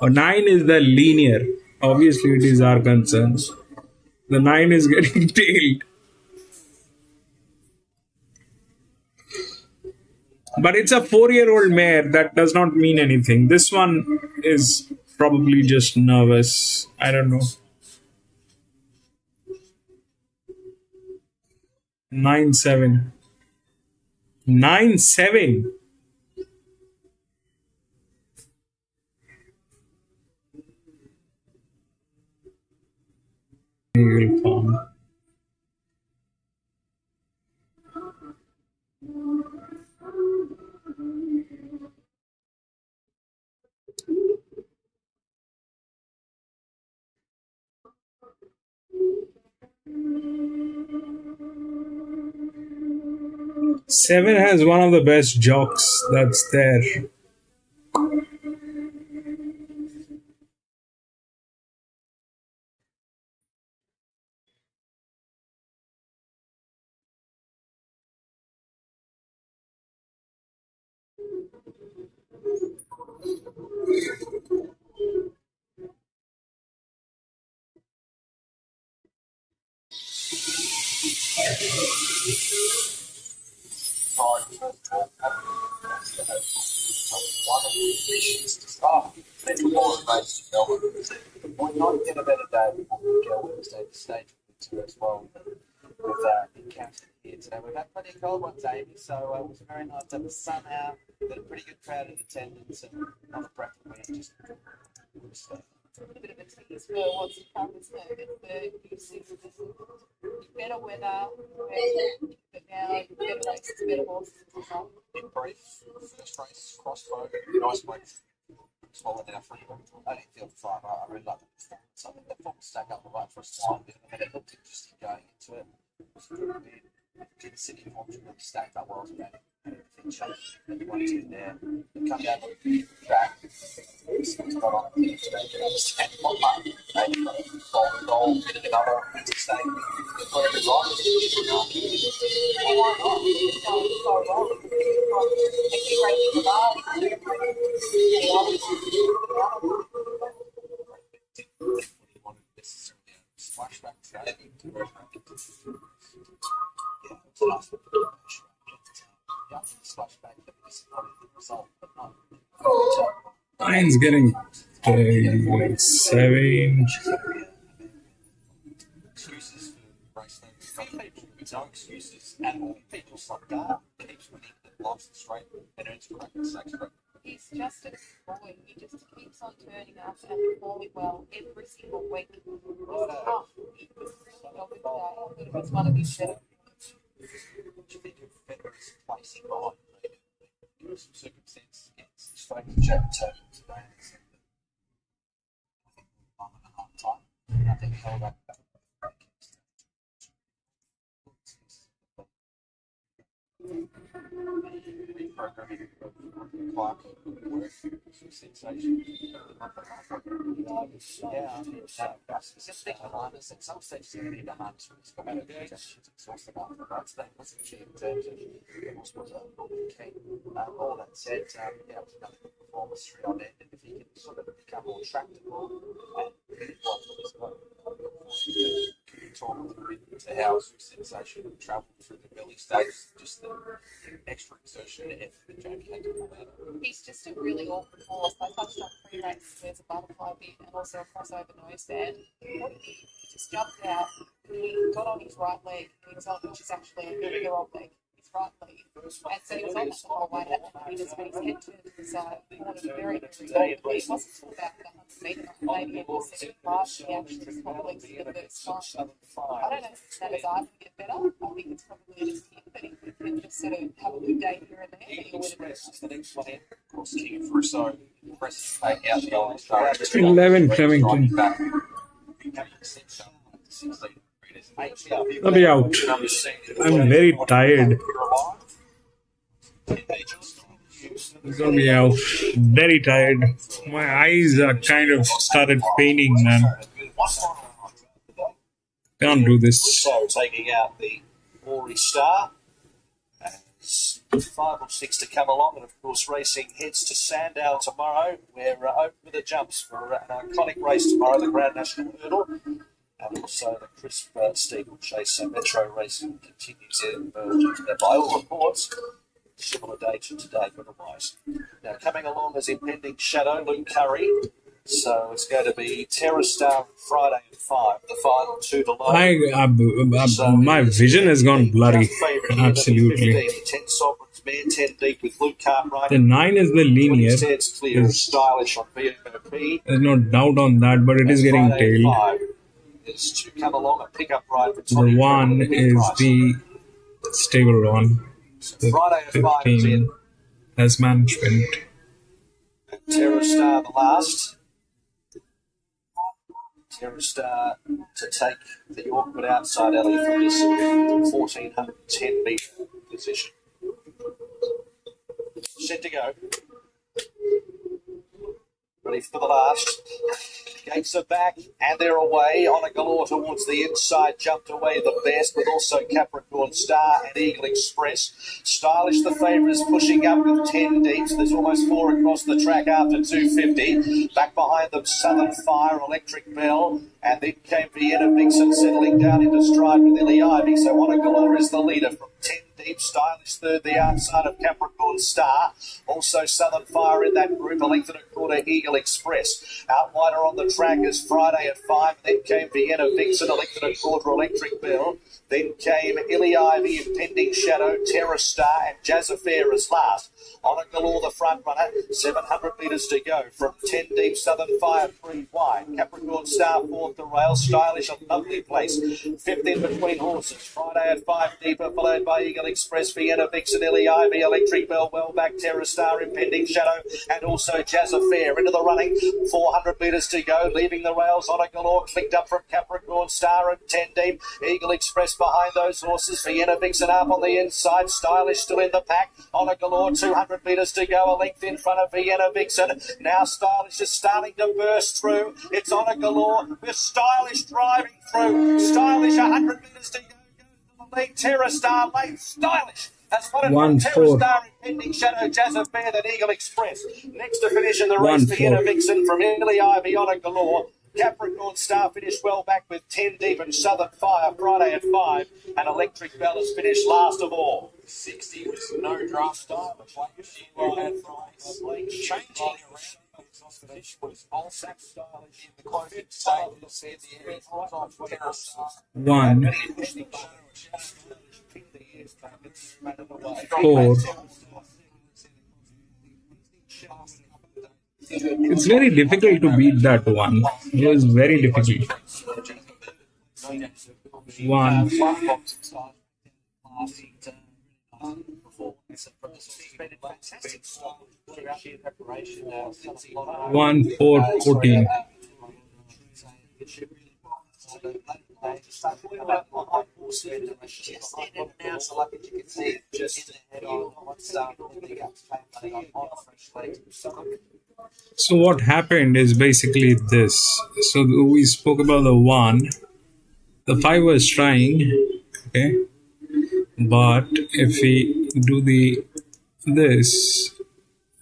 9 is the linear. Obviously, it is our concern. The 9 is getting tailed. But it's a 4-year-old mare. That does not mean anything. This one is probably just nervous. I don't know. 9-7. 9-7. real calm. Seven has one of the best jocks that's there. We might get a better day before Wednesday stage as well. With encounters here today. We've had plenty of cold ones, Amy, so it was very nice to have the sun out. Got a pretty good crowd in attendance and not a breath of wind, just A bit of a tease for what's to come, isn't it? It's the new season, better weather, but now better races, better horses. in brief. First race, crossbow, nice way. Swallowing our free. I didn't feel fine. I really like it. So I think the form stack up the right for us time. And it looked interesting going into it. Didn't sit in form, really stacked up well today. Everything changed. And one team there. They come down the track. It's got on the team today. They understand what part. Maybe goal, bit of another. To stay. Where it's right. Why not? It's going so well. They keep raising the bar. Flashback today. Mine's getting 7. Excuses for racing. Some people with no excuses at all. People like that keeps winning and loves the straight and earns a crack at the stakes. He's just a boy. He just keeps on turning up and performing well every single week. He's tough. He was really well good today. It's one of his better. What do you think of Federer's placing behind me? Give us some circumstance. It's straight to Jack Turner today. I think 1.5 time. I think he held up. Reprogramming Clark work, some sensation. Yeah, specific harness. At some stage, you need a harness for this community. It's exhausted after the right state. What's it in terms of the was a key? All that said, yeah, it was another good performance through on end. And if he can sort of become more tractable and talk a little bit to how sensation traveled through the early stages, just the extra exertion and effort that Jamie had to put out. He's just a really awkward horse. I touched on pre-race, there's a butterfly bit and also a crossover nose stand. What did he just jumped out, he got on his right leg, and he was on, which is actually the wrong leg, his right leg. And so he was on that the whole way, he just got his head turned to the side, cornered very, very well. He wasn't till about the 100 metre, maybe in the second class, he actually was probably for the first time. I don't know if that is I can get better. I think it's probably just him, but if we can just sort of have a good day here and there, he'll win it. The next one in, of course, King of Russo, impressive take out the goal. 11 Flemington. I'll be out. I'm very tired. I'm gonna be out. Very tired. My eyes are kind of started paining, man. Can't do this. So taking out the Ori Star. As 5 or 6 to come along, and of course racing heads to Sandown tomorrow. We're open with the jumps for an iconic race tomorrow, the Grand National Hurdle, and also the crisp steeplechase metro racing continues in by all reports. Similar day to today, but otherwise. Now coming along as impending shadow, Luke Curry. So it's going to be Terra Star Friday at 5. The final 2 to low. My vision has gone blurry. Absolutely. 10 Sovereigns, man 10 deep with Luke Cartwright. The 9 is the linear. Clear, stylish on VOP. There's no doubt on that, but it is getting tailed. is to come along and pick up ride for The Tommy. 1 is the stable one. The Friday at 5 is 15 in. has management. Terra Star the last. Terra Star to take the awkward outside alley from this 1410 metre position. Set to go. Ready for the last. Gates are back and they're away. On a galore towards the inside, jumped away the best, with also Capricorn Star and Eagle Express. Stylish, the favourite, is pushing up with 10 deep. So there's almost 4 across the track after 250. Back behind them, Southern Fire, Electric Bell, and then came Vienna Vixen settling down into stride with Illy Ivy. So On a Galore is the leader from 10 deep. Stylish third, the outside of Capricorn Star. Also Southern Fire in that group, a length and a quarter, Eagle Express. Out wider on the track is Friday at 5. Then came Vienna Vixen, a length and a quarter, Electric Bell. Then came Illy Ivy, Impending Shadow, Terra Star, and Jazz Affair as last. On a Galore, the front runner, 700 metres to go. From 10 deep, Southern Fire 3 wide. Capricorn Star fourth, the rail. Stylish, a lovely place. Fifth in between horses. Friday at 5 deeper, followed by Eagle Express, Vienna Vixen, Illy Ivy, Electric Bell, well back, Terra Star, Impending Shadow, and also Jazz Affair. Into the running, 400 metres to go. Leaving the rails, On a Galore, clicked up from Capricorn Star and 10 deep. Eagle Express behind those horses. Vienna Vixen up on the inside. Stylish still in the pack. On a Galore, 200 metres to go. A length in front of Vienna Vixen. Now Stylish is starting to burst through. It's On a Galore with Stylish driving through. Stylish, 100 metres to go. Goes to the lead. Terra Star late. Stylish has won it from Terra 1-4. Star, Impending Shadow, Jazz Affair, then Eagle Express. Next to finish in the race, 1-4. Vienna Vixen from Illy Ivy, On a Galore. Capricorn Star finished well back with 10 deep, and Southern Fire Friday at 5, and Electric Bell has finished last of all. 60 was no draft style. Changing around. Was all sack stylish in the closing stages. One, 4. It's very difficult to beat that one. It was very difficult. 1. One, 4, 14. So what happened is basically this. So we spoke about the 1. The 5 was trying, okay? But if we do this,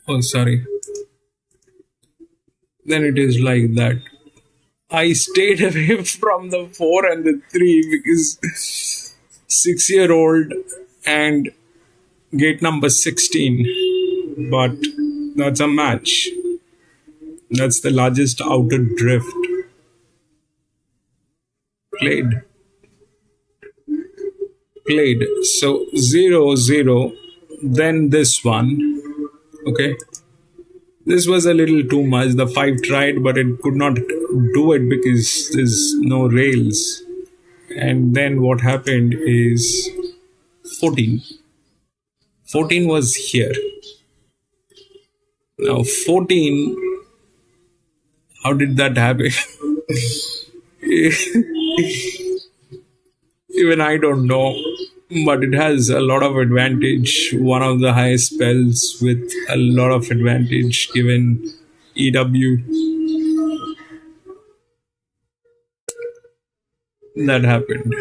oh sorry, then it is like that. I stayed away from the 4 and the 3 because 6-year-old and gate number 16. But that's a match. That's the largest outer drift played. So 0, 0, then this one. Okay. This was a little too much. The 5 tried, but it could not do it because there's no rails. And then what happened is 14. 14 was here. Now 14, how did that happen? Even I don't know, but it has a lot of advantage. One of the highest spells with a lot of advantage given EW. That happened.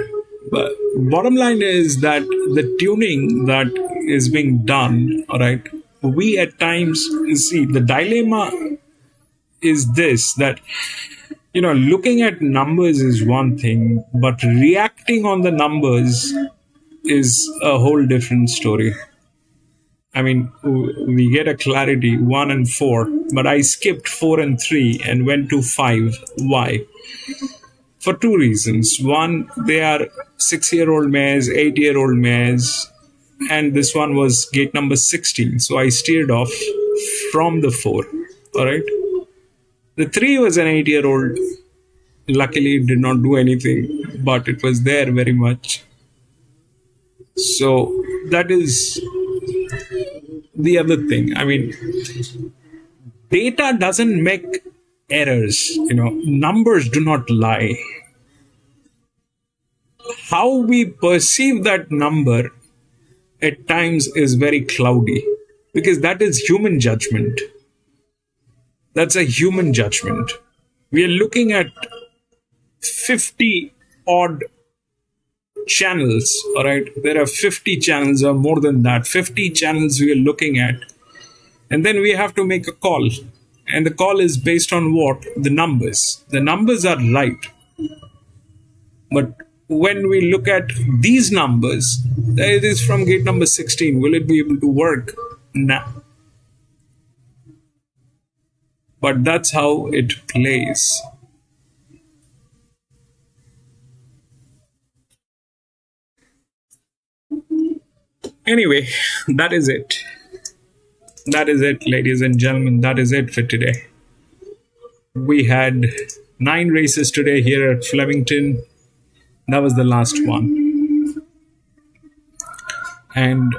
But bottom line is that the tuning that is being done, alright, we at times see the dilemma is this, that looking at numbers is one thing, but reacting on the numbers is a whole different story. I mean, we get a clarity 1 and 4, but I skipped 4 and 3 and went to 5. Why? For 2 reasons. One, they are 6-year-old mares, 8-year-old mares, and this one was gate number 16. So I steered off from the 4. All right. The 3 was an 8-year-old Luckily, it did not do anything, but it was there very much. So that is the other thing. I mean, data doesn't make errors. Numbers do not lie. How we perceive that number at times is very cloudy, because that is human judgment. That's a human judgment. We are looking at 50 odd channels, all right? There are 50 channels or more than that. 50 channels we are looking at. And then we have to make a call. And the call is based on what? The numbers. The numbers are right. But when we look at these numbers, it is from gate number 16. Will it be able to work? No. But that's how it plays. Anyway, that is it. That is it, ladies and gentlemen. That is it for today. We had 9 races today here at Flemington. That was the last one. And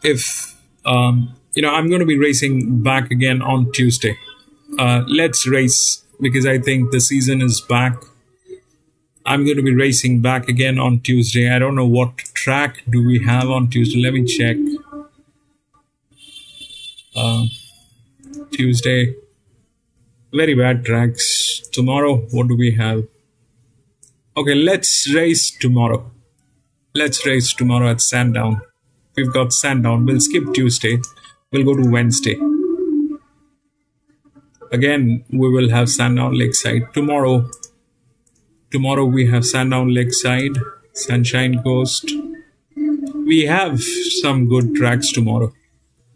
if, I'm going to be racing back again on Tuesday. Let's race, because I think the season is back. I'm going to be racing back again on Tuesday. I don't know what track do we have on Tuesday. Let me check. Tuesday. Very bad tracks. Tomorrow, what do we have? Okay, let's race tomorrow. Let's race tomorrow at Sandown. We've got Sandown. We'll skip Tuesday. We'll go to Wednesday. Again, we will have Sandown Lakeside. Tomorrow we have Sandown Lakeside, Sunshine Coast. We have some good tracks tomorrow.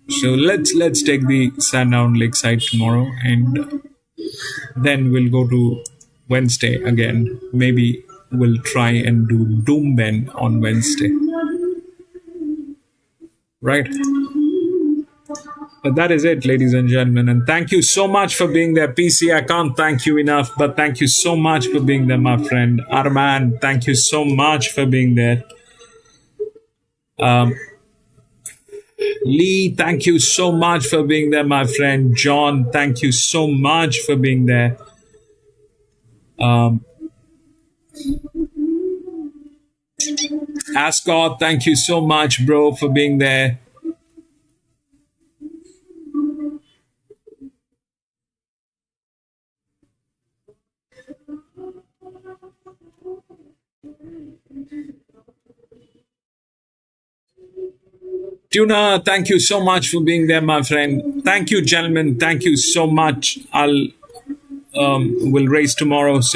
So let's take the Sandown Lakeside tomorrow, and then we'll go to Wednesday again. Maybe we'll try and do Doom Bend on Wednesday. Right? But that is it, ladies and gentlemen. And thank you so much for being there. PC, I can't thank you enough, but thank you so much for being there, my friend. Arman, thank you so much for being there. Lee, thank you so much for being there, my friend. John, thank you so much for being there. Ascot, thank you so much, bro, for being there. Tuna, thank you so much for being there, my friend. Thank you, gentlemen. Thank you so much. We'll race tomorrow. So